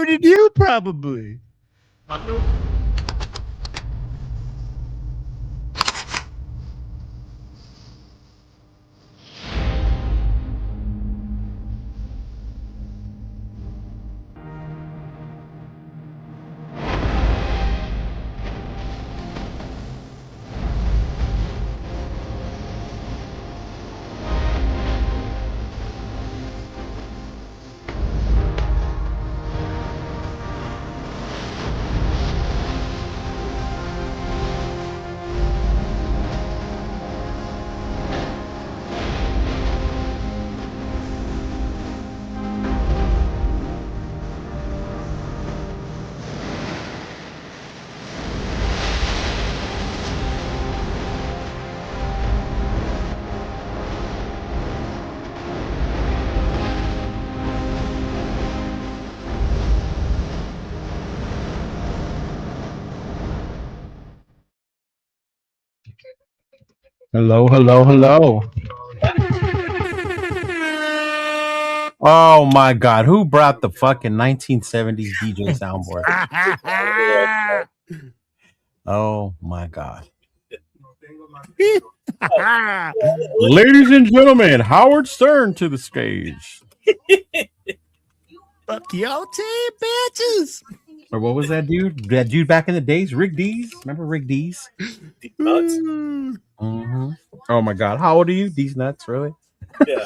did you, probably. Hello, hello, hello. Oh my God, who brought the fucking 1970s DJ soundboard? Oh my God. Ladies and gentlemen, Howard Stern to the stage. Fuck y'all team, bitches. Or what was that dude? That dude back in the days? Rick Dees? Remember Rick Dees? Nuts. Mm-hmm. Oh my God. How old are you? These nuts, really? Yeah.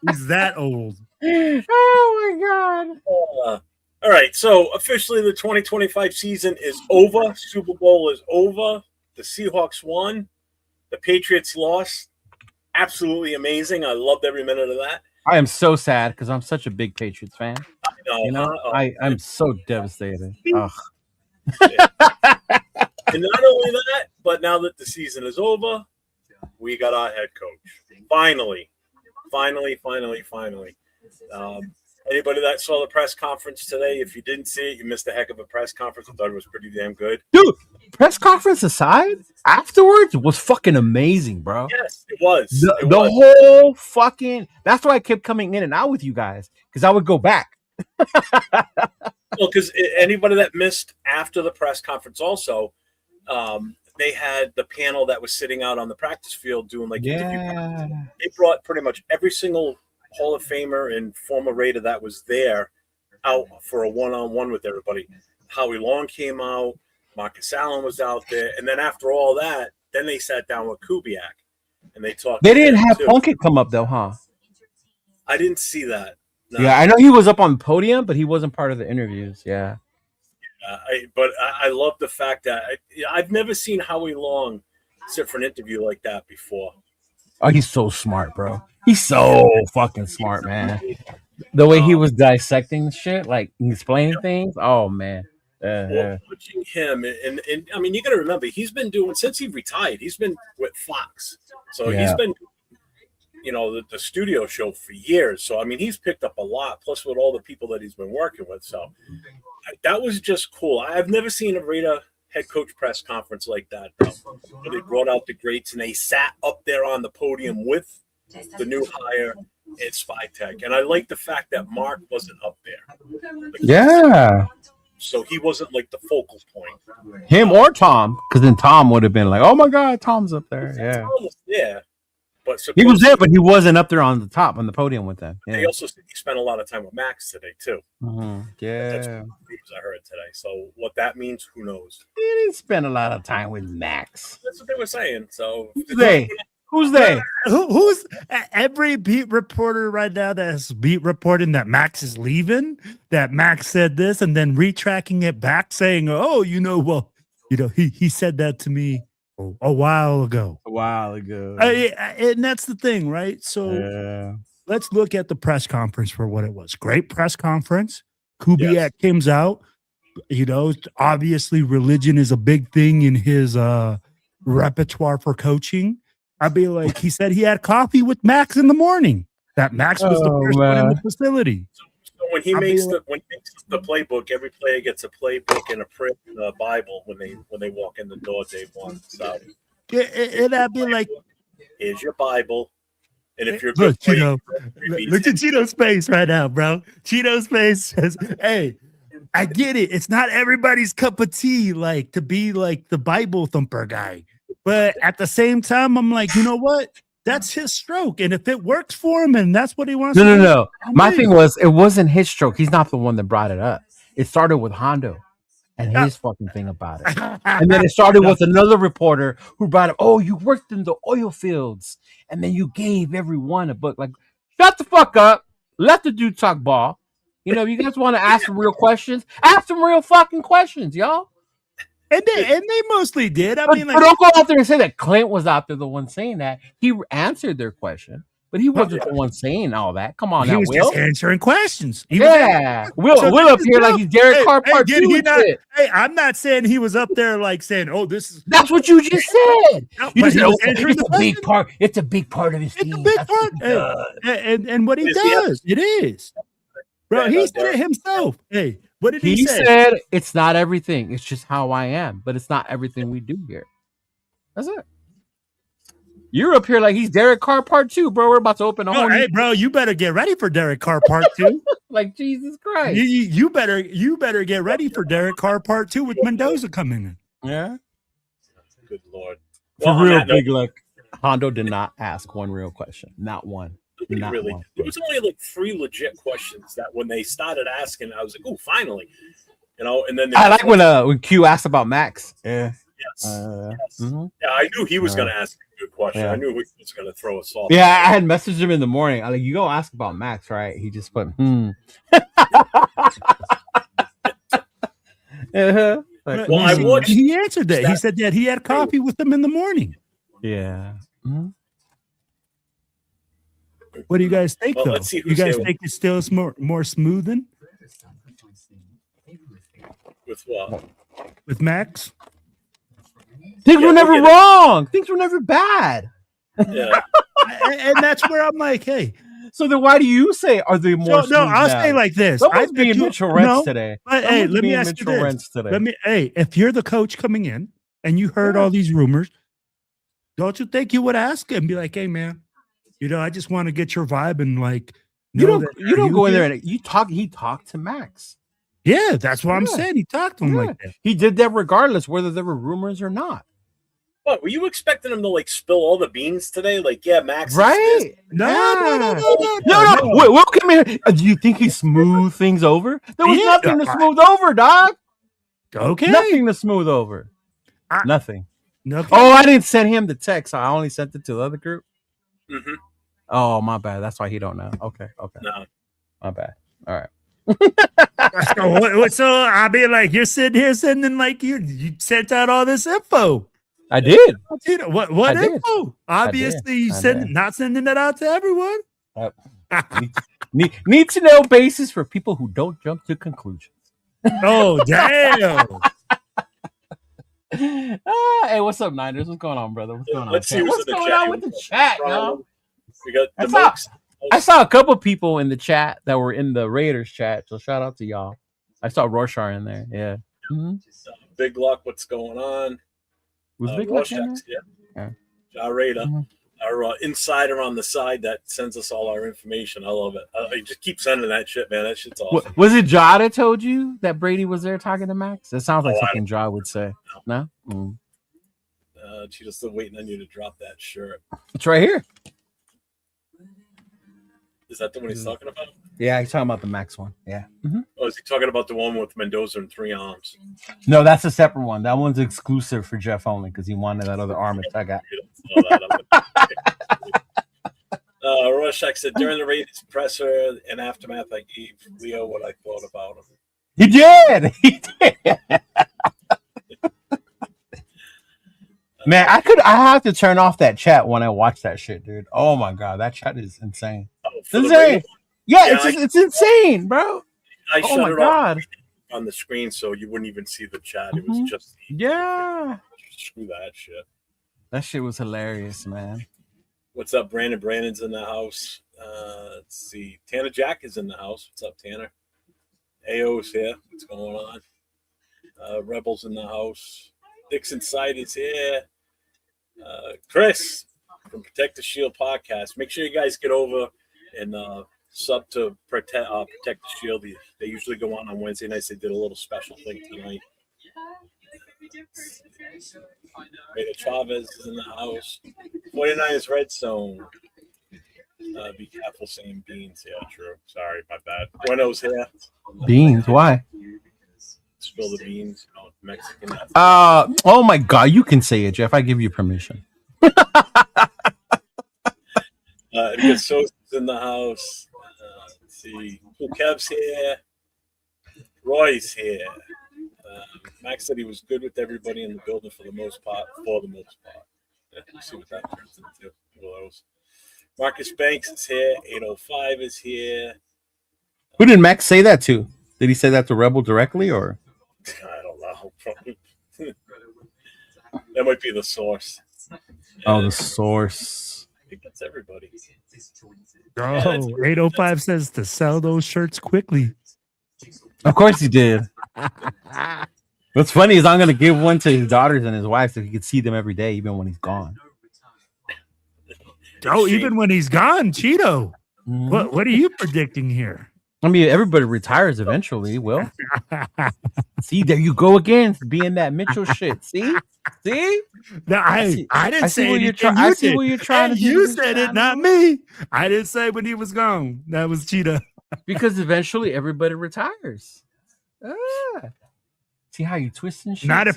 He's that old. Oh my God. All right. So officially the 2025 season is over. Super Bowl is over. The Seahawks won. The Patriots lost. Absolutely amazing. I loved every minute of that. I am so sad because I'm such a big Patriots fan. I know. I'm so devastated. Ugh. Yeah. And not only that, but now that the season is over, we got our head coach. Finally. Anybody that saw the press conference today, if you didn't see it, you missed a heck of a press conference. I thought it was pretty damn good. Dude, press conference aside, afterwards was fucking amazing, bro. Yes, it was. The whole fucking... That's why I kept coming in and out with you guys, because I would go back. Well, because anybody that missed after the press conference also, they had the panel that was sitting out on the practice field doing interview. They brought pretty much every single Hall of Famer and former Raider that was there out for a one-on-one with everybody. Howie Long came out, Marcus Allen was out there, and then after all that, then they sat down with Kubiak and they talked. They didn't have Plunkett come up though, huh? I didn't see that. No. Yeah, I know he was up on the podium, but he wasn't part of the interviews. Yeah. I love the fact that I've never seen Howie Long sit for an interview like that before. Oh, he's so smart, bro. He's so fucking smart, man. The way he was dissecting shit, like explaining things. Oh man. Watching him, and I mean, you got to remember, he's been doing since he retired. He's been with Fox, so he's been, the studio show for years. So I mean, he's picked up a lot. Plus, with all the people that he's been working with, so that was just cool. I've never seen a Raider head coach press conference like that. Where they brought out the greats and they sat up there on the podium with the new hire at Spy Tech, and I like the fact that Mark wasn't up there. Yeah. So he wasn't like the focal point. Him or Tom, because then Tom would have been like, "Oh my God, Tom's up there." Yeah. Tom was there, but he was there, but he wasn't up there on the top on the podium with them. Yeah. He also spent a lot of time with Max today too. Mm-hmm. Yeah, that's what I heard today. So what that means, who knows? He didn't spend a lot of time with Max. That's what they were saying. So Who's they? Who's every beat reporter right now that's beat reporting that Max is leaving, that Max said this, and then retracking it back saying, "Oh, he said that to me a while ago." And that's the thing, right? So let's look at the press conference for what it was. Great press conference. Kubiak comes out. Obviously religion is a big thing in his repertoire for coaching. I'd be like, he said he had coffee with Max in the morning. That Max was the first one in the facility. So when he makes the playbook, every player gets a playbook and a print and a Bible when they walk in the door day one. So I'd be like, here's your Bible, And if you're look, good, Cheeto, look at Cheeto's face right now, bro. Cheeto's face says, "Hey, I get it. It's not everybody's cup of tea, like to be like the Bible thumper guy, but at the same time, I'm like, you know what? That's his stroke, and if it works for him, and that's what he wants to do, No. My thing was, it wasn't his stroke. He's not the one that brought it up. It started with Hondo and his fucking thing about it. And then it started with another reporter who brought up, oh, you worked in the oil fields. And then you gave everyone a book. Like, shut the fuck up. Let the dude talk ball. You know, you guys want to ask some real questions? Ask some real fucking questions, y'all. And they mostly did. I mean, but don't go out there and say that Klint was out there the one saying that. He answered their question. But he wasn't the one saying all that. Come on, he now, was Will. just answering questions. Will up here like he's Derek Carr part 2. Hey, I'm not saying he was up there like saying, "Oh, this is." That's what you just said. No, You just said, it's a big part. It's a big part of his team. It's a big part. And what he does, it is. Bro, he said himself. Hey, what did he say? He said it's not everything. It's just how I am, but it's not everything we do here. That's it. You're up here like he's Derek Carr part 2, bro. We're about to open a whole. Hey, bro, you better get ready for Derek Carr part 2. Like Jesus Christ, you better get ready for Derek Carr part 2 with Mendoza coming in. Yeah. Good Lord. For real, big luck. Hondo did not ask one real question. Not one. Not really. one. There was only like 3 legit questions that when they started asking, I was like, oh, finally. You know, and then I like when Q asked about Max. Yeah. Yes. Mm-hmm. Yeah, I knew he was going to ask a good question. Yeah. I knee he was going to throw us off. Yeah, I had messaged him in the morning. I like, you go ask about Max, right? He just put, Like, well, he answered that. He said that he had coffee with them in the morning. Yeah. Mm-hmm. What do you guys think, though? Let's see you guys think it's still more smoothing? With what? With Max? Things were never wrong. Things were never bad. Yeah. And that's where I'm like, hey. So then why do you say are they more smooth I'll now? say like this. Someone's being Mitchell Rents today. But hey, let me ask you this. Today. If you're the coach coming in and you heard all these rumors, don't you think you would ask and be like, hey, man, I just want to get your vibe and like you don't go in there and he talked to Max. Yeah, that's what I'm saying. He talked to him like that. He did that regardless whether there were rumors or not. What, were you expecting him to like spill all the beans today? Like, yeah, Max. Right? No. Will, come here. Do you think he smoothed things over? There was nothing to smooth over, dog. Okay. Nothing to smooth over. Nothing. Okay. Oh, I didn't send him the text. I only sent it to the other group. Mm-hmm. Oh, my bad. That's why he don't know. Okay. No. My bad. All right. So I'll be like, you're sitting here sending like you sent out all this info. I did. What info? Obviously, you not sending that out to everyone. Need to know basis for people who don't jump to conclusions. Oh, damn. Hey, what's up, Niners? What's going on, brother? What's going on? Let's see what's going on with the chat, yo? We got I saw a couple people in the chat that were in the Raiders chat, so shout out to y'all. I saw Rorschach in there. Yeah. Mm-hmm. Big Luck, what's going on? Was Big Luck in there? Yeah. Jarada, our insider on the side that sends us all our information. I love it. I just keep sending that shit, man. That shit's awesome. Was it Ja that told you that Brady was there talking to Max? That sounds like something Ja would say. No? She's still waiting on you to drop that shirt. It's right here. Is that the one he's talking about? Yeah, he's talking about the Max one. Yeah. Mm-hmm. Oh, is he talking about the one with Mendoza and 3 arms? No, that's a separate one. That one's exclusive for Jeff only because he wanted that other arm attack out. Rorschach said during the Raiders presser and aftermath, I gave Leo what I thought about him. He did. He did. Man, I have to turn off that chat when I watch that shit, dude. Oh my god, that chat is insane. It's insane. It's insane, bro. I shut it off on the screen so you wouldn't even see the chat. It was just screw that shit. That shit was hilarious, man. What's up, Brandon? Brandon's in the house. Let's see. Tanner Jack is in the house. What's up, Tanner? AO's here. What's going on? Rebels in the house. Dixon Side is here. Chris from Protect the Shield podcast. Make sure you guys get over and sub to Protect the Shield. They usually go on Wednesday nights. They did a little special thing tonight. Rita Chavez is in the house. 49ers Red Zone. Be careful saying beans. Yeah, true. Sorry, my bad. Bueno's here. Beans? Why? Spill the beans. Mexican. Oh my God! You can say it, Jeff. I give you permission. Sosa's in the house. Let's see. Kev's here. Roy's here. Max said he was good with everybody in the building for the most part. Yeah, we'll see what that turns into. Marcus Banks is here. 805 is here. Who did Max say that to? Did he say that to Rebel directly, or? I don't know. That might be the source. Oh, the source. It gets everybody. Oh, 805 says to sell those shirts quickly. Of course he did. What's funny is I'm going to give one to his daughters and his wife so he could see them every day, even when he's gone. Oh, even when he's gone, Cheeto. Mm-hmm. What are you predicting here? I mean, everybody retires eventually. Will. See, there you go again, being that Mitchell shit. See? No, I didn't say anything. I see what you're trying to do. You said it, not me. I didn't say when he was gone. That was Cheetah. Because eventually everybody retires. See how you twist and shit? Not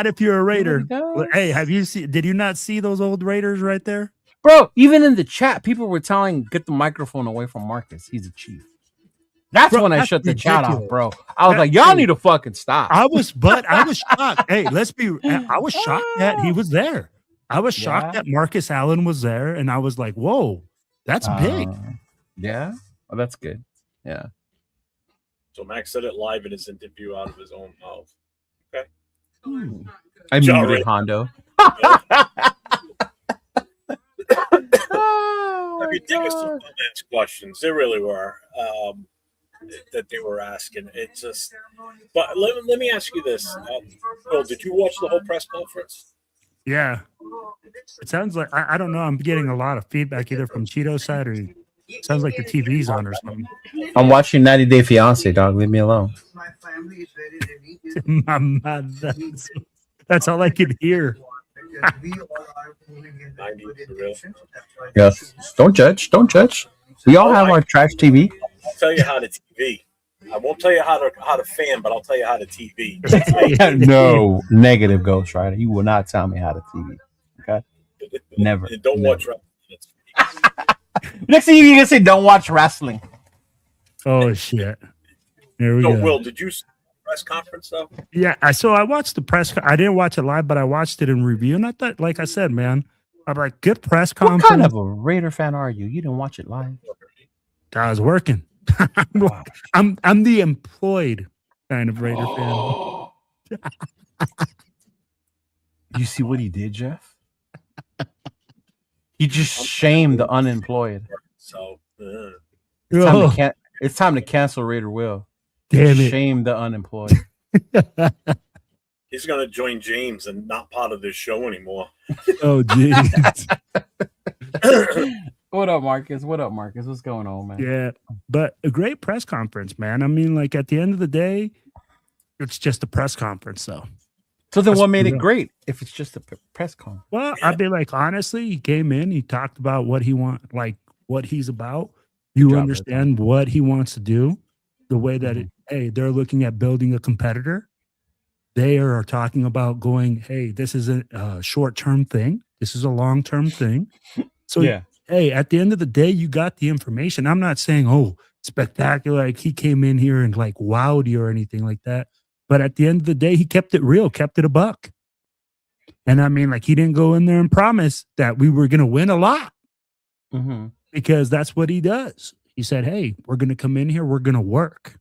if you're a Raider. Well, hey, did you not see those old Raiders right there? Bro, even in the chat, people were telling, get the microphone away from Marcus. He's a chief. That's when I shut the chat off, bro. I was like, y'all need to fucking stop. I was shocked. Hey, I was shocked that he was there. I was shocked that Marcus Allen was there, and I was like, whoa, that's big. Yeah. Oh, that's good. Yeah. So Max said it live in his interview out of his own mouth. Okay. I muted Hondo. I mean, there were some next questions. There really were. That they were asking. It's just, but let me ask you this. Bill, did you watch the whole press conference? Yeah. It sounds like, I don't know. I'm getting a lot of feedback either from Cheeto's side or it sounds like the TV's on or something. I'm watching 90 Day Fiance, dog. Leave me alone. My family is very religious. That's all I could hear. We all are moving in the good intentions. Yes. Don't judge. We all have our trash TV. I'll tell you how to TV. I won't tell you how to fan, but I'll tell you how to TV. No, negative Ghost Rider. You will not tell me how to TV. Okay? Never. Don't watch wrestling. Next thing you're gonna say, don't watch wrestling. Oh shit. There we go. Will, did you see the press conference though? Yeah, I watched the press. I didn't watch it live, but I watched it in review. And I thought, like I said, man, I'm like, good press conference. What kind of a Raider fan are you? You didn't watch it live. I was working. I'm the employed kind of Raider fan. You see what he did, Jeff? He just shamed the unemployed. So it's time to cancel Raider Will. Damn it. Shame the unemployed. He's gonna join James and not part of this show anymore. Oh jeez. What up, Marcus? What's going on, man? Yeah, but a great press conference, man. I mean, like at the end of the day, it's just a press conference, though. So then, what made it great if it's just a press conference? Well, I'd be like, honestly, he came in, he talked about what he what he's about. You understand what he wants to do, the way that they're looking at building a competitor. They are talking about going, hey, this is a short-term thing. This is a long-term thing. So yeah. Hey, at the end of the day, you got the information. I'm not saying, oh, spectacular. Like he came in here and like wowed you or anything like that. But at the end of the day, he kept it real, kept it a buck. And I mean, like he didn't go in there and promise that we were going to win a lot because that's what he does. He said, hey, we're going to come in here. We're going to work.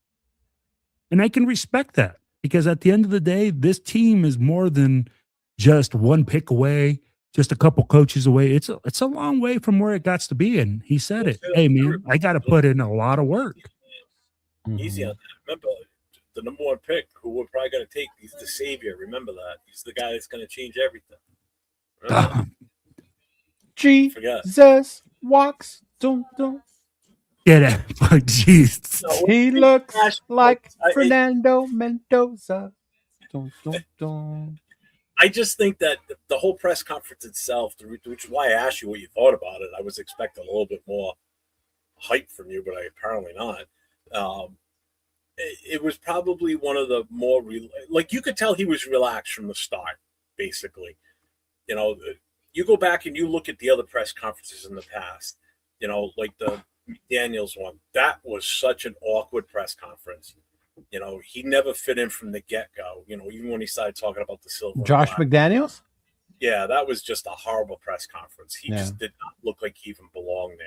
And I can respect that because at the end of the day, this team is more than just one pick away. Just a couple coaches away. It's a long way from where it got to be. And he said it. Hey, man, I got to put in a lot of work. Easy on that. Remember, the number one pick who we're probably going to take, he's the savior. Remember that. He's the guy that's going to change everything. Forget. Jesus walks. Dun, dun. Get it. But jeez. No, He looks like I- Fernando Mendoza. Dun, dun, dun. I just think that the whole press conference itself, which is why I asked you what you thought about it. I was expecting a little bit more hype from you, but I apparently not. It was probably one of the more like you could tell he was relaxed from the start. Basically, you know, you go back and you look at the other press conferences in the past. You know, like the Daniels one. That was such an awkward press conference. You know, he never fit in from the get-go. You know, even when he started talking about the silver. Josh McDaniels? Yeah, that was just a horrible press conference. He just did not look like he even belonged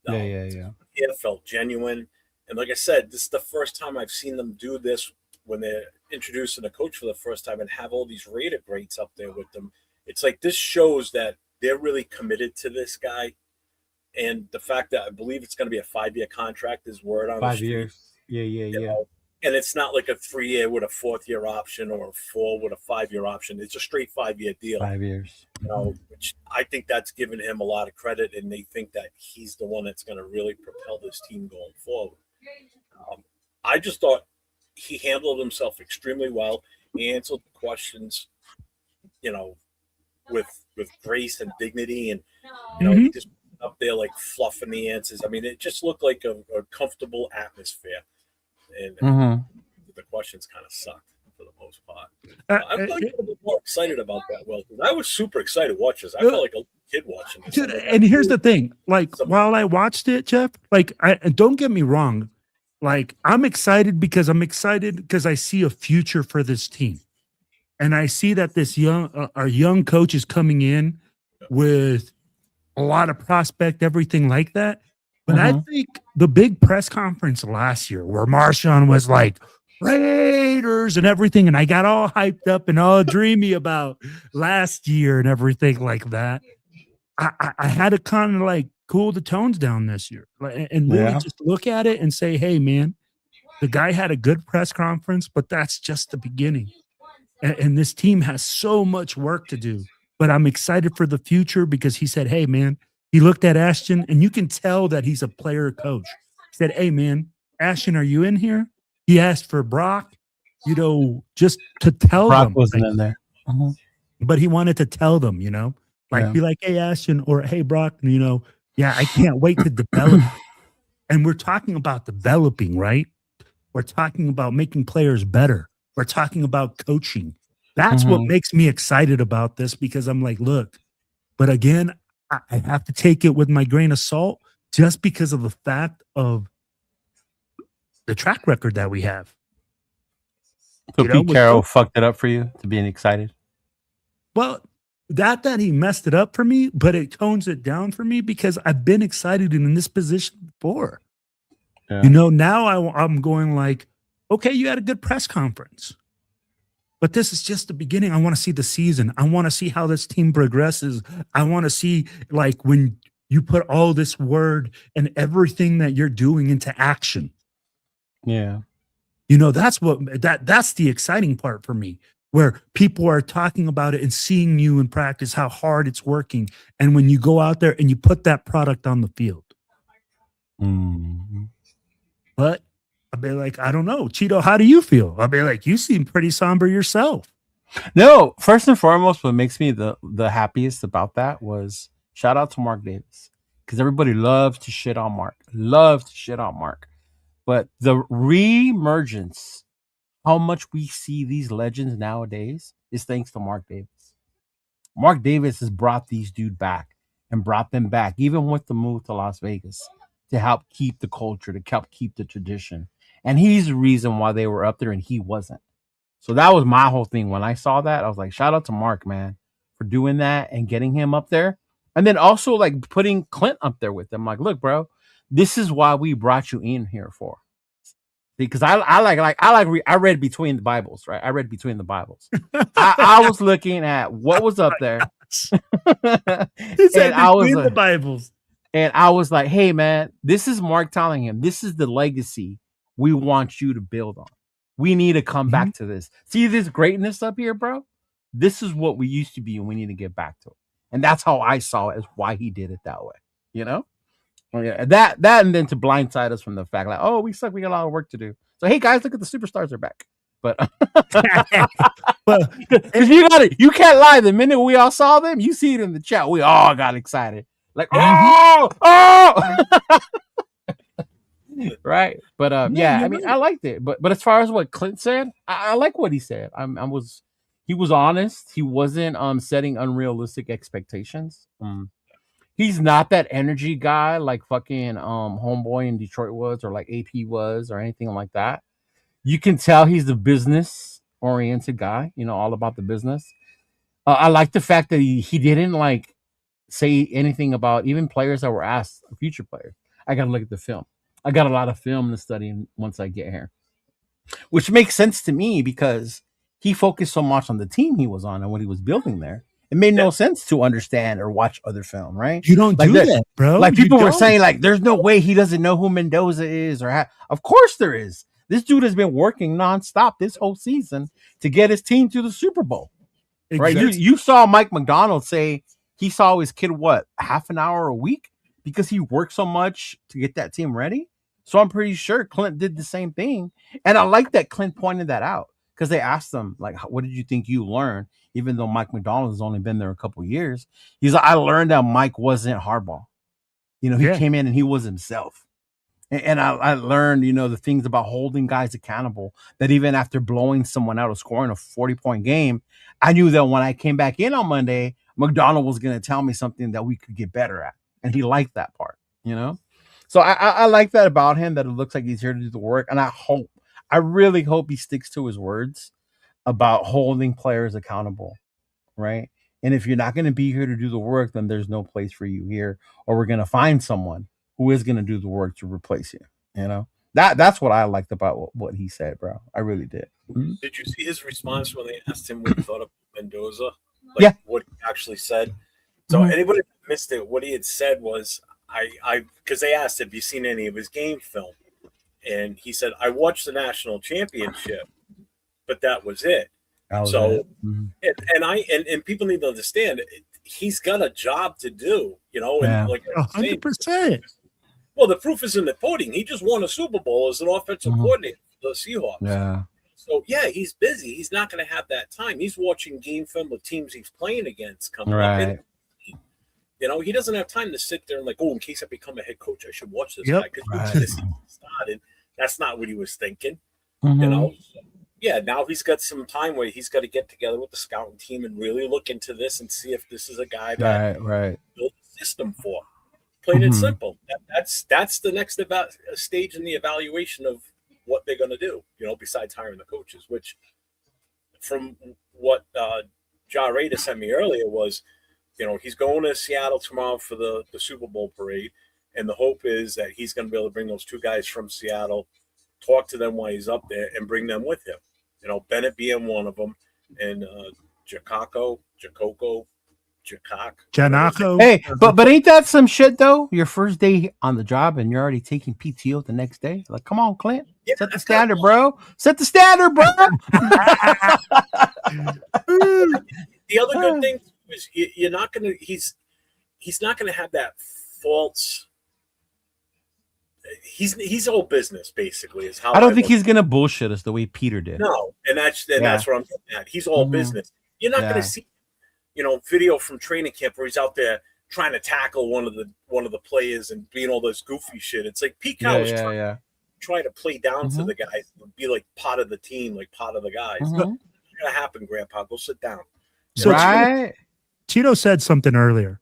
there. Yeah. It felt genuine. And like I said, this is the first time I've seen them do this when they're introducing a coach for the first time and have all these rated greats up there with them. It's like this shows that they're really committed to this guy. And the fact that I believe it's going to be a 5-year contract is word on 5 the street. years. Yeah. And it's not like a 3-year with a 4th-year option or a 4 with a 5-year option. It's a straight 5-year deal. 5 years. You know, which I think that's given him a lot of credit, and they think that he's the one that's going to really propel this team going forward. I just thought he handled himself extremely well. He answered the questions, you know, with grace and dignity, and you know, he just up there like fluffing the answers. I mean, it just looked like a comfortable atmosphere. And the questions kind of sucked for the most part. I'm like a little bit more excited about that. Well, I was super excited watching this. I felt like a kid watching this. Dude, and here's the thing. Like, while I watched it, Jeff, like, don't get me wrong. Like, I'm excited because I see a future for this team. And I see that this our young coach is coming in with a lot of prospect, everything like that. But I think the big press conference last year where Marshawn was like, Raiders and everything, and I got all hyped up and all dreamy about last year and everything like that. I had to kind of like cool the tones down this year and really just look at it and say, hey, man, the guy had a good press conference, but that's just the beginning. And this team has so much work to do. But I'm excited for the future because he said, hey, man, he looked at Ashton, and you can tell that he's a player coach. He said, hey, man, Ashton, are you in here? He asked for Brock, you know, just to tell Brock them. wasn't in there. But he wanted to tell them, you know, like be like, hey, Ashton, or hey, Brock, you know, I can't wait to develop. And we're talking about developing, right? We're talking about making players better. We're talking about coaching. That's what makes me excited about this because I'm like, look, but again, I have to take it with my grain of salt just because of the fact of the track record that we have. So Pete Carroll fucked it up for you to being excited? Well, that he messed it up for me, but it tones it down for me because I've been excited in this position before. Yeah. You know, now I'm going like, okay, you had a good press conference. But this is just the beginning. I want to see the season. I want to see how this team progresses. I want to see, like, when you put all this word and everything that you're doing into action. Yeah. You know, that's the exciting part for me, where people are talking about it and seeing you in practice, how hard it's working. And when you go out there and you put that product on the field. But I'll be like, I don't know. Cheeto, how do you feel? I'll be like, you seem pretty somber yourself. No, first and foremost, what makes me the happiest about that was shout out to Mark Davis. Because everybody loves to shit on Mark. But the re-emergence, how much we see these legends nowadays, is thanks to Mark Davis. Mark Davis has brought these dudes back and brought them back, even with the move to Las Vegas, to help keep the culture, to help keep the tradition. And he's the reason why they were up there and he wasn't. So that was my whole thing. When I saw that, I was like, shout out to Mark, man, for doing that and getting him up there. And then also like putting Klint up there with them. Like, look, bro, this is why we brought you in here for. Because I read between the Bibles, right? I read between the Bibles. I was looking at what was up there. And I was the Bibles. And I was like, hey, man, this is Mark telling him, this is the legacy we want you to build on. We need to come back to this. See this greatness up here, bro? This is what we used to be, and we need to get back to it. And that's how I saw it, as why he did it that way. You know? Yeah, that and then to blindside us from the fact like, oh, we suck, we got a lot of work to do. So hey guys, look at the superstars are back. But because you can't lie. The minute we all saw them, you see it in the chat. We all got excited. Like, oh. Right. But yeah, I mean, I liked it. But as far as what Klint said, I like what he said. He was honest. He wasn't setting unrealistic expectations. He's not that energy guy like fucking homeboy in Detroit was, or like AP was, or anything like that. You can tell he's a business oriented guy, all about the business. I like the fact that he didn't like say anything about even players that were asked, future players. I got to look at the film. I got a lot of film to study once I get here, which makes sense to me because he focused so much on the team he was on and what he was building there. It made no sense to understand or watch other film, right? You don't do that, bro. Like people were saying, like, there's no way he doesn't know who Mendoza is, of course there is. This dude has been working nonstop this whole season to get his team to the Super Bowl, exactly. Right? You saw Mike McDonald say he saw his kid half an hour a week because he worked so much to get that team ready. So I'm pretty sure Klint did the same thing, and I like that Klint pointed that out. Because they asked him, like, what did you think you learned? Even though Mike McDonald has only been there a couple of years. He's like, I learned that Mike wasn't hardball. He came in and he was himself. And I learned, the things about holding guys accountable, that even after blowing someone out or scoring a 40-point game, I knew that when I came back in on Monday, McDonald was going to tell me something that we could get better at. And he liked that part, So I like that about him, that it looks like he's here to do the work. And I really hope he sticks to his words about holding players accountable, right? And if you're not going to be here to do the work, then there's no place for you here, or we're going to find someone who is going to do the work to replace you. That's what I liked about what he said, bro. I really did. Mm-hmm. Did you see his response when they asked him what he thought of Mendoza? What he actually said. So anybody that missed it, what he had said was, because they asked, have you seen any of his game film? And he said, I watched the national championship, but that was it. So, and people need to understand, he's got a job to do, and like 100%. Well, the proof is in the pudding. He just won a Super Bowl as an offensive coordinator for the Seahawks. Yeah. So yeah, he's busy. He's not going to have that time. He's watching game film with teams he's playing against coming up. And, he doesn't have time to sit there and like, in case I become a head coach, I should watch this guy because this season started. That's not what he was thinking, So, yeah, now he's got some time where he's got to get together with the scouting team and really look into this and see if this is a guy that built a system for. Plain and simple. That's the next stage in the evaluation of what they're going to do, besides hiring the coaches, which from what Jarretta sent me earlier was, he's going to Seattle tomorrow for the Super Bowl parade. And the hope is that he's going to be able to bring those two guys from Seattle, talk to them while he's up there, and bring them with him. Bennett being one of them, and Janako. Hey, but ain't that some shit though? Your first day on the job, and you're already taking PTO the next day. Like, come on, Klint, set the standard, bro. Set the standard, bro. The other good thing is you're not gonna. He's not gonna have that false. He's all business basically. Is how I don't think he's gonna bullshit us the way Peter did. No, and that's what I'm getting at. He's all business. You're not gonna see, video from training camp where he's out there trying to tackle one of the players and being all this goofy shit. It's like Pete Carroll was trying to play down to the guys, and be like part of the team, like part of the guys. It's not gonna happen, Grandpa. Go sit down. So Chido said something earlier.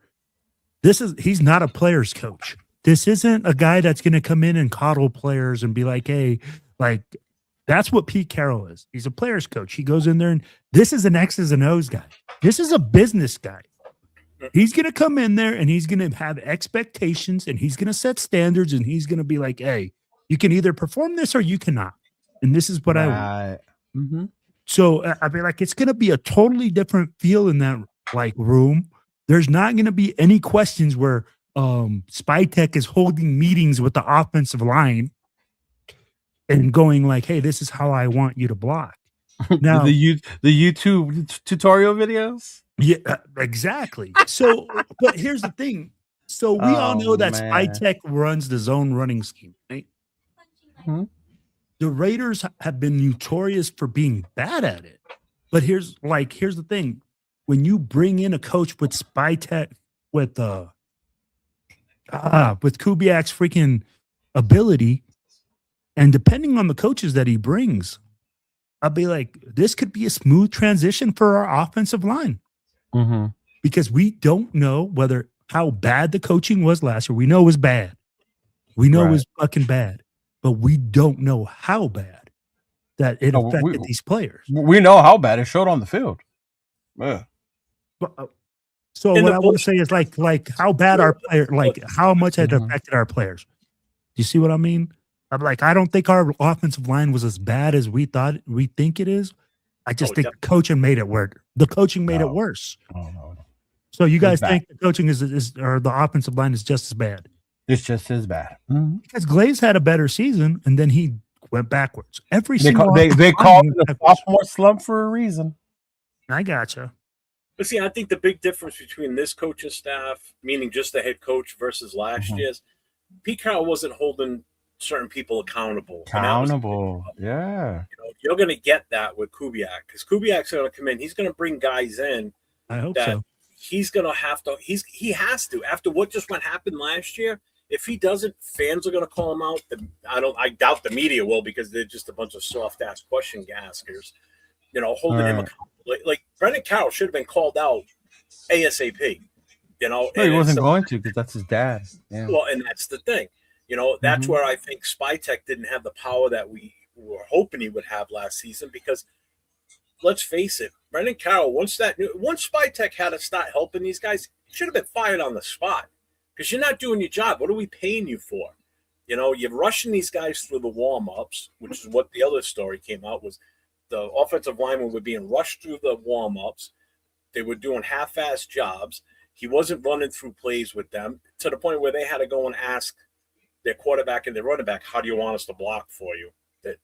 He's not a player's coach. This isn't a guy that's going to come in and coddle players and be like, hey, like, that's what Pete Carroll is. He's a player's coach. He goes in there, and this is an X's and O's guy. This is a business guy. He's going to come in there, and he's going to have expectations, and he's going to set standards, and he's going to be like, hey, you can either perform this or you cannot. And this is what I want. So I mean, like, it's going to be a totally different feel in that like room. There's not going to be any questions where Spytech is holding meetings with the offensive line and going like, hey, this is how I want you to block. Now the YouTube tutorial videos. Yeah, exactly. So, but here's the thing. So we all know that Spytech runs the zone running scheme, right? Hmm? The Raiders have been notorious for being bad at it. But here's the thing. When you bring in a coach with Spytech, with Kubiak's freaking ability, and depending on the coaches that he brings, I'll be like, this could be a smooth transition for our offensive line. Mm-hmm. Because we don't know how bad the coaching was last year. We know it was bad. We know it was fucking bad, but we don't know how bad that it affected these players. We know how bad it showed on the field. Yeah. So what I want to say is like how bad our player, like how much it affected our players. Do you see what I mean? I'm like, I don't think our offensive line was as bad as we think it is. I just think the coaching made it worse. The coaching made it worse. No. So you guys think the coaching is or the offensive line is just as bad? It's just as bad. Mm-hmm. Because Glaze had a better season, and then he went backwards. They call it a sophomore slump for a reason. I gotcha. But see, I think the big difference between this coaching staff, meaning just the head coach, versus last year's, Pete Carroll wasn't holding certain people accountable. Yeah. You're going to get that with Kubiak, because Kubiak's going to come in. He's going to bring guys in. I hope so. He's going to have to. He has to. After what happened last year, if he doesn't, fans are going to call him out. I doubt the media will, because they're just a bunch of soft ass question askers. Holding him accountable. Like Brendan Carroll should have been called out ASAP. No, he wasn't going to, because that's his dad. Yeah. Well, and that's the thing. That's where I think Spytech didn't have the power that we were hoping he would have last season, because let's face it, Brendan Carroll, once Spytech had to start helping these guys, should have been fired on the spot, because you're not doing your job. What are we paying you for? You're rushing these guys through the warm-ups, which is what the other story came out was. The offensive linemen were being rushed through the warm-ups. They were doing half-assed jobs. He wasn't running through plays with them, to the point where they had to go and ask their quarterback and their running back, how do you want us to block for you?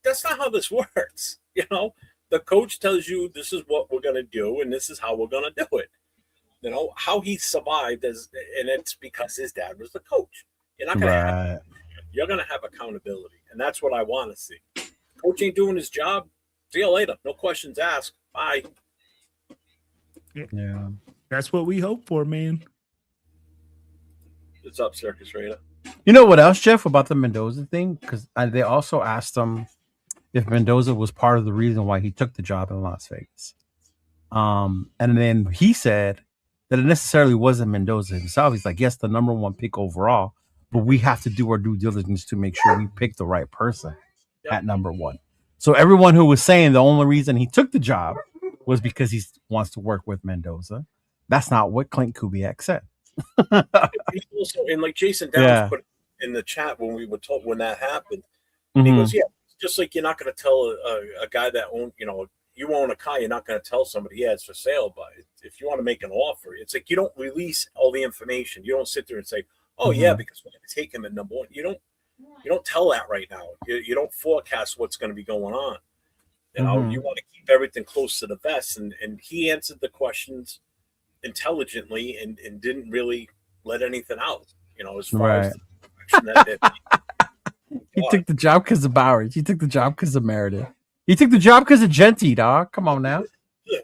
That's not how this works. The coach tells you this is what we're going to do, and this is how we're going to do it. How he survived, and it's because his dad was the coach. You're not going you're going to have accountability, and that's what I want to see. Coach ain't doing his job. See you later. No questions asked. Bye. Yeah. That's what we hope for, man. What's up, Circus Raider? You know what else, Jeff, about the Mendoza thing? Because they also asked him if Mendoza was part of the reason why he took the job in Las Vegas. And then he said that it necessarily wasn't Mendoza himself. He's like, yes, the number one pick overall, but we have to do our due diligence to make sure we pick the right person at number one. So everyone who was saying the only reason he took the job was because he wants to work with Mendoza, that's not what Klint Kubiak said. Also, and like Jason Downs put in the chat when we were told when that happened, he goes, just like you're not going to tell a guy that you own a car, you're not going to tell somebody, it's for sale. But if you want to make an offer, it's like you don't release all the information. You don't sit there and say, because we're going to take him at number one. You don't tell that right now. You don't forecast what's going to be going on. You want to keep everything close to the vest. And he answered the questions intelligently and didn't really let anything out, as far as the direction that he took the job because of Bowers. He took the job because of Meredith. He took the job because of Genty, dog. Come on now. Yeah.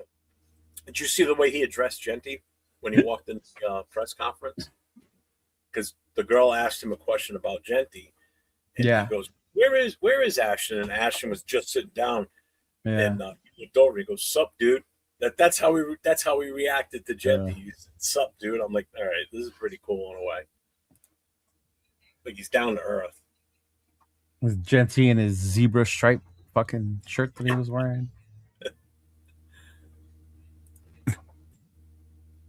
Did you see the way he addressed Genty when he walked in the press conference? Because the girl asked him a question about Genty. And he goes, where is Ashton? And Ashton was just sitting down. And he looked over. He goes, "Sup, dude." That's how we reacted to Genty. He said, "Sup, dude." I'm like, all right, this is pretty cool in a way. Like he's down to earth. With Genty and his zebra stripe fucking shirt that he was wearing.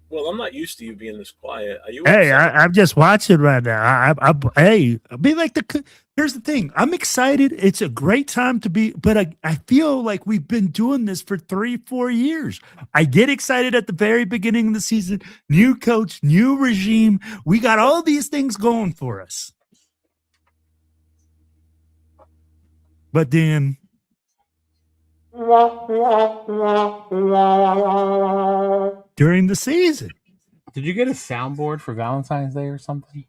Well, I'm not used to you being this quiet. Are you? Hey, I'm just watching right now. Here's the thing. I'm excited. It's a great time to be, but I feel like we've been doing this for 3-4 years. I get excited at the very beginning of the season. New coach, new regime. We got all these things going for us. But then during the season. Did you get a soundboard for Valentine's Day or something?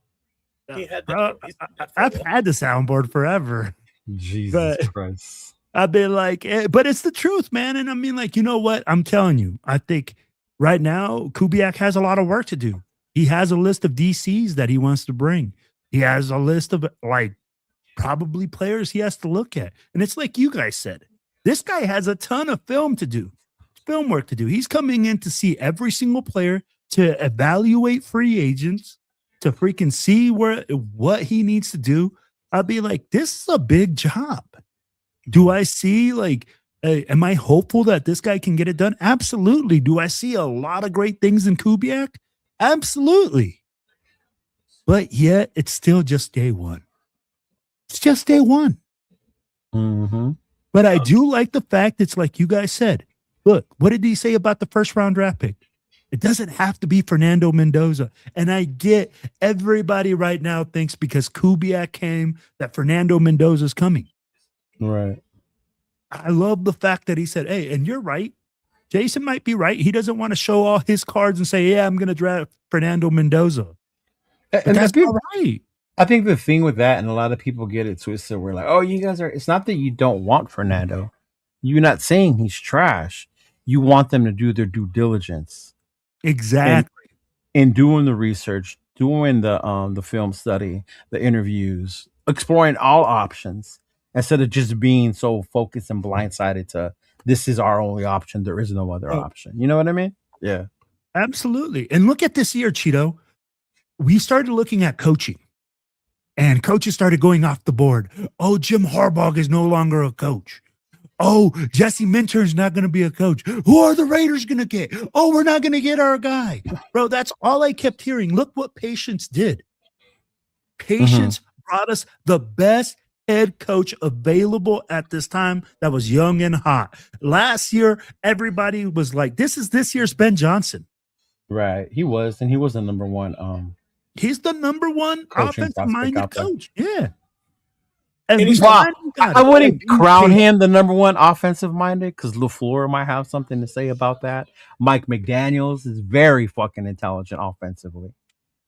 He had Bro, that. I've had the soundboard forever. Jesus But- Christ. I've been like, but it's the truth, man. And I mean, like, you know what? I'm telling you, I think right now, Kubiak has a lot of work to do. He has a list of DCs that he wants to bring. He has a list of like probably players he has to look at. And it's like you guys said, this guy has a ton of film work to do. He's coming in to see every single player, to evaluate free agents, to freaking see what he needs to do. I'll be like, this is a big job. Do I see like, am I hopeful that this guy can get it done? Absolutely. Do I see a lot of great things in Kubiak? Absolutely. But yet it's still just day one. It's just day one. Mm-hmm. But I do like the fact it's like you guys said. Look, what did he say about the first round draft pick? It doesn't have to be Fernando Mendoza. And I get everybody right now thinks because Kubiak came that Fernando Mendoza is coming. Right. I love the fact that he said, hey, and you're right. Jason might be right. He doesn't want to show all his cards and say, yeah, I'm going to draft Fernando Mendoza. But And that's all right. I think the thing with that, and a lot of people get it twisted, we're like, oh, you guys are, it's not that you don't want Fernando. You're not saying he's trash. You want them to do their due diligence. Exactly. In doing the research, doing the film study, the interviews, exploring all options, instead of just being so focused and blindsided to this is our only option. There is no other option. You know what I mean? Yeah. Absolutely. And look at this year, Cheeto. We started looking at coaching. And coaches started going off the board. Oh, Jim Harbaugh is no longer a coach. Oh, Jesse Minter's not going to be a coach. Who are the Raiders going to get? Oh, we're not going to get our guy. Bro, that's all I kept hearing. Look what Patience did. Patience brought us the best head coach available at this time that was young and hot. Last year, everybody was like, this is this year's Ben Johnson. Right. He was, and he was the number one. He's the number one Coaching offensive-minded prospect out there. coach. Yeah. And And he's we Well, finally got I it. wouldn't And crown him the number one offensive minded because LaFleur might have something to say about that. Mike McDaniels is very fucking intelligent offensively.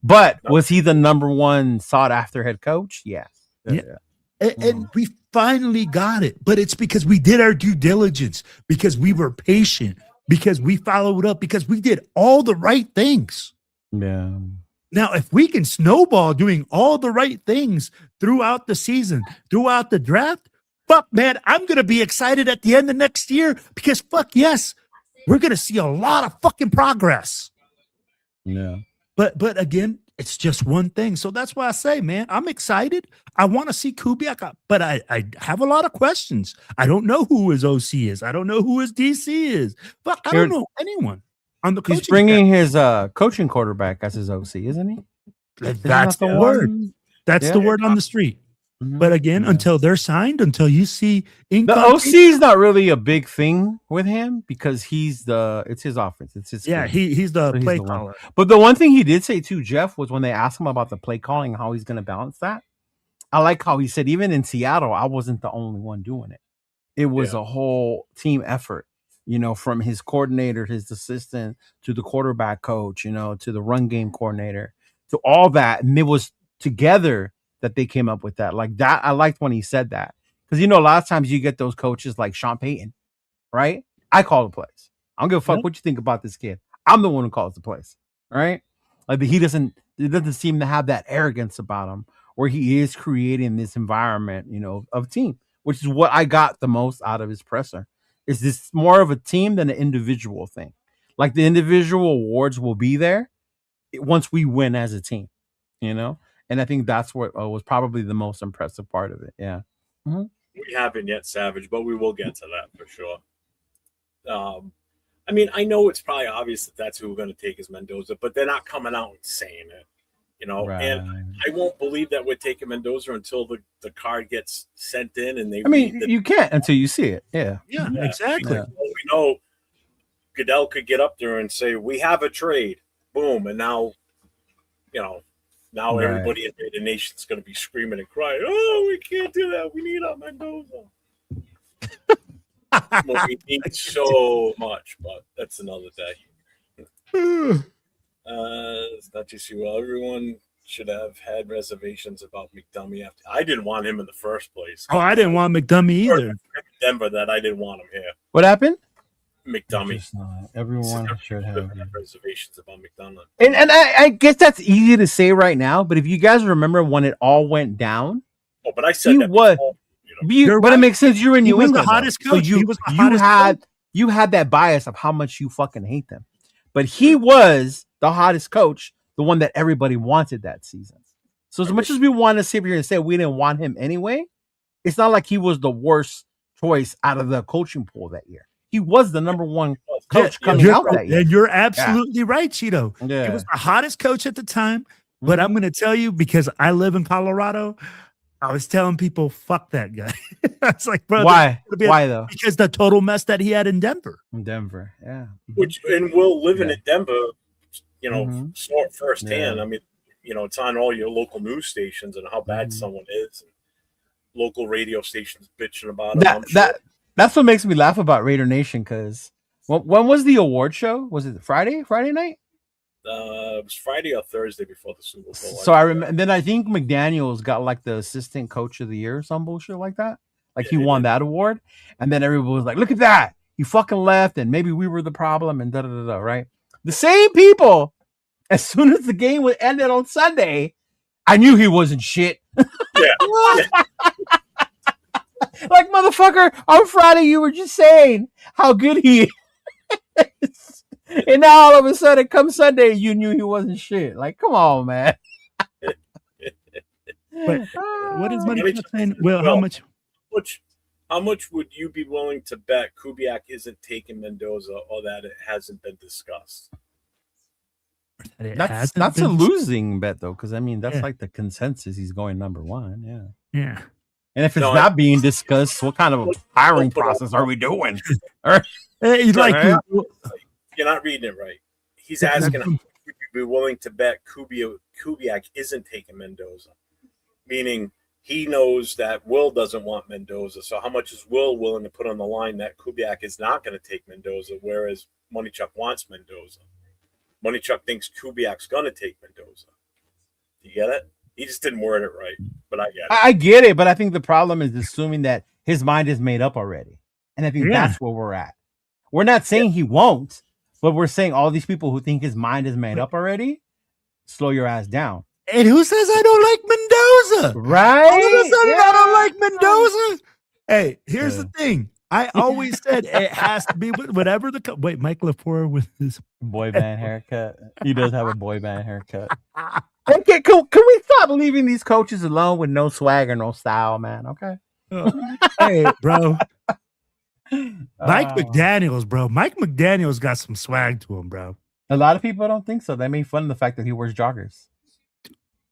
But was he the number one sought after head coach? Yes. Yeah. And we finally got it. But it's because we did our due diligence, because we were patient, because we followed up, because we did all the right things. Yeah. Now, if we can snowball doing all the right things throughout the season, throughout the draft, fuck, man, I'm going to be excited at the end of next year because, fuck, yes, we're going to see a lot of fucking progress. Yeah. But again, it's just one thing. So that's why I say, man, I'm excited. I want to see Kubiak, but I have a lot of questions. I don't know who his OC is. I don't know who his DC is. But I don't know anyone on the coaching He's bringing his coaching quarterback as his OC, isn't he? That's the word. That's the word on the street. Mm-hmm. But again, until they're signed, until you see the OC is not really a big thing with him because it's his offense. It's his he's the so play the caller. But the one thing he did say too, Jeff, was when they asked him about the play calling, how he's going to balance that. I like how he said, even in Seattle, I wasn't the only one doing it. It was a whole team effort, you know, from his coordinator, his assistant, to the quarterback coach, you know, to the run game coordinator, to all that. And it was together that they came up with that. Like that, I liked when he said that. Because, you know, a lot of times you get those coaches like Sean Payton, right? I call the plays. I don't give a fuck what you think about this kid. I'm the one who calls the plays, right? Like it doesn't seem to have that arrogance about him where he is creating this environment, you know, of team, which is what I got the most out of his presser. Is this more of a team than an individual thing? Like the individual awards will be there once we win as a team, you know? And I think that's what was probably the most impressive part of it. Yeah. Mm-hmm. We haven't yet, Savage, but we will get to that for sure. I mean, I know it's probably obvious that that's who we're going to take as Mendoza, but they're not coming out and saying it, you know. Right. And I won't believe that we're taking Mendoza until the card gets sent in and they. I mean, you can't until you see it. Yeah. Yeah, exactly. We know Goodell could get up there and say, "We have a trade," boom, and now, you know. Now everybody in the nation's going to be screaming and crying, "Oh, we can't do that. We need our Mendoza." Well, we need so much, but that's another day. It's not just you. Well, everyone should have had reservations about McDummy. I didn't want him in the first place. Oh, I didn't want McDummy either. Denver, that I didn't want him here. What happened? McDummy. Everyone should have reservations about McDonald's. And I guess that's easy to say right now, but if you guys remember when it all went down, but I said that before, but it makes sense. You're in New England. The hottest coach. So you had that bias of how much you fucking hate them. But he was the hottest coach, the one that everybody wanted that season. So as much as we want to sit here and say we didn't want him anyway, it's not like he was the worst choice out of the coaching pool that year. He was the number one coach coming out that year. And you're absolutely right, Cheeto. Yeah. He was the hottest coach at the time. But I'm going to tell you, because I live in Colorado, I was telling people, fuck that guy. It's like, bro, why? Why though? Because the total mess that he had in Denver. Yeah. And Will living in Denver, saw it firsthand. I mean, it's on all your local news stations and how bad someone is. And local radio stations bitching about it. That's what makes me laugh about Raider Nation, because when was the award show? Was it Friday night? It was Friday or Thursday before the Super Bowl. So I remember. And then I think McDaniels got like the assistant coach of the year or some bullshit like that. Like he won that award. And then everybody was like, look at that. He fucking left and maybe we were the problem and da-da-da-da, right? The same people, as soon as the game ended on Sunday, I knew he wasn't shit. Like, motherfucker, on Friday you were just saying how good he is. And now all of a sudden, come Sunday, you knew he wasn't shit. Like, come on, man. But what is money saying? Well, how much would you be willing to bet Kubiak isn't taking Mendoza, or that it hasn't been discussed? That's a losing bet, though, because I mean that's like the consensus. He's going number one. Yeah. And if it's not being discussed, what kind of a hiring process are we doing? You're not reading it right. He's asking, would you be willing to bet Kubiak isn't taking Mendoza? Meaning he knows that Will doesn't want Mendoza. So how much is Will willing to put on the line that Kubiak is not going to take Mendoza, whereas Money Chuck wants Mendoza? Money Chuck thinks Kubiak's going to take Mendoza. Do you get it? He just didn't word it right, but I get it. I get it, but I think the problem is assuming that his mind is made up already. And I think that's where we're at. We're not saying he won't, but we're saying all these people who think his mind is made up already, slow your ass down. And who says I don't like Mendoza? Right? All of a sudden I don't like Mendoza? Hey, here's the thing. I always said it has to be whatever the... Wait, Mike LaFleur with his... boy band haircut. He does have a boy band haircut. Okay, can we stop leaving these coaches alone with no swagger, no style, man? Okay. Hey, bro. Mike McDaniels, bro. Mike McDaniels got some swag to him, bro. A lot of people don't think so. They made fun of the fact that he wears joggers.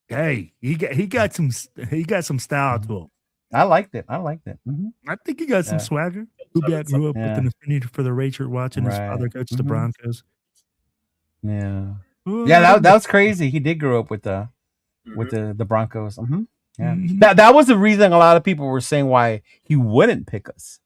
Hey, he got some style to him. I liked it. Mm-hmm. I think he got some swagger. Kubiak grew up with an affinity for the Raiders, watching his father coach the Broncos. Yeah. Yeah, that was crazy. He did grow up with the Broncos. Mm-hmm. Yeah. Mm-hmm. That was the reason a lot of people were saying why he wouldn't pick us,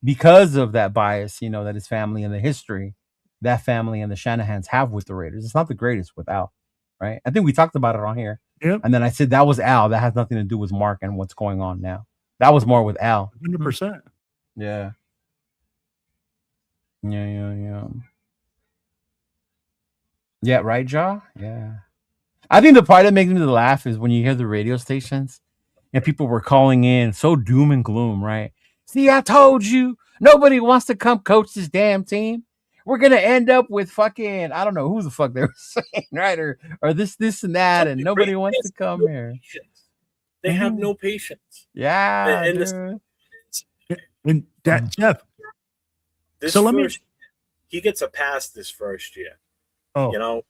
because of that bias, that his family and the history that family and the Shanahans have with the Raiders. It's not the greatest with Al, right? I think we talked about it on here. Yep. And then I said that was Al. That has nothing to do with Mark and what's going on now. That was more with Al. 100%. Yeah. Yeah. Yeah, right, Ja? Yeah. I think the part that makes me laugh is when you hear the radio stations and people were calling in so doom and gloom, right? See, I told you, nobody wants to come coach this damn team. We're going to end up with fucking, I don't know who the fuck they were saying, right? Or this and that, and nobody wants to come here. They have no patience. Yeah. And that, Jeff. He gets a pass this first year. Oh.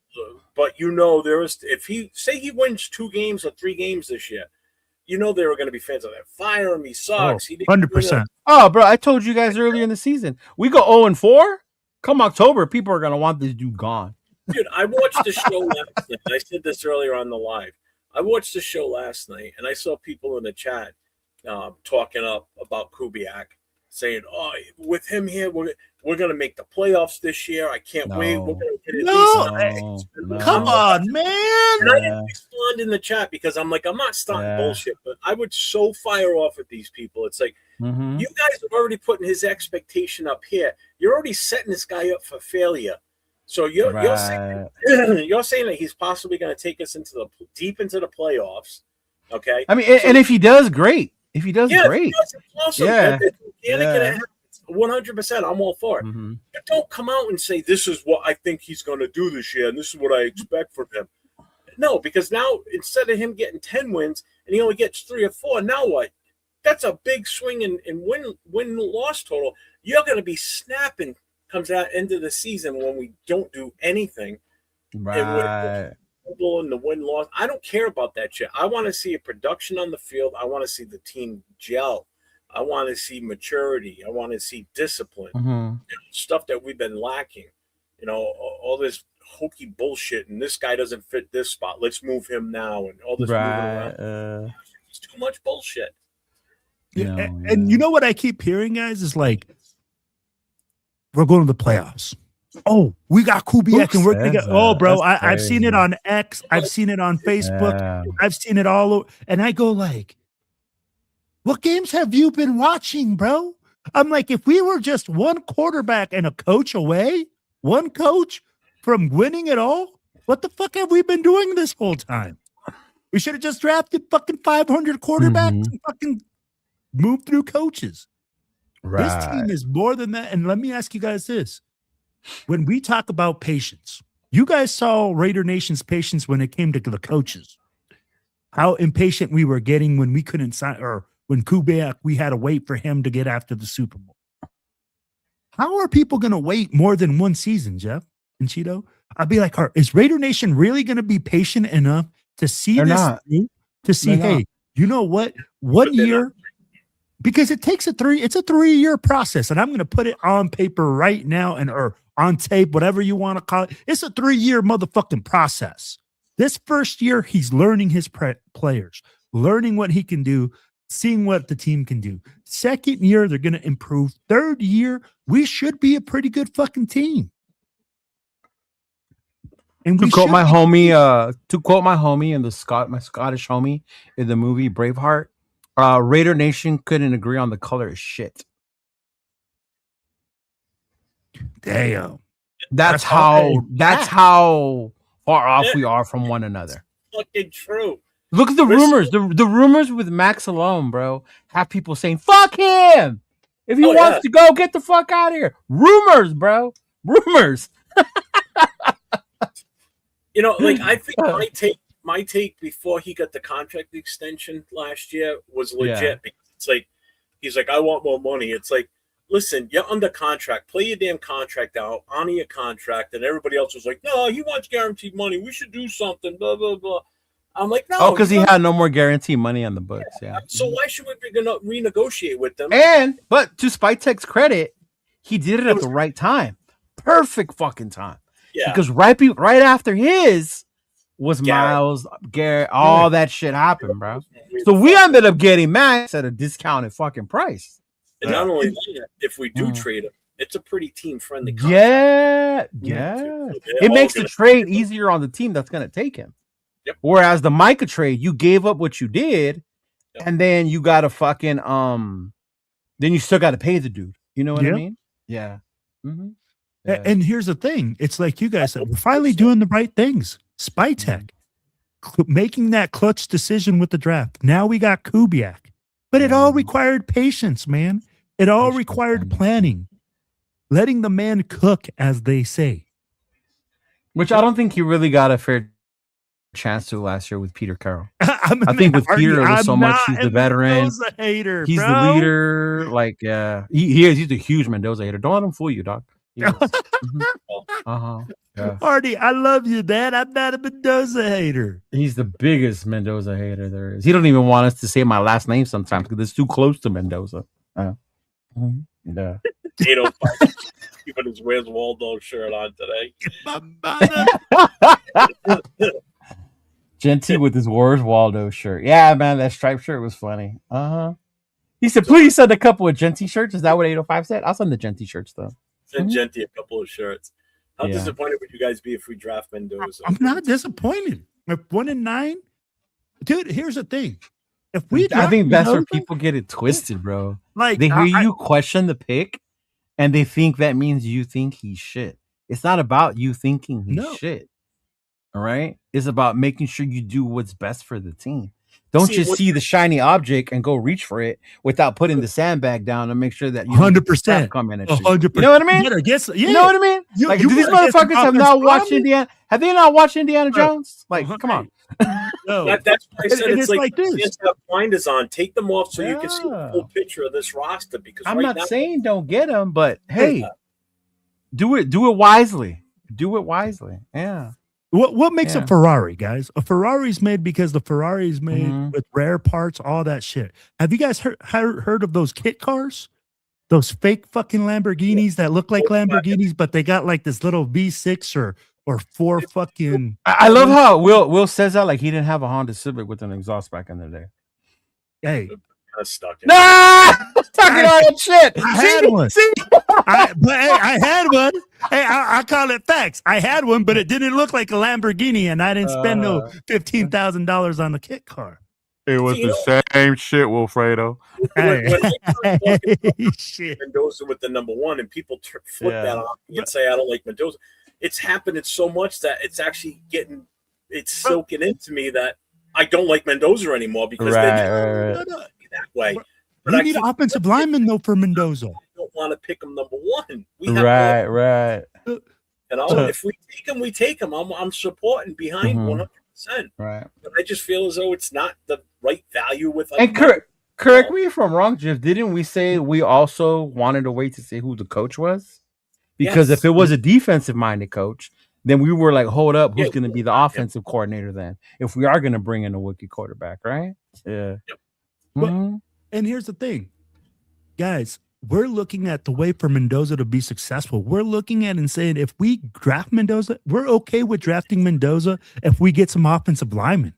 But if he wins 2 games or 3 games this year, there are going to be fans of that. Fire him, he sucks. 100%. Oh, bro, I told you guys earlier in the season, we go 0-4. Come October, people are going to want this dude gone. Dude, I watched the show last night. I said this earlier on the live. I watched the show last night, and I saw people in the chat talking up about Kubiak. saying, "Oh, with him here, we're gonna make the playoffs this year. I can't wait. We're gonna get at least Come on, man." And I didn't respond in the chat because I'm like, I'm not starting bullshit, but I would so fire off at these people. It's like, you guys are already putting his expectation up here. You're already setting this guy up for failure. So you're saying that he's possibly going to take us deep into the playoffs. Okay. I mean, and if he does, great. If he does, great. It's awesome. Yeah. 100%. I'm all for it. But don't come out and say, this is what I think he's going to do this year, and this is what I expect from him. No, because now instead of him getting 10 wins and he only gets 3 or 4, now what? That's a big swing in win-loss total. You're going to be snapping comes out end of the season when we don't do anything. Right. And the win-loss. I don't care about that shit. I want to see a production on the field. I want to see the team gel. I want to see maturity. I want to see discipline. Stuff that we've been lacking. All this hokey bullshit, and this guy doesn't fit this spot. Let's move him now, and all this moving around. It's too much bullshit. And you know what I keep hearing, guys, is like, we're going to the playoffs. Oh, we got Kubiak and we're going to get. Oh, bro, I've seen it on X. I've seen it on Facebook. I've seen it all over. And I go like, what games have you been watching, bro? I'm like, if we were just one quarterback and a coach away, one coach from winning it all, what the fuck have we been doing this whole time? We should have just drafted fucking 500 quarterbacks and fucking moved through coaches. Right. This team is more than that. And let me ask you guys this. When we talk about patience, you guys saw Raider Nation's patience when it came to the coaches. How impatient we were getting when we couldn't sign, or when Kubiak, we had to wait for him to get after the Super Bowl. How are people going to wait more than one season, Jeff and Chido? I'd be like, is Raider Nation really going to be patient enough to see to see, hey, you know what? 1 year, because it's a 3-year process, and I'm going to put it on paper right now or on tape, whatever you want to call it. It's a 3-year motherfucking process. This first year, he's learning his players, learning what he can do, seeing what the team can do. Second year, they're going to improve. Third year, we should be a pretty good fucking team. And to quote my homie and my Scottish homie in the movie Braveheart, Raider Nation couldn't agree on the color of shit. Damn. That's how far off we are from one another. Fucking true. Look at the rumors. The rumors with Max alone, bro, have people saying, fuck him. If he wants to go, get the fuck out of here. Rumors, bro. Rumors. I think my take before he got the contract extension last year was legit, because it's like, he's like, I want more money. It's like, listen, you're under contract. Play your damn contract out, honor your contract. And everybody else was like, no, he wants guaranteed money. We should do something, blah, blah, blah. I'm like, no. Oh, because he had no more guaranteed money on the books, So why should we be going to renegotiate with them? But to Spytek's credit, he did it at the right time. Perfect fucking time. Yeah. Because right after his was Miles, Garrett, all that shit happened, bro. So we ended up getting Max at a discounted fucking price. And not only that, if we do trade him, it's a pretty team-friendly contract. Yeah. It makes the trade easier on the team that's going to take him. Yep. Whereas the Micah trade, you gave up what you did, and then you got to fucking then you still got to pay the dude. You know what I mean? Yeah. Mm-hmm. Yeah. And here's the thing. It's like you guys said, we're finally doing the right things. Spytek making that clutch decision with the draft. Now we got Kubiak. But it all required patience, man. It all required planning. Letting the man cook, as they say. Which I don't think he really got a fair chance to last year with Peter Carroll. I think with Peter, it was so much. He's the veteran. Mendoza hater, he's the leader. Like, he is. He's a huge Mendoza hater. Don't let him fool you, dog. Hardy, I love you, Dad. I'm not a Mendoza hater. He's the biggest Mendoza hater there is. He don't even want us to say my last name sometimes because it's too close to Mendoza. Yeah. 805. Keeping his Where's Waldo shirt on today. Genty with his Where's Waldo shirt. Yeah, man, that striped shirt was funny. He said, "Please send a couple of Gen T-shirts." Is that what 805 said? I'll send the Gen T-shirts though. Send Genty a couple of shirts. How Yeah. disappointed would you guys be if we draft Mendoza? I'm not disappointed. If 1-9, dude. Here's the thing. If we, I draft think that's where Mendoza, people get it twisted, bro. like They hear you question the pick, and they think that means you think he's shit. It's not about you thinking he's No. shit. All right, it's about making sure you do what's best for the team. Don't just see the shiny object and go reach for it without putting the sandbag down and make sure that you 100% come in at you. 100%. You know what I mean? You know what I mean? Like, do these motherfuckers have not watched Indiana? Have they not watched Indiana Jones? Like, come on. No. That's why I said it's like this. Just have blinders on. Take them off so you can see the full picture of this roster. Because I'm not saying don't get them, but hey, do it wisely. Do it wisely. Yeah. What makes a Ferrari, guys? A Ferrari's made because the Ferrari's made with rare parts, all that shit. Have you guys heard of those kit cars? Those fake fucking Lamborghinis that look like Lamborghinis, but they got like this little V6 or 4 fucking. I love how Will says that like he didn't have a Honda Civic with an exhaust back in the day. Hey. Stuck in. Nah, talking all that shit. I had one. I had one. Hey, I call it facts. I had one, but it didn't look like a Lamborghini, and I didn't spend no $15,000 on the kit car. It was the same shit, Wilfredo. Shit. Mendoza with the number 1, and people flip that off and say I don't like Mendoza. It's happening so much that it's actually soaking into me that I don't like Mendoza anymore because right. that way. But we need an offensive lineman though for Mendoza. I don't want to pick him number 1. Right. If we take him, we take him. I'm supporting behind 100%. Right. But I just feel as though it's not the right value with. And correct me if I'm wrong, Jeff. Didn't we say we also wanted to wait to see who the coach was? Because if it was a defensive-minded coach, then we were like, hold up, who's going to be the offensive coordinator then? If we are going to bring in a rookie quarterback, right? Yeah. Yep. And here's the thing, guys, we're looking at the way for Mendoza to be successful. We're looking at and saying, if we draft Mendoza, we're okay with drafting Mendoza if we get some offensive linemen.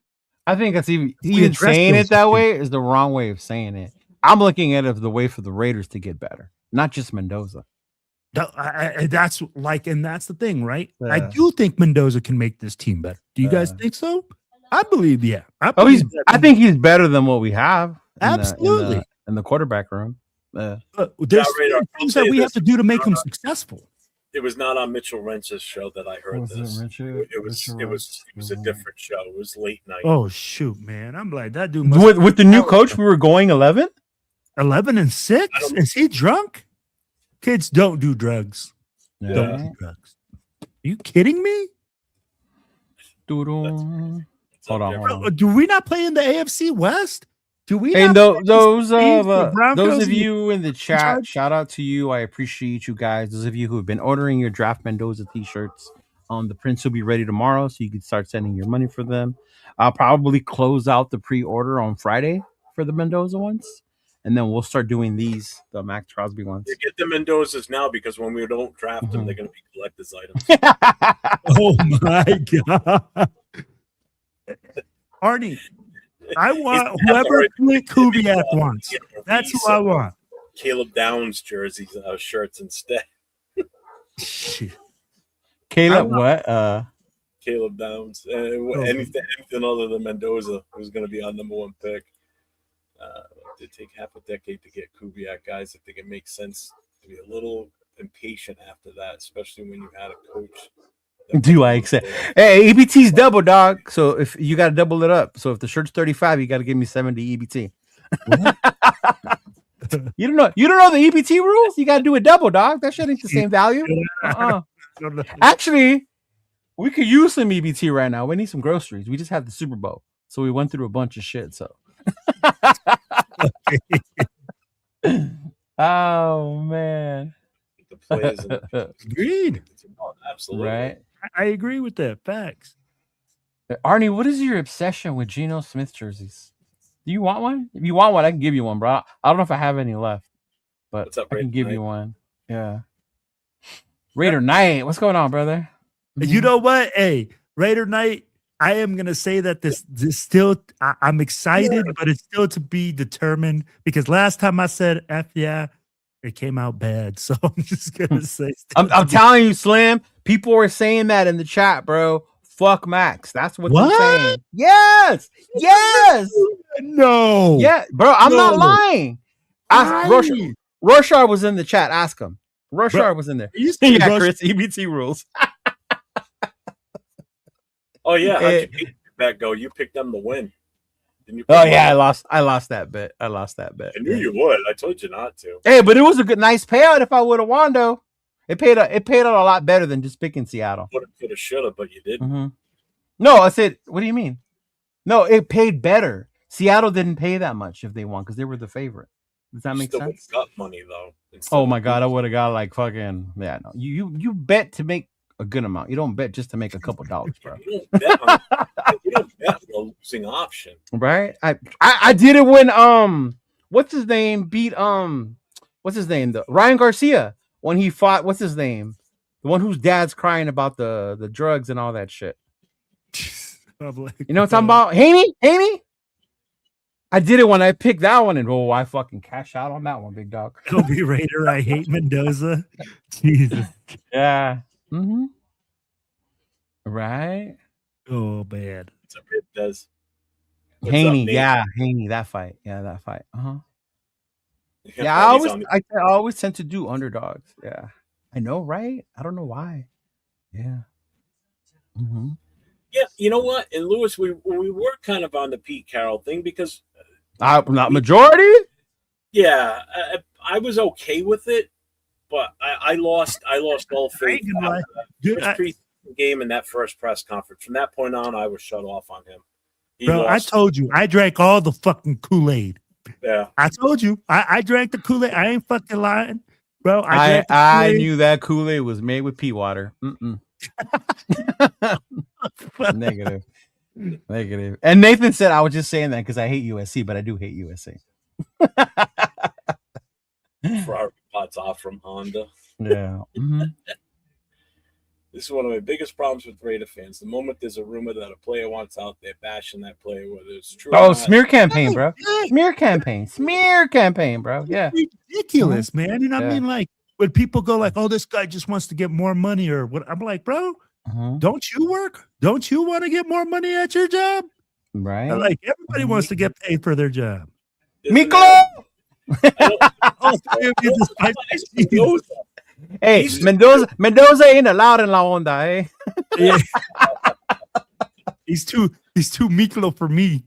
I think that's even saying it that way is the wrong way of saying it. I'm looking at it as the way for the Raiders to get better, not just Mendoza. That's the thing, right? Yeah. I do think Mendoza can make this team better. Do you guys think so? I believe, I think he's better than what we have. Absolutely. In the quarterback room. There's things that we have to do to make him successful. It was not on Mitchell Wrench's show that I heard this. It was a different show. It was late night. Oh shoot, man! I'm like that dude. With the new coach, we were going 11? 11-6. Is he drunk? Kids don't do drugs. Yeah. Don't do drugs. Are you kidding me? Hold on. Do we not play in the AFC West? Do we? And those of you in the chat, shout out to you. I appreciate you guys. Those of you who have been ordering your Draft Mendoza t-shirts, the prints will be ready tomorrow, so you can start sending your money for them. I'll probably close out the pre-order on Friday for the Mendoza ones, and then we'll start doing the Max Crosby ones. You get the Mendozas now because when we don't draft them, they're going to be collector's items. Oh my god, Arnie. I want whoever Klint Kubiak wants. That's who I want. Caleb Downs jerseys, shirts instead. Caleb what? Caleb Downs. Anything other than Mendoza who's going to be our number 1 pick. It did take half a decade to get Kubiak, guys. I think it makes sense to be a little impatient after that, especially when you had a coach. Do I accept? Hey, EBT's double, dog. So if you got to double it up. So if the shirt's 35, you got to give me 70 EBT. You don't know the EBT rules? You got to do a double, dog. That shit ain't the same value. Actually, we could use some EBT right now. We need some groceries. We just had the Super Bowl, so we went through a bunch of shit. So. Oh man. The players agreed. Absolutely. Right. I agree with that. Facts. Arnie, what is your obsession with Geno Smith jerseys? Do you want one? If you want one, I can give you one, bro. I don't know if I have any left, but what's up, I can give you one. Yeah. Raider Knight, what's going on, brother? You know what? Hey, Raider Knight, I am gonna say that this still. I'm excited, but it's still to be determined because last time I said F yeah, it came out bad. So I'm just gonna say. I'm telling you, Slim. People were saying that in the chat, bro. Fuck Max. That's what they're saying. Yes. No. Yeah, bro. I'm not lying. Ask Roshar was in the chat. Ask him. Roshar was in there. Yeah, Chris. EBT rules. Oh yeah, how'd you pick that go? You picked them to win. Didn't you? Oh yeah, I lost that bet. I knew you would. I told you not to. Hey, but it was a nice payout if I would have won though. It paid out a lot better than just picking Seattle. Could have, should have, but you didn't. Mm-hmm. No, I said, what do you mean? No, it paid better. Seattle didn't pay that much if they won because they were the favorite. Does that make sense? Got money though. Oh my god, I would have got like fucking no. You bet to make a good amount. You don't bet just to make a couple dollars, bro. You don't bet on a losing option, right? I did it when what's his name beat what's his name Ryan Garcia when he fought what's his name the one whose dad's crying about the drugs and all that shit. You know what I'm talking about? Haney. I did it when I picked that one, and I fucking cash out on that one, big dog. Kobe Raider, I hate Mendoza. Jesus. Yeah. Mm-hmm. Right. Oh, bad. That's what it does. Haney, that fight. Yeah, that fight. Uh-huh. Yeah, I always tend to do underdogs. Yeah. I know, right? I don't know why. Yeah. Mm-hmm. Yeah, you know what? And Lewis, we were kind of on the Pete Carroll thing because not majority. Yeah, I was okay with it, but I lost all faith. Game in that first press conference. From that point on, I was shut off on him. Bro, I told you, I drank all the fucking Kool-Aid. Yeah, I told you, I drank the Kool-Aid. I ain't fucking lying, bro. I knew that Kool-Aid was made with pea water. Negative. And Nathan said I was just saying that because I hate USC, but I do hate USC. Ferrari pots off from Honda. Yeah. Mm-hmm. This is one of my biggest problems with Raider fans. The moment there's a rumor that a player wants out, they're bashing that player, whether it's true. Oh, smear campaign, bro. Smear campaign, bro. Yeah. Ridiculous, man. And I mean, like, when people go like, "Oh, this guy just wants to get more money," or what? I'm like, bro, don't you work? Don't you want to get more money at your job? Right. Like everybody wants to get paid for their job. Miklo. Hey, Mendoza ain't allowed in La Onda, eh? Yeah. He's too Miklo for me.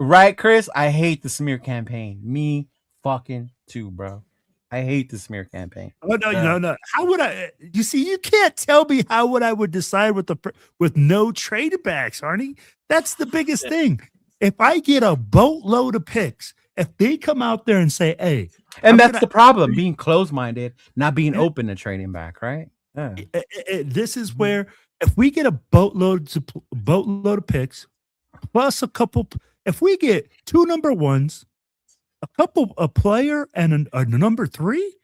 Right, Chris? I hate the smear campaign. Me fucking too, bro. I hate the smear campaign. Oh no. How would I? You see, you can't tell me how I would decide with no trade backs, Arnie. That's the biggest thing. If I get a boatload of picks, if they come out there and say, "Hey," and that's the problem: being closed-minded, not being open to trading back, right? Yeah. This is where if we get a boatload of picks, plus a couple, if we get 2 number ones, a player, and a number 3,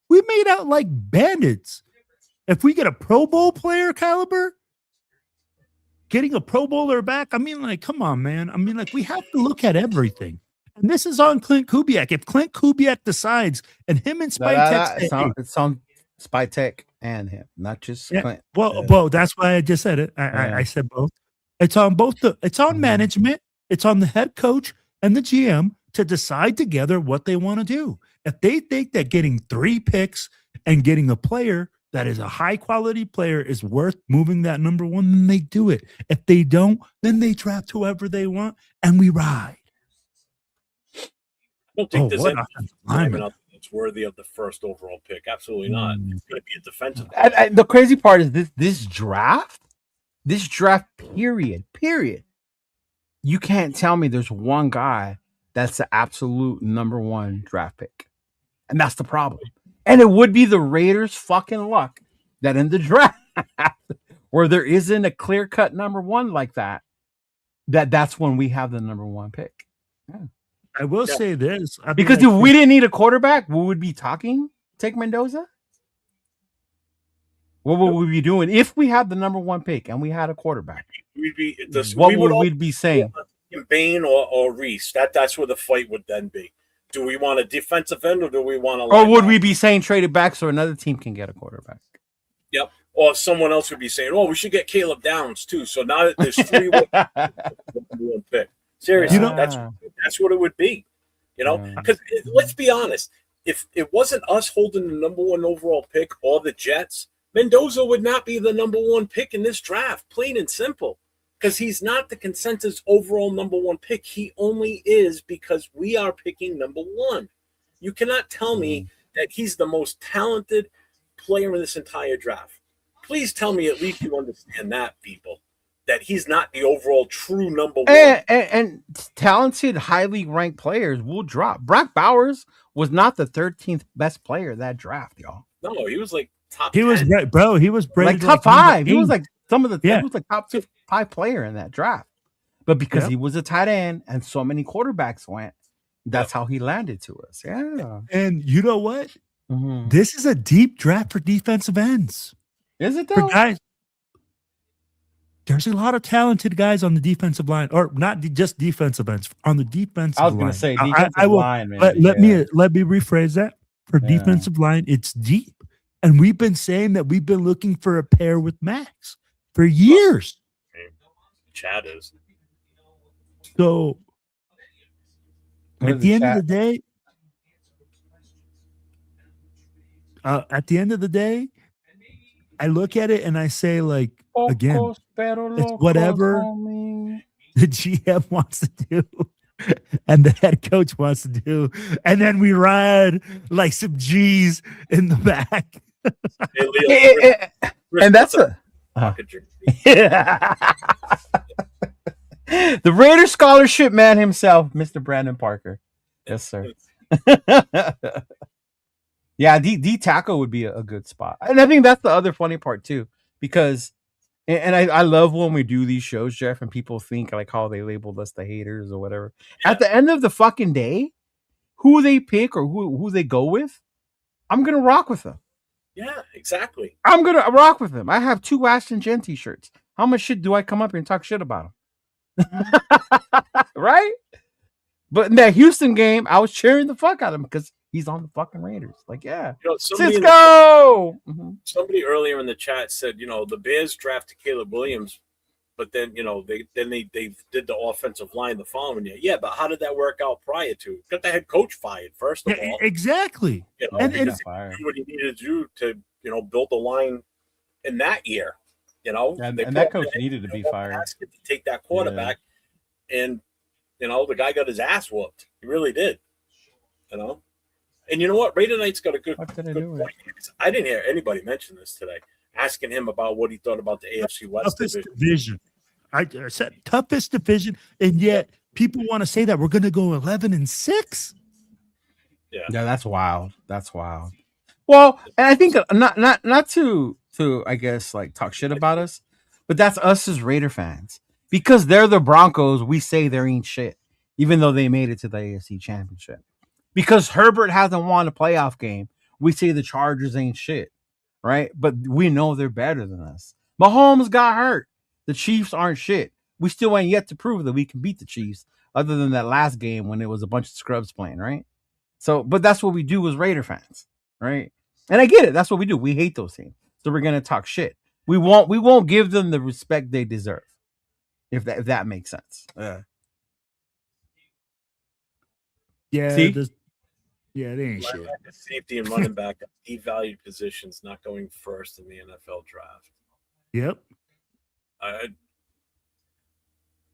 we made out like bandits. If we get a Pro Bowl player caliber, getting a Pro Bowler back, I mean, like, come on, man. I mean, like, we have to look at everything. And this is on Klint Kubiak. If Klint Kubiak decides, and him and Spytek, it's on Spytek and him, not just Klint. Well, that's why I just said it. I said both. It's on both. It's on management. It's on the head coach and the GM to decide together what they want to do. If they think that getting 3 picks and getting a player that is a high quality player is worth moving that number 1, then they do it. If they don't, then they draft whoever they want and we ride. I don't think there's any that's worthy of the first overall pick. Absolutely not. It's going to be a defensive. The crazy part is this draft period. You can't tell me there's one guy that's the absolute number 1 draft pick. And that's the problem. And it would be the Raiders' fucking luck that in the draft where there isn't a clear-cut number 1 like that's when we have the number 1 pick. Yeah. I will say this. Because if we didn't need a quarterback, we would be talking take Mendoza. What would we be doing if we had the number 1 pick and we had a quarterback? We'd be What would we be saying? Bain or Reese. That's where the fight would then be. Do we want a defensive end or do we want a Or would we be saying trade it back so another team can get a quarterback? Yep. Or someone else would be saying, "Oh, we should get Caleb Downs too." So now that there's 3 1 pick. Seriously, that's what it would be. You know, because let's be honest, if it wasn't us holding the number 1 overall pick or the Jets, Mendoza would not be the number 1 pick in this draft, plain and simple. Because he's not the consensus overall number 1 pick. He only is because we are picking number 1. You cannot tell me that he's the most talented player in this entire draft. Please tell me at least you understand that, people, that he's not the overall true number 1. And talented, highly ranked players will drop. Brock Bowers was not the 13th best player of that draft, y'all. No, he was like top 10. He was great, bro. He was like top 5. He was like he was like top 5 player in that draft. But because he was a tight end and so many quarterbacks went, that's how he landed to us. Yeah. And you know what? This is a deep draft for defensive ends. Is it though? For guys, there's a lot of talented guys on the defensive line, or not just defensive ends, on the defensive line. I was going to say defensive line. Let me rephrase that. For defensive line, it's deep. And we've been saying that we've been looking for a pair with Max for years. Chad is. So at the end of the day, I look at it and I say, like, again, it's whatever the GM wants to do and the head coach wants to do. And then we ride like some G's in the back. Hey, Leo, and that's the Raider scholarship man himself, Mr. Brandon Parker. Yes, sir. Yeah, D tackle would be a good spot. And I think that's the other funny part too, because and I love when we do these shows, Jeff, and people think like how they labeled us the haters or whatever. Yeah. At the end of the fucking day, who they pick or who they go with, I'm gonna rock with them. Yeah, exactly. I'm gonna rock with them. I have 2 Ashton Jen t-shirts. How much shit do I come up here and talk shit about them? Right? But in that Houston game, I was cheering the fuck out of him because he's on the fucking Raiders. Like, yeah. Cisco! Somebody earlier in the chat said, the Bears drafted Caleb Williams, but then, they did the offensive line the following year. Yeah, but how did that work out prior to? Got the head coach fired, first of all. Exactly. And he did what he needed to do to, build the line in that year. And that coach needed to be fired. To take that quarterback, and the guy got his ass whooped. He really did. And you know what? Raider Knight's got a good point. I didn't hear anybody mention this today. Asking him about what he thought about the AFC West division. I said toughest division, and yet people want to say that we're going to go 11-6. Yeah, that's wild. That's wild. Well, and I think not to I guess like talk shit about us, but that's us as Raider fans. Because they're the Broncos, we say they ain't shit, even though they made it to the AFC Championship. Because Herbert hasn't won a playoff game, we say the Chargers ain't shit, right? But we know they're better than us. Mahomes got hurt. The Chiefs aren't shit. We still ain't yet to prove that we can beat the Chiefs, other than that last game when it was a bunch of scrubs playing, right? So, but that's what we do as Raider fans, right? And I get it. That's what we do. We hate those teams. So we're gonna talk shit. We won't give them the respect they deserve. If that makes sense. Yeah. See? It ain't shit. Safety and running back, devalued positions, not going first in the NFL draft. Yep. I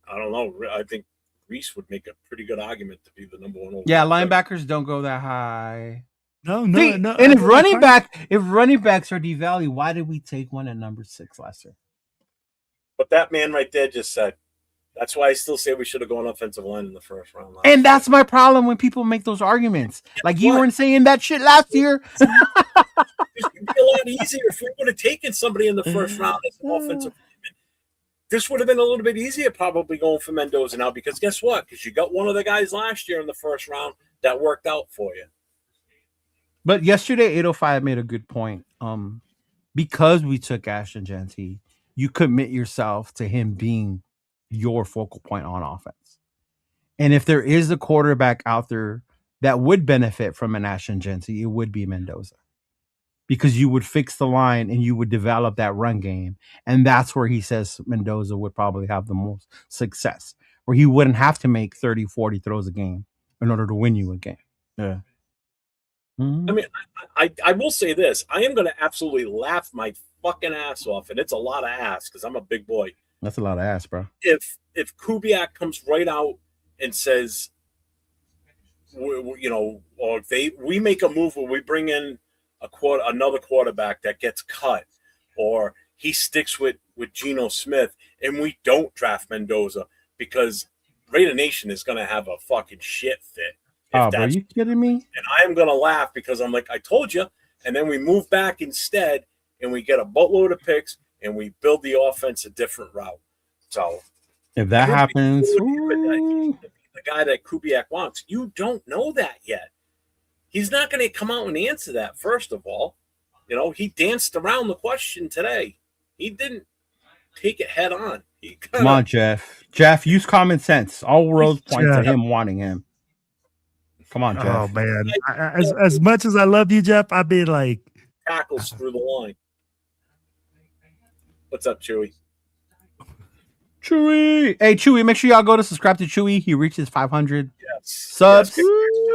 don't know. I think Reese would make a pretty good argument to be the number 1 overall. Yeah, linebackers don't go that high. No. See, and if running backs are devalued, why did we take one at number 6 last year? But that man right there just said, that's why I still say we should have gone offensive line in the first round. And that's my problem when people make those arguments. Like you weren't saying that shit last year. It would be a lot easier if we would have taken somebody in the first round as an offensive lineman. This would have been a little bit easier probably going for Mendoza now, because guess what? Because you got one of the guys last year in the first round that worked out for you. But yesterday, 805 made a good point. because we took Ashton Genty, you commit yourself to him being your focal point on offense. And if there is a quarterback out there that would benefit from an Ashton Genty, it would be Mendoza. Because you would fix the line and you would develop that run game. And that's where he says Mendoza would probably have the most success, where he wouldn't have to make 30, 40 throws a game in order to win you a game. Yeah. I mean, I will say this. I am going to absolutely laugh my fucking ass off, and it's a lot of ass because I'm a big boy. That's a lot of ass, bro. If Kubiak comes right out and says, you know, or we make a move where we bring in another quarterback that gets cut, or he sticks with Geno Smith, and we don't draft Mendoza because Raider Nation is going to have a fucking shit fit. Oh, bro, are you kidding me? And I am going to laugh because I'm like, I told you. And then we move back instead, and we get a boatload of picks, and we build the offense a different route. So if that happens, the guy that Kubiak wants, you don't know that yet. He's not going to come out and answer that, first of all. You know, he danced around the question today. He didn't take it head on. Come on, Jeff. Jeff, use common sense. All roads point to him wanting him. Come on, Jeff. Oh, man. As much as I love you, Jeff, I'd be like... Tackles through the line. What's up, Chewy? Chewy. Hey, Chewy, make sure y'all go to subscribe to Chewy. He reaches 500 subs. Yes.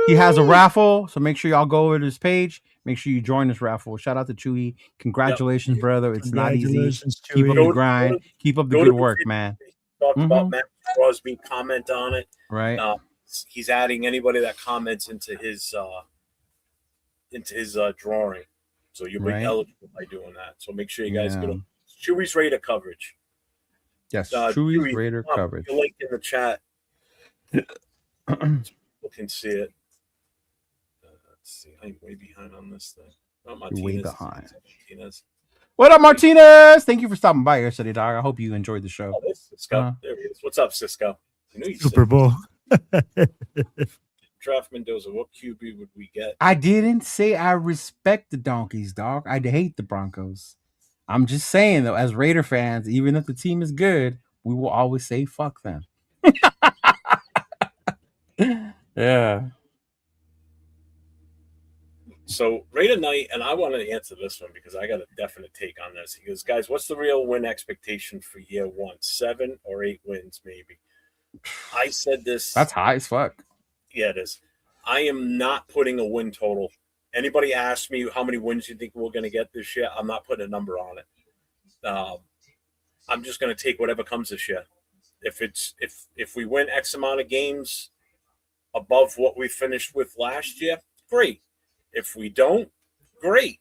He has a raffle, so make sure y'all go over to his page. Make sure you join this raffle. Shout out to Chewy. Congratulations, brother. It's not easy. Chewy. Keep up the grind. Keep up the good work, man. Talked about Matt Crosby. Comment on it. Right. He's adding anybody that comments into his drawing. So you'll be eligible by doing that. So make sure you guys get on Chewy's Raider coverage. Yes, Chewy's Raider coverage. The link in the chat. People can see it. Let's see. I'm way behind on this thing. Way behind. What up, Martinez? Thank you for stopping by yesterday, dog. I hope you enjoyed the show. Oh, Cisco. There he is. What's up, Cisco? Super Bowl. Draft Mendoza. What QB would we get? I didn't say I respect the Donkeys, dog. I hate the Broncos. I'm just saying, though, as Raider fans, even if the team is good, we will always say fuck them. Yeah. So Raider Knight, and I want to answer this one because I got a definite take on this. He goes, guys, what's the real win expectation for year one? 7 or 8 wins, maybe. I said this. That's high as fuck. Yeah, it is. I am not putting a win total. Anybody ask me how many wins you think we're going to get this year? I'm not putting a number on it. I'm just going to take whatever comes this year. If we win X amount of games above what we finished with last year, great. If we don't, great.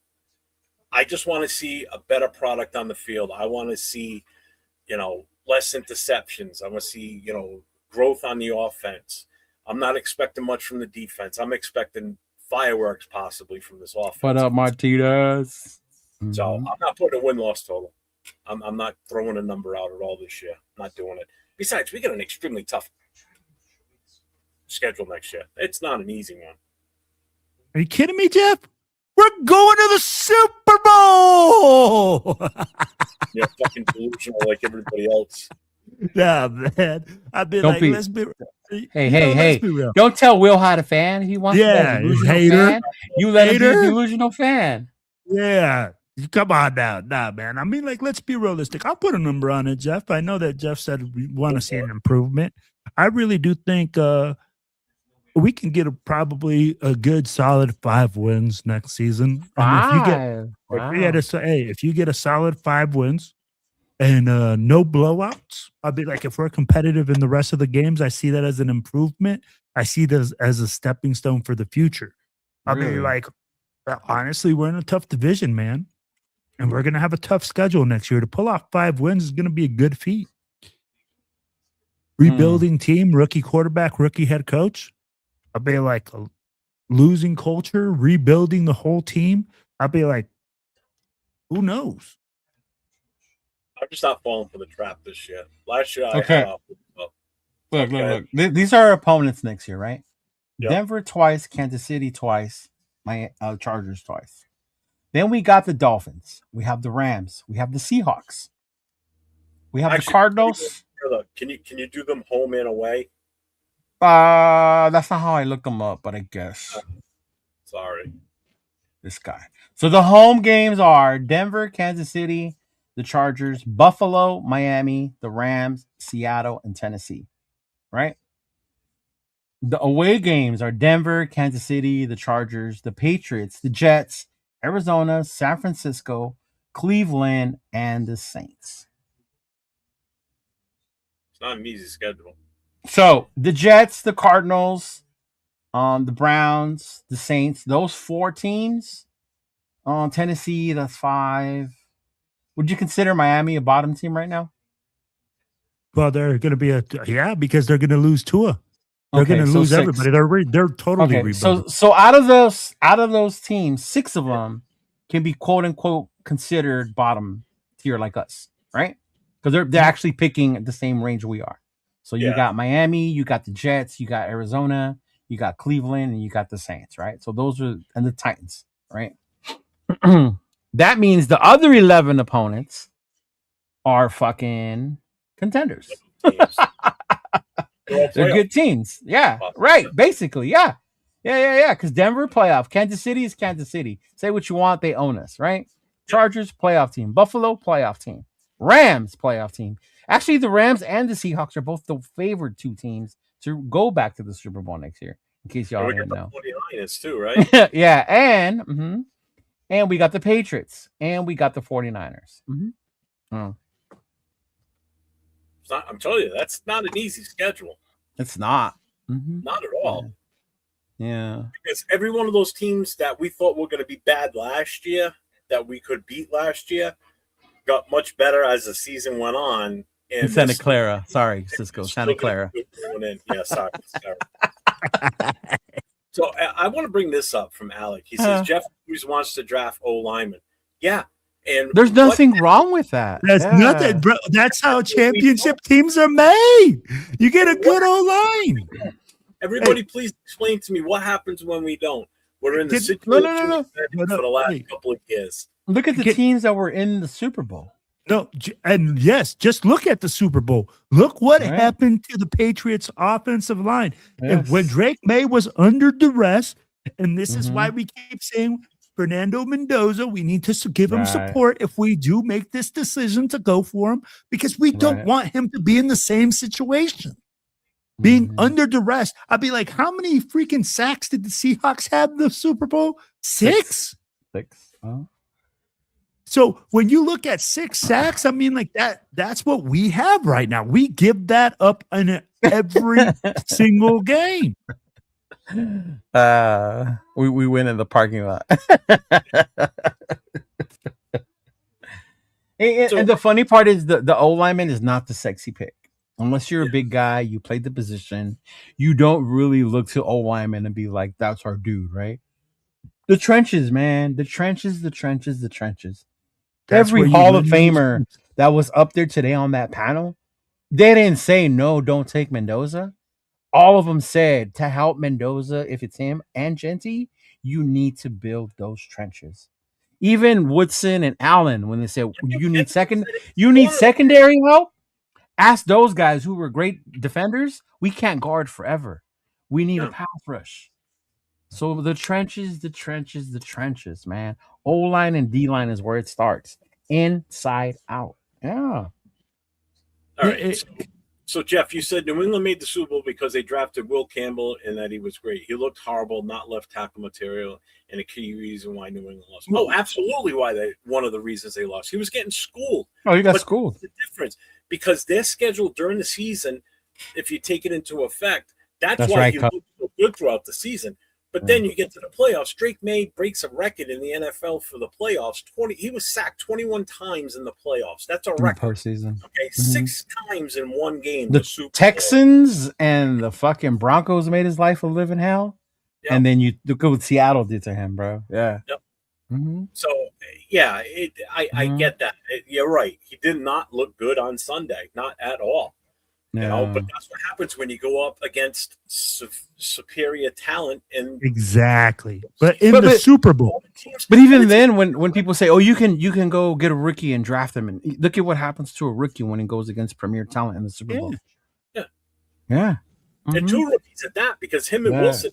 I just want to see a better product on the field. I want to see, less interceptions. I want to see, growth on the offense. I'm not expecting much from the defense. I'm expecting fireworks possibly from this offense. What up, Martinez? So I'm not putting a win-loss total. I'm not throwing a number out at all this year. I'm not doing it. Besides, we got an extremely tough schedule next year. It's not an easy one. Are you kidding me, Jeff? We're going to the Super Bowl. You're fucking delusional like everybody else. Nah, man. I've been let's be. Hey. Don't tell Will how to fan. He wants to be a delusional fan. You let him be a delusional fan. Yeah. Come on now. Nah, man. I mean, let's be realistic. I'll put a number on it, Jeff. I know that Jeff said we want to see an improvement. I really do think we can get probably a good solid 5 wins next season. And if you get a solid 5 wins and no blowouts, I'll be like, if we're competitive in the rest of the games, I see that as an improvement. I see that as a stepping stone for the future. I'll be like, honestly, we're in a tough division, man. And we're going to have a tough schedule next year. To pull off 5 wins is going to be a good feat. Rebuilding team, rookie quarterback, rookie head coach. I'll be like, losing culture, rebuilding the whole team. I'll be like, who knows? I'm just not falling for the trap this year. Last year, Look. These are our opponents next year, right? Yep. Denver twice, Kansas City twice, my Chargers twice. Then we got the Dolphins. We have the Rams. We have the Seahawks. We have the Cardinals. Can you do them home and away? That's not how I look them up, but I guess. Sorry. This guy. So the home games are Denver, Kansas City, the Chargers, Buffalo, Miami, the Rams, Seattle, and Tennessee. Right? The away games are Denver, Kansas City, the Chargers, the Patriots, the Jets, Arizona, San Francisco, Cleveland, and the Saints. It's not an easy schedule. So the Jets, the Cardinals, the Browns, the Saints, those 4 teams. Tennessee, that's 5. Would you consider Miami a bottom team right now? Well, they're going to be because they're going to lose Tua. They're going to lose 6. everybody. They're totally rebuilding. So out of those teams, 6 of them can be quote unquote considered bottom tier like us, right? Because they're actually picking the same range we are. So you got Miami, you got the Jets, you got Arizona, you got Cleveland, and you got the Saints, right? So those are and the Titans, right? That means the other 11 opponents are fucking contenders. They're good teams. Yeah, right. Basically, yeah. Because Denver, playoff. Kansas City is Kansas City. Say what you want. They own us, right? Chargers, playoff team. Buffalo, playoff team. Rams, playoff team. Actually, the Rams and the Seahawks are both the favored 2 teams to go back to the Super Bowl next year, in case y'all didn't know. 49ers too, right? Yeah, and we got the Patriots, and we got the 49ers. I'm telling you, that's not an easy schedule. It's not. Not at all. Yeah. Because every one of those teams that we thought were going to be bad last year, that we could beat last year, got much better as the season went on. And Santa Clara. Sorry, Cisco. Santa Clara. Yeah, sorry. So I want to bring this up from Alec. He says Jeff always wants to draft O lineman. Yeah. And there's nothing wrong with that. That's nothing, bro. That's how championship teams are made. You get a good O-line. Everybody, please explain to me what happens when we don't. We're in the situation for the last couple of years. Look at the teams that were in the Super Bowl. No, and yes, just look at the Super Bowl. Look what happened to the Patriots' offensive line. Yes. And when Drake May was under duress, and this is why we keep saying Fernando Mendoza, we need to give him support if we do make this decision to go for him, because we don't want him to be in the same situation. Being under duress. I'd be like, how many freaking sacks did the Seahawks have in the Super Bowl? 6? 6. Oh. So when you look at 6 sacks, I mean, like that's what we have right now. We give that up in every single game. We win in the parking lot. and the funny part is the O lineman is not the sexy pick. Unless you're a big guy, you played the position, you don't really look to O lineman and be like, that's our dude, right? The trenches, man. The trenches. Every Hall of Famer that was up there today on that panel, they didn't say, no, don't take Mendoza. All of them said, to help Mendoza, if it's him and Genty, you need to build those trenches. Even Woodson and Allen, when they said you need secondary help, ask those guys who were great defenders. We can't guard forever. We need a pass rush. So the trenches, man. O-line and D-line is where it starts. Inside out. Yeah. All right. So, Jeff, you said New England made the Super Bowl because they drafted Will Campbell and that he was great. He looked horrible, not left tackle material, and a key reason why New England lost. Oh, absolutely one of the reasons they lost. He was getting schooled. Oh, he got schooled. The difference, because their schedule during the season, if you take it into effect, that's why he looked so good throughout the season. But then you get to the playoffs. Drake May breaks a record in the NFL for the playoffs. He was sacked 21 times in the playoffs. That's a record per season. Okay, 6 times in one game. The Texans and the fucking Broncos made his life a living hell. Yep. And then you look at what Seattle did to him, bro. Yeah. Yep. So yeah, I get that. You're right. He did not look good on Sunday, not at all. You know, but that's what happens when you go up against superior talent. And exactly, but the Super Bowl. But even then, when people say, "Oh, you can go get a rookie and draft him," and look at what happens to a rookie when he goes against premier talent in the Super Bowl. Yeah. Mm-hmm. And 2 rookies at that, because him and Wilson,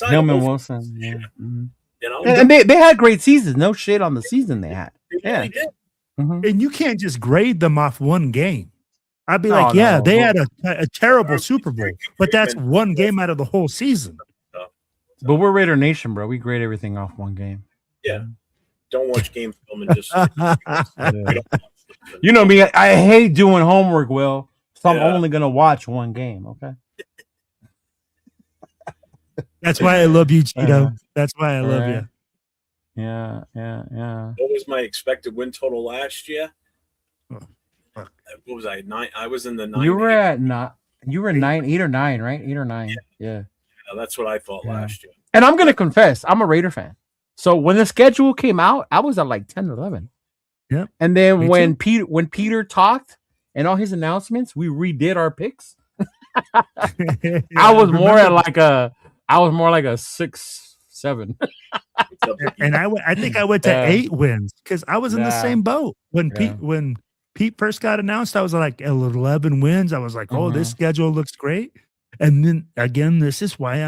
him and Wilson, yeah. Mm-hmm. You know, and they had great seasons. No shit on the season they had. They really did. Mm-hmm. And you can't just grade them off one game. I'd be they had a terrible Super Bowl, but that's one game out of the whole season. But we're Raider Nation, bro. We grade everything off one game. Yeah. Don't watch game film and just. You know me. I hate doing homework, Will. So I'm only going to watch one game, okay? That's why I love you, Cheeto. That's why I love you. Yeah. What was my expected win total last year? What was I? 9. I was in the 9. You were at 9. You were 9, 8 or 9, right? 8 or 9. Yeah. That's what I thought last year. And I'm gonna confess, I'm a Raider fan. So when the schedule came out, I was at like 10 or 11. Yeah. And then when Peter talked and all his announcements, we redid our picks. I was more like a 6, 7. And I think I went to 8 wins because I was in the same boat when Pete first got announced. I was like 11 wins. I was like, oh, this schedule looks great. And then again, this is why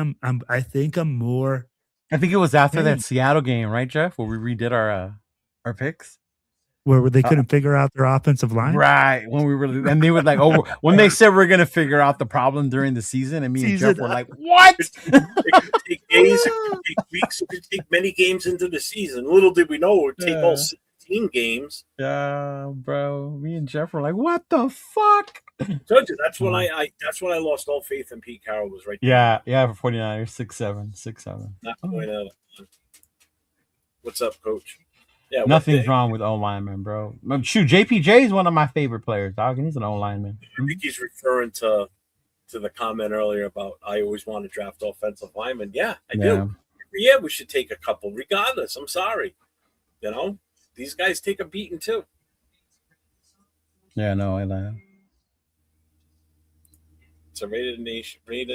I think I'm more. I think it was after that Seattle game, right, Jeff, where we redid our picks, where they couldn't figure out their offensive line, right? When we were, and they were like, oh, when they said we're gonna figure out the problem during the season, and me and Jeff were like, what? It could take days, it could take weeks, it could take many games into the season. Little did we know it would take all 16 games. Yeah, bro. Me and Jeff were like, what the fuck? Told you, that's when I lost all faith in Pete Carroll. Was right there. Yeah, for 49ers, 6-7. Not going out. What's up, Coach? Yeah, nothing's wrong with O lineman, bro. Shoot, JPJ is one of my favorite players, dog, and he's an O lineman. I think he's referring to the comment earlier about I always want to draft offensive linemen. Yeah, I do. Every year we should take a couple, regardless. I'm sorry, you know, these guys take a beating too. Yeah, no, I know. So Raider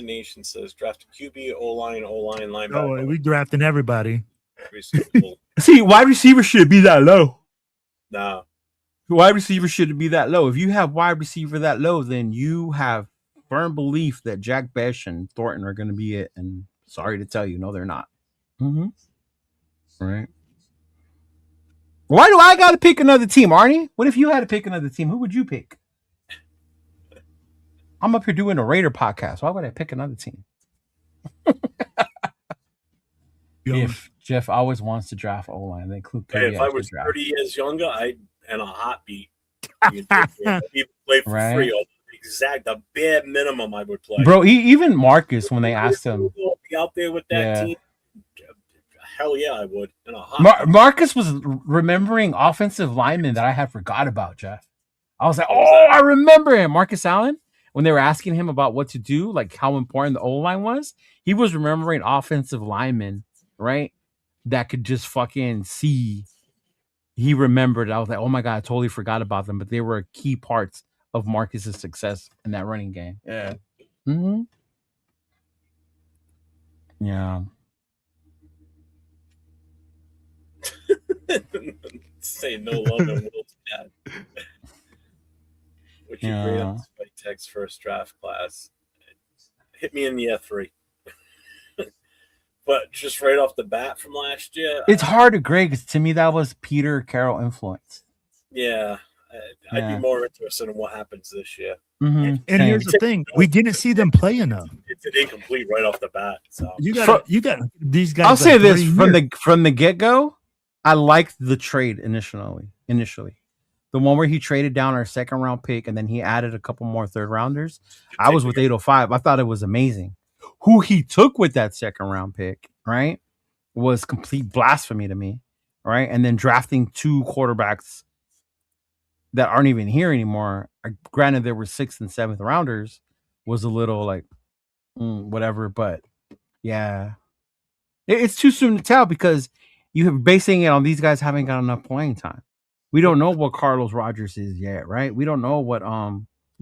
Nation says draft a QB, O-line, linebacker. Oh, we drafting everybody. See, wide receiver should be that low. Nah. Wide receiver shouldn't be that low. If you have wide receiver that low, then you have firm belief that Jack Besh and Thornton are going to be it. And sorry to tell you, no, they're not. Mm-hmm. Right. Why do I got to pick another team, Arnie? What if you had to pick another team? Who would you pick? I'm up here doing a Raider podcast. Why would I pick another team? If Jeff always wants to draft O-line, then Klint Kubiak. If I was 30 years younger, I'd in a heartbeat. You'd play for free. The bare minimum I would play. Bro, even Marcus, when they asked him, be out there with that team. Hell yeah, I would. In a Marcus was remembering offensive linemen that I had forgot about, Jeff. I was like, oh, I remember him. Marcus Allen, when they were asking him about what to do, like how important the O-line was, he was remembering offensive linemen, right? That could just fucking see. He remembered. I was like, oh my God, I totally forgot about them. But they were key parts of Marcus's success in that running game. Yeah. Mm-hmm. Yeah. Say no love and Will's dad. Would you grade up Spike Tech's first draft class? Hit me in year 3. But just right off the bat from last year, it's hard to grade because to me that was Peter Carroll influence. Yeah, I'd be more interested in what happens this year. Mm-hmm. And here's the thing: we didn't see them play enough. It's an incomplete right off the bat. So you got these guys. I'll say this from the get go. I liked the trade initially. The one where he traded down our second round pick and then he added a couple more third rounders. I was with 805. I thought it was amazing. Who he took with that second round pick, right, was complete blasphemy to me, right? And then drafting 2 quarterbacks that aren't even here anymore. Granted, there were 6th and 7th rounders, was a little like whatever, but yeah, it's too soon to tell because you're basing it on these guys haven't got enough playing time. We don't know what Carlos Rogers is yet, right? We don't know what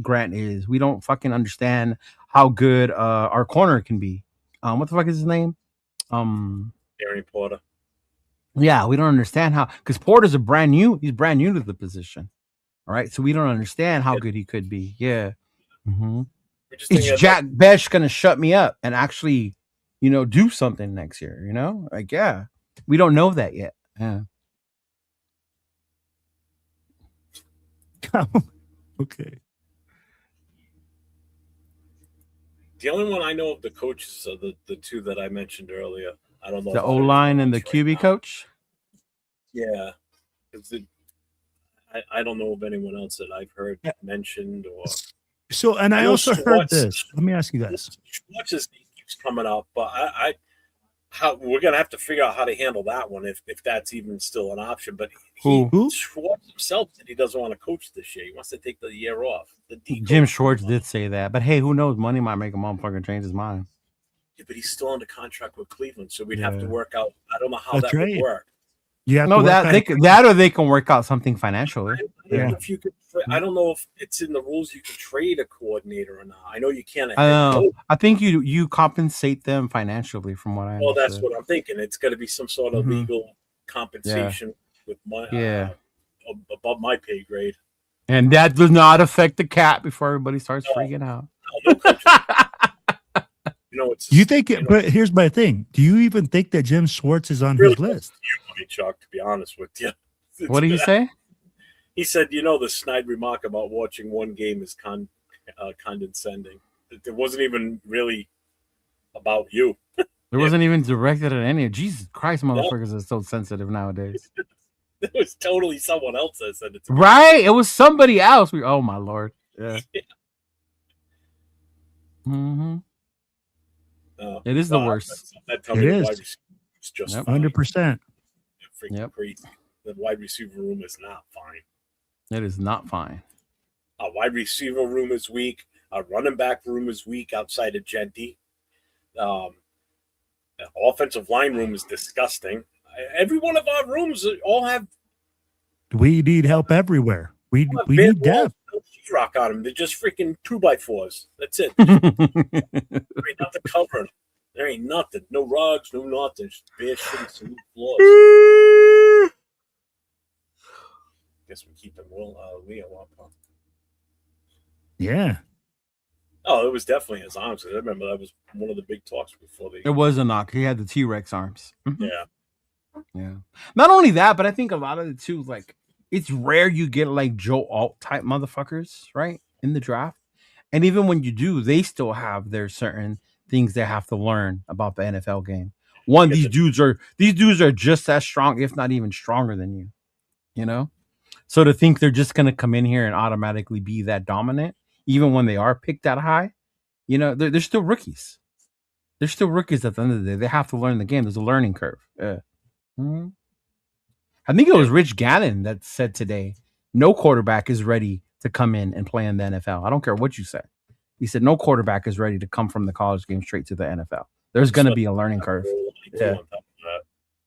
Grant is. We don't fucking understand how good our corner can be. What the fuck is his name? Harry Porter. Yeah, we don't understand how, because Porter's he's brand new to the position. All right, so we don't understand how good he could be. Yeah. Mm-hmm. Is Jack Besh gonna shut me up and actually, do something next year? Like, yeah, we don't know that yet. Yeah. Okay. The only one I know of the coaches are the two that I mentioned earlier. I don't know the O line and the QB coach. Yeah, I don't know of anyone else that I've heard mentioned or. So, and I also heard this. Let me ask you guys. Schwartz's name keeps coming up, but we're gonna have to figure out how to handle that one if that's even still an option. But Who? Schwartz himself said he doesn't want to coach this year. He wants to take the year off. Jim Schwartz did say that, but hey, who knows? Money might make a motherfucker change his mind. Yeah, but he's still under contract with Cleveland, so we'd have to work out. I don't know how that right. would work. Yeah, no, that or they can work out something financially. I don't know if it's in the rules you can trade a coordinator or not. I know you can't. I think you compensate them financially, from what I understand. Well, that's what I'm thinking. It's got to be some sort of legal compensation with my above my pay grade. And that does not affect the cap before everybody starts freaking out. You think but here's my thing. Do you even think that Jim Schwartz is on his list? Chuck, to be honest with you. What did he say? He said, the snide remark about watching one game is condescending. It wasn't even really about you. It wasn't even directed at any. Jesus Christ, motherfuckers are so sensitive nowadays. It was totally someone else that said it to me. Right? It was somebody else. Oh, my Lord. Yeah. Mm-hmm. It is the worst. It is. It's just 100%. Freaking crazy. The wide receiver room is not fine. It is not fine. Our wide receiver room is weak. Our running back room is weak outside of Genty. The offensive line room is disgusting. Every one of our rooms all have. We need help everywhere. We need depth. No sheetrock on them. They're just freaking 2x4s. That's it. There ain't nothing covering them. There ain't nothing. No rugs, no nothing. Just bare shitty smooth floors. Guess we keep them Leo up, huh? Yeah. Oh, it was definitely his arms. I remember that was one of the big talks before they. It was a knock. He had the T-Rex arms. Mm-hmm. Yeah. Not only that, but I think a lot of it too, like, it's rare you get like Joe Alt type motherfuckers, right, in the draft. And even when you do, they still have their certain things they have to learn about the NFL game. One, these dudes are just as strong, if not even stronger than you. So to think they're just gonna come in here and automatically be that dominant, even when they are picked that high, they're still rookies. They're still rookies at the end of the day. They have to learn the game. There's a learning curve. Mm-hmm. I think it was Rich Gannon that said today, no quarterback is ready to come in and play in the NFL. I don't care what you say. He said no quarterback is ready to come from the college game straight to the NFL. There's going to be a learning curve.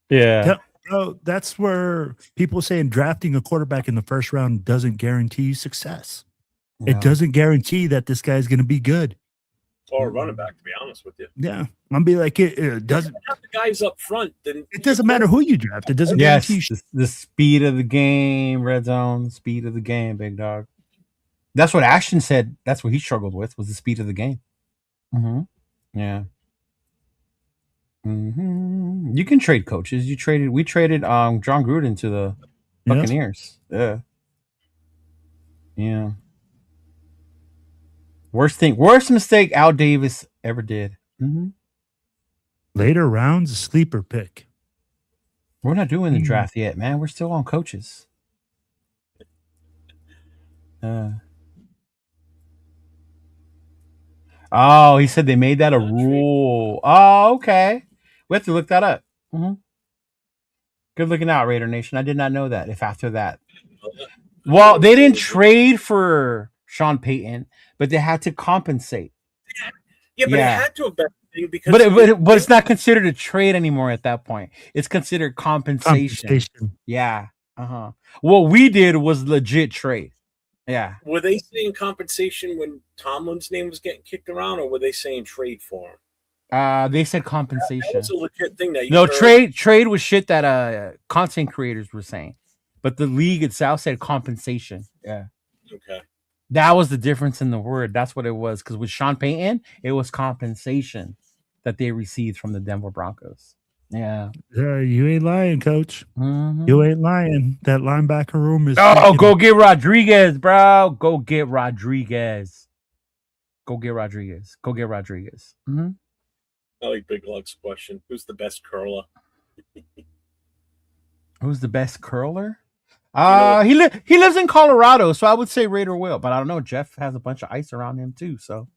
Yeah. Bro, that's where people saying drafting a quarterback in the first round doesn't guarantee success. No. It doesn't guarantee that this guy's going to be good. Or a running back, to be honest with you. Yeah. I'm be like, it doesn't. Have the guys up front, then it doesn't matter who you draft. It doesn't guarantee. The speed of the game, red zone, speed of the game, big dog. That's what Ashton said. That's what he struggled with, was the speed of the game. Mm-hmm. Yeah. Mm-hmm. You can trade coaches. We traded John Gruden to the Buccaneers. Yeah. Yeah. Worst mistake Al Davis ever did. Mm-hmm. Later rounds, a sleeper pick. We're not doing the draft yet, man. We're still on coaches. He said they made that a rule. Oh, okay. We have to look that up. Mm-hmm. Good looking out, Raider Nation. I did not know that. If after that. Well, they didn't trade for Sean Payton, but they had to compensate. Yeah, but it had to have been because but it's not considered a trade anymore at that point. It's considered compensation. Yeah. What we did was legit trade. Yeah. Were they saying compensation when Tomlin's name was getting kicked around, or were they saying trade for him? They said That compensation. was a legit thing that you No, heard. trade was shit that content creators were saying. But the league itself said compensation. Yeah. Okay. That was the difference in the word. That's what it was. Because with Sean Payton, it was compensation that they received from the Denver Broncos. Yeah. You ain't lying, coach. Mhm. You ain't lying. That linebacker room is. Oh, freaking- go get Rodriguez, bro. Go get Rodriguez. Go get Rodriguez. Go get Rodriguez. Mhm. I like Big Luck's question. Who's the best curler? Who's the best curler? He lives in Colorado, so I would say Raider Will, but I don't know. Jeff has a bunch of ice around him too, so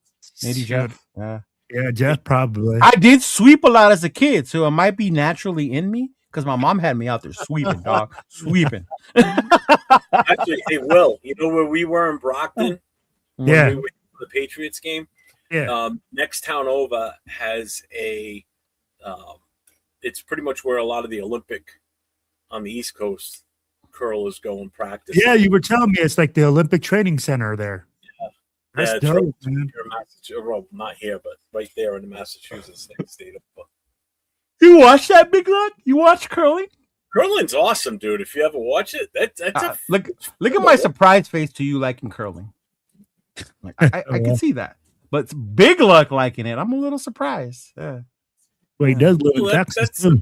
maybe Jeff. Yeah, Jeff probably. I did sweep a lot as a kid, so it might be naturally in me because my mom had me out there sweeping, dog, sweeping. Actually, hey, Will, you know where we were in Brockton? Yeah. When we were at the Patriots game? Yeah. Next town over has a it's pretty much where a lot of the Olympic on the East Coast curlers go and practice. Yeah, you were telling me it's like the Olympic Training Center there. That's it's dope, right man. here in Massachusetts. Well, not here, but right there in the Massachusetts state of. You watch that, Big Luck? You watch curling? Curling's awesome, dude. If you ever watch it, that's a Look at my surprise face to you liking curling. Like, I can see that, but it's Big Luck liking it. I'm a little surprised. Yeah. Well, he does live in Texas. I mean,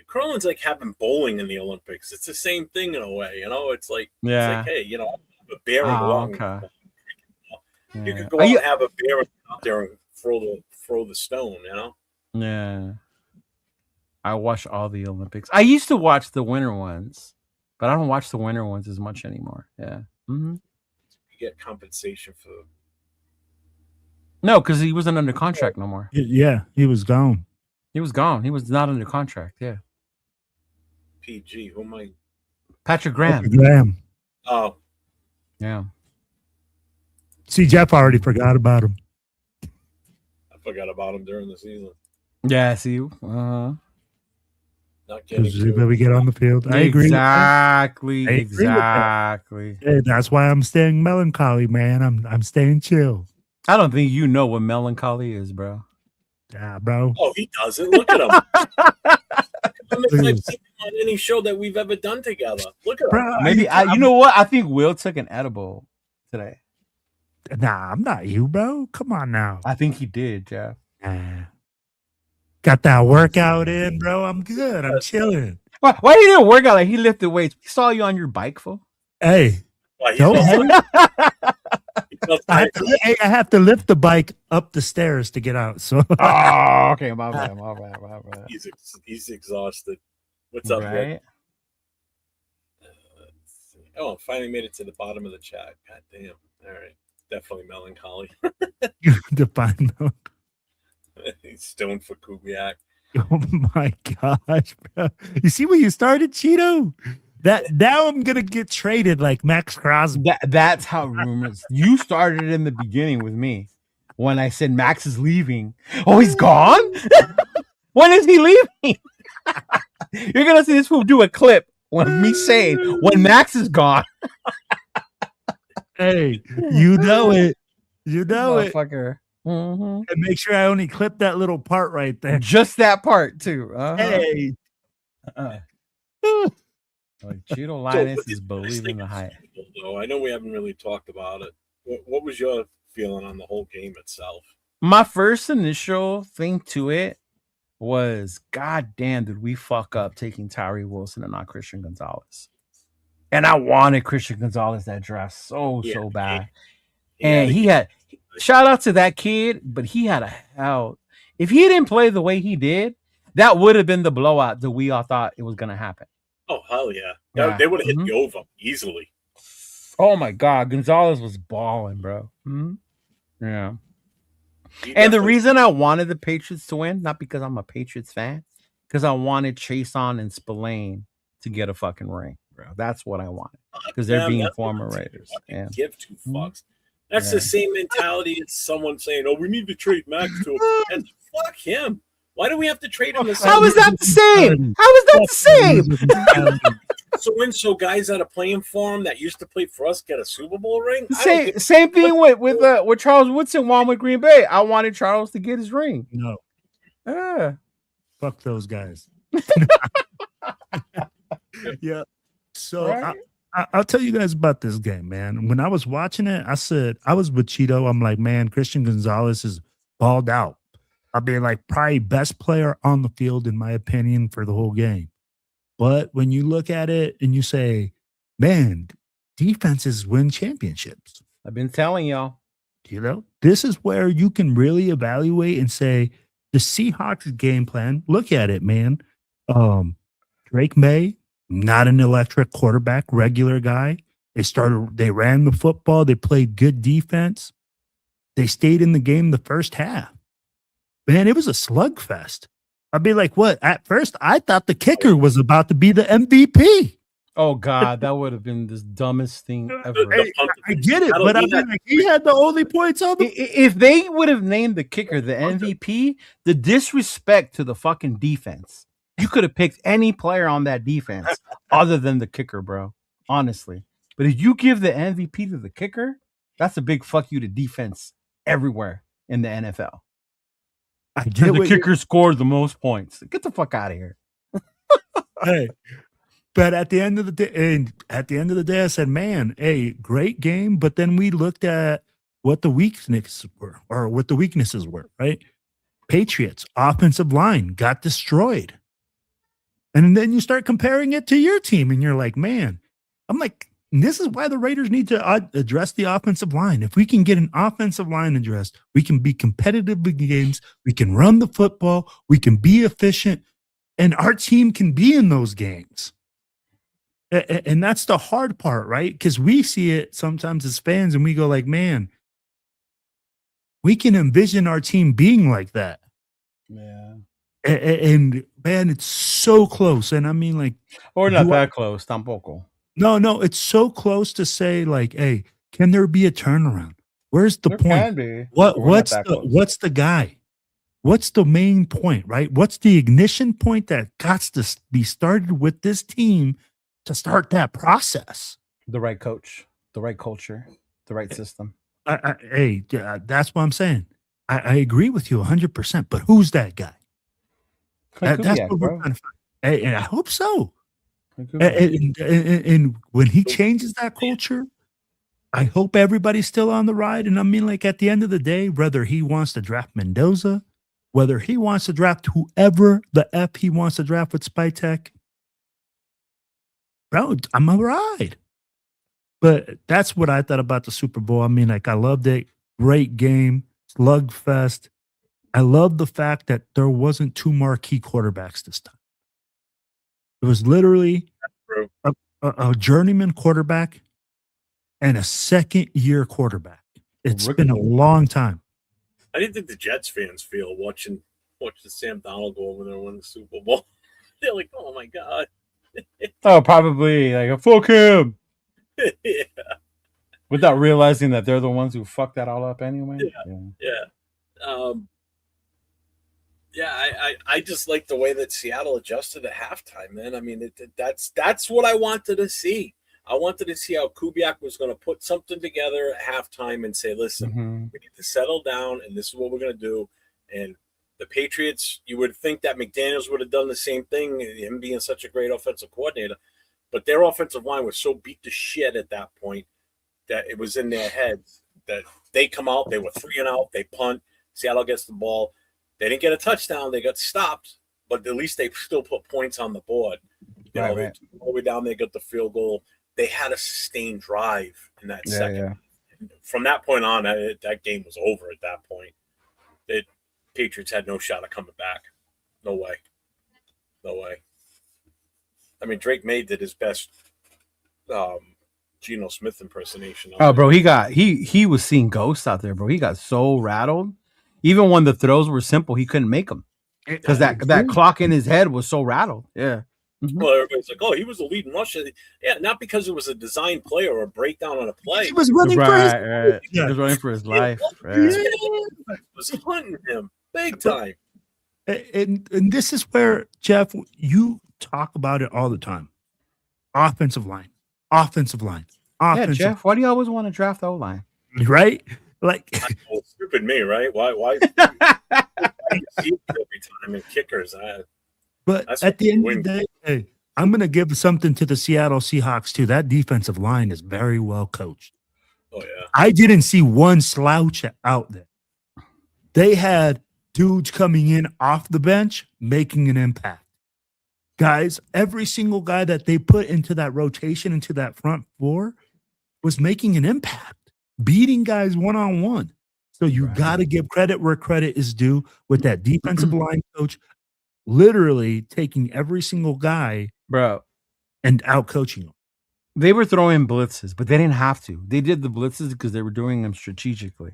curling's like having bowling in the Olympics. It's the same thing in a way, you know. It's like, hey, you know, a bear and along. Okay. You could go out and have a bear out there and throw the stone, you know. Yeah. I watch all the Olympics. I used to watch the winter ones, but I don't watch the winter ones as much anymore. Yeah. Mm-hmm. You get compensation for. No, because he wasn't under contract no more. Yeah, he was gone. He was gone. He was not under contract. Yeah. PG. Who am I? Patrick Graham. Graham. Oh. Yeah. See, Jeff already forgot about him. I forgot about him during the season. Yeah, see. Not getting When we get on the field. I agree. Exactly. I agree with that. Exactly. Hey, that's why I'm staying melancholy, man. I'm staying chill. I don't think you know what melancholy is, bro. Yeah, bro. Oh, he doesn't. Look at him. I've seen him on any show that we've ever done together. Look at him. Bro, Maybe you know what? I think Will took an edible today. Nah, I'm not you, bro. Come on now. I think he did, Jeff. Got that workout in, bro. I'm good. I'm chilling. Why you didn't work out like he lifted weights? We saw you on your bike, fool. Hey, Well, don't I I have to lift the bike up the stairs to get out. So Oh, okay. My bad. he's exhausted. What's up, Right? Rick? Oh, finally made it to the bottom of the chat. God damn. All right. Definitely melancholy. define milk. He's stoned for Kubiak. Oh my gosh, bro. You see where you started, Cheeto? That now I'm gonna get traded like Max Crosby. That's how rumors. You started in the beginning with me when I said Max is leaving. Oh, he's gone? When is he leaving? You're gonna see this fool do a clip when me saying when Max is gone. Hey, you know it. You know it. Motherfucker. Mm-hmm. And make sure I only clip that little part right there. Just that part too. Hey. Like Chidolinus is believing the hype. Though I know we haven't really talked about it. What was your feeling on the whole game itself? My first initial thing to it was, God damn, did we fuck up taking Tyree Wilson and not Christian Gonzalez? And I wanted Christian Gonzalez that draft so bad. And he had shout out to that kid, but he had a hell. If he didn't play the way he did, that would have been the blowout that we all thought it was going to happen. Oh, hell yeah. Yeah. They would have hit the over easily. Oh, my God. Gonzalez was balling, bro. Mm-hmm. Yeah. And the reason I wanted the Patriots to win, not because I'm a Patriots fan, because I wanted Chason and Spillane to get a fucking ring, bro. That's what I wanted. Because they're being former Raiders. Yeah. Give two fucks. That's the same mentality as someone saying, "Oh, we need to trade Max to him." And fuck him. Why do we have to trade him? How is that the same? How is that the same? wants to win so guys that are playing for him that used to play for us get a Super Bowl ring? Same thing with Charles Woodson won with Green Bay. I wanted Charles to get his ring. No. Yeah. Fuck those guys. Yeah. So Right? I'll tell you guys about this game, man. When I was watching it, I said, I was with Cheeto. I'm like, man, Christian Gonzalez is balled out. I'll be like, probably best player on the field, in my opinion, for the whole game. But when you look at it and you say, man, defenses win championships. I've been telling y'all. You know, this is where you can really evaluate and say, the Seahawks game plan, look at it, man. Drake May, not an electric quarterback, regular guy. They ran the football. They played good defense. They stayed in the game the first half. Man, it was a slugfest. I'd be like, what? At first, I thought the kicker was about to be the MVP. Oh God, that would have been the dumbest thing ever. Hey, I get it, but I mean, like, he had the only points on the. If they would have named the kicker the MVP, the disrespect to the fucking defense. You could have picked any player on that defense other than the kicker, bro. Honestly. But if you give the MVP to the kicker, that's a big fuck you to defense everywhere in the NFL. I get the kicker scored the most points. Get the fuck out of here. Hey, but at the end of the day, I said, man, hey, great game. But then we looked at what the weaknesses were, right? Patriots offensive line got destroyed. And then you start comparing it to your team and you're like, man, I'm like, this is why the Raiders need to address the offensive line. If we can get an offensive line addressed, we can be competitive in games. We can run the football. We can be efficient. And our team can be in those games. And that's the hard part, right? Because we see it sometimes as fans and we go like, man, we can envision our team being like that. Yeah. And man, it's so close. And I mean, like, or not that close, tampoco. No, it's so close to say, like, hey, can there be a turnaround? Where's the point? Can be. What's the guy? What's the main point, right? What's the ignition point that got to be started with this team to start that process? The right coach, the right culture, the right system. Hey, that's what I'm saying. I agree with you 100%. But who's that guy? Klint That's Kubiak, what we're bro. trying to find. Hey, and I hope so. And when he changes that culture, I hope everybody's still on the ride. And I mean, like, at the end of the day, whether he wants to draft Mendoza, whether he wants to draft whoever the F he wants to draft with Spytek, bro, I'm all right. But that's what I thought about the Super Bowl. I mean, like, I loved it. Great game. Slugfest. I love the fact that there wasn't two marquee quarterbacks this time. It was literally a journeyman quarterback and a second-year quarterback. It's been a long time. I didn't think the Jets fans feel watching Sam Donald go over there and win the Super Bowl. They're like, oh my God. Oh, probably like fuck him. Yeah. Without realizing that they're the ones who fucked that all up anyway. I just like the way that Seattle adjusted at halftime, man. I mean, that's what I wanted to see. I wanted to see how Kubiak was going to put something together at halftime and say, listen, we need to settle down, and this is what we're going to do. And the Patriots, you would think that McDaniels would have done the same thing, him being such a great offensive coordinator. But their offensive line was so beat to shit at that point that it was in their heads that they come out, they were 3-and-out, they punt, Seattle gets the ball. They didn't get a touchdown. They got stopped, but at least they still put points on the board. They took all the way down. They got the field goal. They had a sustained drive in that second. Yeah. From that point on, that game was over at that point. The Patriots had no shot of coming back. No way. I mean, Drake May did his best Geno Smith impersonation. Oh, bro, he was seeing ghosts out there, bro. He got so rattled. Even when the throws were simple, he couldn't make them because that clock in his head was so rattled. Yeah. Well, everybody's like, "Oh, he was the leading rusher." Yeah, not because it was a design play or a breakdown on a play. He was running He was running for his life. Was hunting him big time. And this is where, Jeff, you talk about it all the time. offensive line. Yeah, Jeff, why do you always want to draft O-line? Right? Like, well, stupid me, right? Why every time in kickers? But at the end of the day, hey, I'm going to give something to the Seattle Seahawks too. That defensive line is very well coached. Oh yeah, I didn't see one slouch out there. They had dudes coming in off the bench making an impact. Guys, every single guy that they put into that rotation, into that front four, was making an impact, beating guys one-on-one. So you got to give credit where credit is due with that defensive line coach literally taking every single guy, bro, and out-coaching them. They were throwing blitzes, but they didn't have to. They did the blitzes because they were doing them strategically.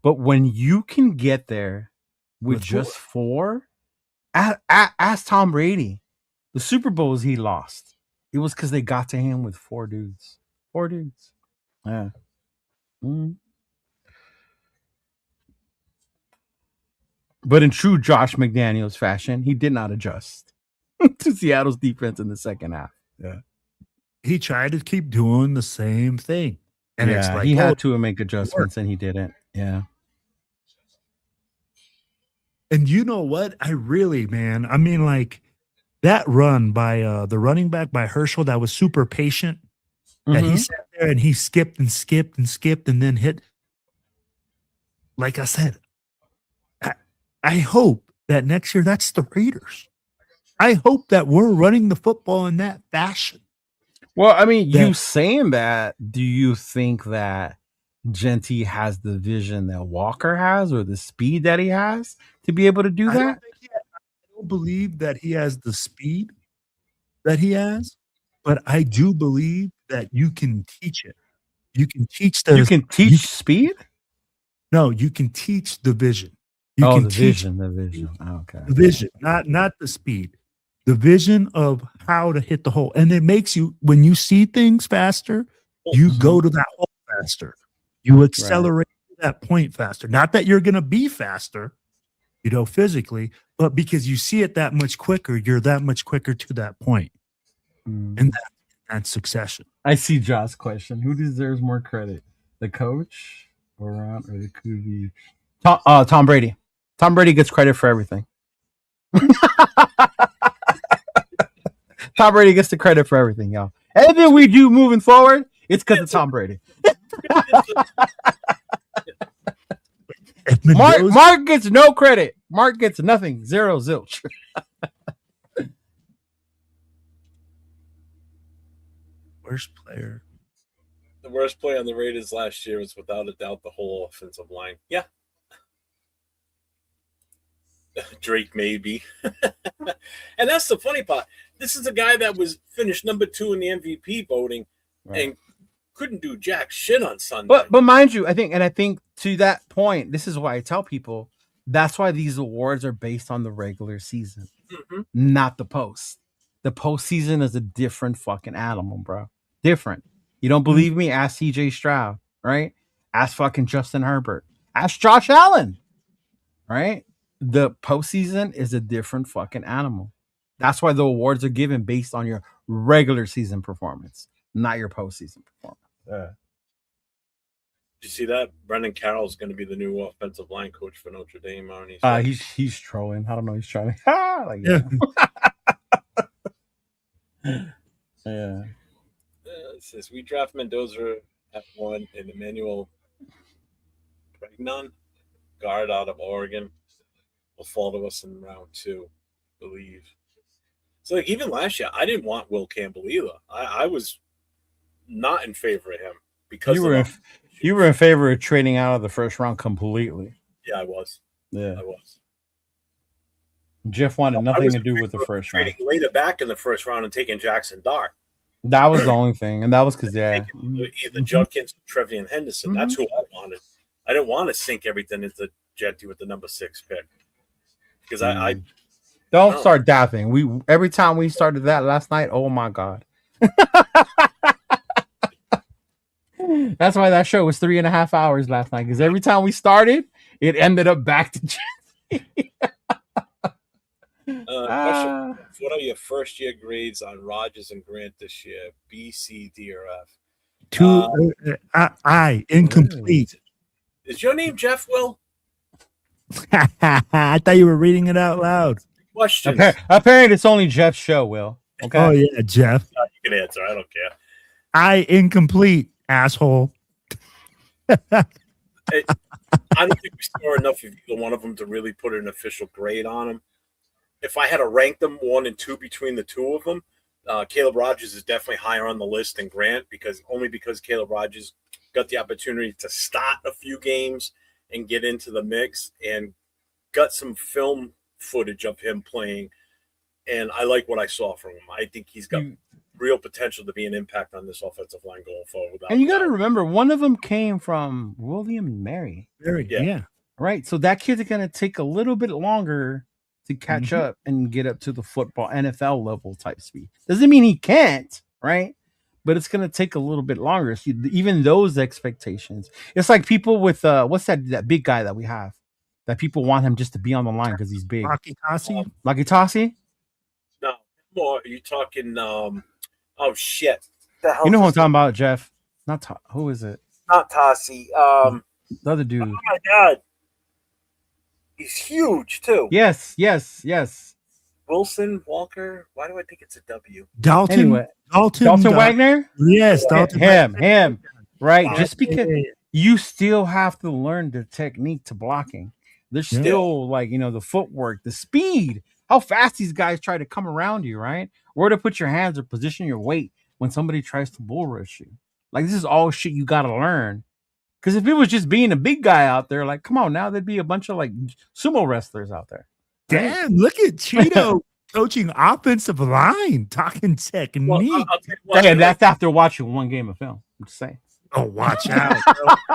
But when you can get there with just four, ask Tom Brady. The Super Bowls he lost, it was because they got to him with four dudes. Yeah. But in true Josh McDaniels fashion, he did not adjust to Seattle's defense in the second half. Yeah. He tried to keep doing the same thing. And it's like, he had to make adjustments and he didn't. Yeah. And you know what? I mean, like that run by the running back by Herschel that was super patient. That he sat there and he skipped and skipped and skipped and then hit. Like I said, I hope that next year that's the Raiders. I hope that we're running the football in that fashion. Well, I mean, you saying that, do you think that Genty has the vision that Walker has or the speed that he has to be able to do that? I don't believe that he has the speed that he has, but I do believe that you can teach it. You can teach speed? No, you can teach the vision. You can teach the vision. Oh, okay. The vision, not the speed. The vision of how to hit the hole. And it makes you, when you see things faster, you go to that hole faster. You accelerate to that point faster. Not that you're going to be faster, physically, but because you see it that much quicker, you're that much quicker to that point. And that's succession. I see Josh's question. Who deserves more credit? The coach or the QB? Tom Brady. Tom Brady gets credit for everything. Tom Brady gets the credit for everything, y'all. Anything we do moving forward, it's because of Tom Brady. Mark gets no credit. Mark gets nothing. Zero zilch. Worst player. The worst player on the Raiders last year was without a doubt the whole offensive line. Yeah. Drake maybe. And that's the funny part. This is a guy that was finished number 2 in the MVP voting and couldn't do jack shit on Sunday. But mind you, I think to that point, this is why I tell people that's why these awards are based on the regular season, not the post. The postseason is a different fucking animal, bro. Different. You don't believe me? Ask CJ Stroud, right? Ask fucking Justin Herbert. Ask Josh Allen, right? The postseason is a different fucking animal. That's why the awards are given based on your regular season performance, not your postseason performance. Did you see that? Brendan Carroll's going to be the new offensive line coach for Notre Dame. He's trolling. I don't know. He's trying to. Yeah. It says we draft Mendoza at 1 and Emmanuel Pregnon, guard out of Oregon, will fall to us in round 2, I believe. So like even last year, I didn't want Will Campbell either. I was not in favor of him because you were in favor of trading out of the first round completely. Yeah, I was. Yeah, I was. Jeff wanted nothing to do with the first round. Trading later back in the first round and taking Jackson Dart. That was the only thing, and that was because either Judkins or Trevian Henderson. That's who I wanted. I didn't want to sink everything into Jetty with the number 6 pick because I don't start dapping. Every time we started that last night, oh my god. That's why that show was 3.5 hours last night, because every time we started, it ended up back to Jetty. Question. What are your first year grades on Rogers and Grant this year? B, C, D, or F? I incomplete. Is your name Jeff, Will? I thought you were reading it out loud. Questions. Apparently, it's only Jeff's show, Will. Okay. Oh, yeah, Jeff. You can answer. I don't care. I incomplete, asshole. I don't think we saw enough of either one of them to really put an official grade on them. If I had to rank them 1 and 2 between the two of them, Caleb Rogers is definitely higher on the list than Grant because Caleb Rogers got the opportunity to start a few games and get into the mix and got some film footage of him playing. And I like what I saw from him. I think he's got real potential to be an impact on this offensive line going forward. And you got to remember, one of them came from William and Mary. Yeah. Right. So that kid's going to take a little bit longer to catch up and get up to the football NFL level type speed. Doesn't mean he can't, right? But it's going to take a little bit longer. So even those expectations, it's like people with what's that big guy that we have that people want him just to be on the line because he's big. Lucky Tossie? No, more. Are you talking? Oh shit! You know who I'm talking about, Jeff? Who is it? Not Tossie. The other dude. Oh my god, he's huge too. Yes. Wilson Walker. Why do I think it's a W? Dalton Wagner. Yes, Dalton. Him. Right. Just because you still have to learn the technique to blocking. There's still the footwork, the speed, how fast these guys try to come around you, right? Where to put your hands or position your weight when somebody tries to bull rush you. Like, this is all shit you got to learn. Because if it was just being a big guy out there, like, come on now, there'd be a bunch of sumo wrestlers out there. Damn, look at Chido coaching offensive line, talking technique. Well, that's after watching one game of film. I'm just saying. Oh, watch out.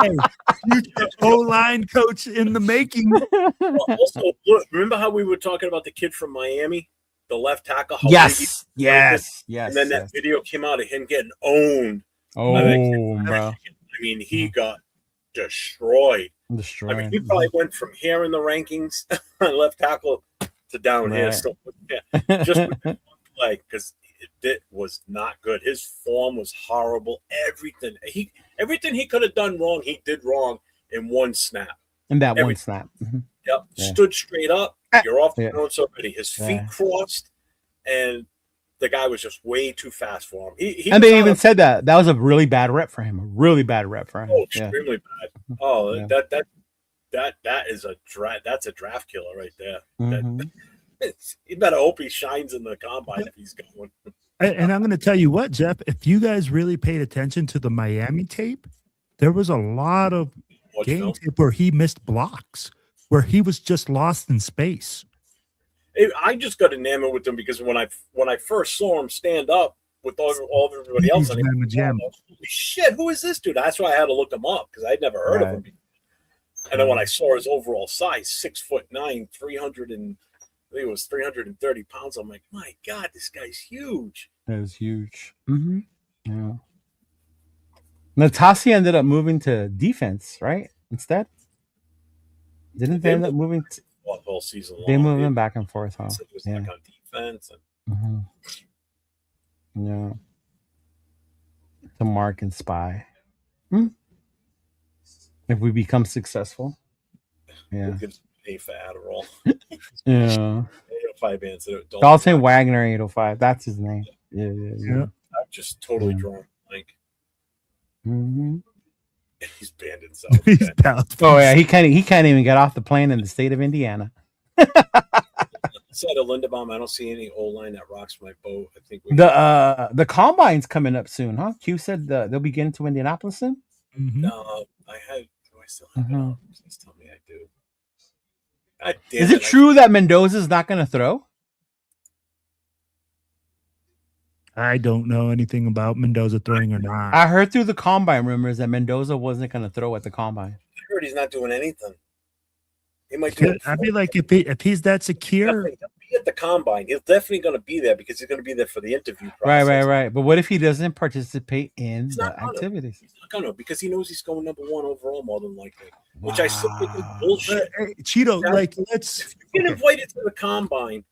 Hey, future O-line coach in the making. Also, look, remember how we were talking about the kid from Miami, the left tackle? Yes. And then that video came out of him getting owned. Oh, bro. I mean, he got destroyed. I mean, he probably went from here in the rankings, left tackle, to down here. So, just with the play, because it was not good. His form was horrible. Everything he could have done wrong, he did wrong in one snap. One snap. Yep. Yeah. Stood straight up. You're off the notes already. His feet crossed, and the guy was just way too fast for him. And they even said that was a really bad rep for him. A really bad rep for him. Oh, extremely bad. Oh, that is that's a draft killer right there. You better hope he shines in the combine if he's going. And I'm going to tell you what, Jeff, if you guys really paid attention to the Miami tape, there was a lot of game tape where he missed blocks, where he was just lost in space. I just got enamored with him because when I first saw him stand up with all everybody else, holy shit, who is this dude? That's why I had to look him up because I'd never heard of him before. And then when I saw his overall size, 6'9", 330 pounds, I'm like, my God, this guy's huge. That was huge. Yeah. Natasi ended up moving to defense, right? Instead, didn't they end up moving? Whole season long. They moved him back and forth, huh? It was like on defense. Yeah. To mark and spy. If we become successful. Yeah. Pay for Adderall. Yeah. 805 answer. Dalton Wagner 805. That's his name. Yeah. I'm just totally drawn blank. He's banned himself. Oh yeah, he can't even get off the plane in the state of Indiana. Outside of Linderbaum, I don't see any O-line that rocks my boat. I think the combine's coming up soon, huh? Q said they'll be getting to Indianapolis soon. No, do I still have it? Please tell me I do. Is it true that Mendoza's not going to throw? I don't know anything about Mendoza throwing or not. I heard through the combine rumors that Mendoza wasn't going to throw at the combine. I heard he's not doing anything. He might do it. I feel like if he's that secure, he'll be at the combine. He's definitely going to be there because he's going to be there for the interview process. Right. But what if he doesn't participate in the activities? He's not going to because he knows he's going number 1 overall more than likely. Which I simply think bullshit. Cheeto, now, let's. If you get invited to the combine,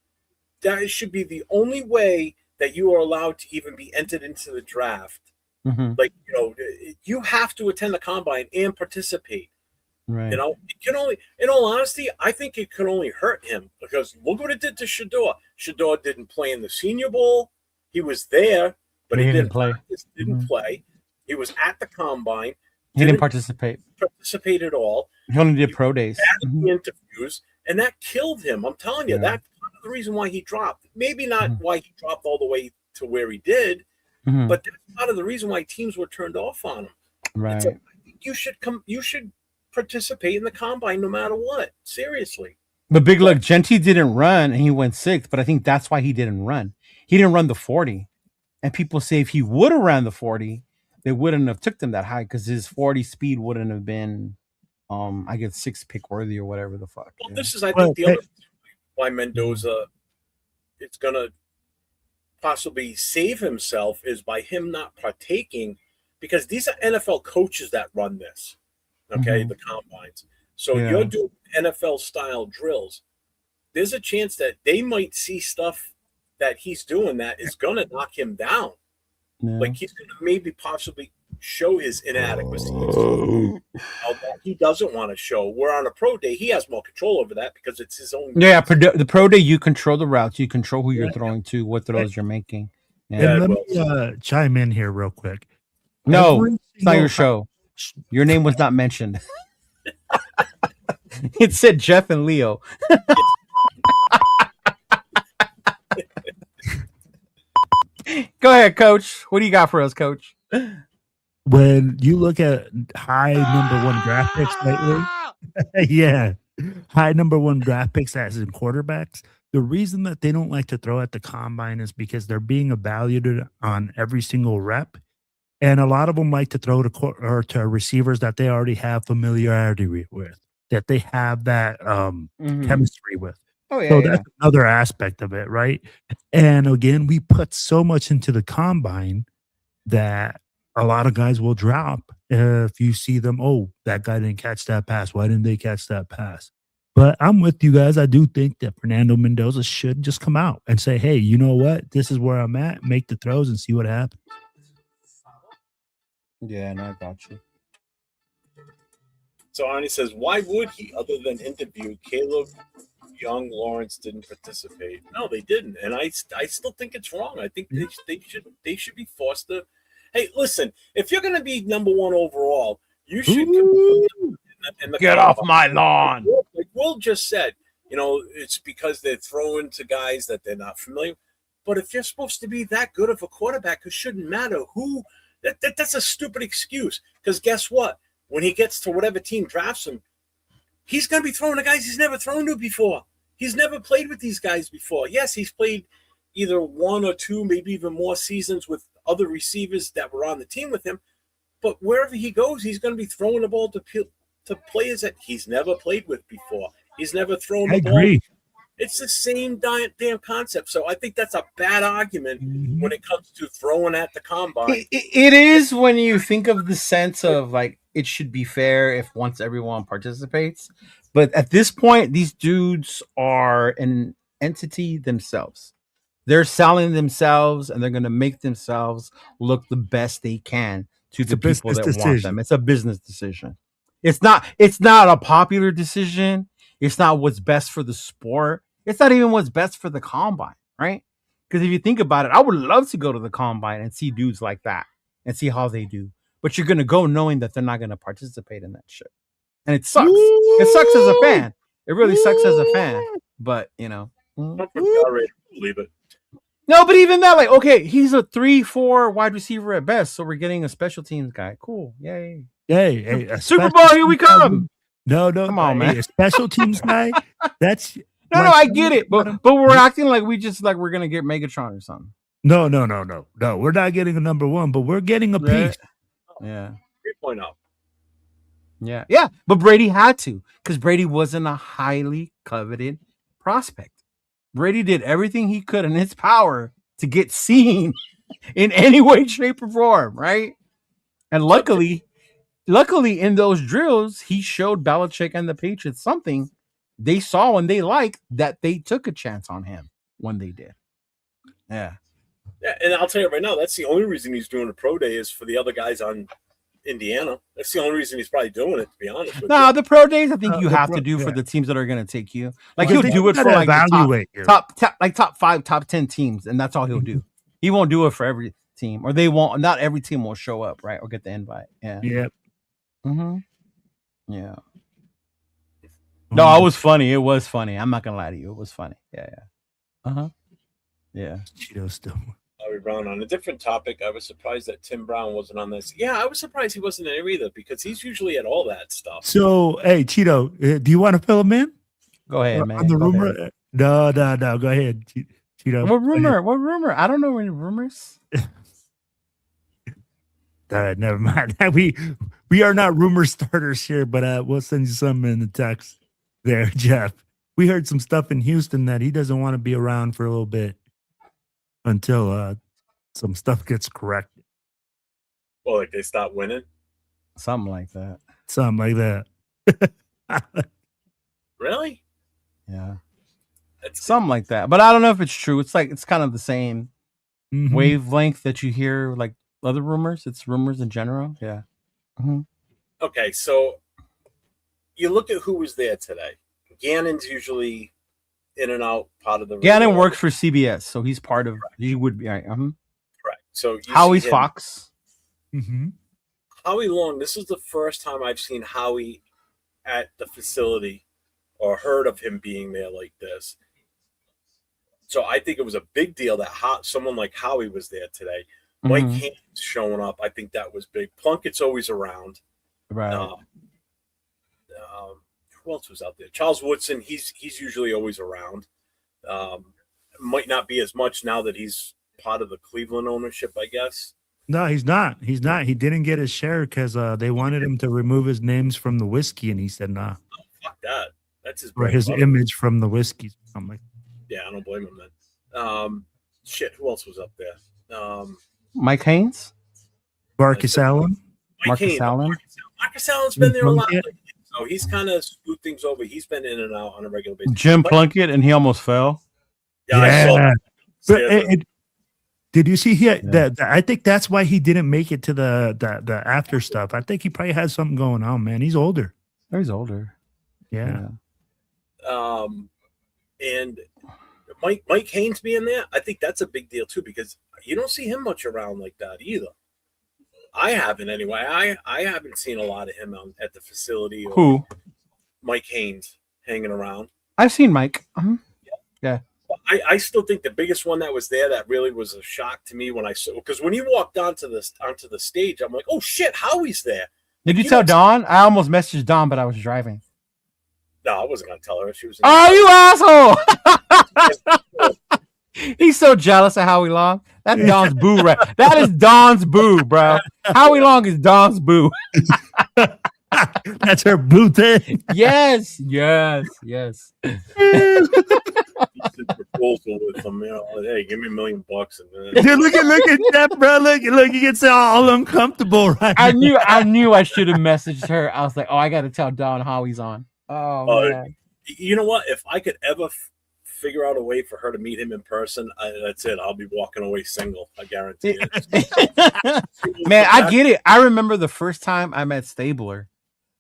that should be the only way that you are allowed to even be entered into the draft. Mm-hmm. Like, you have to attend the combine and participate. Right. It can only, in all honesty, I think it could only hurt him because look what it did to Shedeur. Shedeur didn't play in the Senior Bowl. He was there, but he didn't play. Didn't play. He was at the combine. He didn't participate at all. He only did pro days. Interviews, and that killed him. I'm telling you, that's part of the reason why he dropped. Maybe not why he dropped all the way to where he did, but that's part of the reason why teams were turned off on him. Right. Like, you should participate in the combine no matter what. Seriously. But big look, Genty didn't run and he went 6th, but I think that's why he didn't run. He didn't run the 40. And people say if he would have ran the 40, they wouldn't have took them that high because his 40 speed wouldn't have been I guess 6 pick worthy or whatever the fuck. Well, this is I think the other why Mendoza it's gonna possibly save himself is by him not partaking, because these are NFL coaches that run this. Okay, the combines. So you're doing NFL style drills. There's a chance that they might see stuff that he's doing that is gonna knock him down. Like he's gonna maybe possibly show his inadequacies that he doesn't want to show. Where on a pro day, he has more control over that because it's his own. Yeah, the pro day, you control the routes, you control who you're throwing to, what throws you're making. Yeah. And let me chime in here real quick. No, it's not your show. Your name was not mentioned. It said Jeff and Leo. Go ahead, Coach. What do you got for us, Coach? When you look at high number 1 draft picks lately, high number 1 draft picks as in quarterbacks, the reason that they don't like to throw at the combine is because they're being evaluated on every single rep. And a lot of them like to throw to receivers that they already have familiarity with, that they have that chemistry with. Oh, yeah, so that's another aspect of it, right? And again, we put so much into the combine that a lot of guys will drop if you see them, oh, that guy didn't catch that pass. Why didn't they catch that pass? But I'm with you guys. I do think that Fernando Mendoza should just come out and say, hey, you know what? This is where I'm at. Make the throws and see what happens. Yeah, no, I got you. So Arnie says, why would he, other than interview Caleb Young? Lawrence didn't participate. No, they didn't, and I still think it's wrong. I think they should be forced to. Hey, listen, if you're going to be number 1 overall, you should get off my lawn. Like Will just said, it's because they're throwing to guys that they're not familiar. But if you're supposed to be that good of a quarterback, it shouldn't matter who. That's a stupid excuse. Because guess what? When he gets to whatever team drafts him, he's going to be throwing to guys he's never thrown to before. He's never played with these guys before. Yes, he's played either 1 or 2, maybe even more seasons with other receivers that were on the team with him. But wherever he goes, he's going to be throwing the ball to players that he's never played with before. He's never thrown the ball. Agree. It's the same damn concept. So I think that's a bad argument when it comes to throwing at the combine. It is when you think of the sense of like it should be fair if once everyone participates. But at this point, these dudes are an entity themselves. They're selling themselves and they're going to make themselves look the best they can to the people that want them. It's a business decision. It's not a popular decision. It's not what's best for the sport. It's not even what's best for the combine, right? Because if you think about it, I would love to go to the combine and see dudes like that and see how they do. But you're going to go knowing that they're not going to participate in that shit. And it sucks. It sucks as a fan. It really sucks as a fan. But, Believe it. No, but even that, like, okay, he's a 3-4 wide receiver at best. So we're getting a special teams guy. Cool. Yay. Hey, Super Bowl, here we come. No, come on, man. A special teams guy. That's no, I get it, but we're acting like we're gonna get Megatron or something. No. We're not getting a number 1, but we're getting a piece. Yeah. 3.0. Yeah. But Brady had to, because Brady wasn't a highly coveted prospect. Brady did everything he could in his power to get seen in any way, shape, or form, right? And luckily in those drills, he showed Belichick and the Patriots something they saw and they liked, that they took a chance on him. when they did. Yeah. Yeah, and I'll tell you right now, that's the only reason he's doing a pro day is for the other guys on Indiana. That's the only reason he's probably doing it, to be honest with No, you. the pro days I think you the have pro- to do yeah. for the teams that are going to take you. Like Because he'll they do it for gotta like the evaluate you. top 5, top 10 teams, and that's all he'll do. He won't do it for every team, or they won't. Not every team will show up, right, or get the invite. Yeah. Yep. Mm-hmm. Yeah. No, it was funny. It was funny. I'm not gonna lie to you. It was funny. Yeah. Uh-huh. Yeah. Cheeto still. Bobby Brown. On a different topic, I was surprised that Tim Brown wasn't on this. Yeah, I was surprised he wasn't there either because he's usually at all that stuff. So, hey, Cheeto, do you want to fill him in? Go ahead, man. On the Go rumor? ahead. No. Go ahead, Cheeto. What rumor? What rumor? I don't know any rumors. Never mind. We are not rumor starters here, but we'll send you some in the text there, Jeff. We heard some stuff in Houston that he doesn't want to be around for a little bit until some stuff gets corrected. Well, like they stop winning. Something like that. Something like that. Really? Yeah. That's Something like that. But I don't know if it's true. It's like it's kind of the same Mhm. wavelength that you hear like other rumors. It's rumors in general. Yeah. Mm-hmm. okay. So you look at who was there today. Gannon's usually in and out part of the. Gannon works for CBS, so he's part of. He would be right. Right. So you Howie's see him. Fox. Mhm. Howie Long. This is the first time I've seen Howie at the facility or heard of him being there like this. So I think it was a big deal that someone like Howie was there today. Mike Mhm. Haynes showing up, I think that was big. Plunkett's always around. Right. Who else was out there? Charles Woodson, he's usually always around. Might not be as much now that he's part of the Cleveland ownership, I guess. No, he's not. He's not. He didn't get his share because they wanted him to remove his names from the whiskey, and he said, "Nah." Fuck that. That's his Or bread his and butter. image from the whiskey. I'm like, Yeah, I don't blame him then. Shit, who else was up there? Mike Haynes. Marcus Allen. Mike Marcus Haynes. Allen? Marcus Allen's been there a lot. Plunkett. lately, so he's kind of screwed things over. He's been in and out on a regular basis. Jim Plunkett, and he almost fell. Yeah, I saw that. But did you see that? I think that's why he didn't make it to the after stuff. I think he probably had something going on, man. He's older. He's older. Yeah. And Mike Haynes being there, I think that's a big deal too because you don't see him much around like that either. I haven't anyway. I haven't seen a lot of him at the facility. Or Who? Mike Haynes hanging around. I've seen Mike. Yeah. I still think the biggest one that was there that really was a shock to me when I saw because when he walked onto the stage, I'm like, oh shit, Howie's there. Did you tell Dawn? I almost messaged Dawn, but I was driving. No, I wasn't gonna tell her. She was. Oh, you asshole! He's so jealous of Howie Long. That's Dawn's boo, right? That is Dawn's boo, bro. Howie Long is Dawn's boo. That's her boo thing. Yes. Proposal with him, hey, give me $1 million and then Dude, look at that, bro. Look, he gets all uncomfortable right I now. knew I should have messaged her. I was like, oh, I got to tell Dawn Howie's on. Oh, man. you know what? If I could ever figure out a way for her to meet him in person, that's it. I'll be walking away single. I guarantee it. Man, I get it. I remember the first time I met Stabler.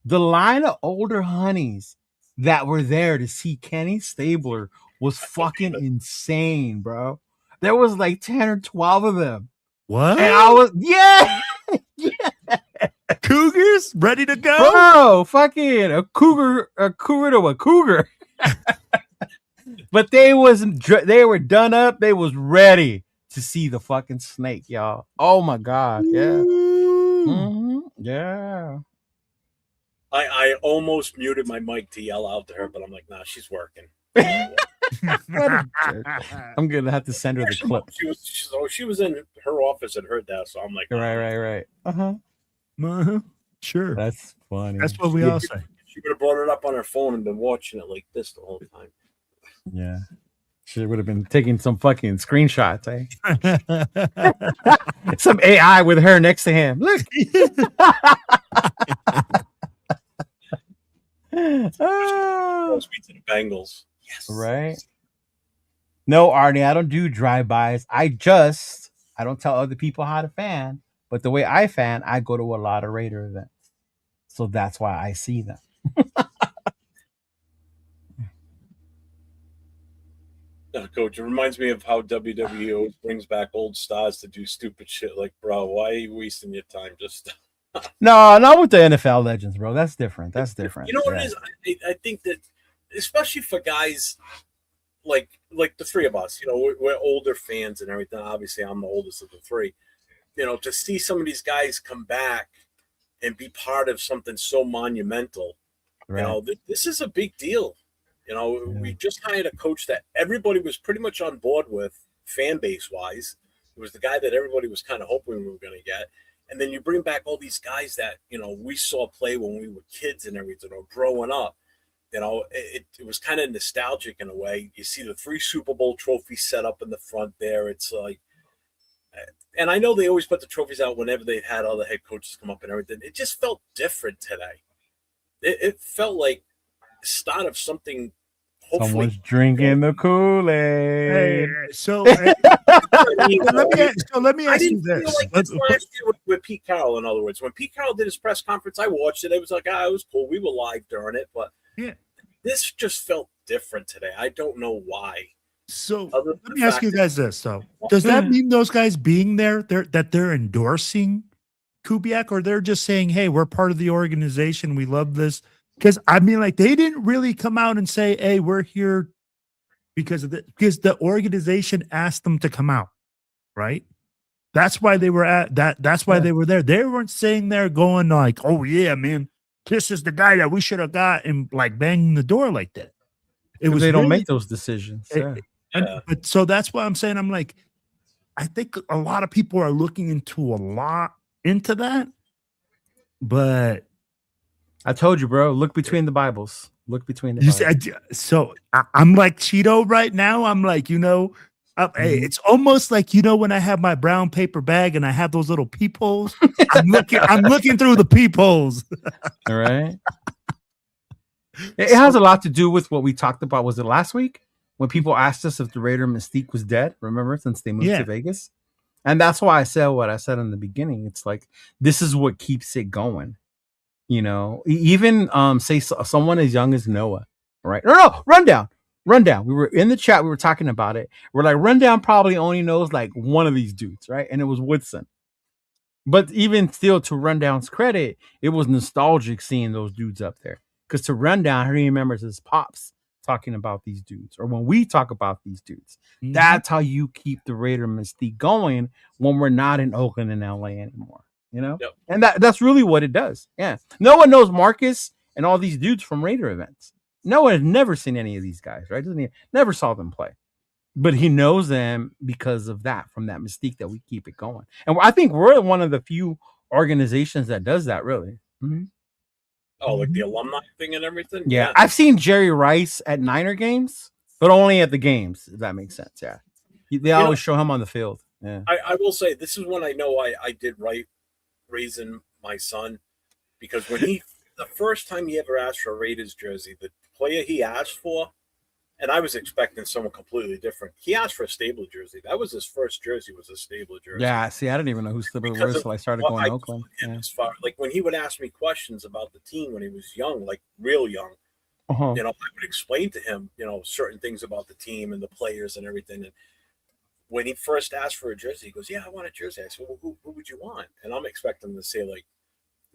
The line of older honeys that were there to see Kenny Stabler was fucking insane, bro. There was like 10 or 12 of them. What? And I was, yeah, Cougars ready to go? bro, fucking a cougar to a cougar. But they were done up. They was ready to see the fucking snake, y'all. Oh my God. Yeah. Mhm. Yeah. I almost muted my mic to yell out to her, but I'm like, nah, she's working. What a jerk. I'm gonna have to send her the clip. She was in her office at her desk, so I'm like, Right. Uh-huh. Sure. That's funny. That's what we all say. she would have brought it up on her phone and been watching it like this the whole time. Yeah. She would have been taking some fucking screenshots, eh? Some AI with her next to him. Look. Oh. Speak to the Bengals. Yes. Right. No, Arnie, I don't do drive-bys. I don't tell other people how to fan, but the way I fan, I go to a lot of Raider events. So that's why I see them. Coach, it reminds me of how WWE always brings back old stars to do stupid shit. Like, bro, why are you wasting your time? Just No, not with the NFL legends, bro. That's different. That's different. You know what Yeah. it is? I think that, especially for guys like the three of us, you know, we're older fans and everything. Obviously, I'm the oldest of the three. You know, to see some of these guys come back and be part of something so monumental, Right. you know, this is a big deal. You know, we just hired a coach that everybody was pretty much on board with, fan base wise. It was the guy that everybody was kind of hoping we were going to get. And then you bring back all these guys that, you know, we saw play when we were kids and everything, or growing up. You know, it was kind of nostalgic in a way. You see the 3 Super Bowl trophies set up in the front there. It's like, and I know they always put the trophies out whenever they had other head coaches come up and everything. It just felt different today. It felt like the start of something. Hopefully, someone's drinking the Kool-Aid. Hey, so let me I ask you didn't feel this. like this last year with Pete Carroll. In other words, when Pete Carroll did his press conference, I watched it. It was like, it was cool. We were live during it, but Yeah. this just felt different today. I don't know why. So Other let than me the ask fact you that- guys this though. Does that mean those guys being there, they're endorsing Kubiak, or they're just saying, hey, we're part of the organization, we love this? Because I mean, like, they didn't really come out and say, hey, we're here because the organization asked them to come out, right? That's why they were at that. That's why they were there. They weren't sitting there going like, oh yeah, man, this is the guy that we should have got, and like banging the door like that. It was They don't really- make those decisions. it- Yeah. but so that's why I'm saying, I'm like, I think a lot of people are looking into that, but I told you, bro. Look between the Bibles. Look between the you Bibles. see, I'm like Cheeto right now. I'm like, you know, hey, it's almost like, you know, when I have my brown paper bag and I have those little peepholes, I'm looking through the peepholes. All right. It has a lot to do with what we talked about. Was it last week when people asked us if the Raider Mystique was dead? Remember, since they moved Yeah. to Vegas, and that's why I said what I said in the beginning. It's like this is what keeps it going. You know, even say someone as young as Noah, right? No, rundown. We were in the chat. We were talking about it. We're like, rundown probably only knows like one of these dudes, right? And it was Woodson. But even still, to Rundown's credit, it was nostalgic seeing those dudes up there. Because to Rundown, he remembers his pops talking about these dudes, or when we talk about these dudes. Mhm. That's how you keep the Raider mystique going when we're not in Oakland and LA anymore. You know, Yep. and that's really what it does. Yeah, no one knows Marcus and all these dudes from Raider events. No one has never seen any of these guys, right? Never saw them play, but he knows them because of that, from that mystique that we keep it going. And I think we're one of the few organizations that does that, really. Mm-hmm. Oh, like the alumni thing and everything? Yeah, I've seen Jerry Rice at Niner games, but only at the games, if that makes sense. Yeah, they always show him on the field. Yeah, I will say this is when I know I did right raising my son, because when the first time he ever asked for a Raiders jersey, the player he asked for, and I was expecting someone completely different. He asked for a Stabler jersey. That was his first jersey, was a Stabler jersey. yeah. See, I didn't even know who Stabler Because was of until I started what going I to Oakland. told him Yeah. as far, like when he would ask me questions about the team when he was young, like real young, Uh-huh. you know, I would explain to him, you know, certain things about the team and the players and everything. And when he first asked for a jersey, he goes, "Yeah, I want a jersey." I said, "Well, who would you want?" And I'm expecting him to say like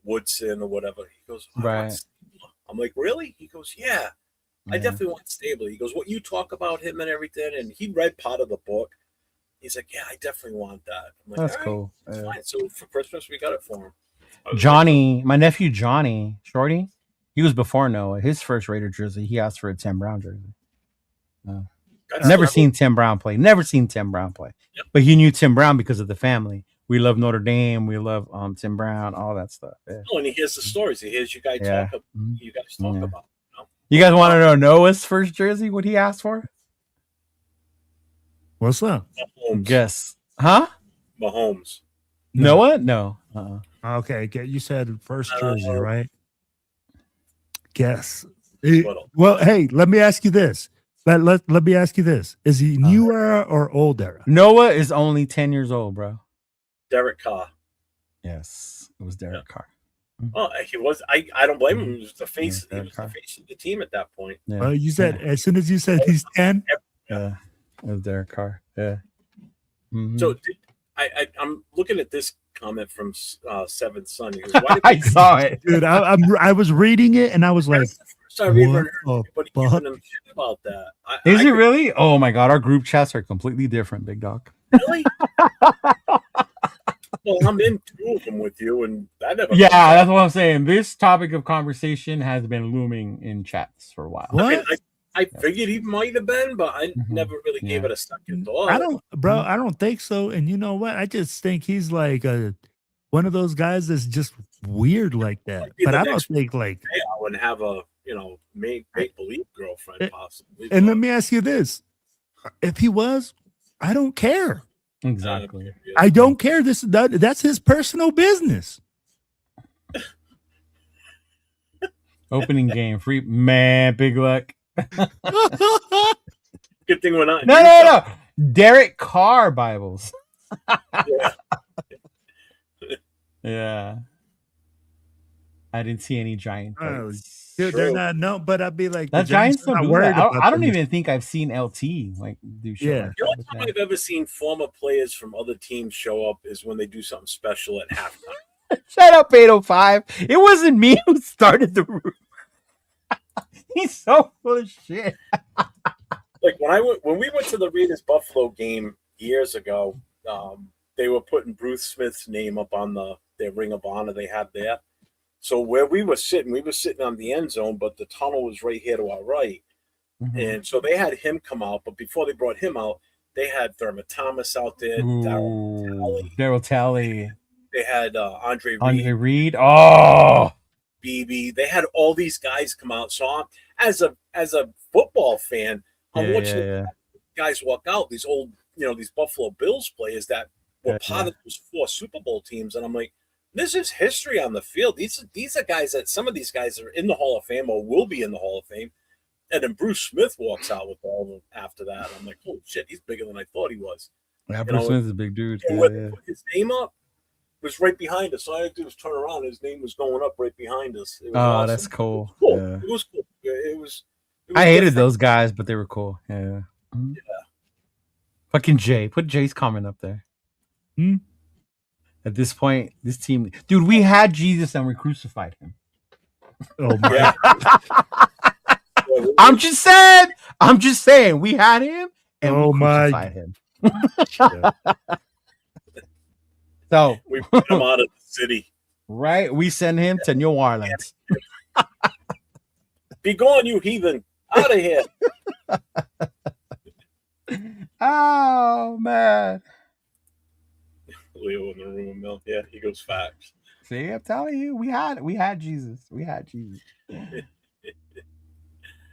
Woodson or whatever. He goes, "I want Right. Stabler." I'm like, "Really?" He goes, "Yeah, I Yeah. definitely want Stabler." He goes, "What you talk about him and everything?" And he read part of the book. He's like, "Yeah, I definitely want that." I'm like, That's "All right, cool. that's Yeah. fine." So for Christmas, we got it for him. I was Johnny, my nephew Johnny Shorty, he was before Noah. His first Raider jersey, he asked for a Tim Brown jersey. like, Never that's- seen Tim Brown play. Yep. But he knew Tim Brown because of the family. We love Notre Dame. We love Tim Brown. All that stuff. Yeah. Oh, and he hears the stories. He hears you guys Yeah. talk. Mhm. You guys talk Yeah. about. You know? You guys want to know Noah's first jersey? What he asked for? What's that? Mahomes. Guess, huh? Mahomes. No. Noah? No. Okay, you said first Uh, jersey, right? Guess. Little. Well, hey, let me ask you this. Let me ask you this: is he new era or old era? Noah is only 10 years old, bro. Derek Carr. Yes, it was Derek Carr. Oh, he was. I don't blame him. He was the face. He was the face of the team at that point. Yeah. You said as soon as you said he's 10. Yeah, it was Derek Carr. Yeah. Mm-hmm. So I'm looking at this comment from Seventh Son. He goes, why did I saw it, dude. I was reading it and I was like, I've even heard anybody giving him shit about that. Is it really? Oh my god, our group chats are completely different, big dog. Really? Well, I'm in two of them with you, and that never. Yeah, that's what I'm saying. This topic of conversation has been looming in chats for a while. What? I mean, I figured he might have been, but I never really gave it a second thought. I don't think so. And you know what? I just think he's like one of those guys that's just weird like that. But I don't think like I wouldn't have a make believe girlfriend possibly. And let me ask you this: if he was, I don't care. Exactly. I don't care. That's his personal business. Opening game free, man. Big luck. Good thing we're not. No. Derek Carr Bibles. Yeah. Yeah. I didn't see any giant. Dude, they're not. No, but I'd be like, that Giants don't do that. I don't even think I've seen LT like do shit. Yeah. Like The only time I've ever seen former players from other teams show up is when they do something special at halftime. Shut up, 805. It wasn't me who started the room. He's so full of shit. Like when we went to the Raiders Buffalo game years ago, they were putting Bruce Smith's name up on their Ring of Honor they had there. So where we were sitting on the end zone, but the tunnel was right here to our right. Mm-hmm. And so they had him come out, but before they brought him out, they had Thurman Thomas out there, Daryl Talley. They had Andre Reed. Oh, BB. They had all these guys come out. So as a football fan, I'm watching guys walk out. These old, these Buffalo Bills players that were part of those 4 Super Bowl teams, and I'm like, this is history on the field. These are guys that some of these guys are in the Hall of Fame or will be in the Hall of Fame. And then Bruce Smith walks out with all of them after that. I'm like, oh shit, he's bigger than I thought he was. Yeah, Bruce Smith is a big dude. His name up was right behind us. All I had to do was turn around. His name was going up right behind us. It was awesome. That's cool. It was cool. Yeah. It was cool. It was I hated those guys, but they were cool. Yeah. Mm-hmm. Yeah. Fucking Jay. Put Jay's comment up there. At this point, this team, dude, we had Jesus and we crucified him. Oh my! I'm just saying, we had him and we crucified him. So we put him out of the city, right? We send him to New Orleans. Be gone, you heathen! Out of here! Oh man. Leo in the room, Mel. Yeah, he goes facts. See, I'm telling you, we had Jesus. We had Jesus.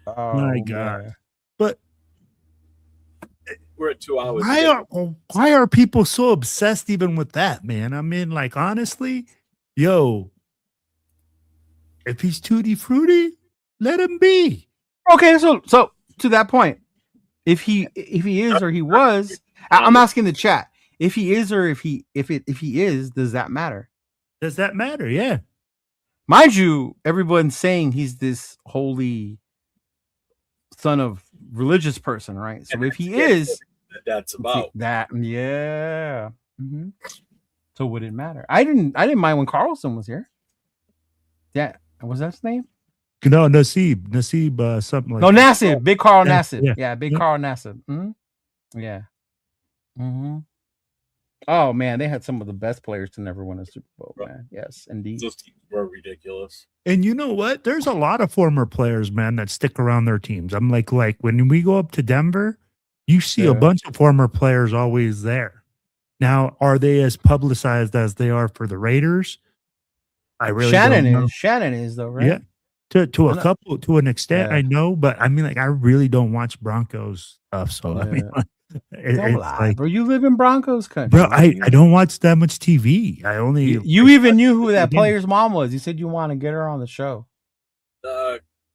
Oh my God! Man. But we're at 2 hours. Why are people so obsessed even with that, man? I mean, like honestly, if he's tutti frutti, let him be. Okay, so to that point, if he is or he was, I'm asking the chat. If he is or if he is, does that matter? Does that matter? Yeah. Mind you, everyone's saying he's this holy son of religious person, right? So if he is, that's about that. Yeah. Mm-hmm. So would it matter? I didn't mind when Carlson was here. Yeah, was that his name? No, Nasib, something like. No, Nassib, Big Carl Nassib. Yeah, Big Carl Nassib. Mm-hmm. Yeah. Mm-hmm. Oh man, they had some of the best players to never win a Super Bowl, man. Yes, indeed. Those teams were ridiculous. And you know what? There's a lot of former players, man, that stick around their teams. I'm like when we go up to Denver, you see a bunch of former players always there. Now, are they as publicized as they are for the Raiders? I really don't know. Shannon is though, right? Yeah. To an extent, I know, but I mean, like, I really don't watch Broncos stuff. So I mean, don't lie, like, bro. You live in Broncos country, bro. I don't watch that much TV. I only you even knew who that player's mom was. You said you want to get her on the show.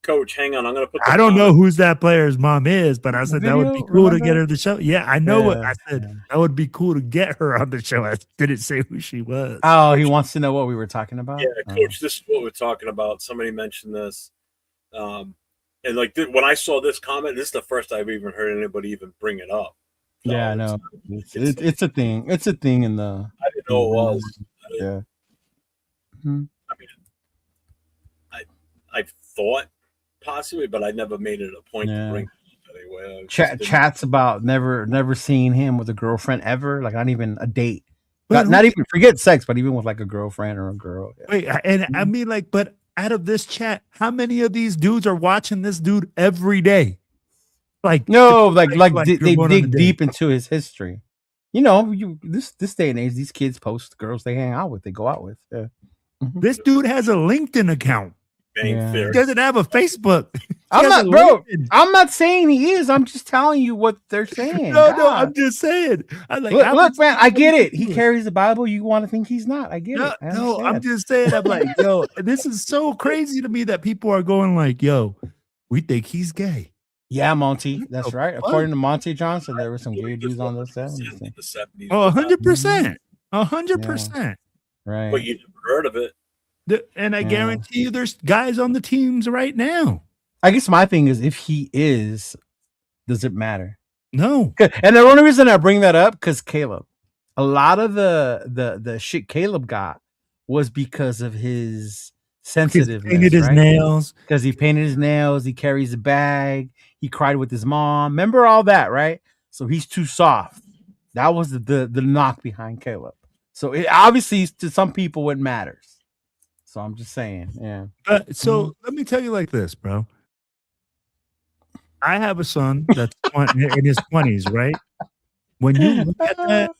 Coach, hang on. I'm going to put. I don't know whose that player's mom is, but I said that would be cool to get her the show. Yeah, I know what I said. That would be cool to get her on the show. I didn't say who she was. Oh, he wants to know what we were talking about. Yeah, Coach, this is what we're talking about. Somebody mentioned this, and like when I saw this comment, this is the first I've even heard anybody even bring it up. So yeah, I know. It's a thing. It's a thing in the. I didn't know it was. Yeah. I mean, I thought possibly, but I never made it a point to bring it up anyway. Chats about never seeing him with a girlfriend ever, like not even a date. Not even forget sex, but even with like a girlfriend or a girl. Yeah. Wait, and I mean, like, but out of this chat, how many of these dudes are watching this dude every day? Like, no, like they dig deep into his history. You know, this day and age, these kids post girls they hang out with, they go out with. Yeah. This dude has a LinkedIn account. He doesn't have a Facebook. I'm not saying he is. I'm just telling you what they're saying. No, I'm just saying. Look, man, I get it. He carries the Bible. You want to think he's not. I get it. I'm just saying. I'm like, yo, this is so crazy to me that people are going like, yo, we think he's gay. Yeah, Monty. That's right. According to Monty Johnson, there were some gay dudes on those 70s. Oh, 100%. 100%. Right. But you never heard of it. And I guarantee you there's guys on the teams right now. I guess my thing is, if he is, does it matter? No. And the only reason I bring that up, because Caleb, a lot of the shit Caleb got was because of his sensitiveness. He painted his nails. Because he painted his nails. He carries a bag. He cried with his mom. Remember all that, right? So he's too soft. That was the knock behind Caleb. So it obviously to some people it matters. So I'm just saying, yeah. So let me tell you like this, bro. I have a son that's in his 20s, right? When you look at that,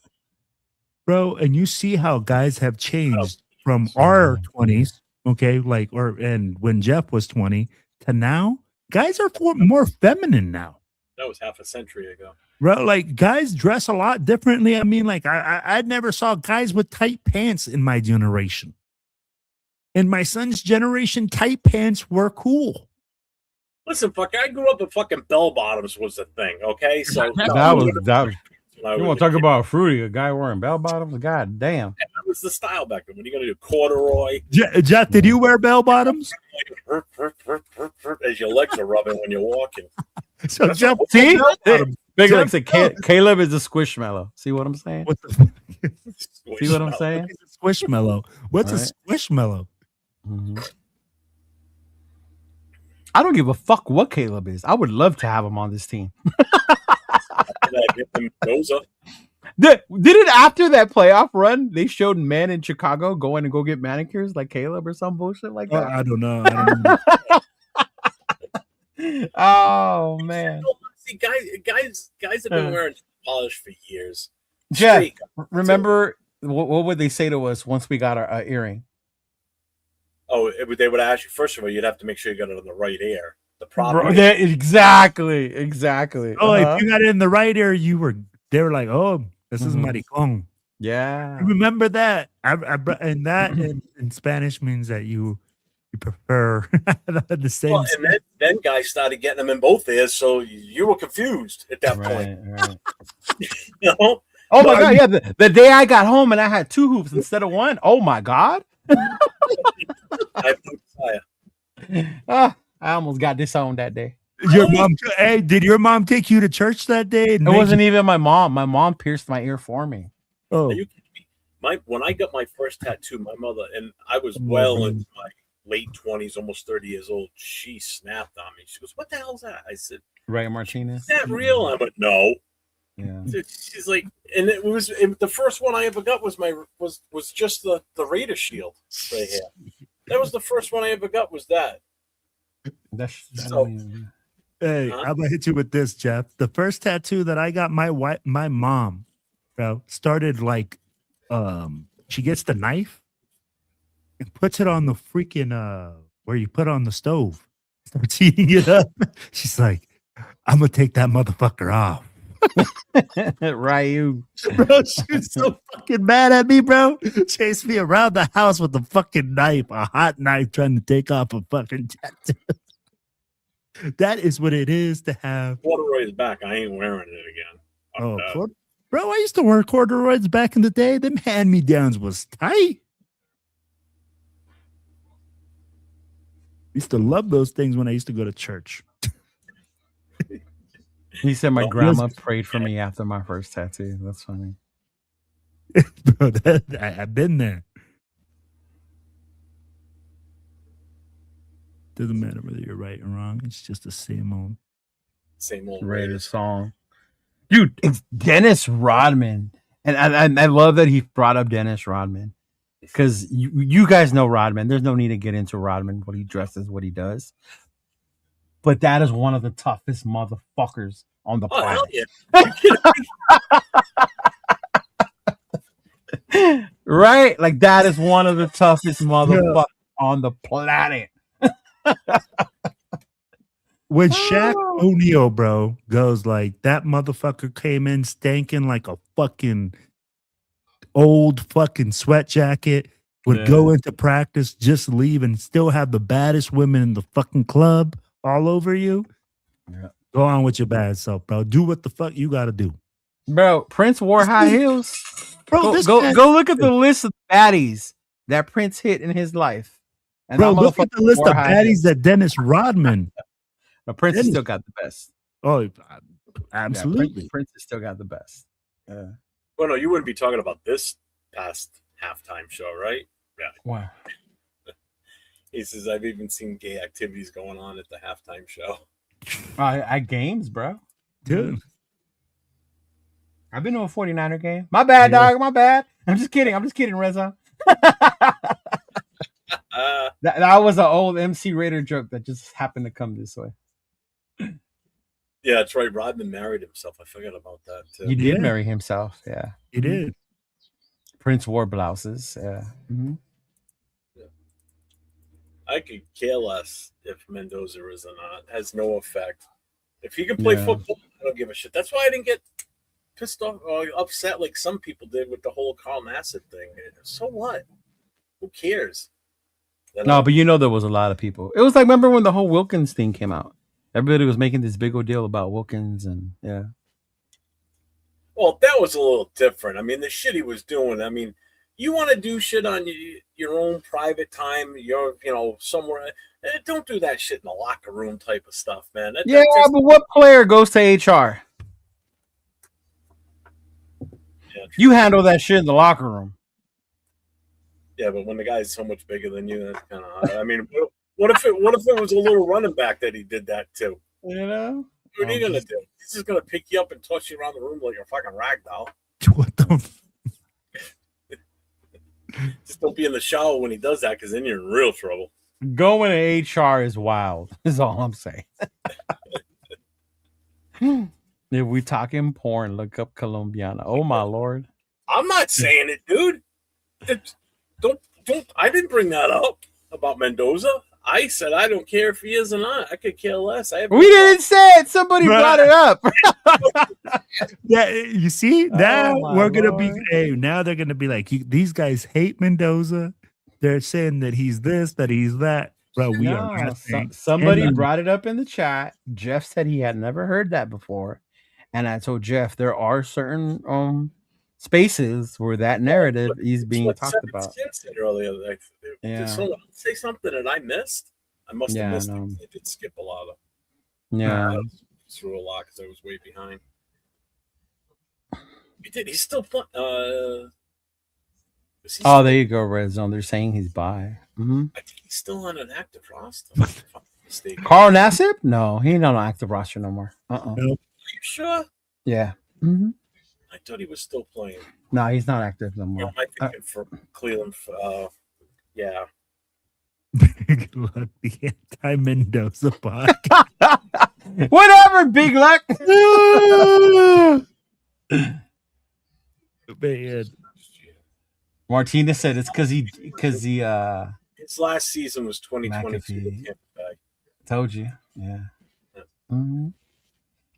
bro, and you see how guys have changed from our 20s, okay, and when Jeff was 20 to now, guys are more feminine now. That was half a century ago. Bro, like guys dress a lot differently. I mean, like I never saw guys with tight pants in my generation. In my son's generation, tight pants were cool. Listen, I grew up in fucking bell bottoms was the thing. Okay, so that was. You want to talk about fruity? A guy wearing bell bottoms? God damn! That was the style back then. When you gonna do corduroy? Jeff, did you wear bell bottoms? As your legs are rubbing when you're walking. So Jeff, see, Big Legs said Caleb is a squishmallow. See what I'm saying? See what I'm saying? Squishmallow. What's a squishmallow? Mm-hmm. I don't give a fuck what Caleb is. I would love to have him on this team. Did it after that playoff run? They showed men in Chicago going to go get manicures like Caleb or some bullshit like that. I don't know. Oh man! See, guys have been wearing polish for years. Jeff, remember what would they say to us once we got our earring? Oh, they would ask you, first of all, you'd have to make sure you got it in the right ear. The problem exactly. Oh, if you got it in the right ear, they were like, oh, this is maricón. Yeah. Remember that. And that in Spanish means that you prefer the same. Well, and then guys started getting them in both ears, so you were confused at that point. Right. You know? Oh my God, yeah. The day I got home and I had 2 hoops instead of 1. Oh my God. I almost got disowned that day. Your mom, did your mom take you to church that day? It wasn't even my mom. My mom pierced my ear for me. Oh, Are you kidding me? When I got my first tattoo, my mother, and I was well into my late 20s, almost 30 years old, she snapped on me. She goes, "What the hell is that?" I said, Ray Martinez. "Is that real?" I went, "No." Yeah. She's like, and the first one I ever got was just the Raider shield right here. That was the first one I ever got. Was that? Hey, I'm gonna hit you with this, Jeff. The first tattoo that I got, my mom, bro, started like, she gets the knife and puts it on the freaking where you put on the stove, starts heating it up. She's like, "I'm gonna take that motherfucker off." Ryu, bro, she's so fucking mad at me, bro. Chased me around the house with a fucking knife, a hot knife, trying to take off a fucking tattoo. That is what it is to have. Corduroy's back. I ain't wearing it again. Bro, I used to wear corduroys back in the day. Them hand-me-downs was tight. Used to love those things when I used to go to church. He said my grandma prayed for me after my first tattoo. That's funny. Bro, I've been there. Doesn't matter whether you're right or wrong. It's just the same old Raiders song. Dude, it's Dennis Rodman. And I love that he brought up Dennis Rodman. Because you guys know Rodman. There's no need to get into Rodman, what he dresses, what he does. But that is one of the toughest motherfuckers on the planet. Yeah. Right? Like, that is one of the toughest motherfuckers on the planet. When Shaq O'Neal, bro, goes like, that motherfucker came in stanking like a fucking old fucking sweat jacket, would go into practice, just leave, and still have the baddest women in the fucking club all over you. Yeah. Go on with your bad self, bro. Do what the fuck you got to do. Bro, Prince wore high heels. Bro, go look at the list of baddies that Prince hit in his life. And bro, look at the list of baddies that Dennis Rodman. But Prince has still got the best. Oh, absolutely. Yeah, Prince has still got the best. Yeah. Well, no, you wouldn't be talking about this past halftime show, right? Yeah. Wow. He says, I've even seen gay activities going on at the halftime show. At games, bro. Dude. I've been to a 49er game. My bad, dog. My bad. I'm just kidding, Reza. That was an old MC Raider joke that just happened to come this way. Yeah, that's right. Rodman married himself. I forgot about that, too. He did marry himself, yeah. He did. Prince wore blouses, yeah. Mm-hmm. I could care less if Mendoza is or not. It has no effect. If he can play football, I don't give a shit. That's why I didn't get pissed off or upset like some people did with the whole Carl Nassib thing. So what? Who cares? No, but you know there was a lot of people. It was like, remember when the whole Wilkins thing came out? Everybody was making this big old deal about Wilkins and Well, that was a little different. I mean, the shit he was doing. I mean, you want to do shit on your own private time, somewhere. Don't do that shit in the locker room type of stuff, man. But what player goes to HR? Yeah, you handle that shit in the locker room. Yeah, but when the guy's so much bigger than you, that's kind of. I mean, what if it was a little running back that he did that too? You know, what are you gonna do? He's just gonna pick you up and toss you around the room like a fucking rag doll. What the? Just don't be in the shower when he does that, because then you're in real trouble. Going to HR is wild. Is all I'm saying. If we talking porn, look up Colombiana. Oh my lord! I'm not saying it, dude. Don't. I didn't bring that up about Mendoza. I said I don't care if he is or not. I could care less. We didn't say it. Somebody brought it up. Yeah, you see now we're gonna be. Hey, now they're gonna be like, these guys hate Mendoza. They're saying that he's this, that he's that. Bro, we are. Somebody brought it up in the chat. Jeff said he had never heard that before, and I told Jeff there are certain spaces where that narrative is being talked about. Said earlier, did someone say something that I missed? I must have missed it. I did skip a lot of. Yeah, through a lot because I was way behind. He did. He's still playing. There you go, Red Zone. They're saying he's bi. Mm-hmm. I think he's still on an active roster. Carl Nassib? No, he ain't on an active roster no more. Are you sure? Yeah. Mm-hmm. I thought he was still playing. No, he's not active no more. I think for Cleveland. Yeah. The anti-Mendoza podcast. Whatever, Big Luck. Man. Martinez said it's because he his last season was 2022. Told you, yeah. Mm-hmm.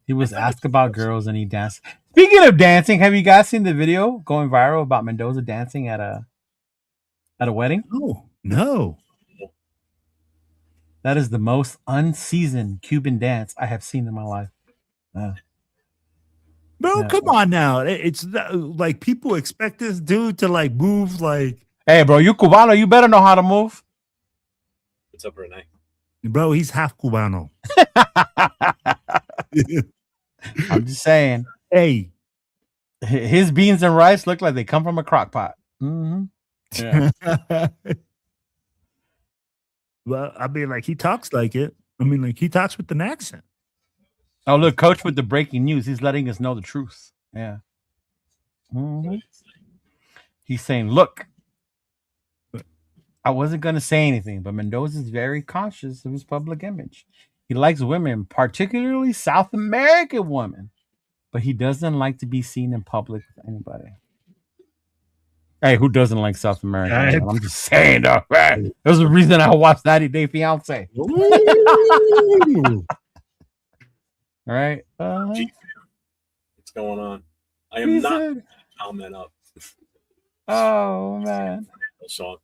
He was asked about girls and he danced. Speaking of dancing, have you guys seen the video going viral about Mendoza dancing at a wedding? No. That is the most unseasoned Cuban dance I have seen in my life. Bro, Yeah. come on now. It's like people expect this dude to like move like. Hey, bro, you Cubano, you better know how to move. What's up, Renee? Bro, he's half Cubano. I'm just saying. Hey. His beans and rice look like they come from a crock pot. Mm-hmm. Yeah. Well, I mean, like he talks like it. I mean, like he talks with an accent. Oh, look, Coach with the breaking news. He's letting us know the truth. Yeah. Mm-hmm. He's saying, look, I wasn't going to say anything, but Mendoza is very conscious of his public image. He likes women, particularly South American women, but he doesn't like to be seen in public with anybody. Hey, who doesn't like South American women? I'm just saying, though. Right? There's a reason I watched 90 Day Fiance. All right. What's going on? I am not comment up. Oh, man. Song.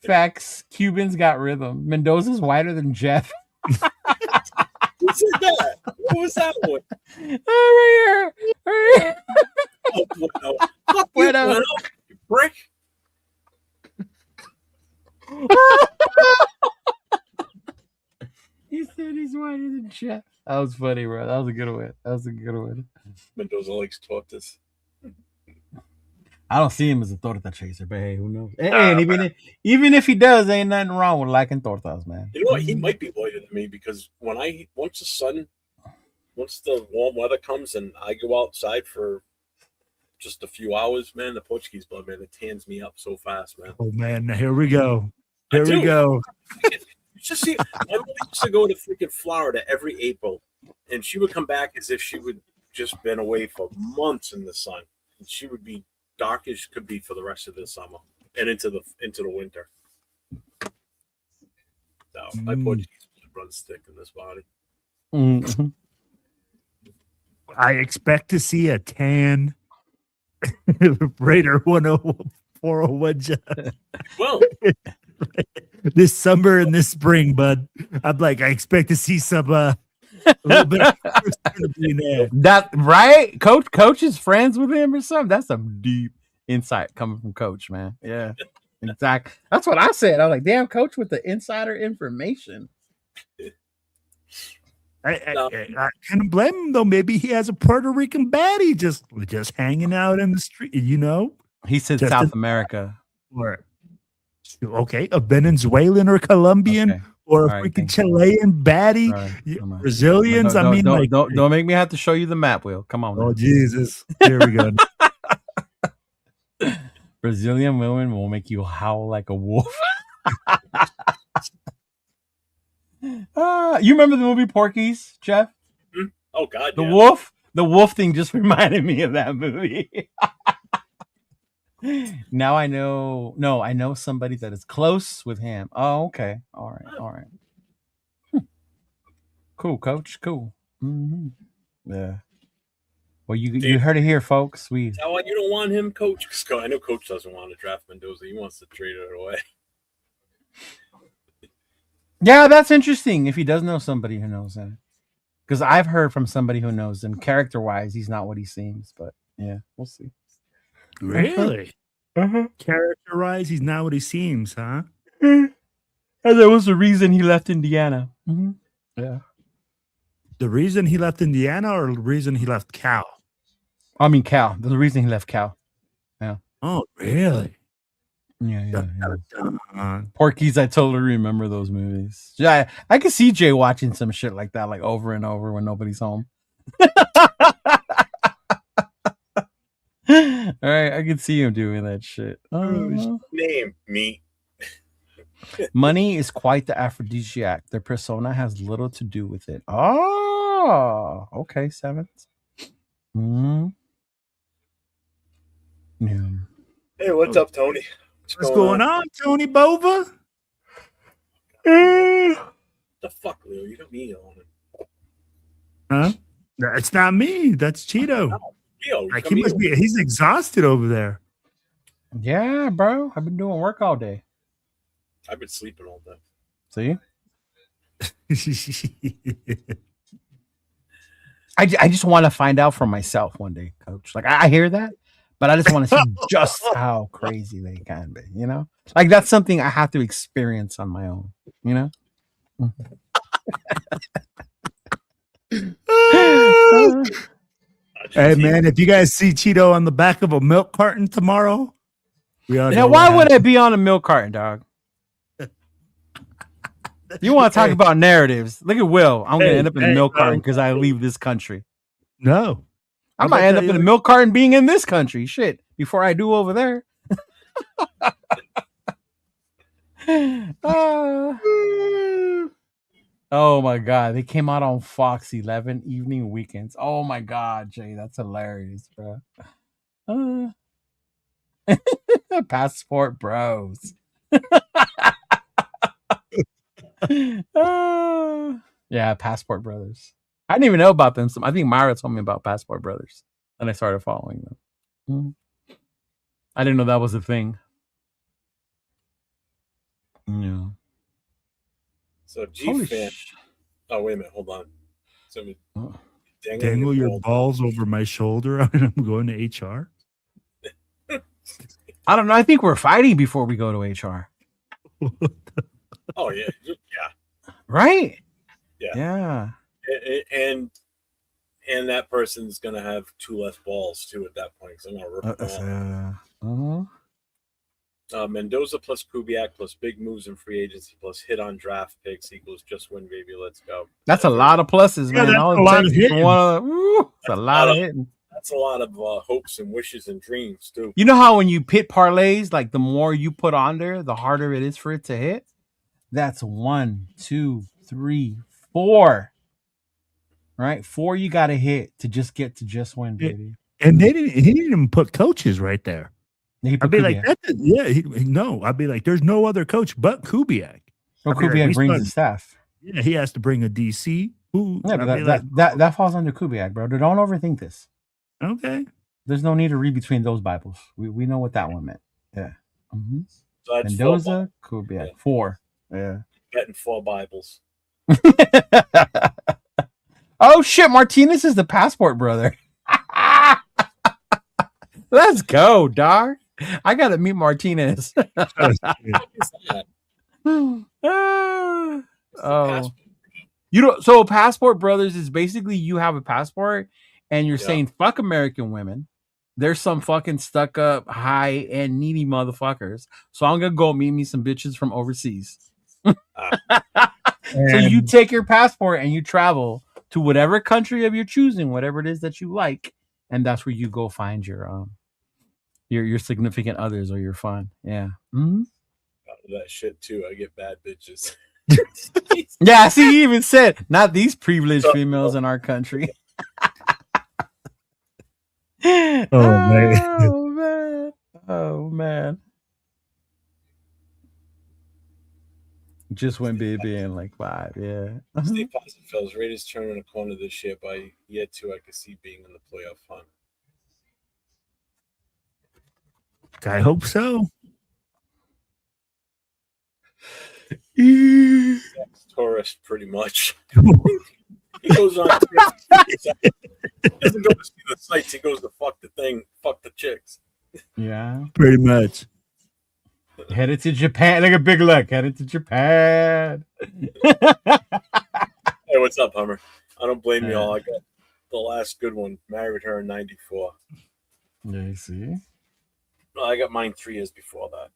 Facts. Cubans got rhythm. Mendoza's whiter than Jeff. Who said that? What was that one? Right here. Oh, no. Fuck you, Bueno, you prick. He said he's whiter than Jeff. That was funny, bro. That was a good one. Mendoza likes tortas. I don't see him as a torta chaser, but hey, who knows? And even if he does, ain't nothing wrong with liking tortas, man. You know what? He might be whiter than me because once the warm weather comes and I go outside for just a few hours, man, the Portuguese blood, man, it tans me up so fast, man. Oh man, here we go. Here we go. You just see, my mother used to go to freaking Florida every April, and she would come back as if she would just been away for months in the sun, and she would be dark as could be for the rest of the summer and into the winter. So my Portuguese runs thick in this body. Mm-hmm. I expect to see a tan Raider 401 Well, this summer and this spring, bud. I'm like, I expect to see some a little bit of that right? Coach is friends with him or something. That's some deep insight coming from Coach, man. Yeah. Exactly. That's what I said. I was like, damn, Coach with the insider information. I can't blame him though. Maybe he has a Puerto Rican baddie just hanging out in the street, you know. He said just South America. Or okay, a Venezuelan or Colombian or a freaking Chilean baddie. Right. Brazilians. Don't make me have to show you the map, Will. Come on. Oh, man. Jesus. Here we go. Brazilian women will make you howl like a wolf. You remember the movie Porky's, Jeff? Oh God, the wolf thing just reminded me of that movie. Now I know somebody that is close with him. Oh, okay. All right. Cool, Coach. Cool. Mm-hmm. Yeah. Well, you heard it here, folks. You don't want him, Coach? I know Coach doesn't want to draft Mendoza. He wants to trade it away. Yeah, that's interesting. If he does know somebody who knows him, because I've heard from somebody who knows him. Character-wise, he's not what he seems, but yeah, we'll see. Really? Character-wise, he's not what he seems, huh? And there was a reason he left Indiana. Mm-hmm. Yeah. The reason he left Indiana or the reason he left Cal? I mean Cal. The reason he left Cal. Yeah. Oh, really? Yeah. Porky's, I totally remember those movies. Yeah, I could see Jay watching some shit like that, like over and over when nobody's home. All right, I can see him doing that shit. Name me. Money is quite the aphrodisiac. Their persona has little to do with it. Oh, okay, Seventh. Mm-hmm. Yeah. Hey, what's up, Tony? What's going on, Tony Bova? The fuck, Leo? You got me on it. Huh? It's not me. That's Cheeto. No, Leo, like he's exhausted over there. Yeah, bro. I've been doing work all day. I've been sleeping all day. See? I just want to find out for myself one day, Coach. Like I hear that, but I just want to see just how crazy they can be. You know, like that's something I have to experience on my own. You know. Hey man, if you guys see Cheeto on the back of a milk carton tomorrow, we all Yeah, know why what would I happened. be on a milk carton, dog? You want to talk about narratives? Look at Will. I'm gonna end up in a milk carton because I leave this country. No, I might end up in a milk carton being in this country. Shit, before I do over there. Oh my god, they came out on Fox 11 evening weekends. Oh my god, Jay, that's hilarious, bro. Passport Bros. Yeah, Passport Brothers. I didn't even know about them. I think Myra told me about Passport Brothers, and I started following them. I didn't know that was a thing. Yeah. So G-Fan. Oh, wait a minute. Hold on. So dangle your balls over my shoulder. I'm going to HR. I don't know. I think we're fighting before we go to HR. Oh yeah. Right. Yeah. And that person's gonna have 2 less balls too at that point. So I'm gonna rip them off. Mendoza plus Kubiak plus big moves in free agency plus hit on draft picks equals just win, baby. Let's go. That's a lot of pluses, man. That's a lot of hitting. That's a lot of hitting. That's a lot of hopes and wishes and dreams too. You know how when you pit parlays, like the more you put on there, the harder it is for it to hit. That's 1, 2, 3, 4. Right, 4 you got to hit to just get to just win, baby. And he didn't even put coaches right there. I'd be like, I'd be like, there's no other coach but Kubiak. Well, Kubiak brings the staff. Yeah, he has to bring a DC. Yeah, but that falls under Kubiak, bro. Don't overthink this. Okay. There's no need to read between those Bibles. We know what that one meant. Yeah. Mm-hmm. So that's Mendoza, Kubiak. Yeah. 4. Yeah. Betting 4 Bibles. Oh shit, Martinez is the Passport brother. Let's go, dog. I gotta meet Martinez. So Passport Brothers is basically you have a passport and you're saying fuck American women. There's some fucking stuck up, high and needy motherfuckers. So I'm gonna go meet me some bitches from overseas. So you take your passport and you travel to whatever country of your choosing, whatever it is that you like, and that's where you go find your significant others or your fun. Yeah. Mm-hmm. That shit too. I get bad bitches. Yeah, see, he even said, not these privileged females in our country. Oh man. Just went baby in like 5, yeah. Stay positive, fellas. Raiders turning a corner this year by year 2. I could see being in the playoff hunt. I hope so. Tourist, pretty much. He goes on. He doesn't go to see the sights. He goes to fuck the thing, fuck the chicks. Yeah, pretty much. Headed to Japan. Look at Big Luck. Headed to Japan. Hey, what's up, Hummer? I don't blame you all. I got the last good one. Married her in 94. Yeah, you see? Well, I got mine 3 years before that.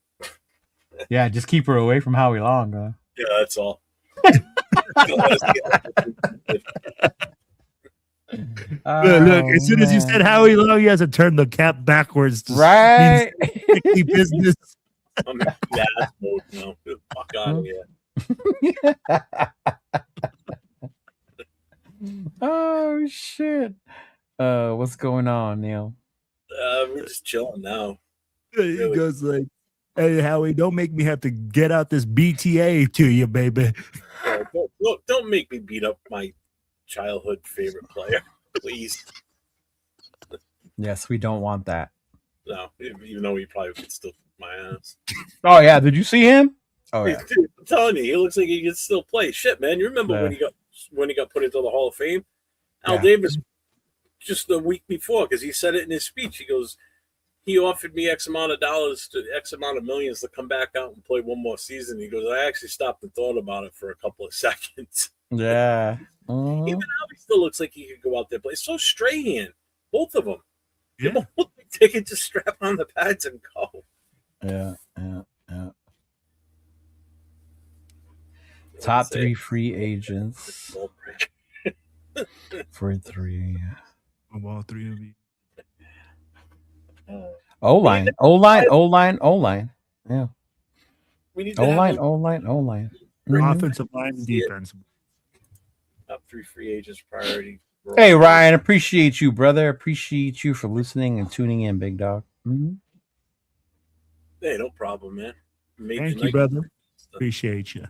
Yeah, just keep her away from Howie Long, huh? Yeah, that's all. Look, as soon as you said Howie Long, he has to turn the cap backwards. Right? Business. I'm in gas mode now. Get the fuck out of here. Oh shit! What's going on, Neil? We're just chilling now. He goes like, "Hey, Howie, don't make me have to get out this BTA to you, baby. Don't make me beat up my childhood favorite player, please." Yes, we don't want that. No, even though he probably could still kick my ass. Oh yeah, did you see him? Oh yeah. Dude, I'm telling you, he looks like he can still play. Shit, man. You remember Yeah. when he got put into the Hall of Fame? Al Yeah. Davis, just the week before, because he said it in his speech. He goes, he offered me X amount of dollars to X amount of millions to come back out and play one more season. He goes, I actually stopped and thought about it for a couple of seconds. Yeah. Even now, he still looks like he could go out there. But it's so Strahan, both of them. They Yeah. both look like they could just strap on the pads and go. Yeah. Top 3 free agents for 3. Of all three of you. O-line. Yeah. We need to O-line. Mm-hmm. Offensive line and defense. Top 3 free agents priority. Hey, Ryan, appreciate you, brother. Appreciate you for listening and tuning in, big dog. Mm-hmm. Hey, no problem, man. Thank you, brother. Appreciate you.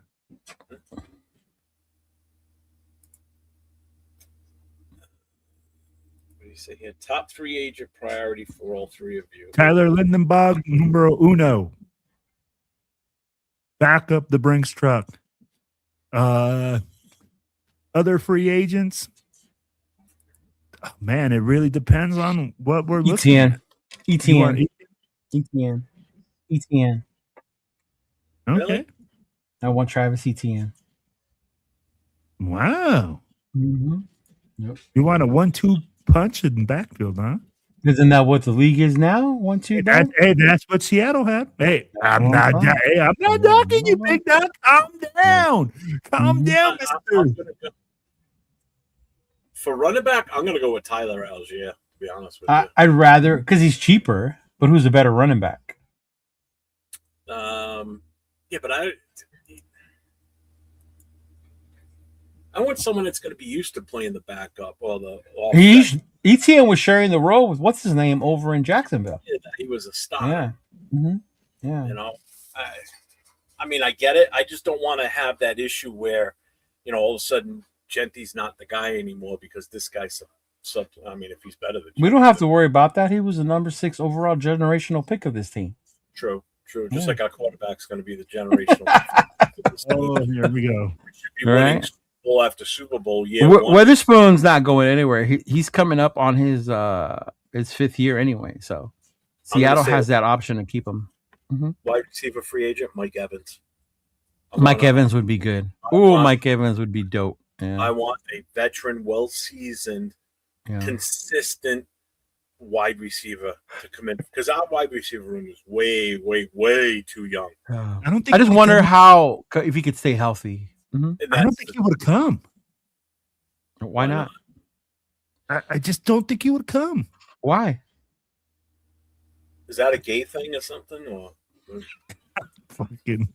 What do you say here? Top 3 agent priority for all 3 of you. Tyler Lindenbach, numero uno. Back up the Brinks truck. Other free agents. Oh, man, it really depends on what we're looking at. ETN. Okay. Really? I want Travis Etienne. Wow. Mm-hmm. Yep. You want a 1-2 punch in backfield, huh? Isn't that what the league is now? 1-2. That's what Seattle had. Hey, I'm not knocking you, big dog. Calm down. Calm down, mister. For running back, I'm going to go with Tyler Algier, to be honest with you. I'd rather, because he's cheaper, but who's a better running back? Yeah, but I want someone that's going to be used to playing the backup or the Etienne was sharing the role with what's his name over in Jacksonville. Yeah, he was a star. Yeah. Mm-hmm. Yeah. You know, I mean, I get it. I just don't want to have that issue where, all of a sudden Genty's not the guy anymore because this guy's I mean, if he's better than we don't have to worry about that. He was the number 6 overall generational pick of this team. True. Just like our quarterback's going to be the generational pick. Oh, here we go. We should be winning Super Bowl after Super Bowl. Yeah, Witherspoon's not going anywhere. He's coming up on his 5th year anyway. So Seattle has that option to keep him. Mm-hmm. Wide receiver free agent Mike Evans. Mike Evans would be good. Mike Evans would be dope. Yeah. I want a veteran, well-seasoned, consistent wide receiver to come in because our wide receiver room is way, way, way too young. I just wonder if he could stay healthy. Mm-hmm. I don't think he would have come. Why not? I just don't think he would come. Why? Is that a gay thing or something? Or fucking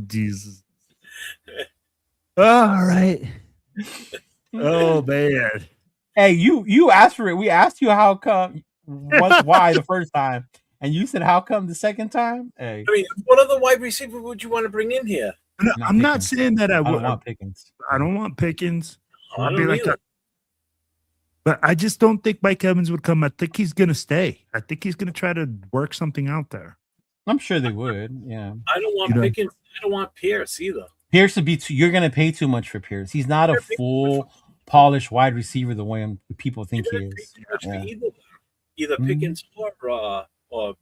Jesus! All right. Oh man. Hey, you asked for it. We asked you how come. Why the first time, and you said how come the second time? Hey, I mean, what other wide receiver would you want to bring in here? I'm not saying that I would. I want Pickens. I don't want Pickens. I don't like that. But I just don't think Mike Evans would come. I think he's going to stay. I think he's going to try to work something out there. I'm sure they would. Yeah. I don't want Pickens. I don't want Pierce either. Pierce would be you're going to pay too much for Pierce. He's not a full polished wide receiver the way people think he is. Either Pickens or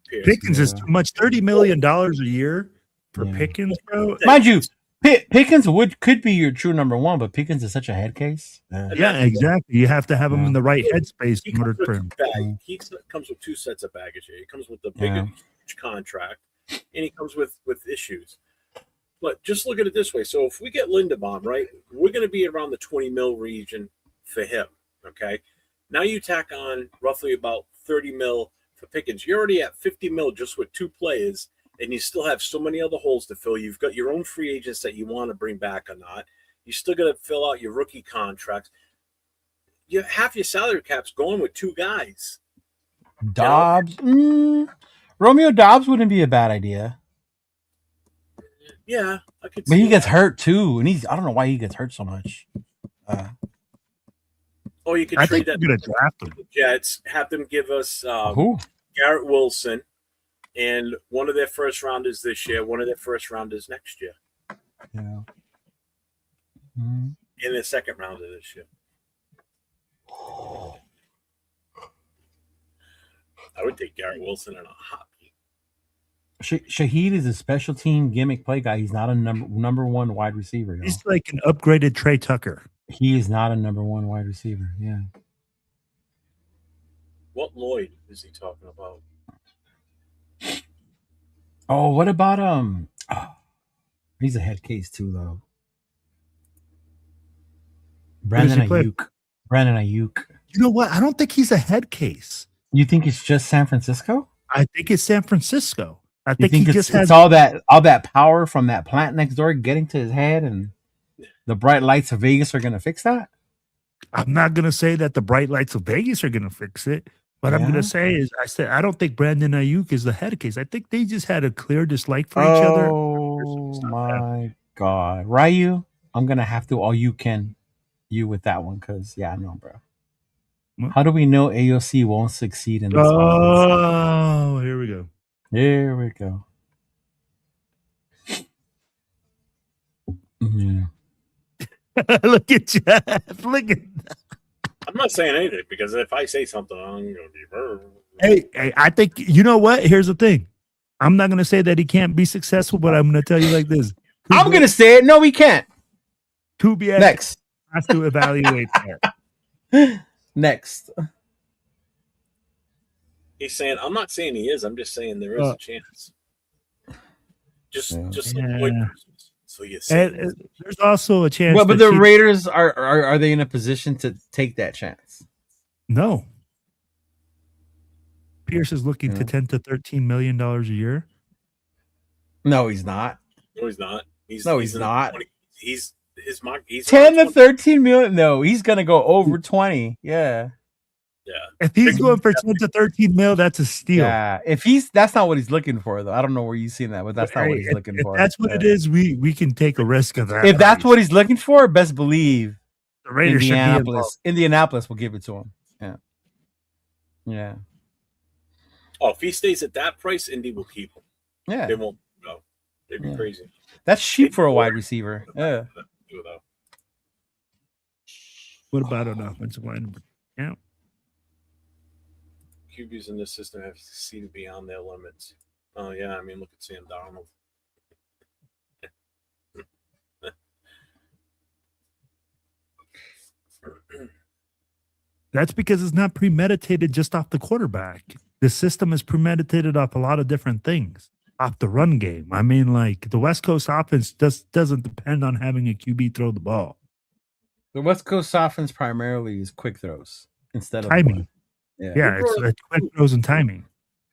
Pierce. Pickens is too much. $30 million a year for Pickens, bro. Mind you, Pickens could be your true number 1, but Pickens is such a head case. Yeah, exactly. You have to have him in the right headspace in order for him. He comes with 2 sets of baggage here. He comes with the big huge contract, and he comes with issues. But just look at it this way. So if we get Linderbaum, right, we're going to be around the 20 mil region for him, okay? Now you tack on roughly about 30 mil for Pickens. You're already at 50 mil just with 2 players, and you still have so many other holes to fill. You've got your own free agents that you want to bring back or not. You still got to fill out your rookie contracts. Half your salary cap's going with 2 guys. Dobbs, Romeo Dobbs wouldn't be a bad idea. Yeah, I could. But he gets hurt too, and I don't know why he gets hurt so much. You could trade that. You're gonna draft him. The Jets, have them give us Garrett Wilson and one of their first rounders this year, one of their first rounders next year. Yeah. Mhm. In the second round of this year. I would take Garrett Wilson in a hot beat. Shaheed is a special team gimmick play guy. He's not a number one wide receiver. Yo. He's like an upgraded Trey Tucker. He is not a number one wide receiver. Yeah. What Lloyd is he talking about? Oh, what about he's a head case too, though. Brandon Ayuk. Brandon Ayuk. You know what? I don't think he's a head case. You think it's just San Francisco? I think it's San Francisco. I You think he think just it's has all that power from that plant next door getting to his head, and the bright lights of Vegas are going to fix that? I'm not going to say that the bright lights of Vegas are going to fix it. What I'm going to say is, I don't think Brandon Ayuk is the head case. I think they just had a clear dislike for each other. Oh my God. Ryu, I'm going to have to all you with that one because, yeah, I know, bro. What? How do we know AOC won't succeed in this? Oh, here we go. Here we go. Yeah. Look at Jeff. Look at that. I'm not saying anything because if I say something, I'm going to be murdered. Hey, I think, you know what? Here's the thing. I'm not going to say that he can't be successful, but I'm going to tell you like this. I'm going to say it. No, we can't. Kubiak Next. has to evaluate that. Next. He's saying, I'm not saying he is. I'm just saying there is a chance. Just like so you say. There's also a chance. Well, but the Raiders are they in a position to take that chance? No. Pierce is looking to $10 to $13 million a year. No, he's not. No, he's not. He's not. He's 10 to 13 million. No, he's gonna go over 20. Yeah. Yeah. If he's going for 10 to 13 mil, that's a steal. Yeah. That's not what he's looking for, though. I don't know where you've seen that, but that's not what he's looking for. If that's what it is, we can take a risk of that. If that's what he's looking for, best believe the Raiders Indianapolis will give it to him. Yeah. Yeah. Oh, if he stays at that price, Indy will keep him. Yeah. They won't go. They'd be crazy. That's cheap for a wide receiver. Yeah. What about an offensive line? Yeah. QBs in this system have succeeded beyond their limits. Oh, yeah. I mean, look at Sam Darnold. That's because it's not premeditated just off the quarterback. The system is premeditated off a lot of different things. Off the run game. I mean, like the West Coast offense doesn't depend on having a QB throw the ball. The West Coast offense primarily is quick throws instead of timing. Yeah, it's quick throws and timing.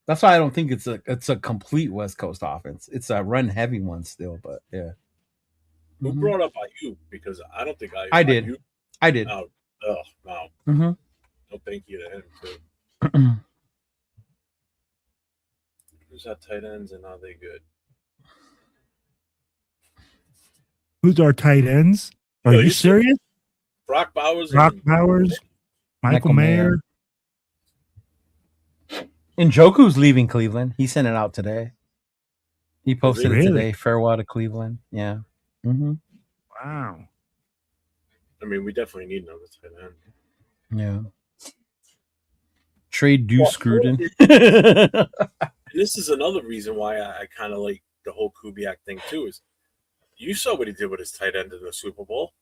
That's why I don't think it's a complete West Coast offense. It's a run heavy one still, but yeah. Who brought up Ayuk? Because I don't think I did. I did. Oh, wow. Mm-hmm. No, thank you to him too. Who's our tight ends and are they good? Who's our tight ends? Are you serious? Brock Bowers. Michael Mayer. Njoku's leaving Cleveland. He sent it out today. He posted it today. Farewell to Cleveland. Yeah. Mm-hmm. Wow. I mean, we definitely need another tight end. Yeah. Trade Scruden. This is another reason why I kind of like the whole Kubiak thing too. Is you saw what he did with his tight end in the Super Bowl.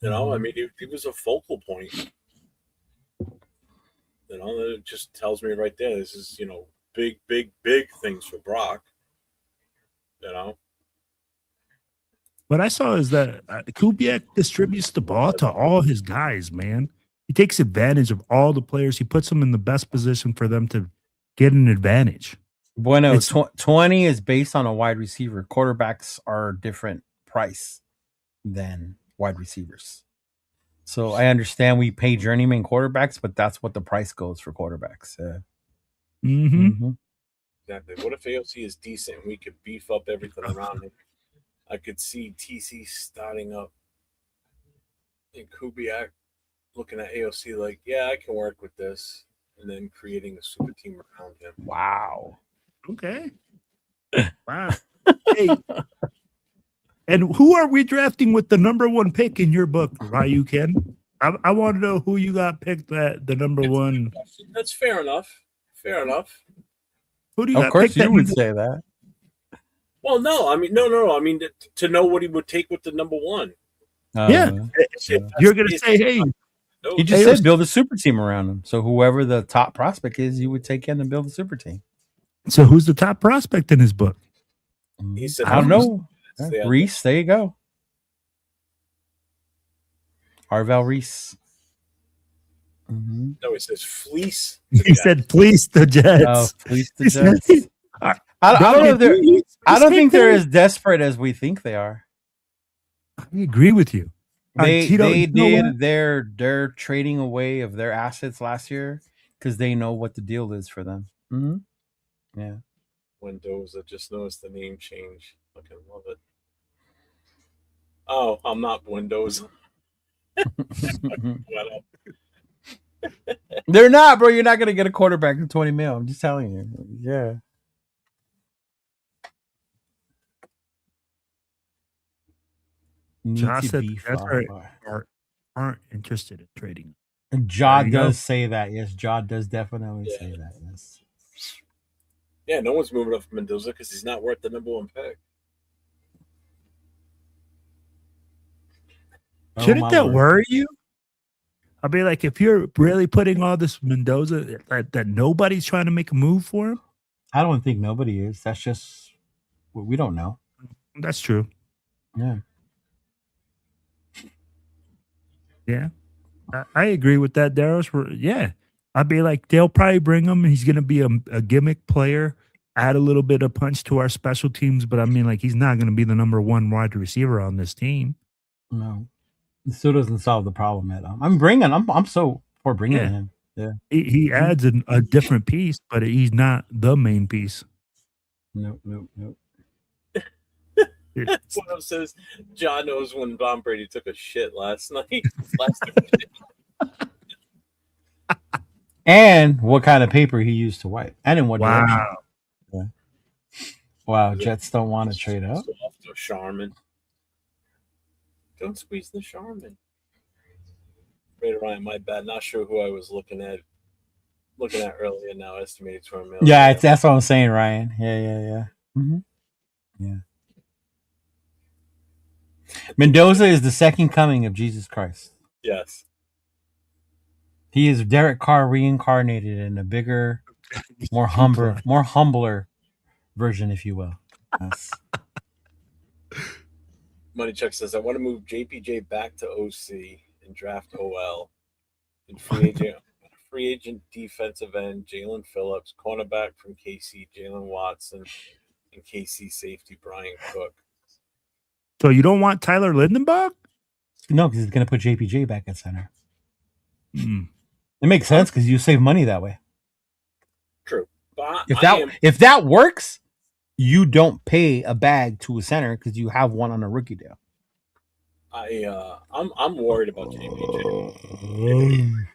You know, I mean, he was a focal point. You know, it just tells me right there. This is, you know, big things for Brock. You know. What I saw is that Kubiak distributes the ball to all his guys, man. He takes advantage of all the players. He puts them in the best position for them to get an advantage. Bueno, 20 is based on a wide receiver. Quarterbacks are different price than wide receivers. So I understand we pay journeyman quarterbacks, but that's what the price goes for quarterbacks. Exactly. What if AOC is decent and we could beef up everything around it? I could see TC starting up and Kubiak looking at AOC like, yeah, I can work with this, and then creating a super team around him. Wow. Okay. Wow. Hey, And who are we drafting with the number one pick in your book, Ryu Ken? I want to know who you got picked at the number one. That's fair enough. Fair enough. Who do you Of got course, picked you at would number- say that. Well, no. I mean, no. I mean, to know what he would take with the number one. Yeah. You're going to say, hey, No, He just Hey, said build a super team around him. So whoever the top prospect is, you would take in and build a super team. so who's the top prospect in his book? he said, I don't know. Yeah. Reese, there you go. Arvel Reese. Mm-hmm. No, he says fleece. He said, please, the Jets. Oh, fleece the He said, Jets. I don't know if they're. I don't think they're He's- as desperate as we think they are. I agree with you. They Tito, they you know did what? their trading away of their assets last year because they know what the deal is for them. Mm-hmm. Yeah. Windows. I just noticed the name change. Fucking love it. Oh, I'm not Windows. Well, They're not, bro. You're not gonna get a quarterback for 20 mil. I'm just telling you. Yeah. Need Josh to said beef that's up. right. Aren't interested in trading. Ja There you go. does say that. Yes, Ja does definitely Yeah. say that. Yes. yeah, no one's moving up from Mendoza because he's not worth the number one pick. Oh, Shouldn't my that Lord. worry you? I'll be like, if you're really putting all this Mendoza that nobody's trying to make a move for him, I don't think nobody is. That's just we don't know. that's true. Yeah. Yeah, I agree with that, Daros. Yeah, I'd be like, they'll probably bring him. He's going to be a gimmick player, add a little bit of punch to our special teams. But I mean, like, he's not going to be the number one wide receiver on this team. No. It still doesn't solve the problem at all. I'm so for bringing Yeah. him. Yeah. He adds a different piece, but he's not the main piece. Nope. It's- One of them says John knows when Tom Brady took a shit last night. And what kind of paper he used to wipe. And in what direction. wow. Wow, Jets don't want to trade up. Off to Charmin. Don't squeeze the Charmin. Right around my bad. Not sure who I was looking at earlier now. Estimated 20 million. Yeah, that's what I'm saying, Ryan. Yeah. Mm-hmm. Yeah. Mendoza is the second coming of Jesus Christ. Yes. He is Derek Carr reincarnated in a bigger, more humbler version, if you will. Yes. Money Chuck says, I want to move JPJ back to OC and draft OL. And free agent defensive end, Jalen Phillips, cornerback from KC, Jalen Watson, and KC safety, Brian Cook. So you don't want Tyler Lindenbach? No, because he's going to put JPJ back at center. Hmm. It makes sense because you save money that way. True. But If that works, you don't pay a bag to a center because you have one on a rookie deal. I'm worried about JPJ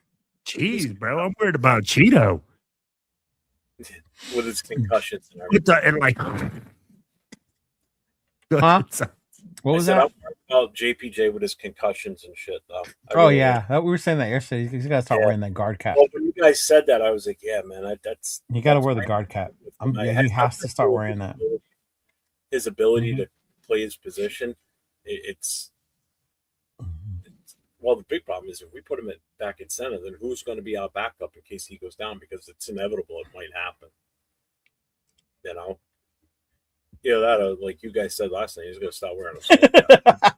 Jeez, bro, I'm worried about Cheeto. with his concussions and everything. And like, Huh? What was I said, that? I'm worried about JPJ with his concussions and shit, though. Oh, yeah. We were saying that yesterday. He's got to start wearing that guard cap. Well, when you guys said that, I was like, yeah, man, that's. You got to that's wear the right. guard cap. Yeah, He has to start wearing that. His ability Mm-hmm. to play his position, it's well, the big problem is if we put him back at center, then who's going to be our backup in case he goes down? Because it's inevitable; it might happen. You know, that like you guys said last night, he's going to start wearing a.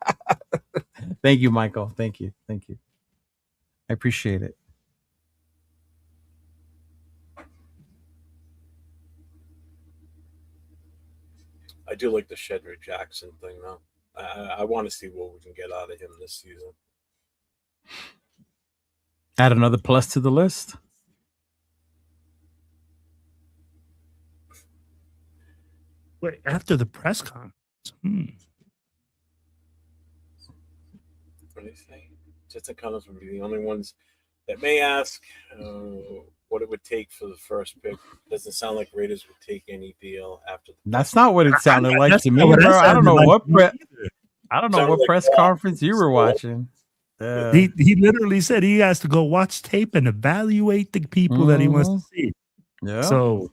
Thank you, Michael. Thank you. I appreciate it. I do like the Shedrick Jackson thing, though. I want to see what we can get out of him this season. Add another plus to the list. wait, after the press conference. What do you say? Jets and Cardinals would be the only ones that may ask what it would take for the first pick. Doesn't sound like Raiders would take any deal after. That's not what it sounded like That's to not me, what it bro. I don't sounded know like what to me either. I don't know Sounded what like press Bob. conference you were watching. He literally said he has to go watch tape and evaluate the people that he wants to see. Yeah. So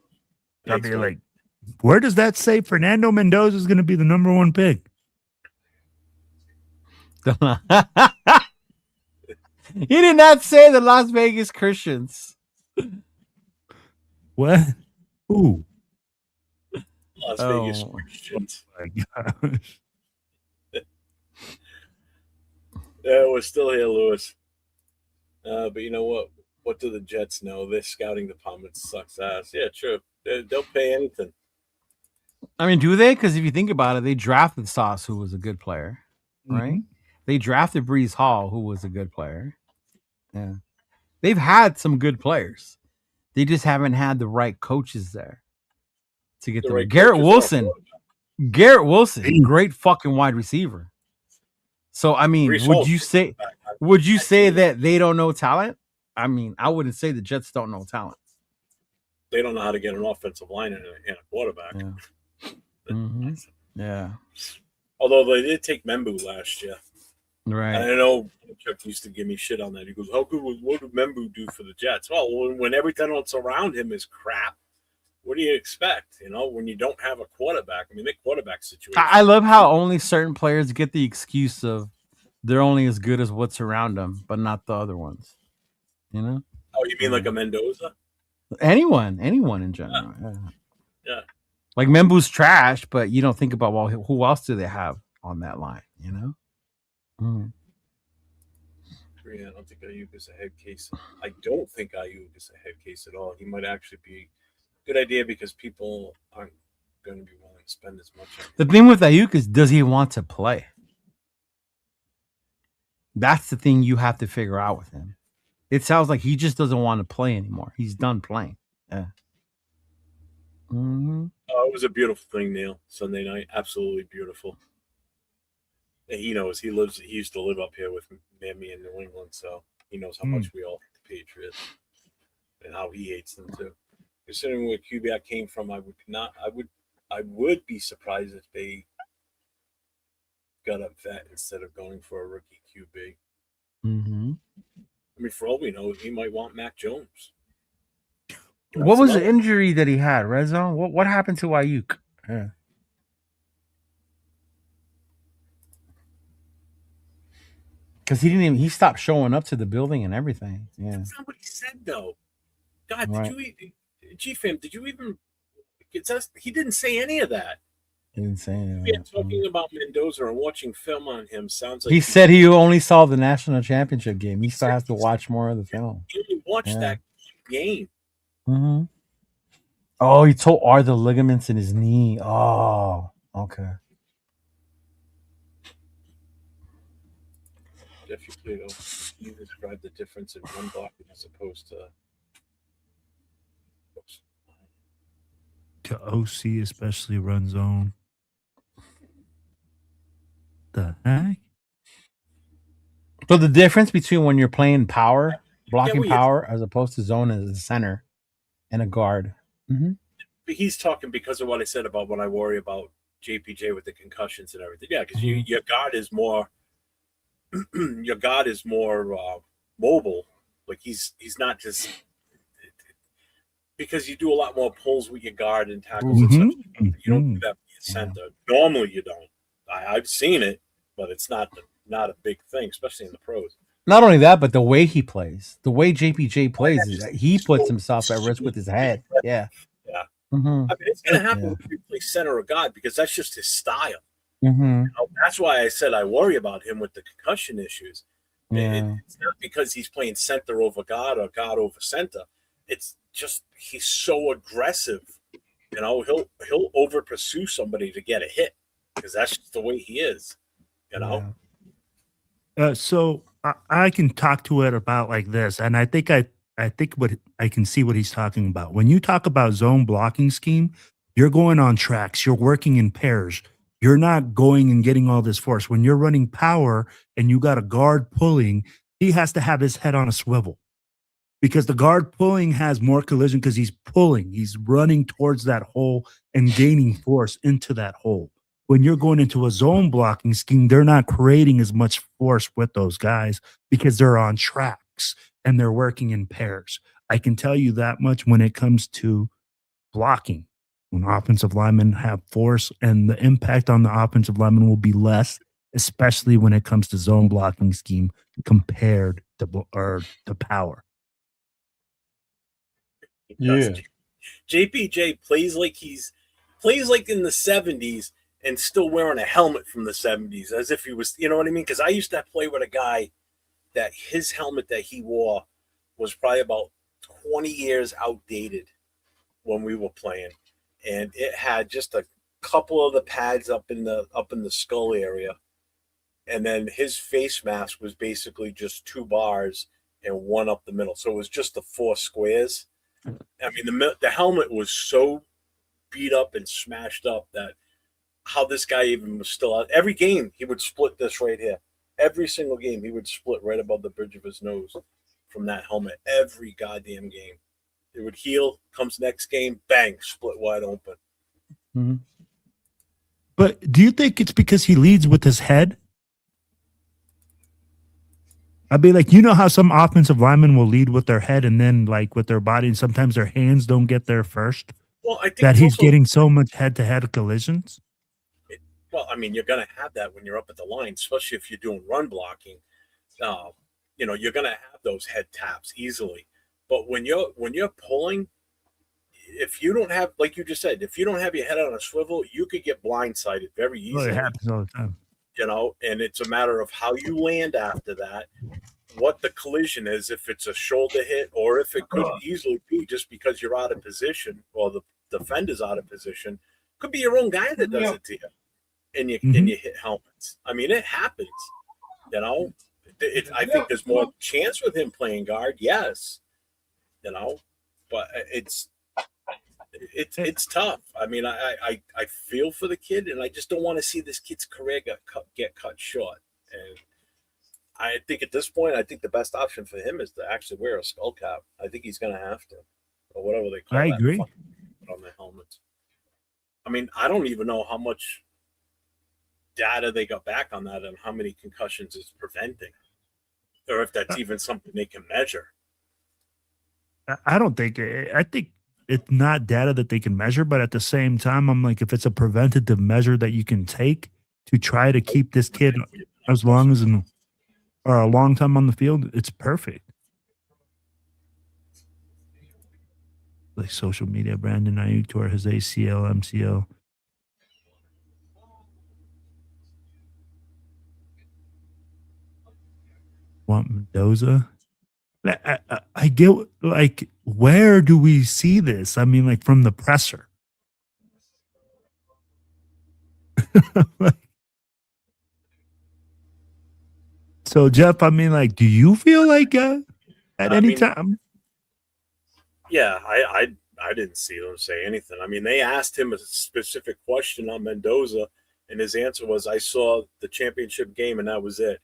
I'll be like, where does that say Fernando Mendoza is going to be the number one pick? He did not say the Las Vegas Christians. What? Who? Las Vegas Christians. Oh my gosh. Yeah, we're still here, Lewis. But you know what? What do the Jets know? Their scouting department sucks ass. Yeah, true. They'll pay anything. I mean, do they? Because if you think about it, they drafted Sauce, who was a good player, right? Mm-hmm. They drafted Brees Hall, who was a good player. Yeah. They've had some good players. They just haven't had the right coaches there to get the right. Garrett Wilson, great fucking wide receiver. So I mean, would you say that they don't know talent? I mean, I wouldn't say the Jets don't know talent. They don't know how to get an offensive line and a quarterback. Yeah. Mm-hmm. Yeah. Although they did take Membu last year. Right. And I know Chuck used to give me shit on that. He goes, what did Membu do for the Jets? Well, when everything else around him is crap, what do you expect? You know, when you don't have a quarterback. I mean, the quarterback situation. I love how only certain players get the excuse of they're only as good as what's around them, but not the other ones. You know? Oh, you mean like a Mendoza? Anyone in general. Yeah. Like Membu's trash, but you don't think about, well, who else do they have on that line? You know? I don't think Ayuk is a head case. I don't think Ayuk is a head case at all. He might actually be a good idea because people aren't going to be willing to spend as much. The thing with Ayuk is, does he want to play? That's the thing you have to figure out with him. It sounds like he just doesn't want to play anymore. He's done playing. Yeah. Mm-hmm. Oh, it was a beautiful thing, Neil. Sunday night, absolutely beautiful. And he knows he used to live up here with me in New England, so he knows how much we all hate the Patriots and how he hates them too. Considering where Kubiak came from, I would be surprised if they got a vet instead of going for a rookie QB. Mm-hmm. I mean, for all we know, he might want Mac Jones. What was the injury that he had, Red Zone? What happened to Ayuk? Yeah. Because he stopped showing up to the building and everything. Yeah. That's not what he said, though. God, right. Did you even he didn't say any of that. He didn't say any of that. Talking about Mendoza and watching film on him sounds like he said he only saw the national championship game. He still has to watch more of the film. He only watched that game. Mm-hmm. Oh, he tore the ligaments in his knee. Oh, okay. Jeff, you described the difference in one blocking as opposed to OC, especially run zone. The heck? So the difference between when you're playing power, blocking power, as opposed to zone as a center and a guard. Mm-hmm. But he's talking because of what I said about when I worry about JPJ with the concussions and everything. Yeah, because your guard is more mobile. Like he's not just because you do a lot more pulls with your guard and tackles and stuff. You don't do that with your center. Normally you don't. I've seen it, but it's not a big thing, especially in the pros. Not only that, but the way he plays, the way JPJ plays, is that he puts himself at risk with his head. Yeah. Yeah. Mm-hmm. I mean, it's going to happen if you play center or guard because that's just his style. Mm-hmm. You know, that's why I said I worry about him with the concussion issues. Yeah. It's not because he's playing center over guard or guard over center. It's just he's so aggressive. You know, he'll over pursue somebody to get a hit because that's just the way he is. You know. Yeah. So I can talk to it about like this, and I think what I can see what he's talking about. When you talk about zone blocking scheme, you're going on tracks. You're working in pairs. You're not going and getting all this force. When you're running power and you got a guard pulling, he has to have his head on a swivel because the guard pulling has more collision because he's pulling. He's running towards that hole and gaining force into that hole. when you're going into a zone blocking scheme, they're not creating as much force with those guys because they're on tracks and they're working in pairs. I can tell you that much when it comes to blocking. When offensive linemen have force, and the impact on the offensive lineman will be less, especially when it comes to zone blocking scheme compared to power. Yeah. JPJ plays like in the 70s and still wearing a helmet from the 70s, as if he was, you know what I mean? Because I used to play with a guy that his helmet that he wore was probably about 20 years outdated when we were playing, and it had just a couple of the pads up in the skull area, and then his face mask was basically just 2 bars and one up the middle, so it was just the 4 squares. I mean, the helmet was so beat up and smashed up that how this guy even was still out. Every game he would split this right here. Every single game he would split right above the bridge of his nose from that helmet. Every goddamn game. It would heal, comes next game, bang, split wide open. Mm-hmm. But do you think it's because he leads with his head? I'd be like, you know how some offensive linemen will lead with their head and then like with their body, and sometimes their hands don't get there first? Well, I think that he's also getting so much head-to-head collisions? Well, I mean, you're going to have that when you're up at the line, especially if you're doing run blocking. You're going to have those head taps easily. But when you're pulling, if you don't have, like you just said, if you don't have your head on a swivel, you could get blindsided very easily. Well, it happens all the time. And it's a matter of how you land after that, what the collision is, if it's a shoulder hit, or if it could easily be just because you're out of position or the defender's out of position. Could be your own guy that does it to you, and you hit helmets. I mean, it happens. I think there's more chance with him playing guard, yes. But it's tough. I mean, I feel for the kid, and I just don't want to see this kid's career get cut short. And I think at this point, the best option for him is to actually wear a skull cap. I think he's going to have to, or whatever they call I that. agree. On the helmets. I mean, I don't even know how much data they got back on that and how many concussions it's preventing, or if that's even something they can measure. I don't think I think it's not data that they can measure, but at the same time, I'm like, if it's a preventative measure that you can take to try to keep this kid as long as or a long time on the field, it's perfect. Like social media, Brandon Ayuk tore his ACL, MCL. Want Mendoza? I get, like, where do we see this? I mean, like, from the presser. So, Jeff, I mean, like, do you feel like at any time? Yeah, I didn't see them say anything. I mean, they asked him a specific question on Mendoza, and his answer was, "I saw the championship game, and that was it."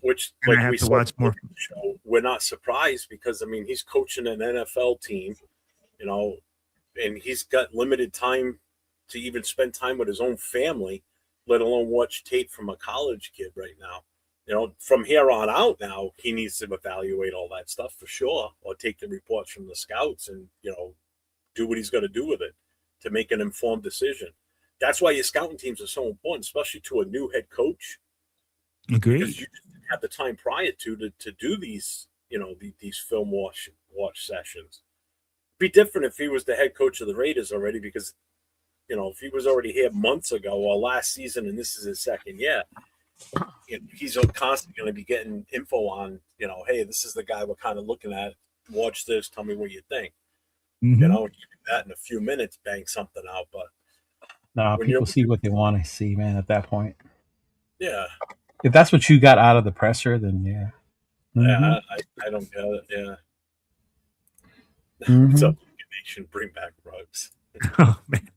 Which, like we saw, watch more. We're not surprised because, I mean, he's coaching an NFL team, and he's got limited time to even spend time with his own family, let alone watch tape from a college kid right now. From here on out now, he needs to evaluate all that stuff for sure, or take the reports from the scouts and, do what he's got to do with it to make an informed decision. That's why your scouting teams are so important, especially to a new head coach. Agreed. Because you didn't have the time prior to do these, these film watch sessions. It'd be different if he was the head coach of the Raiders already, because, if he was already here months ago or last season and this is his second year, he's constantly going to be getting info on, hey, this is the guy we're kind of looking at. Watch this. Tell me what you think. Mm-hmm. You do that in a few minutes, bang something out. But no, people see what they want to see, man. At that point, yeah. If that's what you got out of the presser, then yeah. Mm-hmm. Yeah, I don't get it. Yeah. Mm-hmm. So they should bring back rugs. Oh man.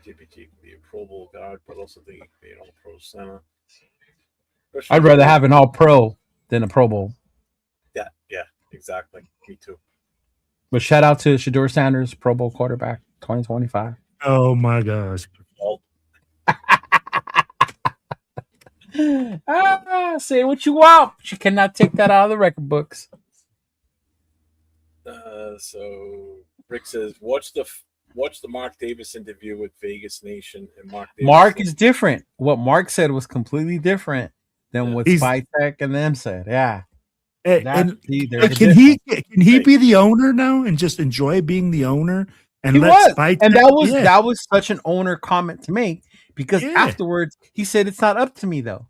TBH could be a Pro Bowl guard, but also they could be an All-Pro center. I'd rather have an All-Pro than a Pro Bowl. Yeah, exactly. Me too. But shout out to Shador Sanders, Pro Bowl quarterback, 2025. Oh my gosh. Say what you want, but you cannot take that out of the record books. So Rick says, watch the Mark Davis interview with Vegas Nation, and Mark is different. What Mark said was completely different than what Spytech and them said. Yeah. Can he be the owner now and just enjoy being the owner? And that was such an owner comment to make, because afterwards he said it's not up to me though.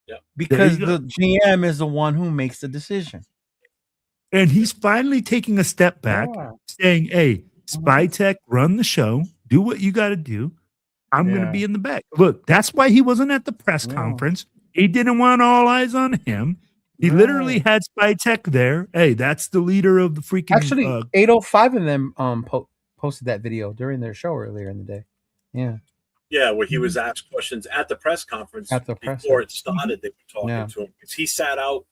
Yeah. Because the GM is the one who makes the decision. And he's finally taking a step back, saying, "Hey, Spytech, run the show, do what you got to do. I'm going to be in the back." Look, that's why he wasn't at the press conference. He didn't want all eyes on him. He literally had Spytech there. Hey, that's the leader of the freaking. Actually, 805 of them posted that video during their show earlier in the day. Yeah. Yeah, where he was asked questions at the press conference before it started. They were talking to him because he sat out.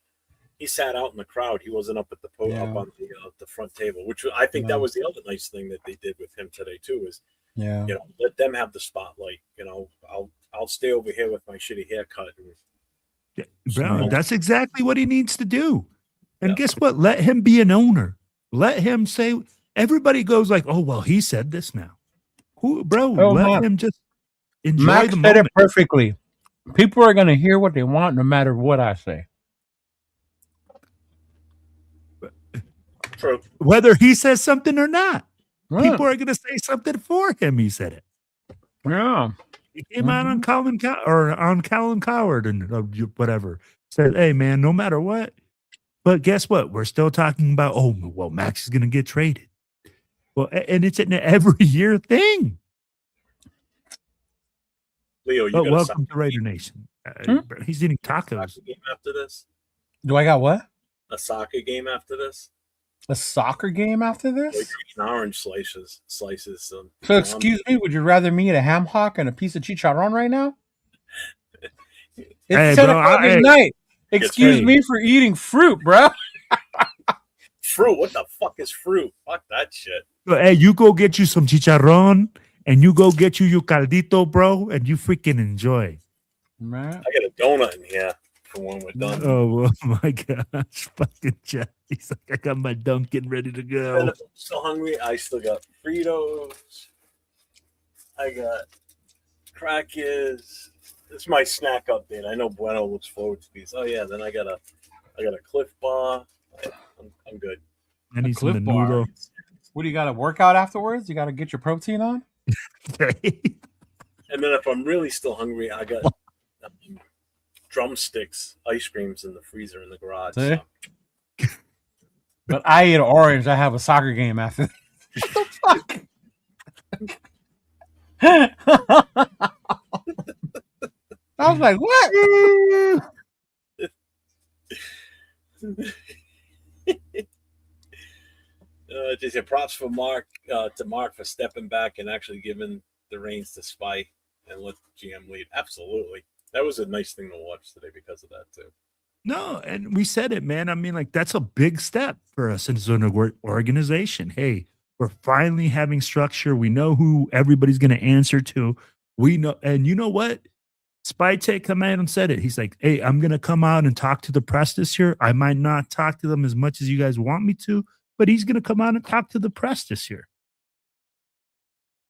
He sat out in the crowd. He wasn't up at the up on the front table, which I think that was the other nice thing that they did with him today too. Is let them have the spotlight. I'll stay over here with my shitty haircut. Bro, that's exactly what he needs to do. And guess what? Let him be an owner. Let him say. Everybody goes like, "Oh well, he said this now." Let him just enjoy Max the said moment. it perfectly. People are going to hear what they want, no matter what I say. True. Whether he says something or not, people are going to say something for him. He said it. Yeah. He came out on Callum Coward and whatever. Said, "Hey man, no matter what." But guess what? We're still talking about, Max is going to get traded. Well, and it's an every year thing. Leo, you welcome to Raider Nation. He's eating tacos. Game after this? Do I got what? A soccer game after this? A soccer game after this? Orange slices. So excuse me, would you rather me eat a ham hock and a piece of chicharron right now? It's 10 o'clock at night. Excuse me for eating fruit, bro. Fruit? What the fuck is fruit? Fuck that shit. Hey, you go get you some chicharron and you go get you your caldito, bro, and you freaking enjoy. Man. I got a donut in here for when we're done. Oh my gosh. Fucking Jeff. He's like, I got my Dunkin' ready to go. And if I'm still hungry, I still got Fritos. I got crackers. It's my snack update. I know Bueno looks forward to these. Oh yeah, then I got a Cliff Bar. I'm good. And he's in the noodle. What do you got to work out afterwards? You got to get your protein on? And then if I'm really still hungry, I got drumsticks, ice creams in the freezer in the garage. So. But I eat orange. I have a soccer game after. What the fuck? I was like, what? Just props for Mark for stepping back and actually giving the reins to Spy and let GM lead. Absolutely, that was a nice thing to watch today because of that too. No, and we said it, man. I mean, like that's a big step for us as an organization. Hey, we're finally having structure. We know who everybody's going to answer to. We know, and you know what? Spytech come out and said it. He's like, "Hey, I'm going to come out and talk to the press this year. I might not talk to them as much as you guys want me to, but he's going to come out and talk to the press this year."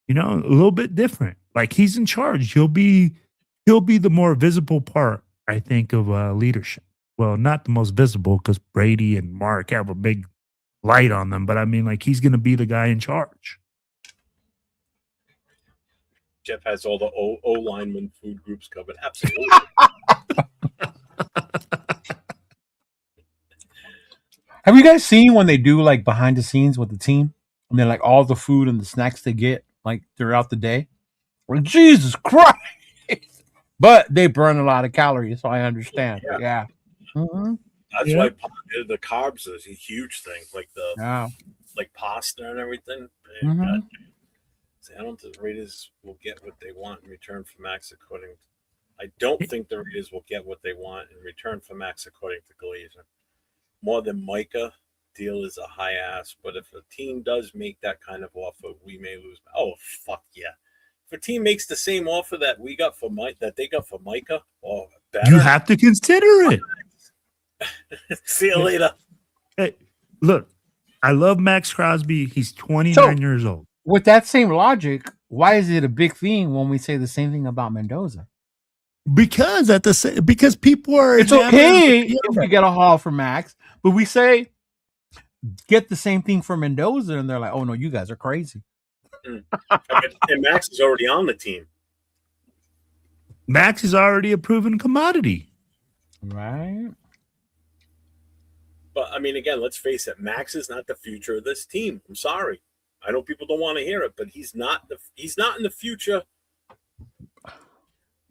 You know, a little bit different. Like he's in charge. He'll be the more visible part, I think, of leadership. Well, not the most visible because Brady and Mark have a big light on them, but I mean, like he's going to be the guy in charge. Jeff has all the O lineman food groups covered. Absolutely. Have you guys seen when they do like behind the scenes with the team? And then like all the food and the snacks they get like throughout the day? Well, Jesus Christ. But they burn a lot of calories, so I understand. Yeah. Mm-hmm. That's why the carbs is a huge thing. Like like pasta and everything. Mm-hmm. I don't think the Raiders will get what they want in return for Max I don't think the Raiders will get what they want in return for Max according to Glazer. More than Micah deal is a high ask, but if a team does make that kind of offer, we may lose. Oh, fuck yeah. If a team makes the same offer that we got for that they got for Micah, or better, You have to consider it. see you later. Hey, look, I love Max Crosby. He's 29 years old. With that same logic, why is it a big thing when we say the same thing about Mendoza? Because because people are. It's okay if we get a haul for Max, but we say get the same thing for Mendoza, and they're like, "Oh no, you guys are crazy." And Max is already on the team. Max is already a proven commodity, right? But I mean, again, let's face it. Max is not the future of this team. I'm sorry. I know people don't want to hear it, but he's not in the future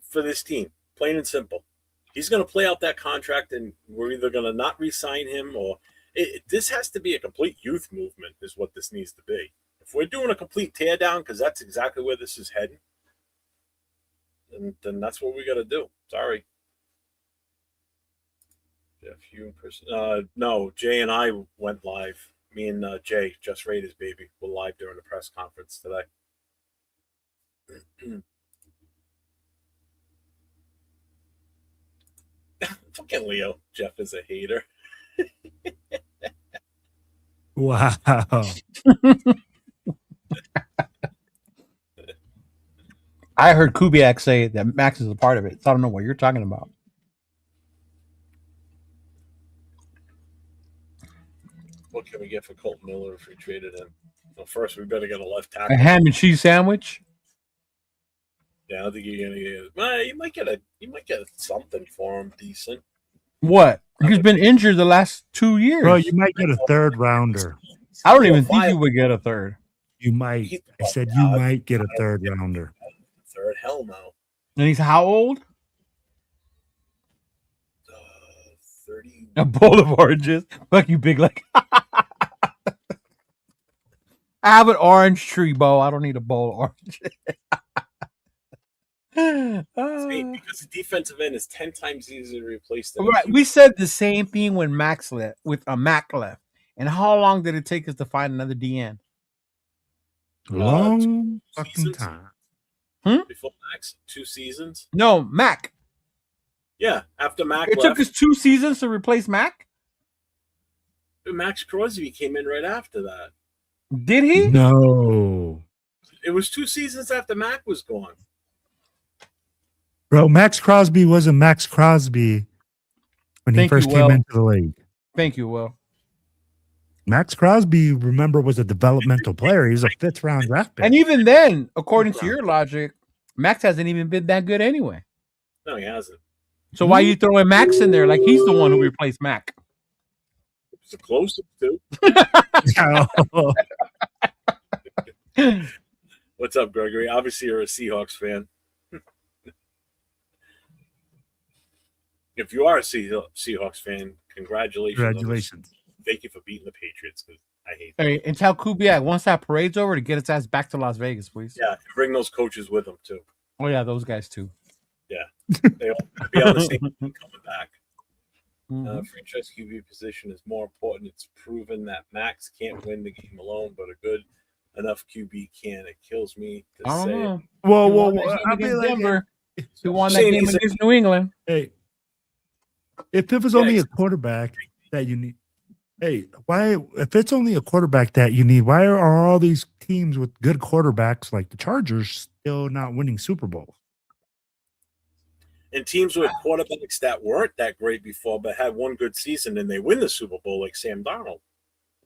for this team. Plain and simple. He's going to play out that contract, and we're either going to not re-sign him, or this has to be a complete youth movement. Is what this needs to be. If we're doing a complete teardown, because that's exactly where this is heading, then that's what we got to do. Sorry. Jeff, you in person? No, Jay and I went live. Me and Jay, Just Raiders, baby, were live during the press conference today. Fucking Leo. Jeff is a hater. Wow. I heard Kubiak say that Max is a part of it, so I don't know what you're talking about. What can we get for Colton Miller if we traded him? Well, first, we better get a left A tackle. ham and cheese sandwich? Yeah, I don't think you're gonna get. Well, you might get something for him decent. What? He's been injured the last 2 years. Bro, you might get a third rounder. I don't even think you would get a third. You might. I said you might get a third rounder. Third? Hell no. And he's how old? 30. A bowl of oranges. Fuck you, big leg. I have an orange tree, Bo. I don't need a bowl of oranges. Because the defensive end is 10 times easier to replace than Right. We said the same thing when Max left, with a Mac left. And how long did it take us to find another DN? Long fucking time. Before Max, 2 seasons. No, Mac. Yeah, after Mac It left, took us 2 seasons to replace Mac? Max Crosby came in right after that. Did he? No. It was 2 seasons after Mac was gone. Bro, Max Crosby wasn't Max Crosby when he Thank first you, came Will. into the league. Thank you, Will. Max Crosby, remember, was a developmental player. He was a 5th round draft pick. And even then, according to your logic, Max hasn't even been that good anyway. No, he hasn't. So why are you throwing Max in there like he's the one who replaced Mac? It's the closest to. What's up, Gregory? Obviously, you're a Seahawks fan. If you are a Seahawks fan, congratulations. Congratulations. Thank you for beating the Patriots, because I hate Hey, and tell Kubiak once that parade's over to get his ass back to Las Vegas, please. Yeah, bring those coaches with them, too. Oh, yeah, those guys, too. Yeah. They all be on the same team coming back. Mhm. Franchise QB position is more important. It's proven that Max can't win the game alone, but a good enough QB can. It kills me to I don't say know. it. Whoa, He whoa, won that whoa. game I mean, against like, Denver. He won that Saying game he's a- against New England. hey, if it was only a quarterback that you need, why? If it's only a quarterback that you need, why are all these teams with good quarterbacks like the Chargers still not winning Super Bowls? And teams with quarterbacks that weren't that great before, but had one good season, and they win the Super Bowl, like Sam Darnold.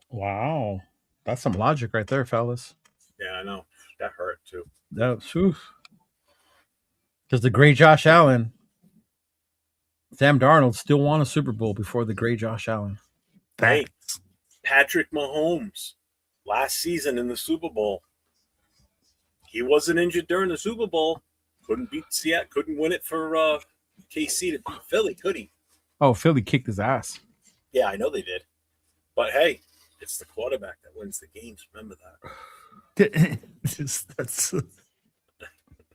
Wow. That's some logic right there, fellas. Yeah, I know. That hurt, too. That's because the great Josh Allen, Sam Darnold still won a Super Bowl before the great Josh Allen. Hey, Patrick Mahomes, last season in the Super Bowl, he wasn't injured during the Super Bowl. Couldn't beat Seattle. Couldn't win it for KC to beat Philly, could he? Oh, Philly kicked his ass. Yeah, I know they did. But hey, it's the quarterback that wins the games. Remember that.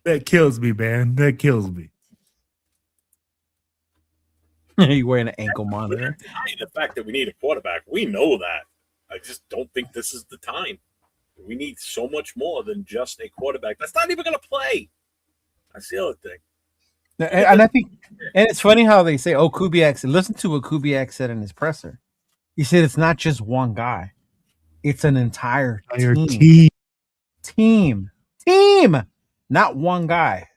That kills me, man. That kills me. You wearing an ankle monitor. The fact that we need a quarterback, we know that. I just don't think this is the time. We need so much more than just a quarterback that's not even going to play. That's the other thing. And I think, and it's funny how they say, "Oh, Kubiak said." Listen to what Kubiak said in his presser. He said it's not just one guy; it's an entire team, not one guy.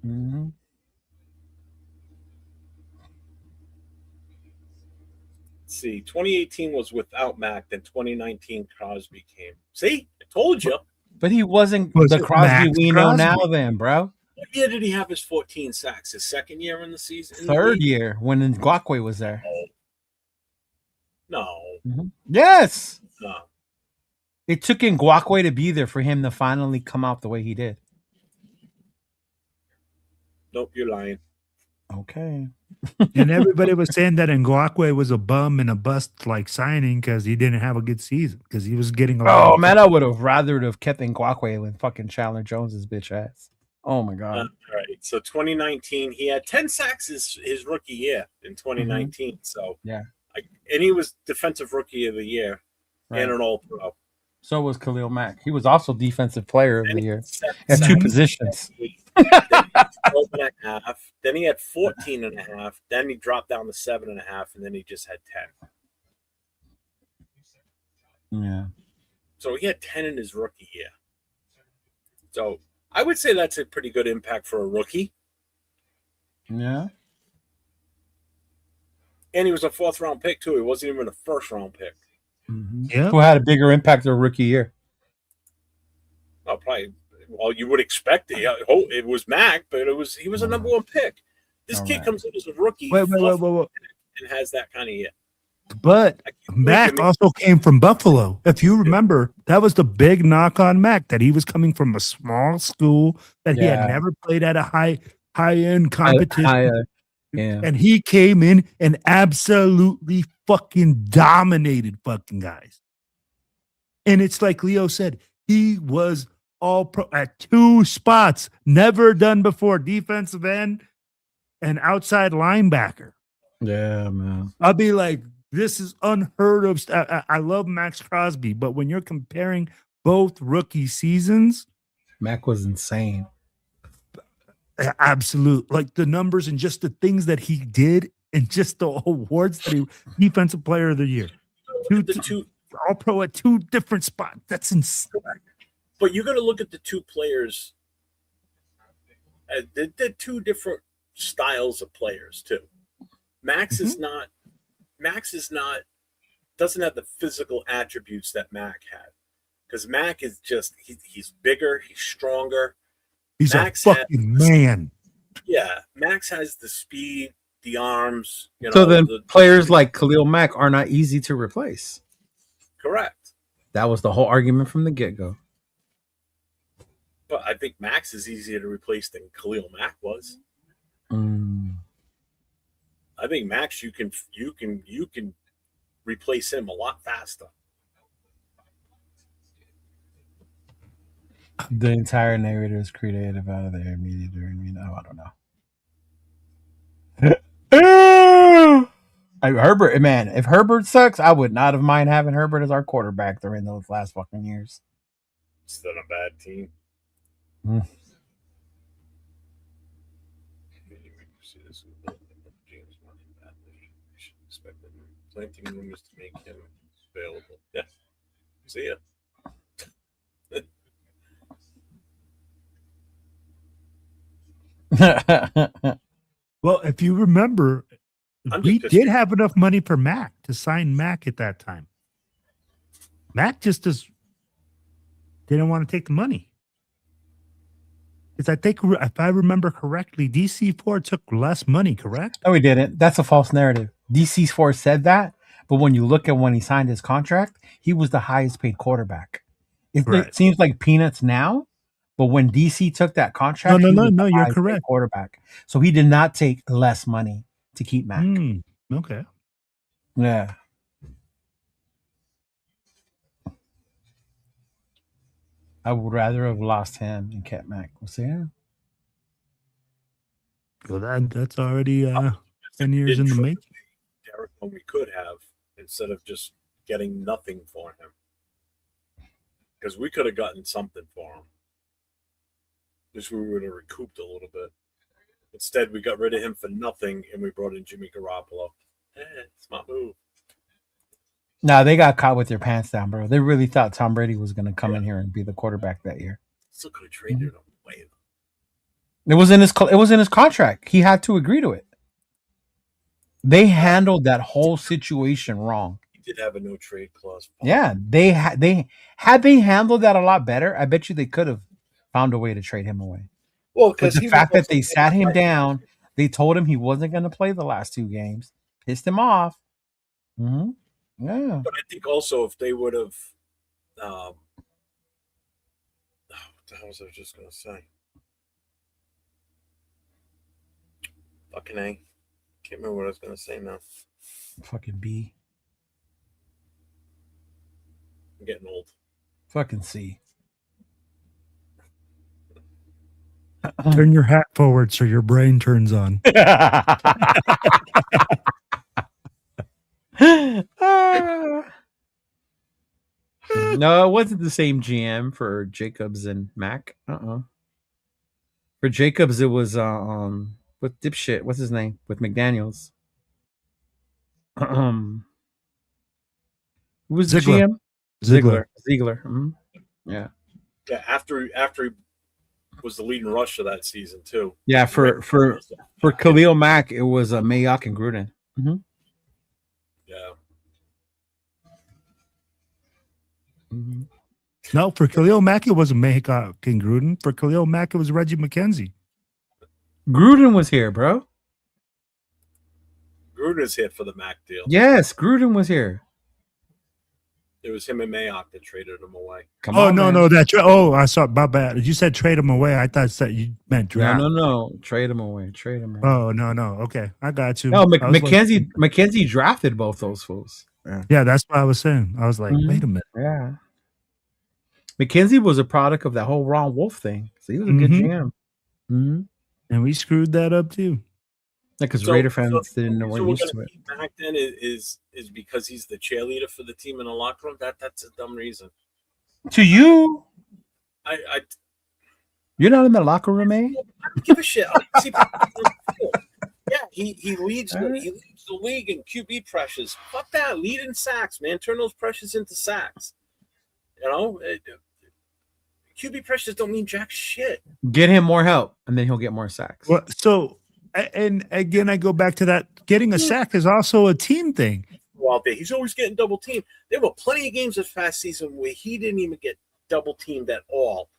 Mm-hmm. Let's see, 2018 was without Mac, then 2019 Crosby came. See, I told you. But he wasn't Was the it Crosby Max we know Crosby? now, then, bro. What year did he have his 14 sacks? His second year in the season? Third year when Ngakwe was there. No. Mm-hmm. Yes. No. It took Ngakwe to be there for him to finally come out the way he did. Nope, you're lying. Okay. And everybody was saying that Ngakwe was a bum and a bust like signing because he didn't have a good season because he was getting a lot. Oh man, I would have rather have kept Ngakwe than fucking Chandler Jones's bitch ass. Oh my god. All right. So 2019, he had 10 sacks his rookie year in 2019. Mm-hmm. So yeah, and he was defensive rookie of the year and an All Pro. So was Khalil Mack. He was also defensive player of the year at two positions. Then he had 14 and a half. Then he dropped down to 7.5, and then he just had 10. Yeah. So he had 10 in his rookie year. So I would say that's a pretty good impact for a rookie. Yeah. And he was a 4th-round pick, too. He wasn't even a 1st-round pick. Mm-hmm. Yeah. Who had a bigger impact their rookie year? Oh, probably. Well, you would expect it. It was Mac, but he was a number 1 pick. This kid comes in as a rookie wait. and has that kind of year. But Mac also came from Buffalo. If you remember, that was the big knock on Mac, that he was coming from a small school, that he had never played at a high-end competition. And he came in and absolutely fucking dominated fucking guys. And it's like Leo said, he was all pro at 2 spots, never done before, defensive end and outside linebacker. Yeah, man. I'll be like, this is unheard of. I love Max Crosby, but when you're comparing both rookie seasons, Mac was insane. Absolute, like the numbers and just the things that he did and just the awards that he defensive player of the year. Two all pro at 2 different spots. That's insane. But you're going to look at the 2 players. They're 2 different styles of players too. Max is not, doesn't have the physical attributes that Mac had. Because Mac is just, he's bigger, he's stronger. He's Max a fucking man. Yeah, Max has the speed, the arms. So then players like Khalil Mack are not easy to replace. Correct. That was the whole argument from the get-go. But I think Max is easier to replace than Khalil Mack was. I think Max, you can replace him a lot faster. The entire narrative is creative out of there immediately. I don't know. Herbert, man, if Herbert sucks, I would not have mind having Herbert as our quarterback during those last fucking years. Still a bad team. Planting rumors to make him available. Yeah. See ya. Well, if you remember, we did have enough money for Mac to sign Mac at that time. Mac just didn't want to take the money. Because I think, if I remember correctly, DC4 took less money, correct? No, he didn't. That's a false narrative. DC4 said that, but when you look at when he signed his contract, he was the highest paid quarterback. It seems like peanuts now, but when DC took that contract, no, you're correct. Quarterback, so he did not take less money to keep Mac. Okay. Yeah. I would rather have lost him and kept Mac. Well, that's already 10 years in the making. Derek, when we could have, and instead of just getting nothing for him. Because we could have gotten something for him. Just we would have recouped a little bit. Instead, we got rid of him for nothing, and we brought in Jimmy Garoppolo. Smart move. No, they got caught with their pants down, bro. They really thought Tom Brady was going to come in here and be the quarterback that year. Still could have traded him away. It was in his contract. He had to agree to it. They handled that whole situation wrong. He did have a no trade clause. Yeah, they handled that a lot better. I bet you they could have found a way to trade him away. Well, But because the fact that they sat him down, they told him he wasn't going to play the last 2 games, pissed him off. Mm-hmm. Yeah. But I think also if they would have, what the hell was I just going to say? Fucking A. Can't remember what I was going to say now. Fucking B. I'm getting old. Fucking C. Turn your hat forward so your brain turns on. No, it wasn't the same GM for Jacobs and Mac. For Jacobs, it was with dipshit. What's his name? With McDaniels. Who was the Ziegler. GM? Ziegler. Mm-hmm. Yeah. Yeah, after he was the leading rusher that season too. Yeah, for Khalil Mack, it was Mayock and Gruden. Mm-hmm. Yeah. Mm-hmm. No, for Khalil Mack, it wasn't Mayock and Gruden. For Khalil Mack, it was Reggie McKenzie. Gruden was here, bro. Gruden's hit for the Mac deal. Yes, Gruden was here. It was him and Mayock that traded him away. Come on, man. I saw my bad. You said trade him away. I thought that you meant draft. No. Trade him away. Oh, no. Okay, I got you. No, McKenzie drafted both those fools. Yeah, that's what I was saying. I was like, wait a minute. Yeah. McKenzie was a product of that whole Ron Wolf thing. So he was a good GM. Mm-hmm. And we screwed that up too. Because Raider fans didn't know what used to it. Back then is because he's the cheerleader for the team in the locker room. That's a dumb reason. To you, I you're not in the locker room, eh? I don't give a shit. Yeah, he leads the league in QB pressures. Fuck that. Lead in sacks, man. Turn those pressures into sacks. You know, QB pressures don't mean jack shit. Get him more help, and then he'll get more sacks. Well, so, and again, I go back to that. Getting a sack is also a team thing. Well, he's always getting double teamed. There were plenty of games this past season where he didn't even get double teamed at all.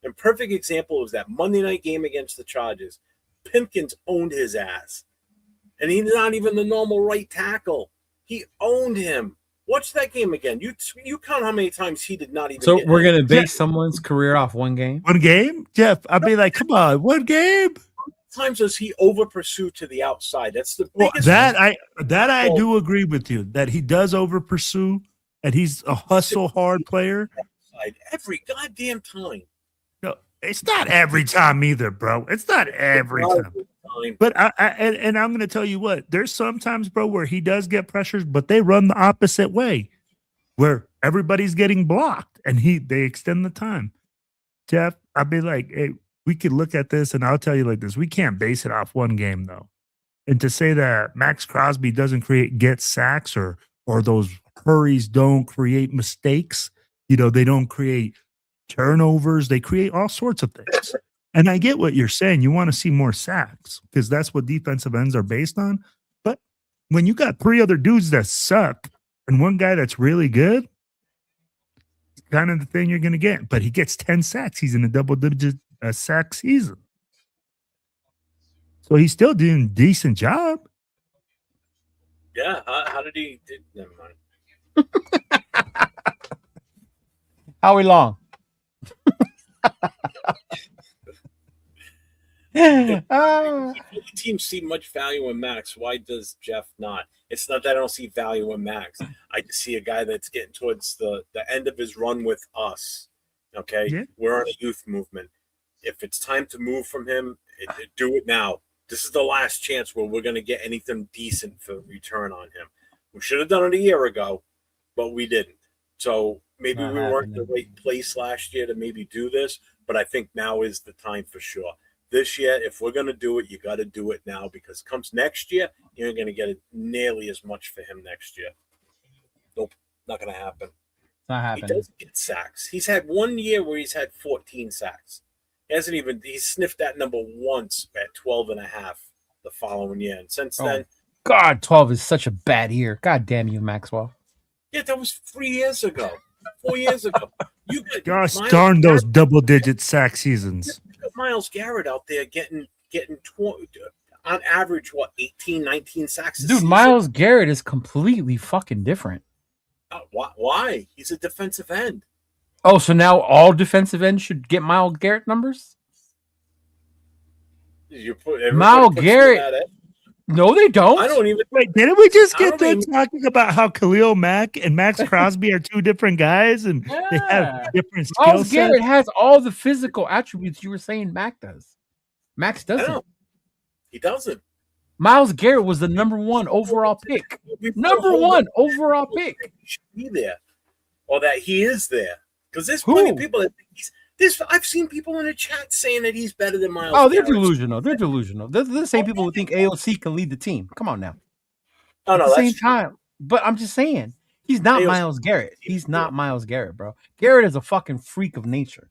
And perfect example was that Monday night game against the Chargers. Pimpkins owned his ass. And he's not even the normal right tackle. He owned him. Watch that game again. You count how many times he did not even. So we're gonna base someone's career off one game. One game, Jeff. I'd be like, come on, one game. Times does he over pursue to the outside? That's the biggest. I do agree with you that he does over pursue, and he's a hustle hard player. Every goddamn time. No, it's not every time either, bro. It's not every time. But and I'm going to tell you what, there's sometimes, bro, where he does get pressures, but they run the opposite way, where everybody's getting blocked, and they extend the time. Jeff, I'd be like, hey, we could look at this, and I'll tell you like this: we can't base it off one game, though. And to say that Max Crosby doesn't get sacks or those hurries don't create mistakes, they don't create turnovers, they create all sorts of things. And I get what you're saying. You want to see more sacks because that's what defensive ends are based on. But when you got 3 other dudes that suck and one guy that's really good, it's kind of the thing you're going to get. But he gets 10 sacks. He's in a double-digit sack season. So he's still doing a decent job. Yeah. How did he? Never mind. How long? If the team see much value in Max, why does Jeff not? It's not that I don't see value in Max. I just see a guy that's getting towards the end of his run with us. Okay, yeah. We're on a youth movement. If it's time to move from him, do it now. This is the last chance where we're going to get anything decent for return on him. We should have done it a year ago, but we didn't. So maybe Not we weren't in the happening. right place last year to maybe do this, but I think now is the time for sure. This year, if we're going to do it, you got to do it now because comes next year, you ain't going to get it nearly as much for him next year. Nope, not going to happen. It's not He happening. doesn't get sacks. He's had 1 year where he's had 14 sacks. He sniffed that number once at 12 and a half the following year. And since then, God, 12 is such a bad year. God damn you, Maxwell. yeah, that was 3 years ago, 4 years ago. You got Gosh darn those double-digit sack seasons. Miles Garrett out there getting on average, 18, 19 sacks a Dude, season? Miles Garrett is completely fucking different. Why? He's a defensive end. Oh, so now all defensive ends should get Miles Garrett numbers? Miles Garrett. No, they don't. I don't even. Wait, didn't we just I get don't done even- talking about how Khalil Mack and Max Crosby are two different guys and they Yeah. have different skill Miles sets? Garrett has all the physical attributes you were saying Mac does. Max I doesn't. don't. He doesn't. Miles Garrett was the number 1 overall pick. Number 1 overall pick. He should be there, or that he is there, because there's Who? plenty of people that think he's. I've seen people in the chat saying that he's better than Miles. Oh, they're Garrett. delusional. They're delusional. They're the same people who think AOC can lead the team. Come on now. Oh At no, the that's same true. time, but I'm just saying, he's not AOC. Miles Garrett. He's not Miles Garrett, bro. Garrett is a fucking freak of nature.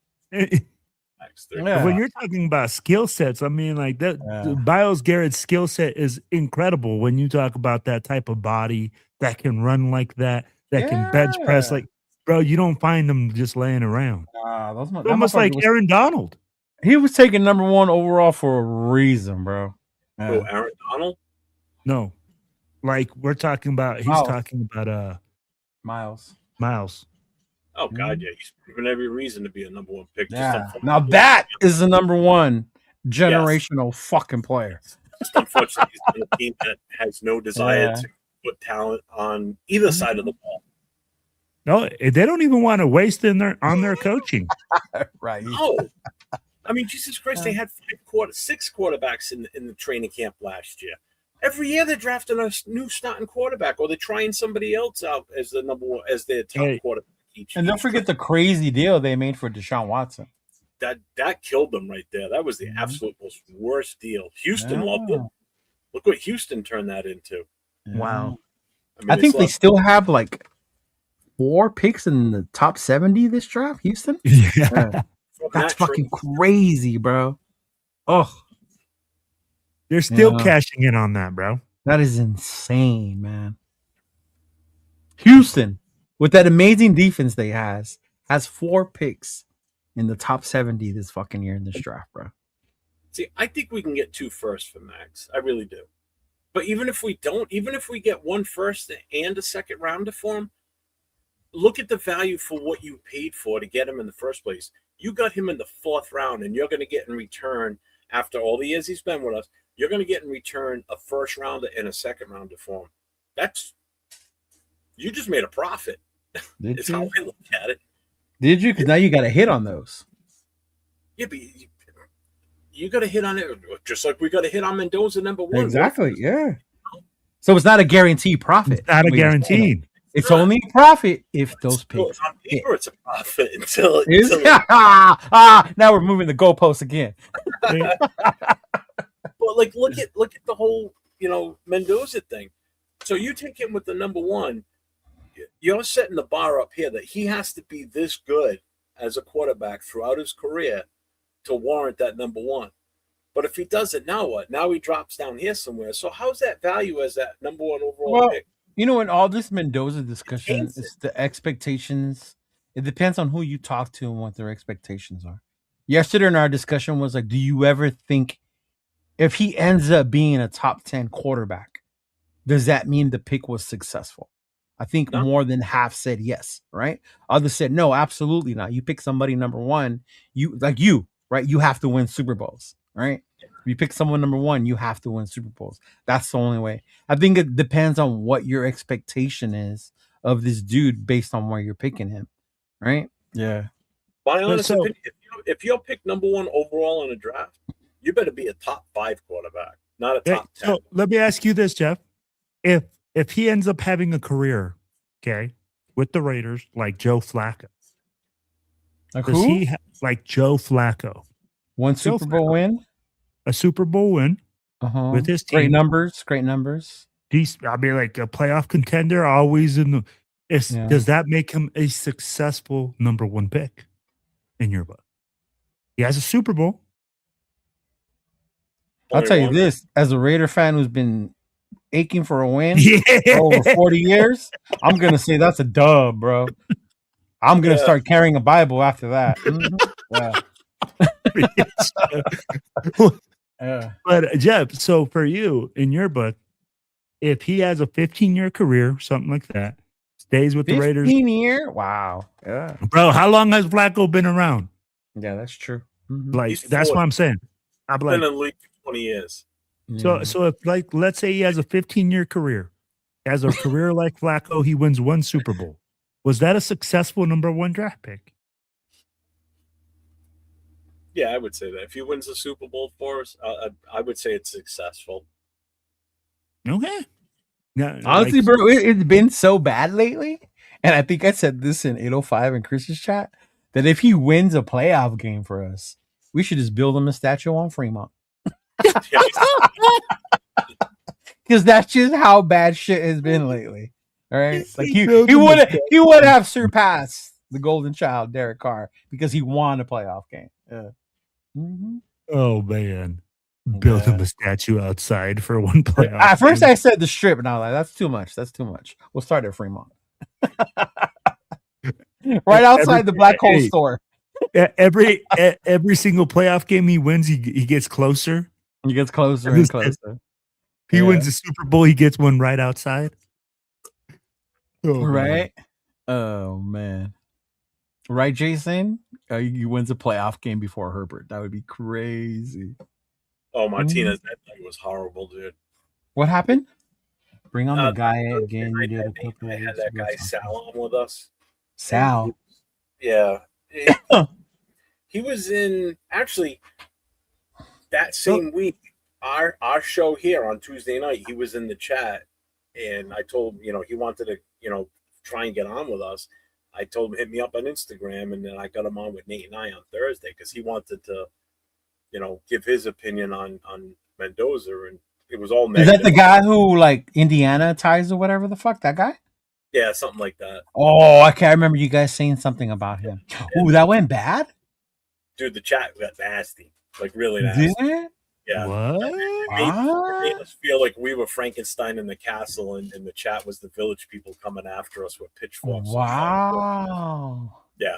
Yeah. When you're talking about skill sets, I mean, like that, Yeah. Miles Garrett's skill set is incredible. When you talk about that type of body that can run like that can bench press, Yeah. like, bro, you don't find them just laying around. That Almost like motherfucker Aaron Donald. he was taken number 1 overall for a reason, bro. Yeah. Oh, Aaron Donald. No, like we're talking about. He's Miles. talking about Miles. Miles. Oh God, yeah, he's given every reason to be a number 1 pick. Yeah. Now that is the number 1 generational fucking player. Just unfortunately, he's on a team that has no desire Yeah. to put talent on either side of the ball. No, they don't even want to waste on their coaching. Right. No, I mean, Jesus Christ, they had 6 quarterbacks in the training camp last year. Every year they're drafting a new starting quarterback, or they're trying somebody else out as the number 1 as their top quarterback. And don't forget the crazy deal they made for Deshaun Watson. That killed them right there. That was the absolute most worst deal. Houston loved it. Yeah. Look what Houston turned that into. Wow. I think it's they like- still have like 4 picks in the top 70 this draft, Houston. Yeah. from That's that fucking trade- crazy, bro. Oh, They're still Yeah. cashing in on that, bro. that is insane, man. Houston, with that amazing defense they has 4 picks in the top 70 this fucking year in this draft, bro. See, I think we can get 2 firsts for Max. I really do. But even if we don't, even if we get 1 first and a second rounder for him, look at the value for what you paid for to get him in the first place. You got him in the 4th round, and you're going to get in return, after all the years he's been with us, you're going to get in return a first rounder and a second rounder for him. You just made a profit. Did Is how you? I look at it. Did you? Because now you got to hit on those. Yeah, but you got to hit on it, just like we got to hit on Mendoza number 1. Exactly. Yeah. So it's not a guaranteed profit. It's not a What you're saying. guaranteed. It's only a profit if those Well, picks. on paper, it's a profit until Now we're moving the goalposts again. But like, look at the whole Mendoza thing. So you take him with the number 1, you're setting the bar up here that he has to be this good as a quarterback throughout his career to warrant that number 1. But if he doesn't, now what? Now he drops down here somewhere. So how's that value as that number 1 overall pick? You know, in all this Mendoza discussion, Hates it's the expectations. It depends on who you talk to and what their expectations are. Yesterday in our discussion was like, do you ever think if he ends up being a top 10 quarterback, does that mean the pick was successful? I think No. more than half said yes, right? Others said no, absolutely not. You pick somebody number 1, right? You have to win Super Bowls, right? If you pick someone number 1, you have to win Super Bowls. That's the only way. I think it depends on what your expectation is of this dude based on where you're picking him, right? Yeah. My honest so- opinion, if you're picked number 1 overall in a draft, you better be a top 5 quarterback, not a Yeah, top 10. so let me ask you this, Jeff. If if he ends up having a career, okay, with the Raiders like Joe Flacco, Like does who? he like Joe Flacco? One Joe Super Bowl Flacco. win. A Super Bowl win with his team. Great numbers. Great numbers. I mean, like a playoff contender, always in the. Yeah. Does that make him a successful number one pick in your book? He has a Super Bowl. I'll tell you this: as a Raider fan who's been aching for a win Yeah. for over 40 years, I'm gonna say that's a dub, bro. I'm gonna start carrying a Bible after that. Yeah. But Jeff, so for you in your book, if he has a 15-year career, something like that, stays with the Raiders. 15-year? Wow. Yeah. Bro, how long has Flacco been around? Yeah, that's true. Like, that's what I'm saying. I'm been like, in the league for 20 years. so if like, let's say he has a 15-year career, as a career like Flacco, he wins one Super Bowl. Was that a successful number one draft pick? Yeah, I would say that. If he wins the Super Bowl for us, I would say it's successful. Okay. No, honestly, bro, it's been so bad lately. And I think I said this in 805 in Chris's chat, that if he wins a playoff game for us, we should just build him a statue on Fremont. Because that's just how bad shit has been lately. All right. Like he would have surpassed the golden child, Derek Carr, because he won a playoff game. Yeah. Oh man. Build him a statue outside for one playoff. At first I said the Strip, and I was like, that's too much. That's too much. We'll start at Fremont. Right outside the Black Hole store. Every single playoff game he wins, he gets closer. He gets closer and closer. He wins the Super Bowl, he gets one right outside. Oh, right? Man. Oh man. Right, Jason? He wins a playoff game before Herbert. That would be crazy. Oh, Martinez, that night was horrible, dude. What happened? Bring on the guy again. I had that guy Sal on with us. Sal? Yeah. He was in, actually, that same week, our show here on Tuesday night, he was in the chat, and I told him, he wanted to, try and get on with us. I told him, hit me up on Instagram, and then I got him on with Nate and I on Thursday because he wanted to, give his opinion on Mendoza, and it was all negative. Is that the guy who, like, Indiana ties or whatever the fuck? That guy? Yeah, something like that. Oh, I can't remember you guys saying something about him. Oh, that went bad? Dude, the chat got nasty. Like, really nasty. Did it? Yeah. What? It made us feel like we were Frankenstein in the castle, and the chat was the village people coming after us with pitchforks. Wow. Yeah.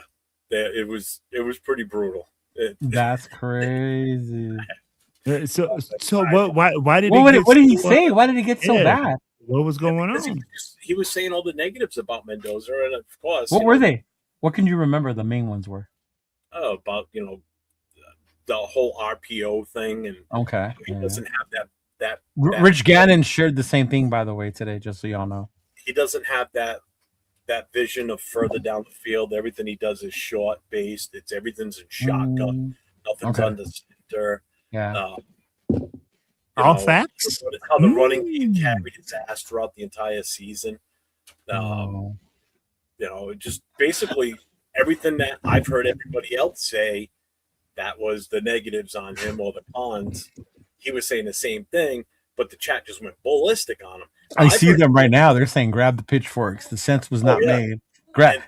It was pretty brutal. That's crazy. So what? Why did what did he say? Why did it get so bad? What was going on? He was saying all the negatives about Mendoza, and of course, what were they? What can you remember the main ones were? Oh, about the whole RPO thing, and he doesn't have that. Rich Gannon shared the same thing, by the way, today, just so y'all know. He doesn't have that vision of further down the field. Everything he does is short based. Everything's in shotgun. Nothing's under center. Yeah. All facts. How the running game carried its ass throughout the entire season. Just basically everything that I've heard everybody else say, that was the negatives on him or the cons. He was saying the same thing, but the chat just went ballistic on him. I see them right now. They're saying grab the pitchforks. The sense was not made.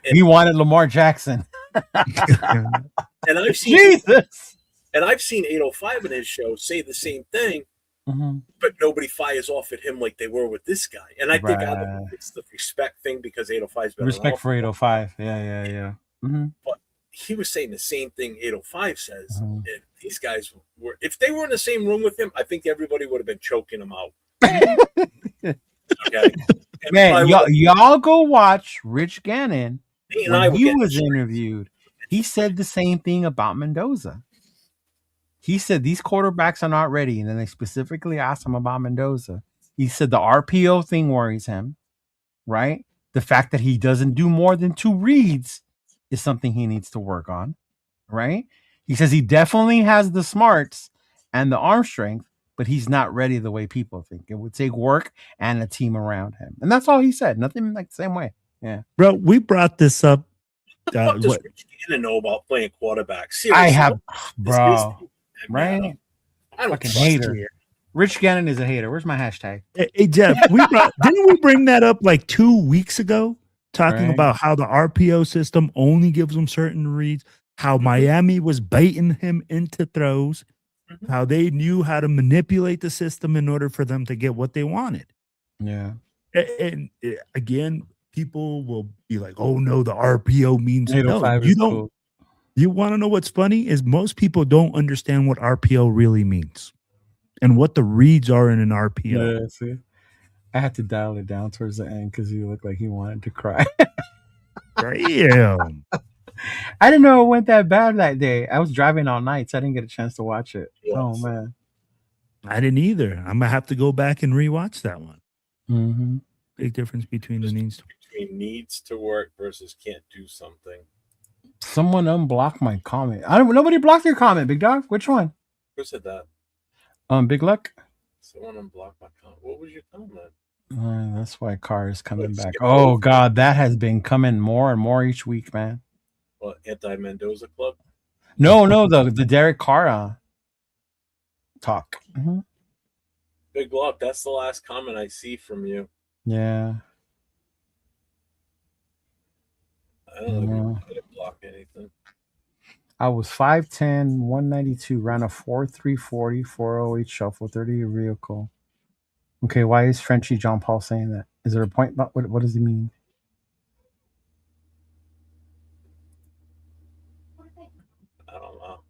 He wanted Lamar Jackson. And I've seen Jesus. And I've seen 805 in his show say the same thing, but nobody fires off at him like they were with this guy. And I think it's the respect thing because 805's been respect for 805. Yeah. But he was saying the same thing 805 says. And these guys were, if they were in the same room with him, I think everybody would have been choking him out. Okay. Man, y'all go watch Rich Gannon when he was interviewed. He said the same thing about Mendoza. He said these quarterbacks are not ready, and then they specifically asked him about Mendoza. He said the RPO thing worries him, right? The fact that he doesn't do more than 2 reads is something he needs to work on, right? He says he definitely has the smarts and the arm strength, but he's not ready the way people think. It would take work and a team around him. And that's all he said. Nothing like the same way. Yeah. Bro, we brought this up. What does What? Rich Gannon know about playing quarterback? Seriously, I have, what is bro, his- right? I don't Fucking trust hater. him. Rich Gannon is a hater. Where's my hashtag? Hey, Jeff, didn't we bring that up like 2 weeks ago? Talking Right. about how the RPO system only gives them certain reads, how Miami was baiting him into throws, how they knew how to manipulate the system in order for them to get what they wanted. Yeah. And again, people will be like, "Oh no, the RPO means no." 805 You is don't. cool. You want to know what's funny is most people don't understand what RPO really means and what the reads are in an RPO. Yeah, see? I had to dial it down towards the end because he looked like he wanted to cry. Damn. I didn't know it went that bad that day. I was driving all night, so I didn't get a chance to watch it. Yes. Oh, man. I didn't either. I'm gonna have to go back and rewatch that one. Mm-hmm. Big difference between the needs. Between needs to work versus can't do something. Someone unblocked my comment. Nobody blocked your comment, Big Dog. Which one? Who said that? Big Luck? Someone unblocked my comment. What was your comment? That's why Car is coming Let's back. skip Oh, over. God. That has been coming more and more each week, man. What, anti-Mendoza Club? No, the Derek Carr talk. Mhm. Big luck. That's the last comment I see from you. Yeah. I don't know if you didn't block anything. I was 5'10", 192, ran a 4.3 40, 408 shuffle, 30 vehicle. Okay, why is Frenchie John Paul saying that? Is there a point? What does he mean? I don't know.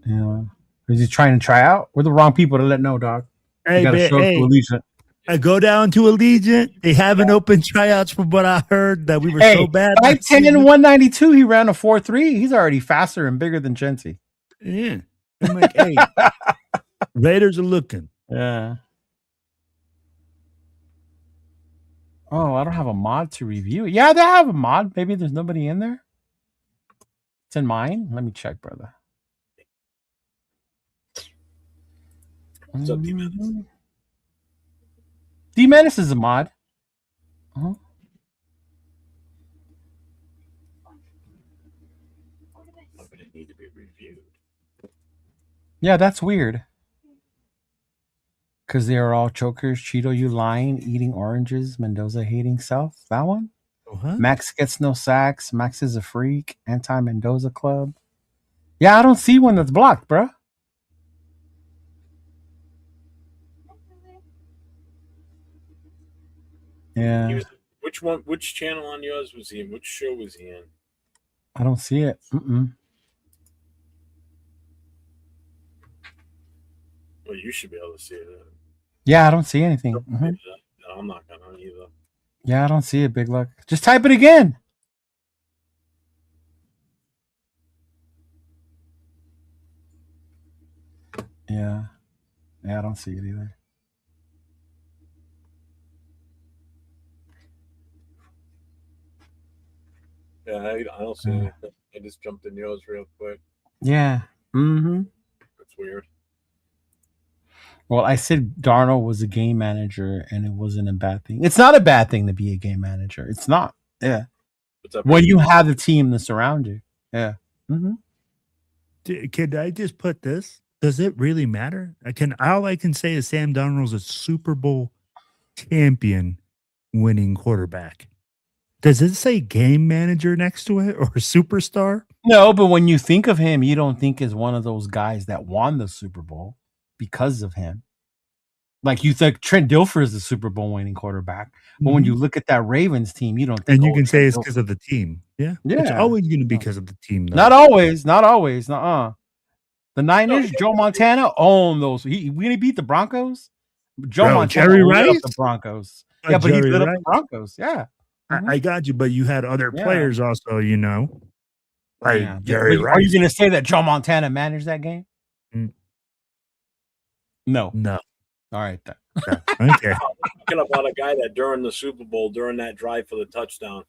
Yeah. Is he trying to try out? We're the wrong people to let know, dog. You Hey, got to man, show up to Allegiant. I go down to Allegiant. They haven't open tryouts from what I heard that we were so bad. 5'10" and 192, he ran a 4.3. He's already faster and bigger than Genty. Yeah. I'm like, hey, Raiders are looking. Yeah. Oh, I don't have a mod to review. Yeah, they have a mod. Maybe there's nobody in there. It's in mine. Let me check, brother. What's up, D-Menace? D-Menace is a mod. Uh-huh. But it need to be reviewed. Yeah, that's weird. Because they are all chokers. Cheeto, you lying, eating oranges. Mendoza hating self. That one? Uh-huh. Max gets no sacks. Max is a freak. Anti-Mendoza club. Yeah, I don't see one that's blocked, bruh. Yeah. Which channel on yours was he in? Which show was he in? I don't see it. Well, you should be able to see it. Yeah, I don't see anything. Mhm. No, I'm not gonna either. Yeah, I don't see it, Big Luck. Just type it again. Yeah. Yeah, I don't see it either. Yeah, I don't see anything. I just jumped in yours real quick. Yeah. Mm-hmm. That's weird. Well, I said Darnold was a game manager, and it wasn't a bad thing. It's not a bad thing to be a game manager. It's not. Yeah. What's up? When you have the team that's around you. Yeah. Mm-hmm. Can I just put this? Does it really matter? All I can say is Sam Darnold's a Super Bowl champion winning quarterback. Does it say game manager next to it or superstar? No, but when you think of him, you don't think as one of those guys that won the Super Bowl because of him. Like you think Trent Dilfer is the Super Bowl winning quarterback, but when you look at that Ravens team, you don't think. And you can say it's because of the team. Yeah. Yeah. It's always going to be because of the team. Though. Not always. The Niners, Joe Montana owned those. When he beat the Broncos, Montana Jerry lit up Rice? the Broncos. Yeah, but he lit up the Broncos. Yeah. I got you, but you had other players also, like Jerry Rice. Are you going to say that Joe Montana managed that game? No. All right, then. Okay. Talking about a guy that during the Super Bowl, during that drive for the touchdown,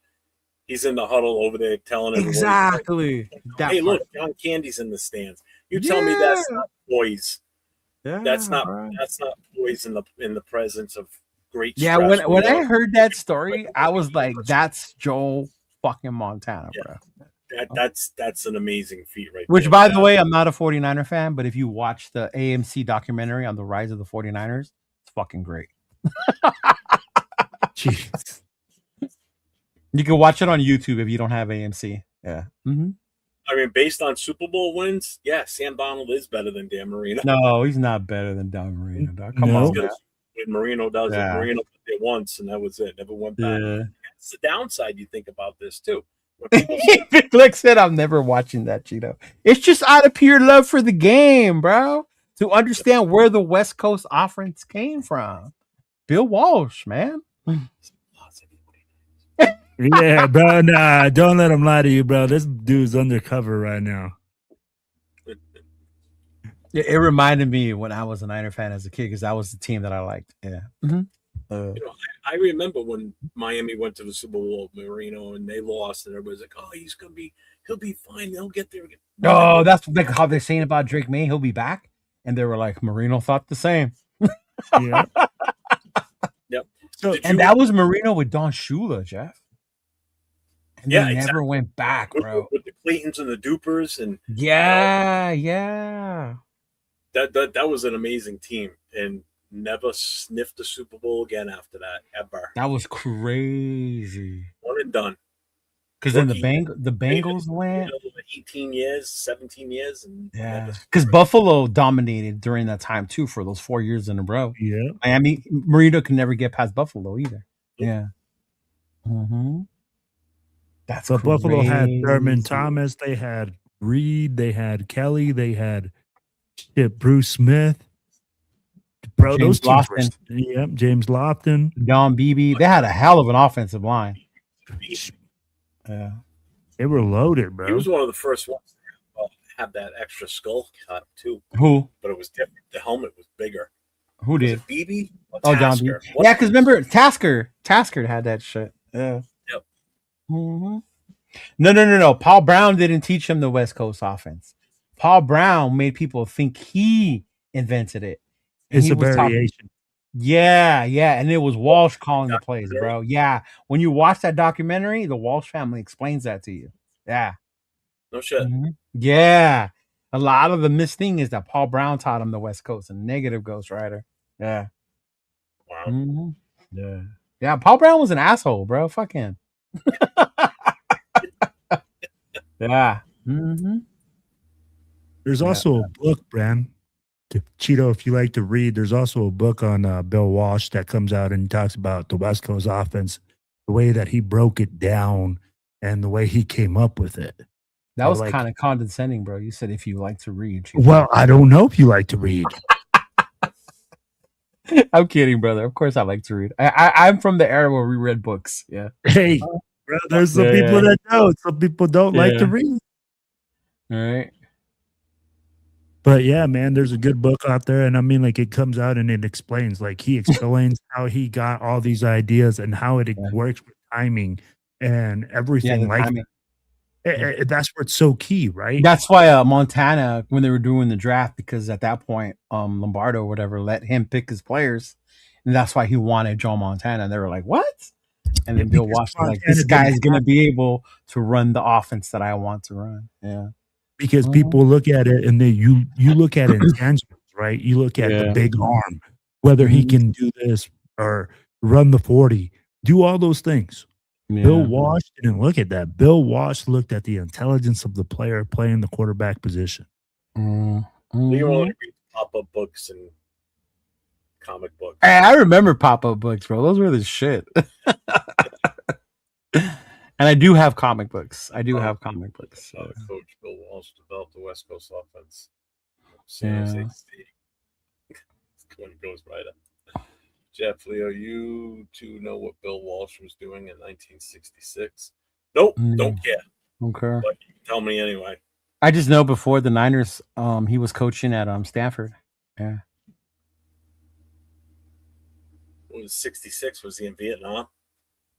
he's in the huddle over there telling everyone. Exactly. Hey, look, John Candy's in the stands. You tell me that's not boys. Yeah, That's not bro. poise in the presence of great Yeah, stress. when I heard that story, I was like, "That's Joel fucking Montana, Yeah. bro." That's an amazing feat right Which, there. by the way, I'm not a 49er fan, but if you watch the AMC documentary on the rise of the 49ers, it's fucking great. Jeez. You can watch it on YouTube if you don't have AMC. Yeah. Mm-hmm. I mean, based on Super Bowl wins, yeah, Sam Donald is better than Dan Marino. No, he's not better than Don Marino, dog. Come No. on, man. When Marino does Yeah. it, Marino did it once, and that was it. Never went back. Yeah. That's the downside you think about this, too. When people say, Like said, I'm never watching that, Cheeto. It's just out of pure love for the game, bro. To understand where the West Coast offense came from. Bill Walsh, man. Yeah, bro. Nah, don't let him lie to you, bro. This dude's undercover right now. It reminded me when I was a Niner fan as a kid because that was the team that I liked. Yeah. Mm-hmm. I remember when Miami went to the Super Bowl with Marino and they lost, and everybody's like, "Oh, he'll be fine. They'll get there again." Oh, that's like how they're saying about Drake May. He'll be back, and they were like, Marino thought the same. Yeah. Yep. So, And that was Marino with Don Shula, Jeff. And Yeah, they never exactly. went back, bro. With the Claytons and the Dupers, and Yeah. that was an amazing team, and never sniffed the Super Bowl again after that ever. That was crazy. One and done. Because then the Rookie. Bengals went. 18 years, 17 years, and Yeah. Because Buffalo dominated during that time too for those 4 years in a row. yeah. Miami, Marino could never get past Buffalo either. Yeah. Mm-hmm. That's So Buffalo had Thurman crazy. Thomas, they had Reed, they had Kelly, they had Bruce Smith. Bro, James those teams were, Lofton. James Lofton. Don Beebe. They had a hell of an offensive line. Yeah. They were loaded, He bro. was one of the first ones to have that extra skull cut too, Who? but it was different. The helmet was bigger. Who Was did? it Beebe? Oh, Don Beebe. Yeah, because remember Tasker had that shit. Yeah. Yep. Mm-hmm. No. Paul Brown didn't teach him the West Coast offense. Paul Brown made people think he invented it. And It's he a was variation. Yeah, and it was Walsh calling the plays, bro. Yeah, when you watch that documentary, the Walsh family explains that to you. Yeah. No shit. Mm-hmm. Yeah. A lot of the missed thing is that Paul Brown taught him the West Coast, a negative Ghost Rider. Yeah. Wow. Mm-hmm. Yeah. Yeah, Paul Brown was an asshole, bro. Fuck him. Yeah. Mm-hmm. There's also a book, Bran. Cheeto, if you like to read, there's also a book on Bill Walsh that comes out and talks about the West Coast offense, the way that he broke it down and the way he came up with it. That was kind of condescending, bro. You said if you like to read. Well, I don't know if you like to read. I'm kidding, brother. Of course I like to read. I'm from the era where we read books. Yeah. Hey, bro, there's some people that don't. Some people don't like to read. All right. But yeah, man, there's a good book out there. And I mean, like, it comes out and it explains, like, he explains how he got all these ideas and how it works with timing and everything. That's where it's so key, right? That's why Montana, when they were doing the draft, because at that point, Lombardo or whatever let him pick his players. And that's why he wanted Joe Montana. And they were like, what? And then Bill Walsh was like, this guy is going to be able to run the offense that I want to run. Yeah. Because people look at it and you look at intangibles, right? You look at the big arm, whether he can do this or run the 40, do all those things. Yeah. Bill Walsh didn't look at that. Bill Walsh looked at the intelligence of the player playing the quarterback position. You only read pop-up books and comic books. Hey, I remember pop-up books, bro. Those were the shit. And I do have comic books. Coach Bill Walsh developed the West Coast offense. When it goes right up. Jeff, Leo, you two know what Bill Walsh was doing in 1966? Nope, don't care. Okay. But you can tell me anyway. I just know before the Niners, he was coaching at Stanford. Yeah. What was 66? Was he in Vietnam?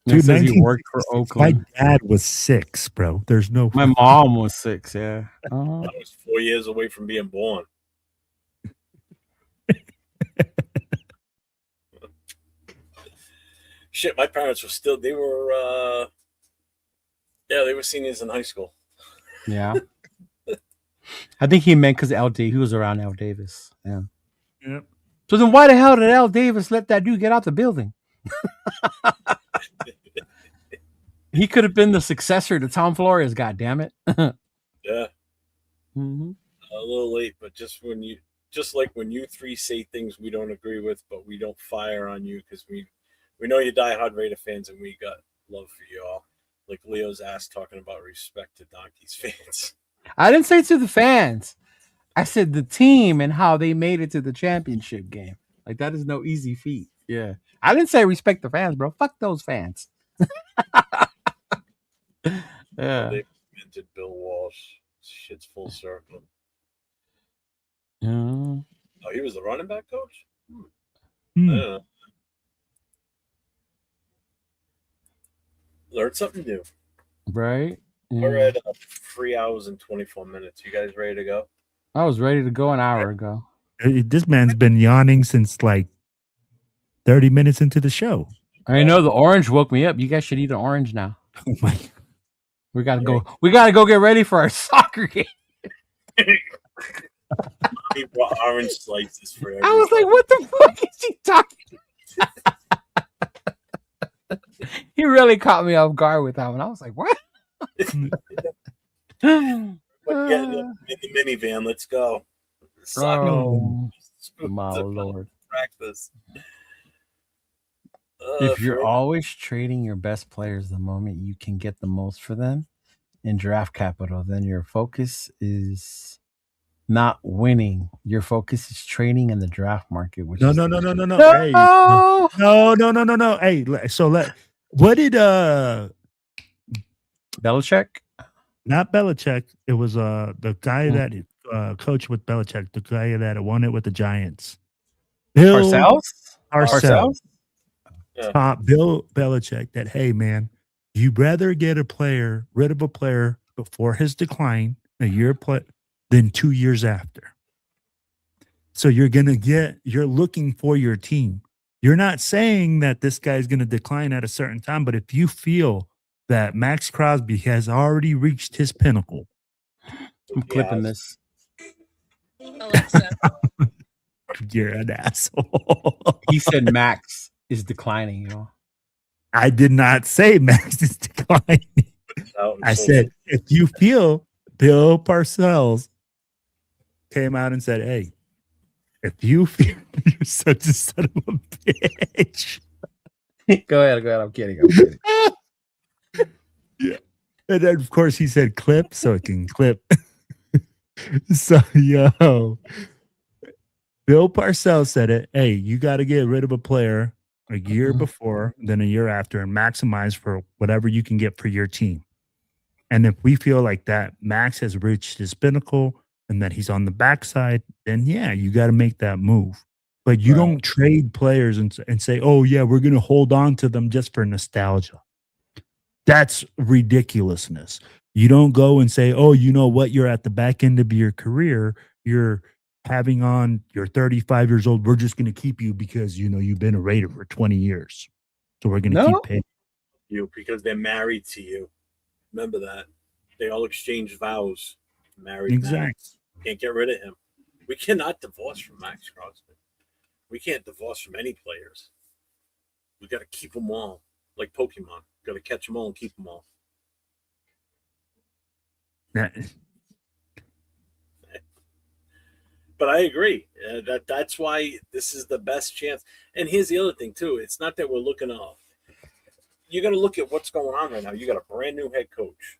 Dude, he worked for Oakland. My dad was 6, bro. There's no. My mom was 6. Yeah. I was 4 years away from being born. Shit, my parents were still. They were seniors in high school. Yeah. I think he meant because he was around Al Davis. Yeah. Yep. So then why the hell did Al Davis let that dude get out the building? He could have been the successor to Tom Flores, goddammit. Yeah. Mm-hmm. A little late, but just like when you three say things we don't agree with, but we don't fire on you because we know you're diehard Raider fans and we got love for you all. Like Leo's ass talking about respect to Donkeys fans. I didn't say to the fans. I said the team and how they made it to the championship game. Like, that is no easy feat. Yeah. I didn't say respect the fans, bro. Fuck those fans. Yeah. They invented Bill Walsh. Shit's full circle. Mm. Oh, he was the running back coach? Hmm. Yeah. Learned something new. Right? We're at 3 hours and 24 minutes. You guys ready to go? I was ready to go an hour ago. This man's been yawning since like 30 minutes into the show. I know the orange woke me up. You guys should eat an orange now. Oh my. We gotta go. We gotta go get ready for our soccer game. He brought orange slices for everyone. I was like, what the fuck is he talking? He really caught me off guard with that one. I was like, what? Getting in the minivan. Let's go. Soccer. Oh, my Lord. Practice. If you're always trading your best players the moment you can get the most for them in draft capital, then your focus is not winning. Your focus is trading in the draft market. Which No. is Hey, no. no. Hey, what did Belichick? not Belichick? It was the guy that coached with Belichick, the guy that won it with the Giants. Parcells? Bill Belichick that, hey man, you'd rather get rid of a player before his decline than 2 years after. So you're looking for your team. You're not saying that this guy's going to decline at a certain time, but if you feel that Max Crosby has already reached his pinnacle, I'm clipping this. Alexa. You're an asshole. He said Max is declining, you know. I did not say Max is declining. I said, if you feel Bill Parcells came out and said, hey, if you feel you're such a son of a bitch. Go ahead. I'm kidding. Yeah. And then, of course, he said clip so it can clip. So, yo, Bill Parcells said it. Hey, you got to get rid of a player a year before, then a year after, and maximize for whatever you can get for your team. And if we feel like that Max has reached his pinnacle and that he's on the backside, then yeah, you got to make that move. But you don't trade players and say, oh yeah, we're going to hold on to them just for nostalgia. That's ridiculousness. You don't go and say, oh, you know what? You're at the back end of your career. You're you're 35 years old. We're just going to keep you because, you've been a Raider for 20 years. So we're going to keep paying you because they're married to you. Remember that. They all exchange vows. Married. Exactly. Max. Can't get rid of him. We cannot divorce from Max Crosby. We can't divorce from any players. We got to keep them all. Like Pokemon. Got to catch them all and keep them all. But I agree. That's why this is the best chance. And here's the other thing, too. It's not that we're looking off. You got to look at what's going on right now. You got a brand new head coach.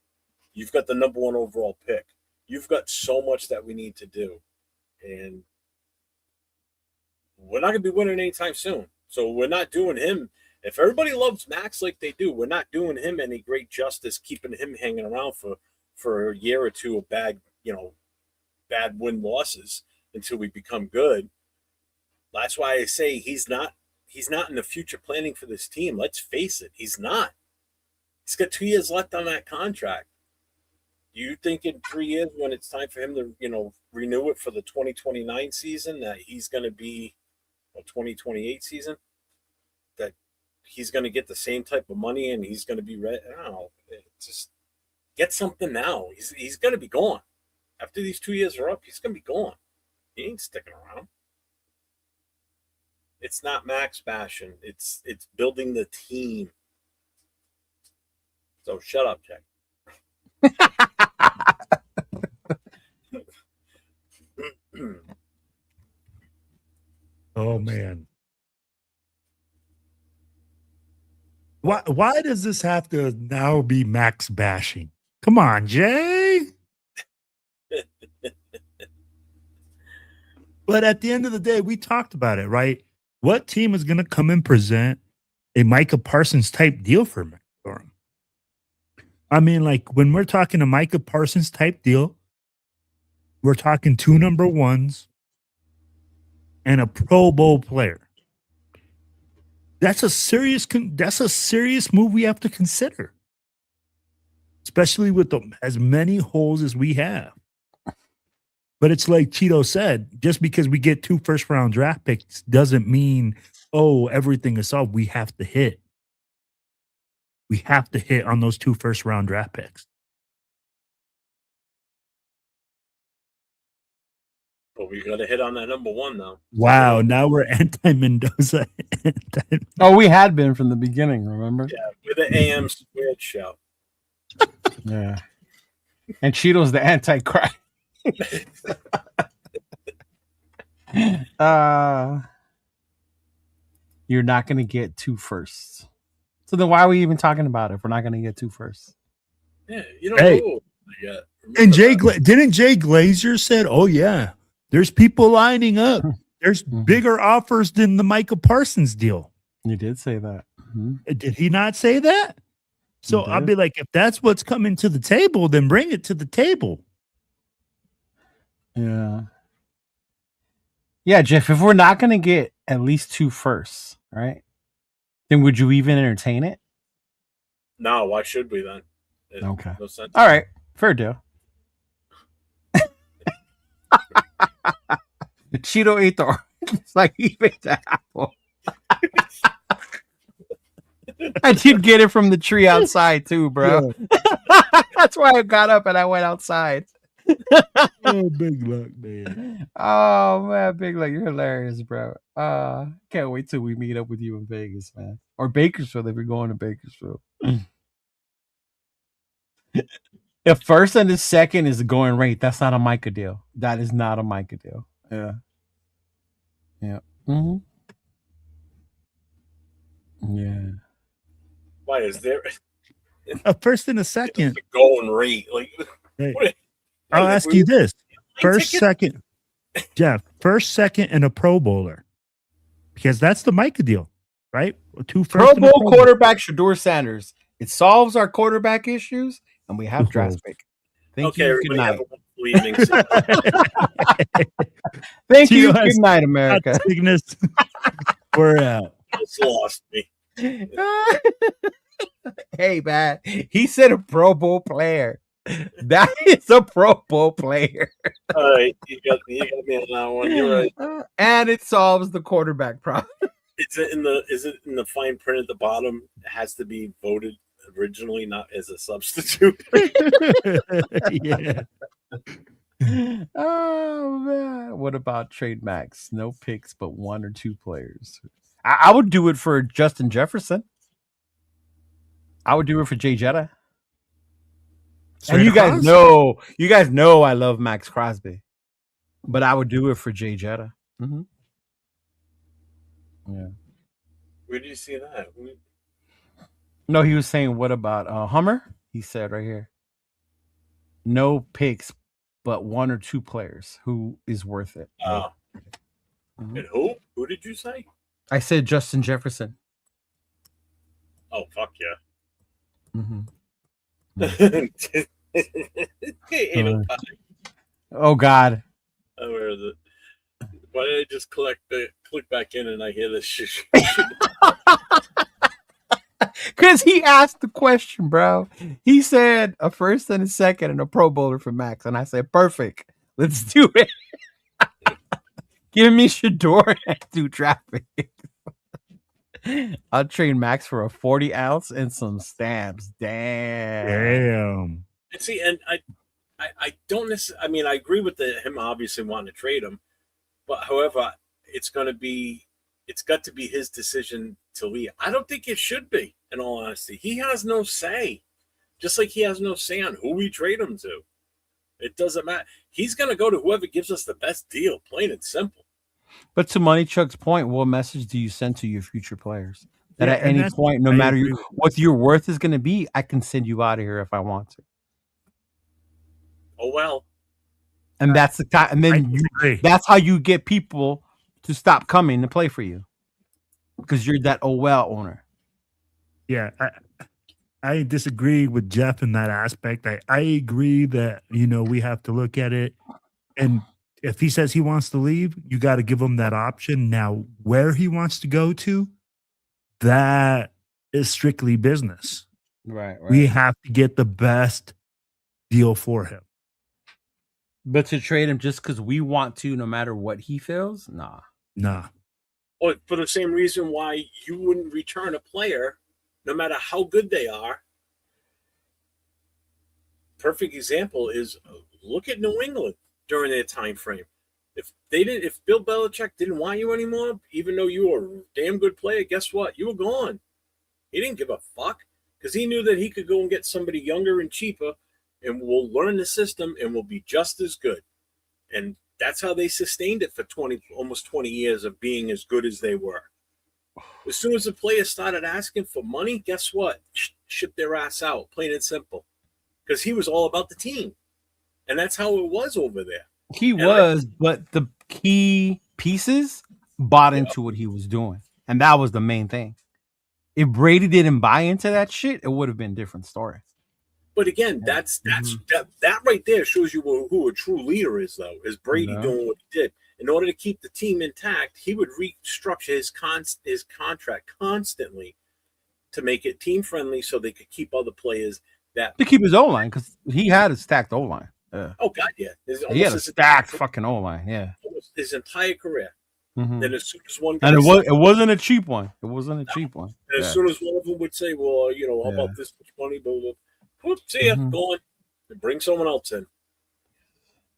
You've got the number 1 overall pick. You've got so much that we need to do. And we're not going to be winning anytime soon. So we're not doing him. If everybody loves Max like they do, we're not doing him any great justice, keeping him hanging around for a year or two of bad win-losses until we become good. That's why I say he's not in the future planning for this team. Let's face it, he's not. He's got 2 years left on that contract. Do you think in 3 years when it's time for him to, renew it for the 2029 season that he's going to be a 2028 season? That he's going to get the same type of money and he's going to be ready. I don't know. Just get something now. He's going to be gone. After these 2 years are up, he's going to be gone. He ain't sticking around. It's not Max bashing. It's building the team. So shut up, Jack. Oh man. Why does this have to now be Max bashing? Come on, Jay. But at the end of the day, we talked about it, right? What team is going to come and present a Micah Parsons type deal for him? I mean, like when we're talking a Micah Parsons type deal, we're talking 2 number ones and a Pro Bowl player. That's a serious move we have to consider, especially with as many holes as we have. But it's like Cheeto said, just because we get 2 first-round draft picks doesn't mean, oh, everything is solved. We have to hit. We have to hit on those 2 first-round draft picks. But we got to hit on that number 1 now. Wow, now we're anti-Mendoza. Oh, we had been from the beginning, remember? Yeah, we're the AM squared show. Yeah. And Cheeto's the anti-Christ. You're not going to get 2 firsts. So then why are we even talking about it if we're not going to get 2 firsts? Yeah, you don't know yet. And didn't Jay Glazer said, oh, yeah, there's people lining up. There's bigger offers than the Micah Parsons deal. You did say that. Mm-hmm. Did he not say that? So I'll be like, if that's what's coming to the table, then bring it to the table. Yeah. Yeah, Jeff, if we're not going to get at least 2 firsts, right? Then would you even entertain it? No, why should we then? Okay. No sense. All right. Fair deal. Cheeto ate the orange. It's like he ate the apple. I did get it from the tree outside too, bro. Yeah. That's why I got up and I went outside. Oh, Big Luck, man. Oh, man, Big Luck. You're hilarious, bro. Can't wait till we meet up with you in Vegas, man. Or Bakersfield if you're going to Bakersfield. If first and the second is the going rate, that's not a Micah deal. That is not a Micah deal. Yeah. Yeah. Mm-hmm. Yeah. Why is there a first and a second? Going rate. Like, hey, I'll ask you this. First, second. Jeff, first, second, and a Pro Bowler. Because that's the Micah deal, right? 2 first. Pro Bowl quarterback, Shedeur Sanders. It solves our quarterback issues, and we have draft pick. Thank you. Good night. Thank you. Good night, America. We're out. It's lost me. Hey, man. He said a Pro Bowl player. That is a Pro Bowl player. All right, you got me on that one. You're right. And it solves the quarterback problem. Is it in the fine print at the bottom? It has to be voted originally, not as a substitute. Yeah. Oh man. What about trade Max? No picks, but 1 or 2 players. I would do it for Justin Jefferson. I would do it for Jay Jetta. And you guys know I love Max Crosby, but I would do it for Jay Jetta. Mm-hmm. Yeah. Where did you see that? No, he was saying, what about Hummer? He said right here. No picks, but 1 or 2 players. Who is worth it? Mm-hmm. And who? Who did you say? I said Justin Jefferson. Oh, fuck yeah. Mm-hmm. Oh God! Where is it? Why did I just click back in and I hear this shit? Because he asked the question, bro. He said a first and a second and a Pro Bowler for Max, and I said perfect. Let's do it. Give me Shedeur and do traffic. I'll trade Max for a 40 ounce and some stamps. Damn. Damn. And see, and I don't necessarily. I mean, I agree with him obviously wanting to trade him, but however, it's got to be his decision to leave. I don't think it should be. In all honesty, he has no say. Just like he has no say on who we trade him to. It doesn't matter. He's going to go to whoever gives us the best deal, plain and simple. But to Money Chuck's point, what message do you send to your future players? That Yeah, at and any point, no I matter agree what your worth is going to be, I can send you out of here if I want to. Oh, well. And that's the time. And I then disagree. that's how you get people to stop coming to play for you. Because you're that owner. Yeah, I disagree with Jeff in that aspect. I agree that, we have to look at it. And if he says he wants to leave, you got to give him that option. Now, where he wants to go to, that is strictly business. Right. We have to get the best deal for him. But to trade him just because we want to, no matter what he feels, nah. Or for the same reason why you wouldn't return a player, no matter how good they are. Perfect example is look at New England during their time frame. If Bill Belichick didn't want you anymore, even though you were a damn good player, guess what? You were gone. He didn't give a fuck because he knew that he could go and get somebody younger and cheaper, and will learn the system and will be just as good. And that's how they sustained it for almost 20 years of being as good as they were. As soon as the players started asking for money, guess what? Ship their ass out, plain and simple. Because he was all about the team. And that's how it was over there. But the key pieces bought into what he was doing. And that was the main thing. If Brady didn't buy into that shit, it would have been a different story. But again, that right there shows you who a true leader is, though, is Brady doing what he did. In order to keep the team intact, he would restructure his contract constantly to make it team friendly so they could keep other players to keep his O-line, because he had a stacked O-line. Yeah. Oh God, yeah. He had a stacked fucking O-line, yeah. His entire career. Then as soon as one guy and it wasn't a cheap one. It wasn't a cheap one. And as soon as one of them would say, well, how about this much money, blah, blah, blah. See ya, go on. And bring someone else in.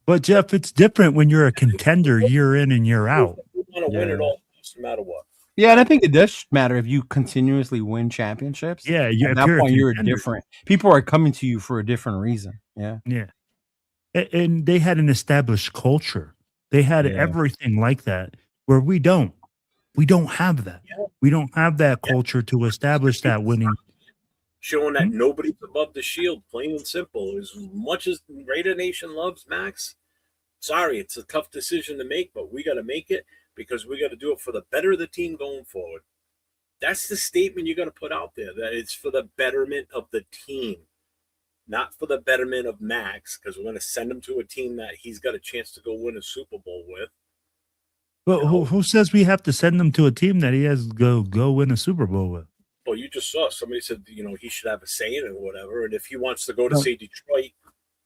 But Jeff, it's different when you're a contender year in and year out. We want to win it all, no matter what. Yeah, and I think it does matter if you continuously win championships. Yeah, at that point you're different. People are coming to you for a different reason. Yeah. And they had an established culture. They had everything like that, where we don't. We don't have that. Yeah. We don't have that culture to establish that winning. Showing that nobody's above the shield, plain and simple. As much as Raider Nation loves Max, sorry, it's a tough decision to make, but we got to make it because we got to do it for the better of the team going forward. That's the statement you got to put out there, that it's for the betterment of the team, not for the betterment of Max, because we're going to send him to a team that he's got a chance to go win a Super Bowl with. But who says we have to send him to a team that he has to go win a Super Bowl with? Well, you just saw somebody said, he should have a say in it or whatever. And if he wants to go to, say, Detroit,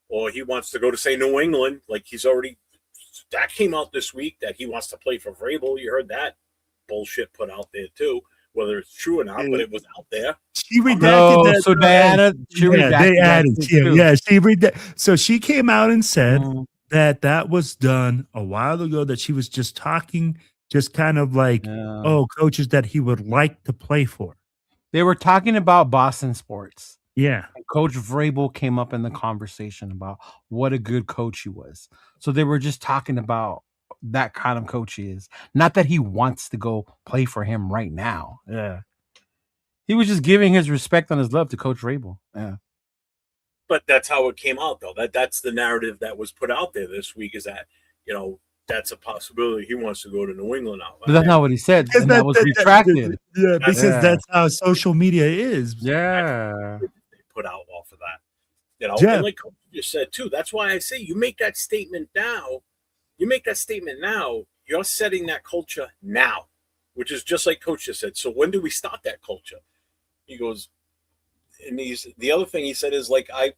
or he wants to go to, say, New England, like that came out this week that he wants to play for Vrabel. You heard that bullshit put out there, too. Whether it's true or not, but it was out there. She redacted that. So Diana, they added. She redacted. So she came out and said that was done a while ago, that she was just talking, just kind of like, coaches that he would like to play for. They were talking about Boston sports. Yeah. And Coach Vrabel came up in the conversation about what a good coach he was. So they were just talking about that kind of coach he is. Not that he wants to go play for him right now. Yeah. He was just giving his respect and his love to Coach Vrabel. Yeah. But that's how it came out, though. That's the narrative that was put out there this week, is that, that's a possibility. He wants to go to New England now. But that's not what he said. And that was retracted. Because that's how social media is. Yeah. They put out off of that. And like Coach just said, too, that's why I say you make that statement now. You're setting that culture now, which is just like Coach just said. So when do we start that culture? He goes, and the other thing he said is like, I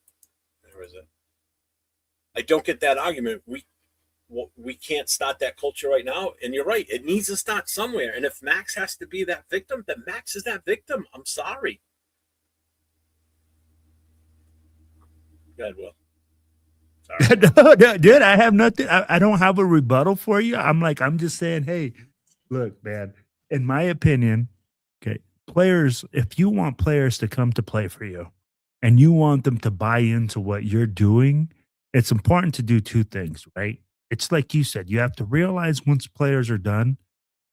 don't get that argument. we can't start that culture right now. And you're right, it needs to start somewhere. And if Max has to be that victim, then Max is that victim. I'm sorry. Go ahead, Will. No, dude, I have nothing. I don't have a rebuttal for you. I'm just saying, hey, look, man, in my opinion, okay, players, if you want players to come to play for you and you want them to buy into what you're doing, it's important to do two things, right? It's like you said, you have to realize once players are done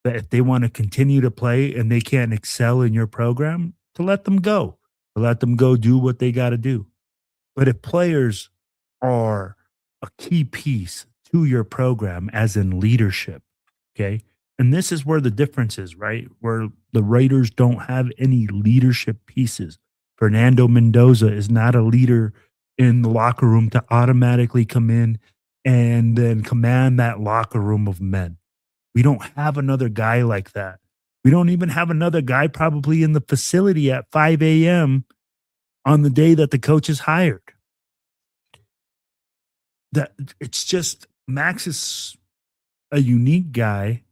that if they want to continue to play and they can't excel in your program, to let them go, do what they got to do. But if players are a key piece to your program, as in leadership, okay? And this is where the difference is, right? Where the Raiders don't have any leadership pieces. Fernando Mendoza is not a leader in the locker room to automatically come in and then command that locker room of men. We don't have another guy like that. We don't even have another guy probably in the facility at 5 a.m. on the day that the coach is hired. That it's just Max is a unique guy.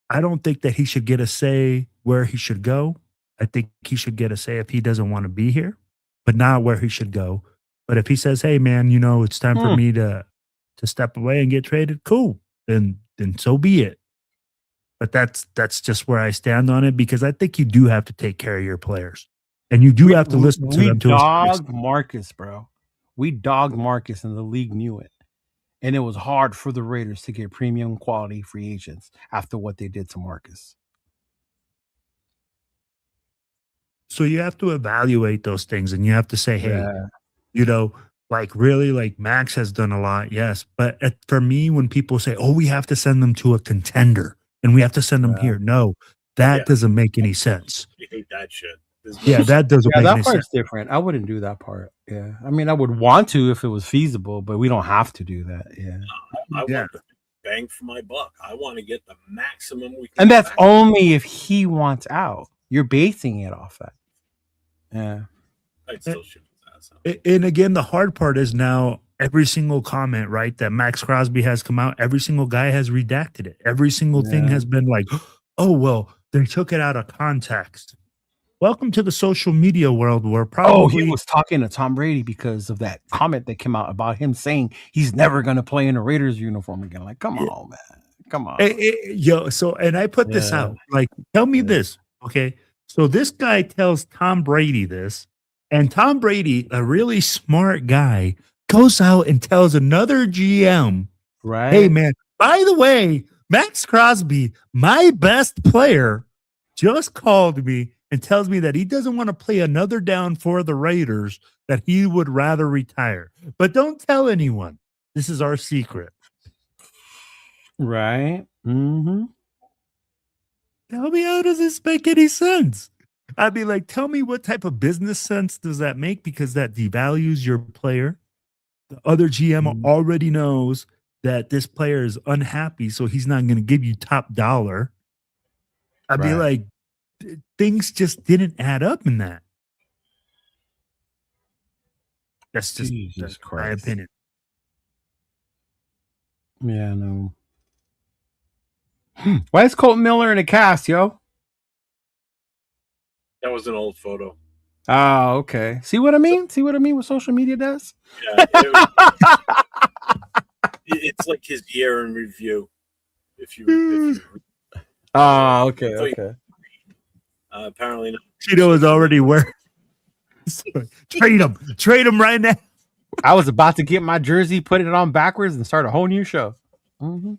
I don't think that he should get a say where he should go. I think he should get a say if he doesn't want to be here, but not where he should go. But if he says, "Hey, man, it's time for me to step away and get traded," cool. Then so be it. But that's just where I stand on it, because I think you do have to take care of your players, and you do have to listen to them. We dogged Marcus, bro. We dogged Marcus, and the league knew it. And it was hard for the Raiders to get premium quality free agents after what they did to Marcus. So you have to evaluate those things, and you have to say, hey, really, Max has done a lot, yes. But for me, when people say, oh, we have to send them to a contender and we have to send them here, no, that doesn't make any sense. You hate that shit. That doesn't make any sense. That part's different. I wouldn't do that part. Yeah. I mean, I would want to if it was feasible, but we don't have to do that. Yeah. I want to bang for my buck. I want to get the maximum we can. And that's only if he wants out. You're basing it off that. Yeah. I'd still shoot his ass out. And again, the hard part is now every single comment, right, that Max Crosby has come out, every single guy has redacted it. Every single thing has been like, oh, well, they took it out of context. Welcome to the social media world where probably... he was talking to Tom Brady because of that comment that came out about him saying he's never going to play in a Raiders uniform again. Like, come on, man. Come on. And I put this out. Like, tell me this, okay? So this guy tells Tom Brady this, and Tom Brady, a really smart guy, goes out and tells another GM, right? Hey, man, by the way, Max Crosby, my best player, just called me and tells me that he doesn't want to play another down for the Raiders, that he would rather retire. But don't tell anyone. This is our secret. Right. Mm-hmm. Tell me, how does this make any sense? I'd be like, tell me what type of business sense does that make? Because that devalues your player. The other GM already knows that this player is unhappy, so he's not going to give you top dollar. I'd be like, things just didn't add up in that. That's just my opinion. Yeah, no. Why is Colton Miller in a cast, yo? That was an old photo. Oh, okay. See what I mean? See what I mean? What social media does? Yeah, it's like his year in review. If you oh, okay. Apparently not. Chido is already wearing. Trade him right now. I was about to get my jersey, put it on backwards, and start a whole new show. Mm-hmm.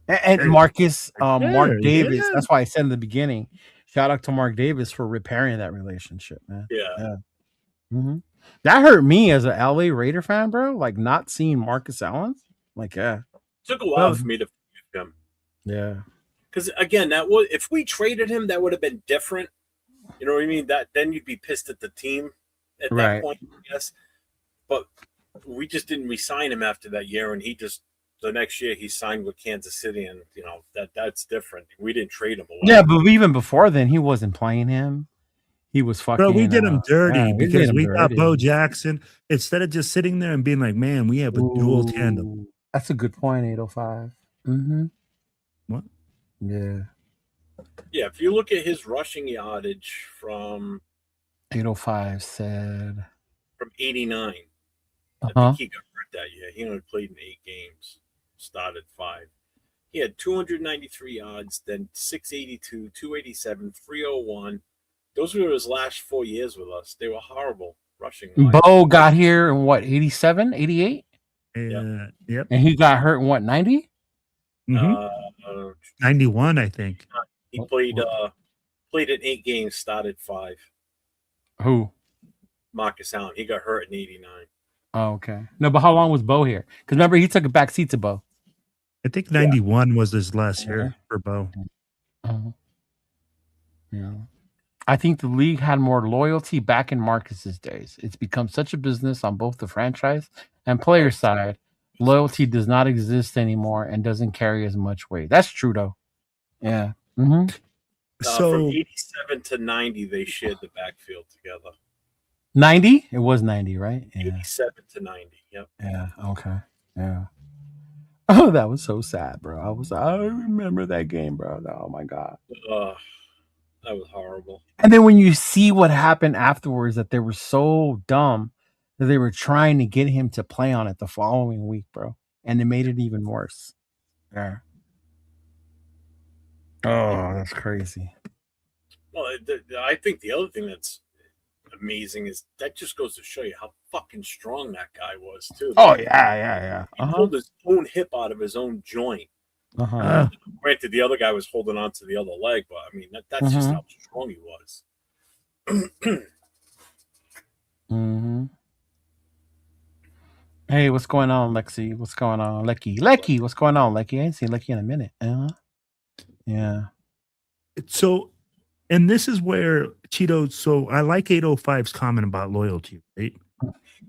And Marcus, Mark Davis. Yeah. That's why I said in the beginning, shout out to Mark Davis for repairing that relationship, man. Yeah. Mm-hmm. That hurt me as an LA Raider fan, bro. Like not seeing Marcus Allen. Like, it took a while for me to forgive him. Yeah. Because again, that was, if we traded him, that would have been different. You know what I mean? That then you'd be pissed at the team at that point, I guess. But we just didn't re-sign him after that year, and he just the next year he signed with Kansas City, and you know that's different. We didn't trade him away. Yeah, but even before then, he wasn't playing him. He was fucking. Bro, we did him dirty yeah, we did because him we thought dirty. Bo Jackson, instead of just sitting there and being like, man, we have a dual tandem. Ooh, that's a good point, 805. Mm-hmm. What? Yeah. Yeah, if you look at his rushing yardage from 805 said. from 89, I Uh-huh. think he got hurt that year. He only played in 8 games, started 5. He had 293 yards, then 682, 287, 301. Those were his last 4 years with us. They were horrible rushing wise. Bo got here in what, 87, 88? Yep. And he got hurt in what, 90? Mm-hmm. 91, I think. He played in 8 games, started 5. Who? Marcus Allen. He got hurt in 89. Oh, okay. No, but how long was Bo here? Because remember, he took a back seat to Bo. I think 91 was his last year for Bo. Yeah. I think the league had more loyalty back in Marcus's days. It's become such a business on both the franchise and player side. Loyalty does not exist anymore and doesn't carry as much weight. That's true, though. Yeah. Mm-hmm. From 87 to 90, they shared the backfield together. 90? It was 90, right? Yeah. 87 to 90. Yep. Yeah. Okay. Yeah. Oh, that was so sad, bro. I remember that game, bro. Oh my God. That was horrible. And then when you see what happened afterwards, that they were so dumb that they were trying to get him to play on it the following week, bro. And it made it even worse. Yeah. Oh, that's crazy. Well, I think the other thing that's amazing is that just goes to show you how fucking strong that guy was, too. Oh, yeah. He pulled his own hip out of his own joint. Granted, the other guy was holding on to the other leg, but I mean, that's just how strong he was. Hey, what's going on, Lexi? What's going on, Lecky? What's going on, Lecky? I ain't seen Lecky in a minute. Yeah. So, and this is where Cheeto. So I like 805's comment about loyalty, right?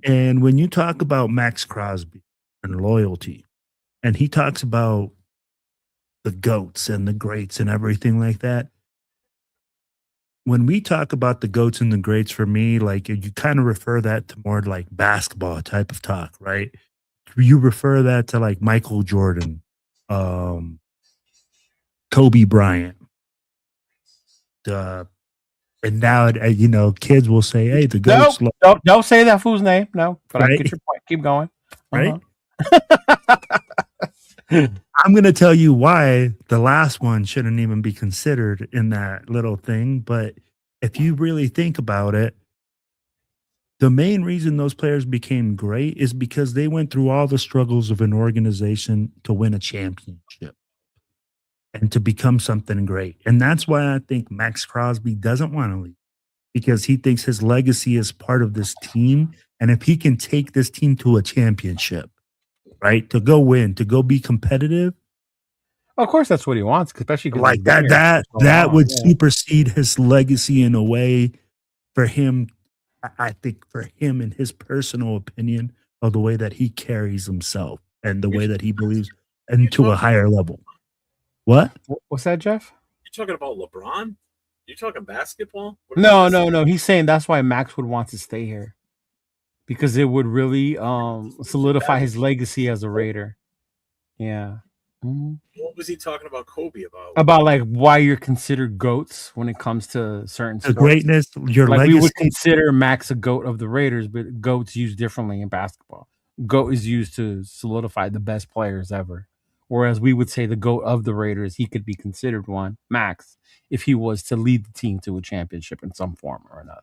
And when you talk about Max Crosby and loyalty, and he talks about the GOATs and the greats and everything like that. When we talk about the GOATs and the greats, for me, like you kind of refer that to more like basketball type of talk, right? You refer that to like Michael Jordan, Kobe Bryant. And now, kids will say, hey, the GOATs. Don't say that fool's name. No, but right? I get your point. Keep going. Right? I'm going to tell you why the last one shouldn't even be considered in that little thing. But if you really think about it, the main reason those players became great is because they went through all the struggles of an organization to win a championship and to become something great. And that's why I think Max Crosby doesn't want to leave, because he thinks his legacy is part of this team. And if he can take this team to a championship, right, to go win, to go be competitive. Of course, that's what he wants, especially like that would supersede his legacy in a way for him. I think for him, in his personal opinion, of the way that he carries himself and the way that he believes into a higher level. What? What's that, Jeff? You're talking about LeBron? You're talking basketball? No. He's saying that's why Max would want to stay here, because it would really solidify his legacy as a Raider. Yeah. Mm-hmm. What was he talking about Kobe about? About like why you're considered GOATs when it comes to certain sports. Greatness, your like legacy. We would consider Max a GOAT of the Raiders, but GOAT's used differently in basketball. GOAT is used to solidify the best players ever. Whereas we would say the GOAT of the Raiders, he could be considered one, Max, if he was to lead the team to a championship in some form or another.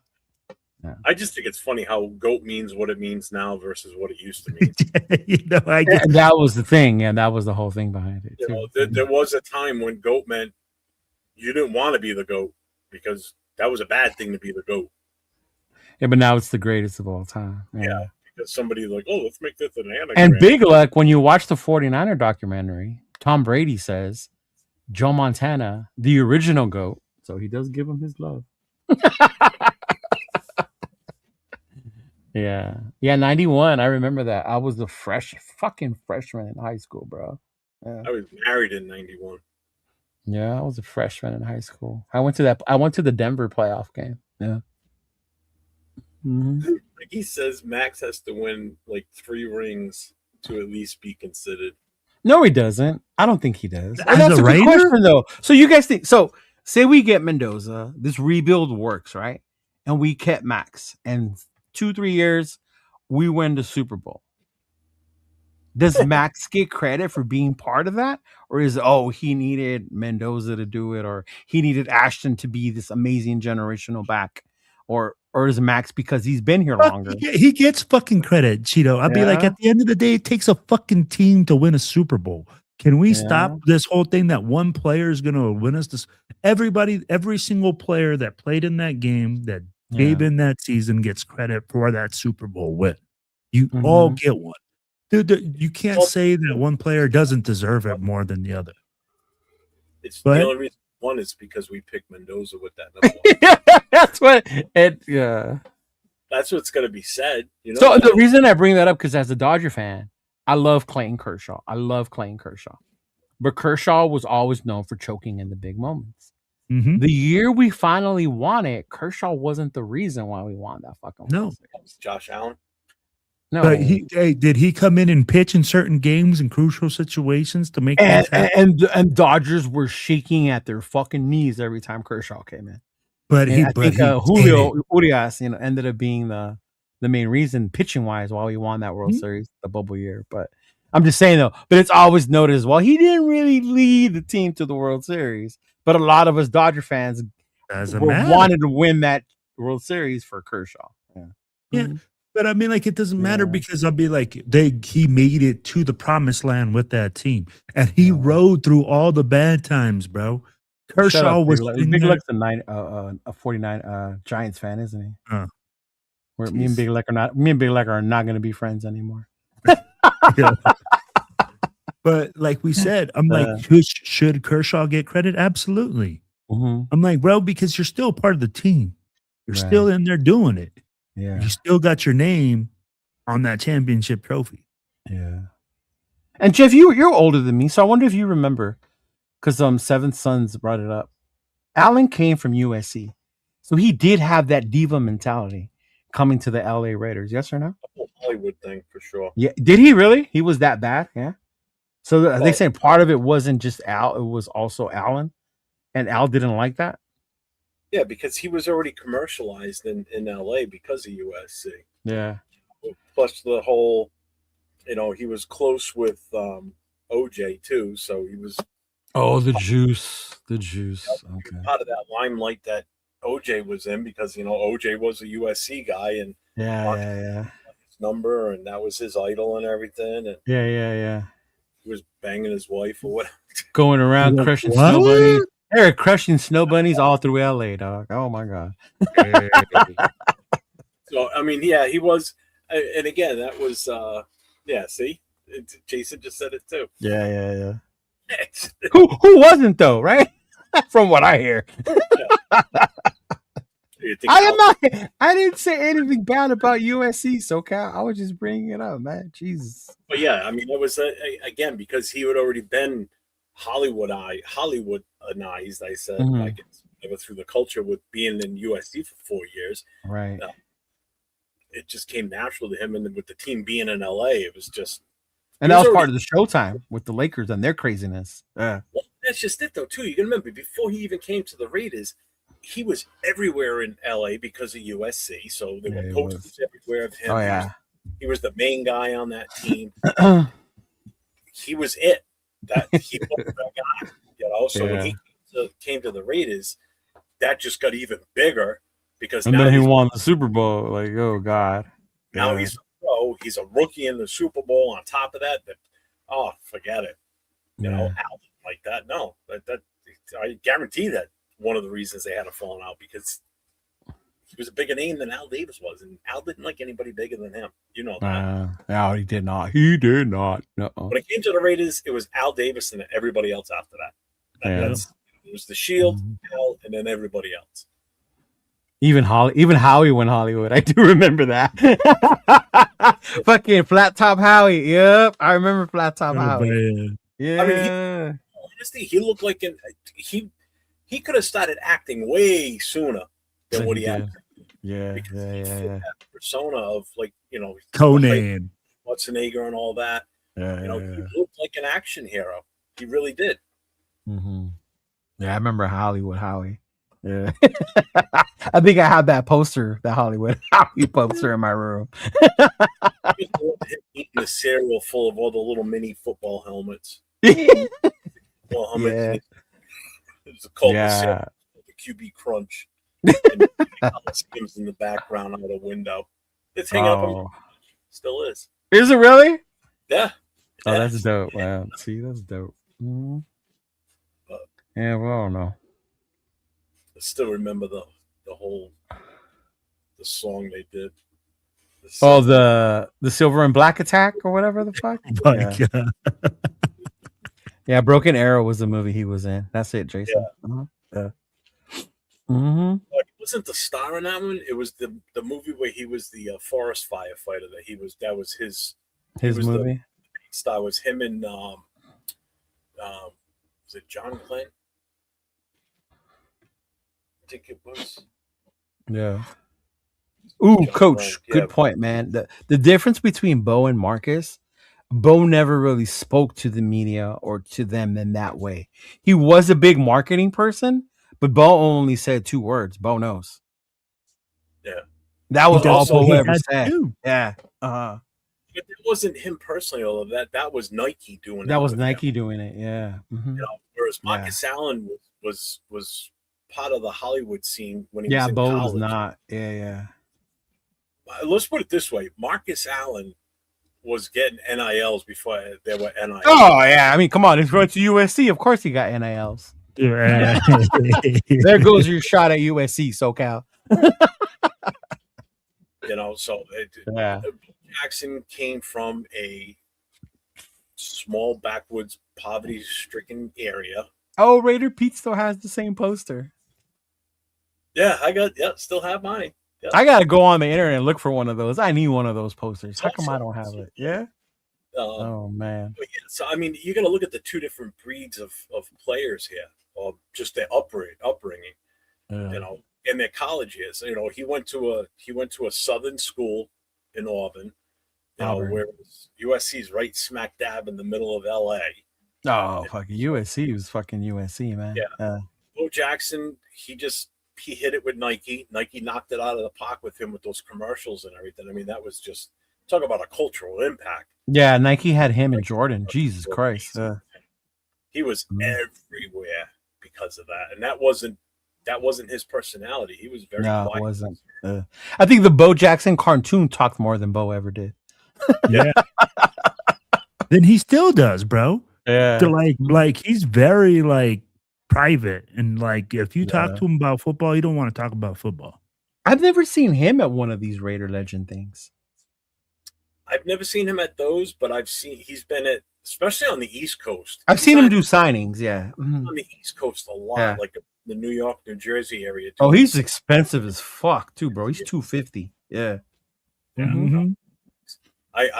Yeah. I just think it's funny how GOAT means what it means now versus what it used to mean. That was the thing. Yeah, that was the whole thing behind it. There was a time when GOAT meant you didn't want to be the GOAT because that was a bad thing to be the GOAT. Yeah, but now it's the greatest of all time. Yeah, because somebody's like, oh, let's make this an anagram. And big luck, when you watch the 49er documentary, Tom Brady says Joe Montana, the original GOAT. So he does give him his love. Yeah, 91. I remember that. I was a fucking freshman in high school, bro. Yeah. I was married in 91. Yeah, I was a freshman in high school. I went to the Denver playoff game. Yeah. Like he says Max has to win like 3 rings to at least be considered. No, he doesn't. I don't think he does. As And that's a a good Raider? question, though. So you guys think? So say we get Mendoza, this rebuild works, right? And we kept Max, and 2-3 years, we win the Super Bowl. Does Max get credit for being part of that, or is he needed Mendoza to do it, or he needed Ashton to be this amazing generational back, or is Max because he's been here longer? He gets fucking credit, Cheeto. I'd be like, Yeah. at the end of the day, it takes a fucking team to win a Super Bowl. Can we stop this whole thing that one player is going to win us this? Every single player that played in that game, that gave in that season, gets credit for that Super Bowl win. You all get one. Dude, you can't say that one player doesn't deserve it more than the other. It's the only reason one is because we picked Mendoza with that number one. That's what it. Yeah, that's what's going to be said. You know. So the reason I bring that up, because as a Dodger fan, I love Clayton Kershaw. But Kershaw was always known for choking in the big moments. Mm-hmm. The year we finally won it, Kershaw wasn't the reason why we won that fucking. No, Josh Allen. No, but did he come in and pitch in certain games in crucial situations to make and Dodgers were shaking at their fucking knees every time Kershaw came in. But Julio Urias, ended up being the main reason pitching wise why we won that World Series, the bubble year. But I'm just saying though, but it's always noted as well. He didn't really lead the team to the World Series, but a lot of us Dodger fans wanted to win that World Series for Kershaw. Yeah. Mm-hmm. But I mean, like, it doesn't matter because I'll be like, he made it to the promised land with that team, and he rode through all the bad times, bro. Kershaw was Big Luck's a 49 Giants fan, isn't he? Where me and Big Luck are not going to be friends anymore. But like we said, I'm like, should Kershaw get credit? Absolutely. Mm-hmm. I'm like, bro, because you're still part of the team. You're still in there doing it. Yeah. You still got your name on that championship trophy. Yeah. And Jeff, you're older than me, so I wonder if you remember, because Seventh Sons brought it up. Allen came from USC, so he did have that diva mentality coming to the LA Raiders. Yes or no? Hollywood thing for sure. Yeah. Did he really? He was that bad? Yeah. So they say part of it wasn't just Al; it was also Allen, and Al didn't like that. Yeah, because he was already commercialized in LA because of USC. Yeah. Plus the whole, he was close with OJ too, so he was. Oh, the juice. Okay. Part of that limelight that OJ was in because OJ was a USC guy and his number and that was his idol and everything. And yeah. He was banging his wife or whatever. Going around crushing snow bunnies. They're crushing snow bunnies all through LA, dog. Oh my god. So I mean, he was, and again, that was, See, Jason just said it too. Yeah. Who wasn't though, right? From what I hear. I didn't say anything bad about USC, SoCal. I was just bringing it up, man. Jesus. But yeah, I mean, it was again because he had already been Hollywoodized, I said, like through the culture with being in USC for 4 years. Right. It just came natural to him, and with the team being in LA, it was just. And that was part of the showtime with the Lakers and their craziness. Yeah. Well, that's just it, though, too. You can remember before he even came to the Raiders, he was everywhere in LA because of USC. So there were posters everywhere of him. Oh yeah. He was the main guy on that team. He was it. He was that guy. So when he came to the Raiders, that just got even bigger because now then he won the Super Bowl. Like, oh god. Now he's a pro. He's a rookie in the Super Bowl. On top of that, forget it. Al didn't like that. No, that I guarantee that one of the reasons they had a falling out because he was a bigger name than Al Davis was, and Al didn't like anybody bigger than him. You know that. No, he did not. He did not. No. When it came to the Raiders, it was Al Davis and everybody else after that. It was the Shield, Al, and then everybody else. Even Howie went Hollywood. I do remember that. Fucking Flat Top Howie. Yep, I remember Flat Top Howie. Yeah. I mean, honestly, he looked like he could have started acting way sooner than what he had. Yeah, because yeah, he yeah, fit yeah. that persona of like Conan. Schwarzenegger and all that. Yeah, He looked like an action hero. He really did. Mm-hmm. Yeah, I remember Hollywood Howie. Yeah. I think I have that poster, that Hollywood Howie poster in my room. He was the one him eating the cereal full of all the little mini football helmets. Well, helmets. Yeah. It was called the Yeah. QB Crunch. And Skims in the background out of the window. It's hanging up on me. Oh. Still is. Is it really? Yeah. Oh, Yeah. that's dope. Wow. See, that's dope. Mhm. But Yeah, well, I don't know. I still remember the song they did. Oh, the Silver and Black Attack or whatever the fuck. My Yeah. God. Yeah, Broken Arrow was the movie he was in. That's it, Jason. Yeah. Yeah. Mm-hmm. Like, wasn't the star in that one? It was the movie where he was the forest firefighter. That was his movie. The star was him and was it John Klint? I think it was. Yeah. Ooh, John Coach, Klint, good point, man. The difference between Bo and Marcus, Bo never really spoke to the media or to them in that way. He was a big marketing person, but Bo only said 2 words. Bo knows. Yeah. That was all That's what Bo he ever had to said. do. Yeah. Uh-huh. But it wasn't him personally, although that was Nike doing it. That was with Nike him. doing it. Yeah. Mhm. Whereas Marcus Allen was part of the Hollywood scene when he was Yeah, in Bo college. was not. Yeah, yeah. Let's put it this way: Marcus Allen was getting NILs before there were NILs. Oh, yeah. I mean, come on. He's going to USC. Of course he got NILs. Yeah. There goes your shot at USC, SoCal. So Yeah. Jackson came from a small backwoods, poverty-stricken area. Oh, Raider Pete still has the same poster. Yeah, still have mine. Yeah. I gotta go on the internet and look for one of those. I need one of those posters. How come I don't have it? Yeah. Oh man. But yeah, so I mean, you got to look at the two different breeds of players here, or just their upbringing. Yeah. In their college years. He went to a southern school in Auburn. Where USC's right smack dab in the middle of LA. Oh, fucking USC was fucking USC, man. Yeah. Bo Jackson, he hit it with Nike. Nike knocked it out of the park with him with those commercials and everything. I mean, that was just talk about a cultural impact. Yeah, Nike had him and Jordan. Jesus Christ. He was everywhere because of that. And that wasn't his personality. He was very quiet. It wasn't. I think the Bo Jackson cartoon talked more than Bo ever did. Yeah. Then he still does, bro. Yeah. So like he's very like private, and like if you talk to him about football, you don't want to talk about football. I've never seen him at one of these Raider Legend things. I've never seen him at those, but he's been at, especially on the East Coast. I've seen him do signings, yeah. On the East Coast a lot, like the New York, New Jersey area. Too. Oh, he's expensive as fuck too, bro. He's $250. Yeah. Mm-hmm.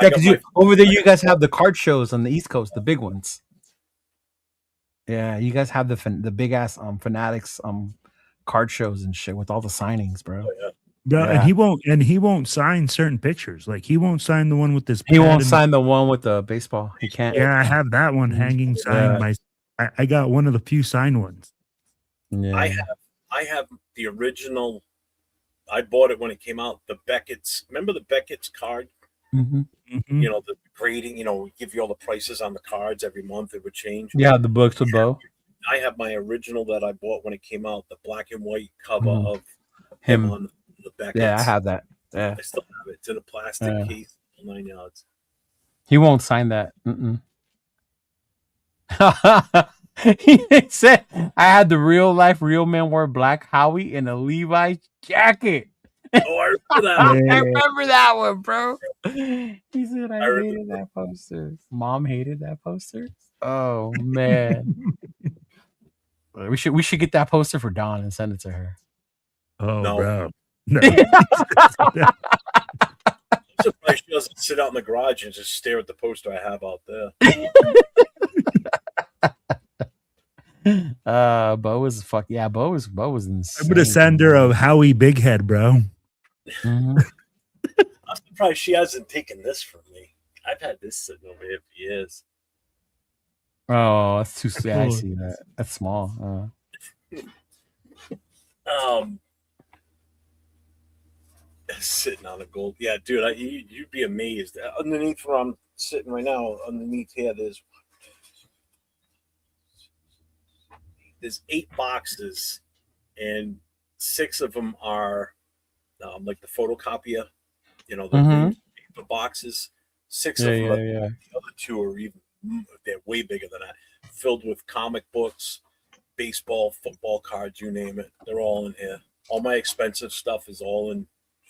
Because over there you guys have the card shows on the East Coast, the big ones. Yeah, you guys have the big ass Fanatics card shows and shit with all the signings, bro. Oh, yeah. Yeah, and he won't sign certain pictures. Like he won't sign the one with this. He won't sign the one with the baseball. He can't. Yeah, I have that one hanging signed. I got one of the few signed ones. Yeah. I have the original. I bought it when it came out. The Beckett's. Remember the Beckett's card? Mm-hmm. Mm-hmm. The grading. We give you all the prices on the cards every month. It would change. Yeah, the books with Bo. I have my original that I bought when it came out. The black and white cover of him on the Beckett's. Yeah, I have that. Yeah, I still have it. It's in a plastic case, 9 yards. He won't sign that. He said, "I had the real life, real man wore black Howie in a Levi's jacket." Oh, I remember that. I remember that one, bro. He said, "I hated that poster." Mom hated that poster. Oh man, we should get that poster for Dawn and send it to her. Oh, No. bro. No. I'm surprised she doesn't sit out in the garage and just stare at the poster I have out there. Bo was Bo was insane. I'm gonna send her a Howie Big Head, bro. Mhm. I'm surprised she hasn't taken this from me. I've had this sitting over here for years. Oh, that's too sad. I see that. That's small. Sitting on a gold. Yeah, dude, you'd be amazed. Underneath where I'm sitting right now, underneath here, there's 8 boxes, and 6 of them are like the photocopier, the paper boxes. 6 of them, the other 2 are they're way bigger than that, filled with comic books, baseball, football cards, you name it. They're all in here. All my expensive stuff is all in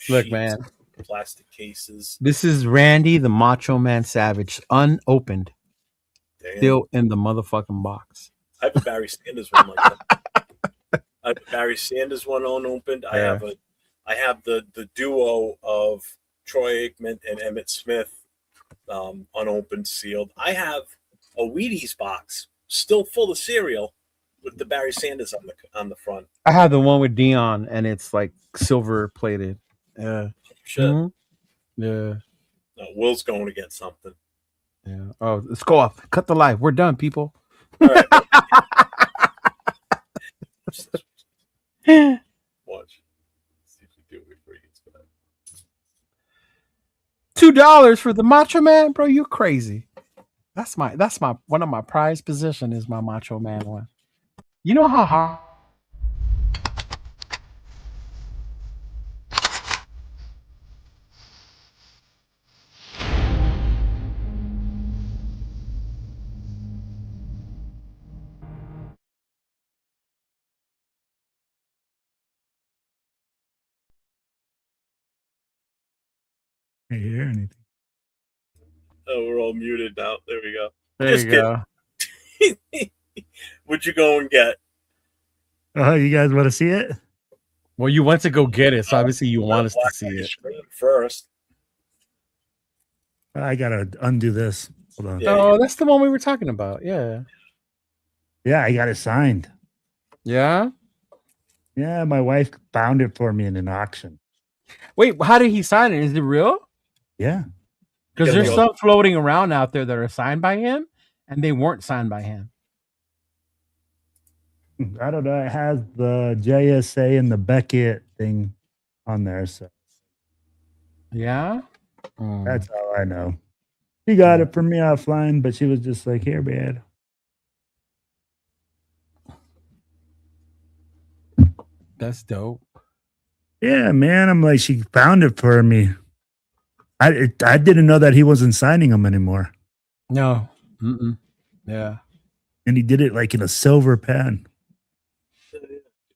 Look, sheets, man. plastic cases. This is Randy the Macho Man Savage, unopened. Damn. Still in the motherfucking box. I have a Barry Sanders one like that. I have a Barry Sanders one unopened. Yeah. I have the duo of Troy Aikman and Emmett Smith, unopened, sealed. I have a Wheaties box still full of cereal with the Barry Sanders on the front. I have the one with Dion, and it's like silver plated. Yeah. Shit. Mm-hmm. Yeah. Will's going to get something. Yeah. Oh, let's go off. Cut the live. We're done, people. All right. Watch. See if you do it before he gets back. $2 for the Macho Man, bro. You crazy? That's my one of my prized position is my Macho Man one. You know how hard. Can't hear anything. Oh, we're all muted now. There we go. There Just you go. What'd you go and get? Oh, you guys want to see it? Well, you went to go get it, so obviously you want us to Black see on the it. screen first. I gotta undo this. Hold on. Yeah. Oh, that's the one we were talking about. Yeah. Yeah, I got it signed. Yeah. Yeah, my wife found it for me in an auction. Wait, how did he sign it? Is it real? Yeah. Because Yeah, there's they- some floating around out there that are signed by him, and they weren't signed by him. I don't know. It has the JSA and the Beckett thing on there. So Yeah. Mm. that's all I know. She got it from me offline, but she was just like, here, man. That's dope. Yeah, man. I'm like, she found it for me. I didn't know that he wasn't signing them anymore. No. Mm-mm. Yeah. And he did it like in a silver pen.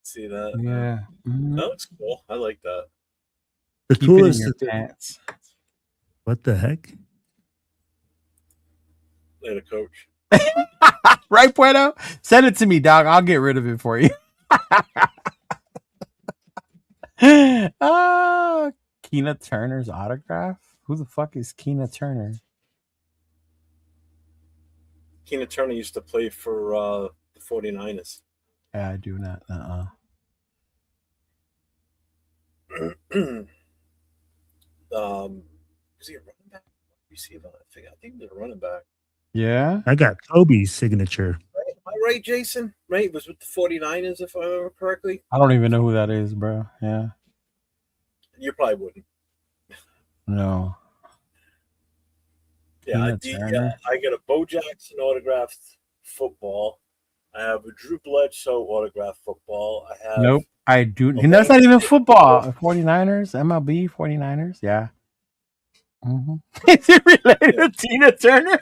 See that? Yeah. Mhm. That looks cool. I like that. The Keep it in coolest. your pants. What the heck? Later, coach. Right, Puerto? Send it to me, dog. I'll get rid of it for you. Keena Turner's autograph? Who the fuck is Keena Turner? Keena Turner used to play for the 49ers. Yeah, I do not. Was he a running back? Receiver? I think he was a running back. Yeah. I got Kobe's signature. Right? Am I right, Jason? Right? It was with the 49ers, if I remember correctly. I don't even know who that is, bro. Yeah. You probably wouldn't. No. Yeah, Keena Turner. I got a Bo Jackson autographed football. I have a Drew Bledsoe autographed football. I have Nope. I do. Okay. That's not even football. 49ers, MLB 49ers. Yeah. Mm-hmm. Is it related to Tina Turner?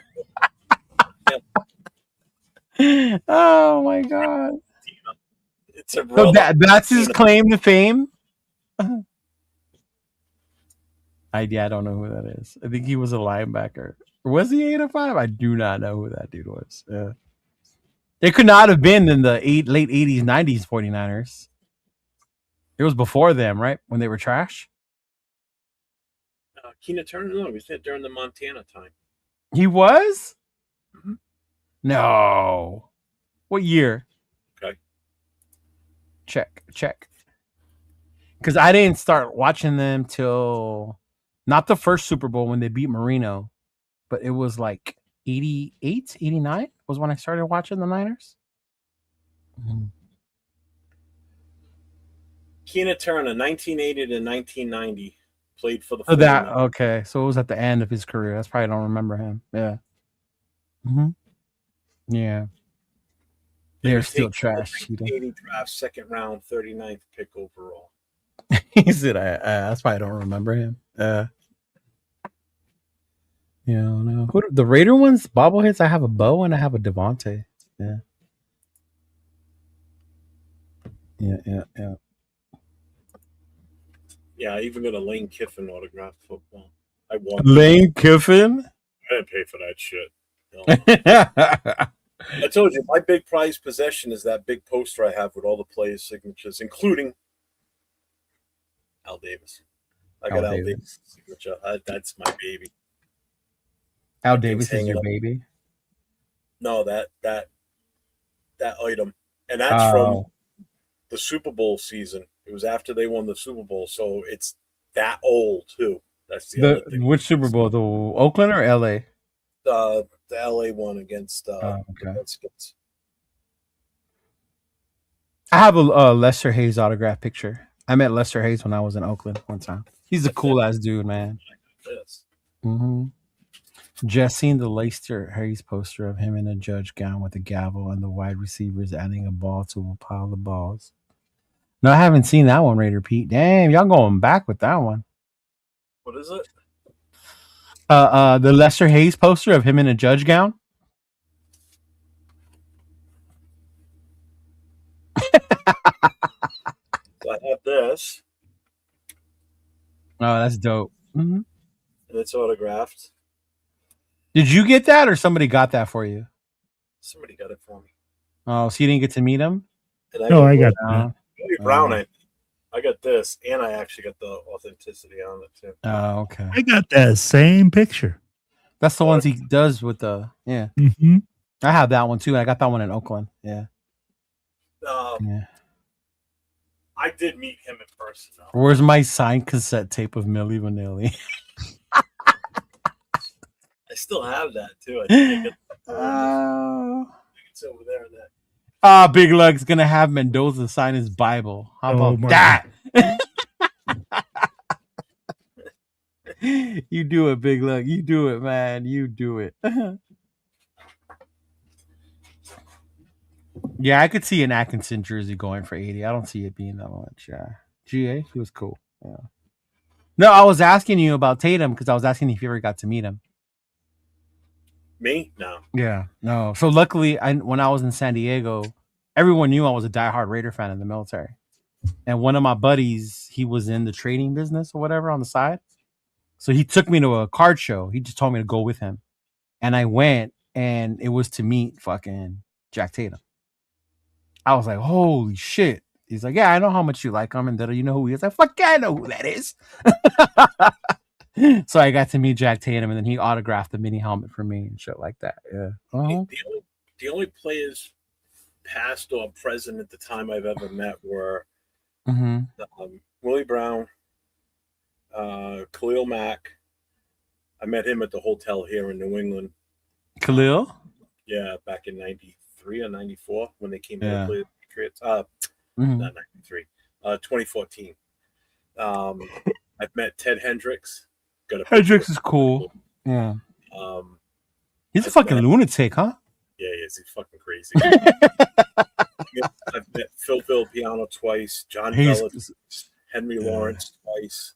Oh my God. It's a So real that's his claim to fame. I don't know who that is. I think he was a linebacker. Was he 8 or 5? I do not know who that dude was. Yeah. They could not have been in the late 80s, 90s 49ers. It was before them, right? When they were trash. Keena Turner. No, we said during the Montana time. He was? Mhm. No. What year? Okay. Check. because I didn't start watching them till not the first Super Bowl when they beat Marino, but it was like 88, 89 was when I started watching the Niners. Mm-hmm. Keena Turner, 1980 to 1990, played for the. So that okay. So it was at the end of his career. That's probably don't remember him. Yeah. Mm-hmm. Yeah. They're still trash. 1980 draft, second round, 39th pick overall. He said, "That's why I don't remember him." Yeah. No. Who the Raider ones? Bobbleheads. I have a Bo and I have a Devontae. Yeah. Yeah. Yeah, I even got a Lane Kiffin autographed football. I won. Lane Kiffin. I didn't pay for that shit. No. I told you, my big prized possession is that big poster I have with all the players' signatures, including Al Davis. I got Al Davis' signature. That's my baby. Al Davis is your baby? No, that item. And that's from the Super Bowl season. It was after they won the Super Bowl, so it's that old too. That's the other thing. Which Super Bowl? The Oakland or LA? The LA one against the Redskins. I have a Lester Hayes autograph picture. I met Lester Hayes when I was in Oakland one time. He's a cool ass dude, man. Yes. Mm-hmm. Just seen the Lester Hayes poster of him in a judge gown with a gavel and the wide receivers adding a ball to a pile of balls. No, I haven't seen that one, Raider Pete. Damn, y'all going back with that one. What is it? The Lester Hayes poster of him in a judge gown. So I have this. Oh, that's dope. Mm-hmm. And it's autographed. Did you get that or somebody got that for you? Somebody got it for me. Oh, so you didn't get to meet him? No, I got that. Brown, I got this, and I actually got the authenticity on it too. Oh, okay. I got that same picture. That's the ones he does with the Mm-hmm. I have that one too. I got that one in Oakland. Yeah. I did meet him in person though. Where's my signed cassette tape of Milli Vanilli? I still have that too. I think it's over there. Big Lug's gonna have Mendoza sign his Bible. How about that? You do it, Big Lug. You do it, man. You do it. Yeah, I could see an Atkinson jersey going for 80. I don't see it being that much. Yeah. GA, he was cool. Yeah. No, I was asking you about Tatum because I was asking if you ever got to meet him. Me? No. Yeah, no. So luckily, when I was in San Diego, everyone knew I was a diehard Raider fan in the military. And one of my buddies, he was in the trading business or whatever on the side. So he took me to a card show. He just told me to go with him. And I went, and it was to meet fucking Jack Tatum. I was like, holy shit. He's like, yeah, I know how much you like him. And you know who he is? I fuck yeah, I know who that is. So I got to meet Jack Tatum, and then he autographed the mini helmet for me and shit like that. Yeah. Uh-huh. The only players past or present at the time I've ever met were Willie Brown, Khalil Mack. I met him at the hotel here in New England. Khalil? Yeah, back in 93 or 94 when they came to play the Patriots. Not 93. 2014. I've met Ted Hendricks. Hendricks is cool. Yeah. He's a fucking lunatic, huh? Yeah, he is. He's fucking crazy. I've met Phil Piano twice, John Bella, Henry Lawrence twice.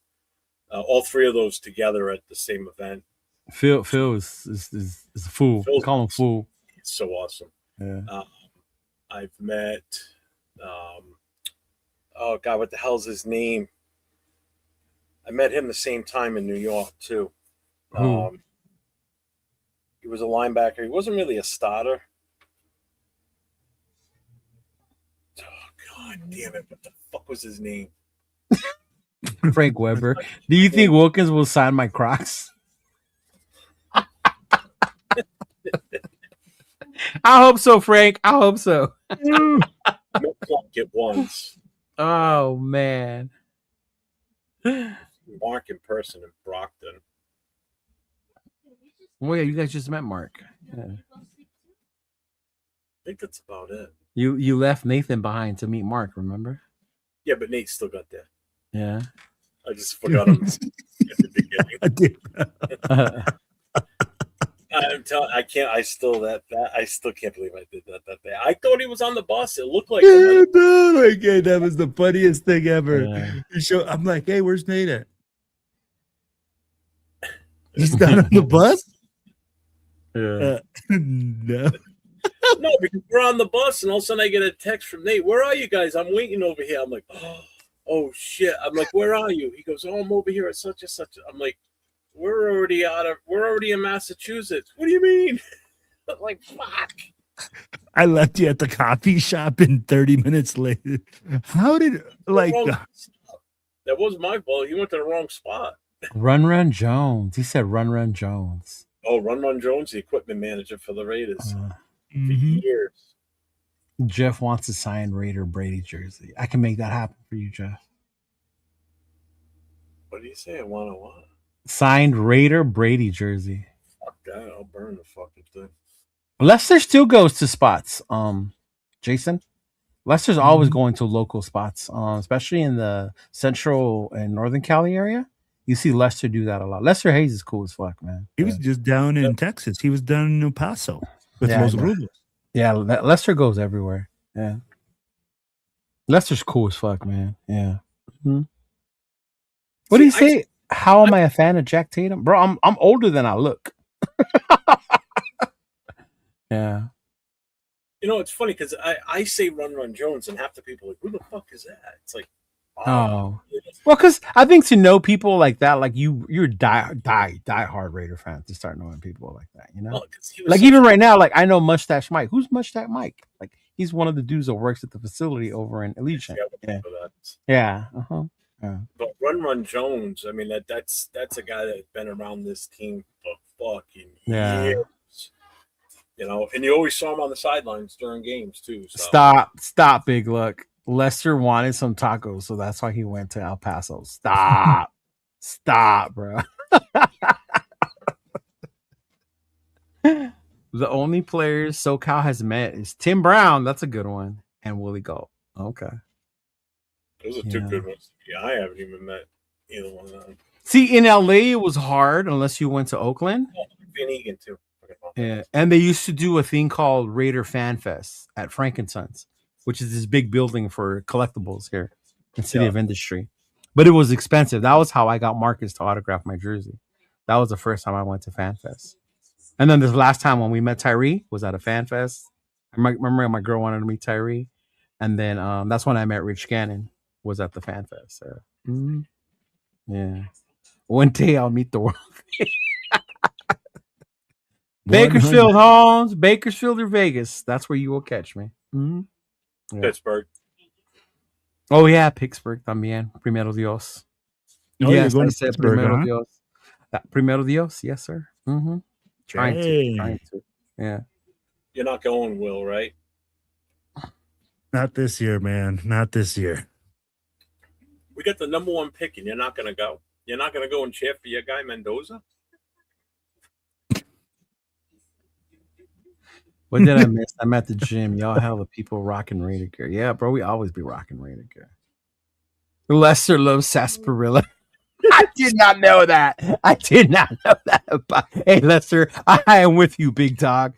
All three of those together at the same event. Phil is a fool. Call him a fool. He's so awesome. Yeah. I've met oh God, what the hell's his name? I met him the same time in New York too. He was a linebacker. He wasn't really a starter. Oh God damn it! What the fuck was his name? Frank Weber. Do you think Wilkins will sign my Crocs? I hope so, Frank. I hope so. Get once. Oh man. Mark in person in Brockton. Oh yeah, you guys just met Mark. Yeah. I think that's about it. You left Nathan behind to meet Mark, remember? Yeah, but Nate still got there. Yeah. I just forgot him at the beginning. I did. I'm telling. I can't. I still can't believe I did that day. I thought he was on the bus. It looked like. Yeah, no, like, hey, that was the funniest thing ever. Yeah. I'm like, hey, where's Nate at? He's not on the bus? Yeah. No. No, because we're on the bus, and all of a sudden I get a text from Nate. Where are you guys? I'm waiting over here. I'm like, oh shit. I'm like, where are you? He goes, I'm over here at such and such. I'm like, we're already in Massachusetts. What do you mean? I'm like, fuck. I left you at the coffee shop, and 30 minutes later, how did that wasn't my fault. He went to the wrong spot. Run Jones. He said Run Jones. Oh, Run Jones, the equipment manager for the Raiders for mhm. years. Jeff wants to sign Raider Brady jersey. I can make that happen for you, Jeff. What do you say? I want to what? Signed Raider Brady jersey. Fuck that. I'll burn the fucking thing. Leicester still goes to spots. Jason, Leicester's always going to local spots, especially in the central and northern Cali area. You see Leicester do that a lot. Lester Hayes is cool as fuck, man. He was just down in Texas. He was down in El Paso with Los Rubos. Yeah, Lester goes everywhere. Yeah. Lester's cool as fuck, man. Yeah. Mm-hmm. What do you say? How am I a fan of Jack Tatum? Bro, I'm older than I look. Yeah. You know, it's funny because I say Run Jones, and half the people are like, who the fuck is that? It's like, oh. Well, because I think to know people like that, like you're die hard Raider fan to start knowing people like that, you know? Well, like even right now, like I know Mustache Mike. Who's Mustache Mike? Like he's one of the dudes that works at the facility over in Allegiant. Yeah. Uh-huh. Yeah. But Run Jones, I mean that's a guy that's been around this team for fucking years. You know, and you always saw him on the sidelines during games too. So. Stop, Big Luck. Lester wanted some tacos, so that's why he went to El Paso. Stop, bro. The only players SoCal has met is Tim Brown. That's a good one, and Willie Galt. Okay, those are two good ones. Yeah, I haven't even met either one of them. See, in LA, it was hard unless you went to Oakland. Oh, Van Egan too. Yeah, and they used to do a thing called Raider Fan Fest at Frankensons, which is this big building for collectibles here in City of Industry. But it was expensive. That was how I got Marcus to autograph my jersey. That was the first time I went to Fan Fest. And then this last time when we met Tyree was at a Fan Fest. I remember my girl wanted to meet Tyree. And then that's when I met Rich Gannon, was at the Fan Fest. Yeah. One day I'll meet the world. Bakersfield, Holmes, Bakersfield or Vegas. That's where you will catch me. Yeah. Pittsburgh. Oh, yeah, Pittsburgh también. Primero Dios. Oh, yes, I said Primero Dios. Primero Dios, yes, sir. Trying to. Yeah. You're not going, Will, right? Not this year, man. Not this year. We got the number one pick, and you're not going to go. You're not going to go and cheer for your guy Mendoza? What did I miss? I'm at the gym. Y'all hella people rocking Raider gear. Yeah, bro, we always be rocking Raider gear. Lester loves sarsaparilla. I did not know that. But, hey, Lester, I am with you, big dog.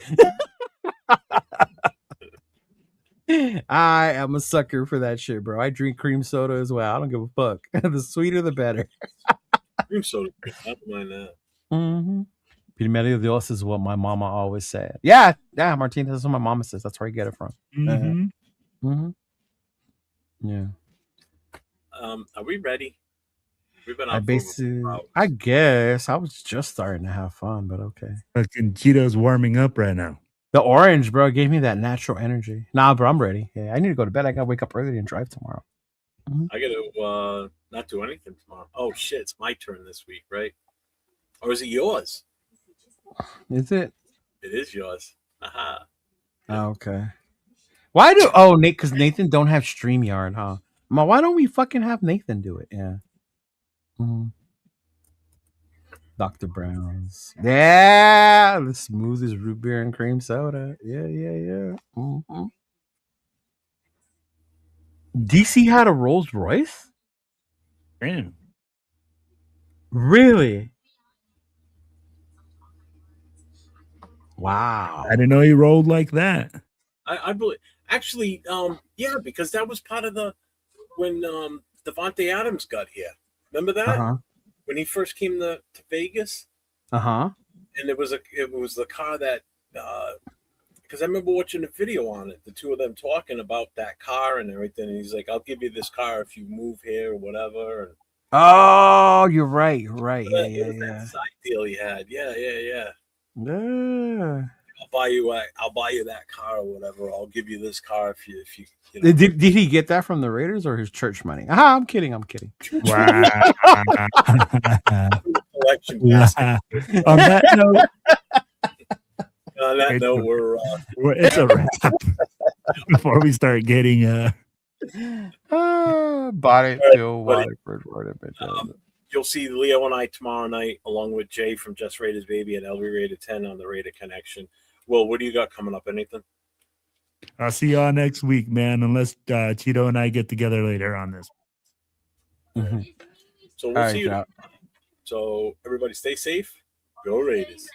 I am a sucker for that shit, bro. I drink cream soda as well. I don't give a fuck. The sweeter, the better. Cream soda. I don't mind that. Primero Dios is what my mama always said. Yeah, Martina, that's what my mama says. That's where I get it from. Yeah. Are we ready? We've been I guess I was just starting to have fun, but okay. Fucking Cheeto's warming up right now. The orange, bro, gave me that natural energy. Nah, bro, I'm ready. Yeah, I need to go to bed. I gotta wake up early and drive tomorrow. I gotta not do anything tomorrow. Oh shit, it's my turn this week, right? Or is it yours? Is it? It is yours. Aha. Oh, okay. Why do? Oh, Nate, because Nathan don't have StreamYard, huh? Why don't we fucking have Nathan do it? Yeah. Mhm. Dr. Brown's. Yeah, the smoothest root beer and cream soda. Yeah. Mhm. DC had a Rolls Royce? Damn. Really? Wow. I didn't know he rolled like that. I believe actually, yeah, because that was part of the when Devontae Adams got here. Remember that Uh-huh. when he first came to Vegas, Uh-huh. and it was the car that because I remember watching a video on it, the two of them talking about that car and everything. And he's like, "I'll give you this car if you move here or whatever." And Oh, you're right. You're right. it was Yeah. that side deal he had. Yeah. Yeah. I'll buy you that car or whatever. I'll give you this car if you you know. Did he get that from the Raiders or his church money? I'm kidding. Wow. Collection basket. On that note, On that note, it's a wrap. Before we start getting Bought it till Waterford. you'll see Leo and I tomorrow night, along with Jay from Just Raiders Baby and LB Rated 10 on the Raider Connection. Will, what do you got coming up? Anything? I'll see y'all next week, man. Unless Cheeto and I get together later on this. Mm-hmm. So we'll see you. So everybody stay safe. Go Raiders.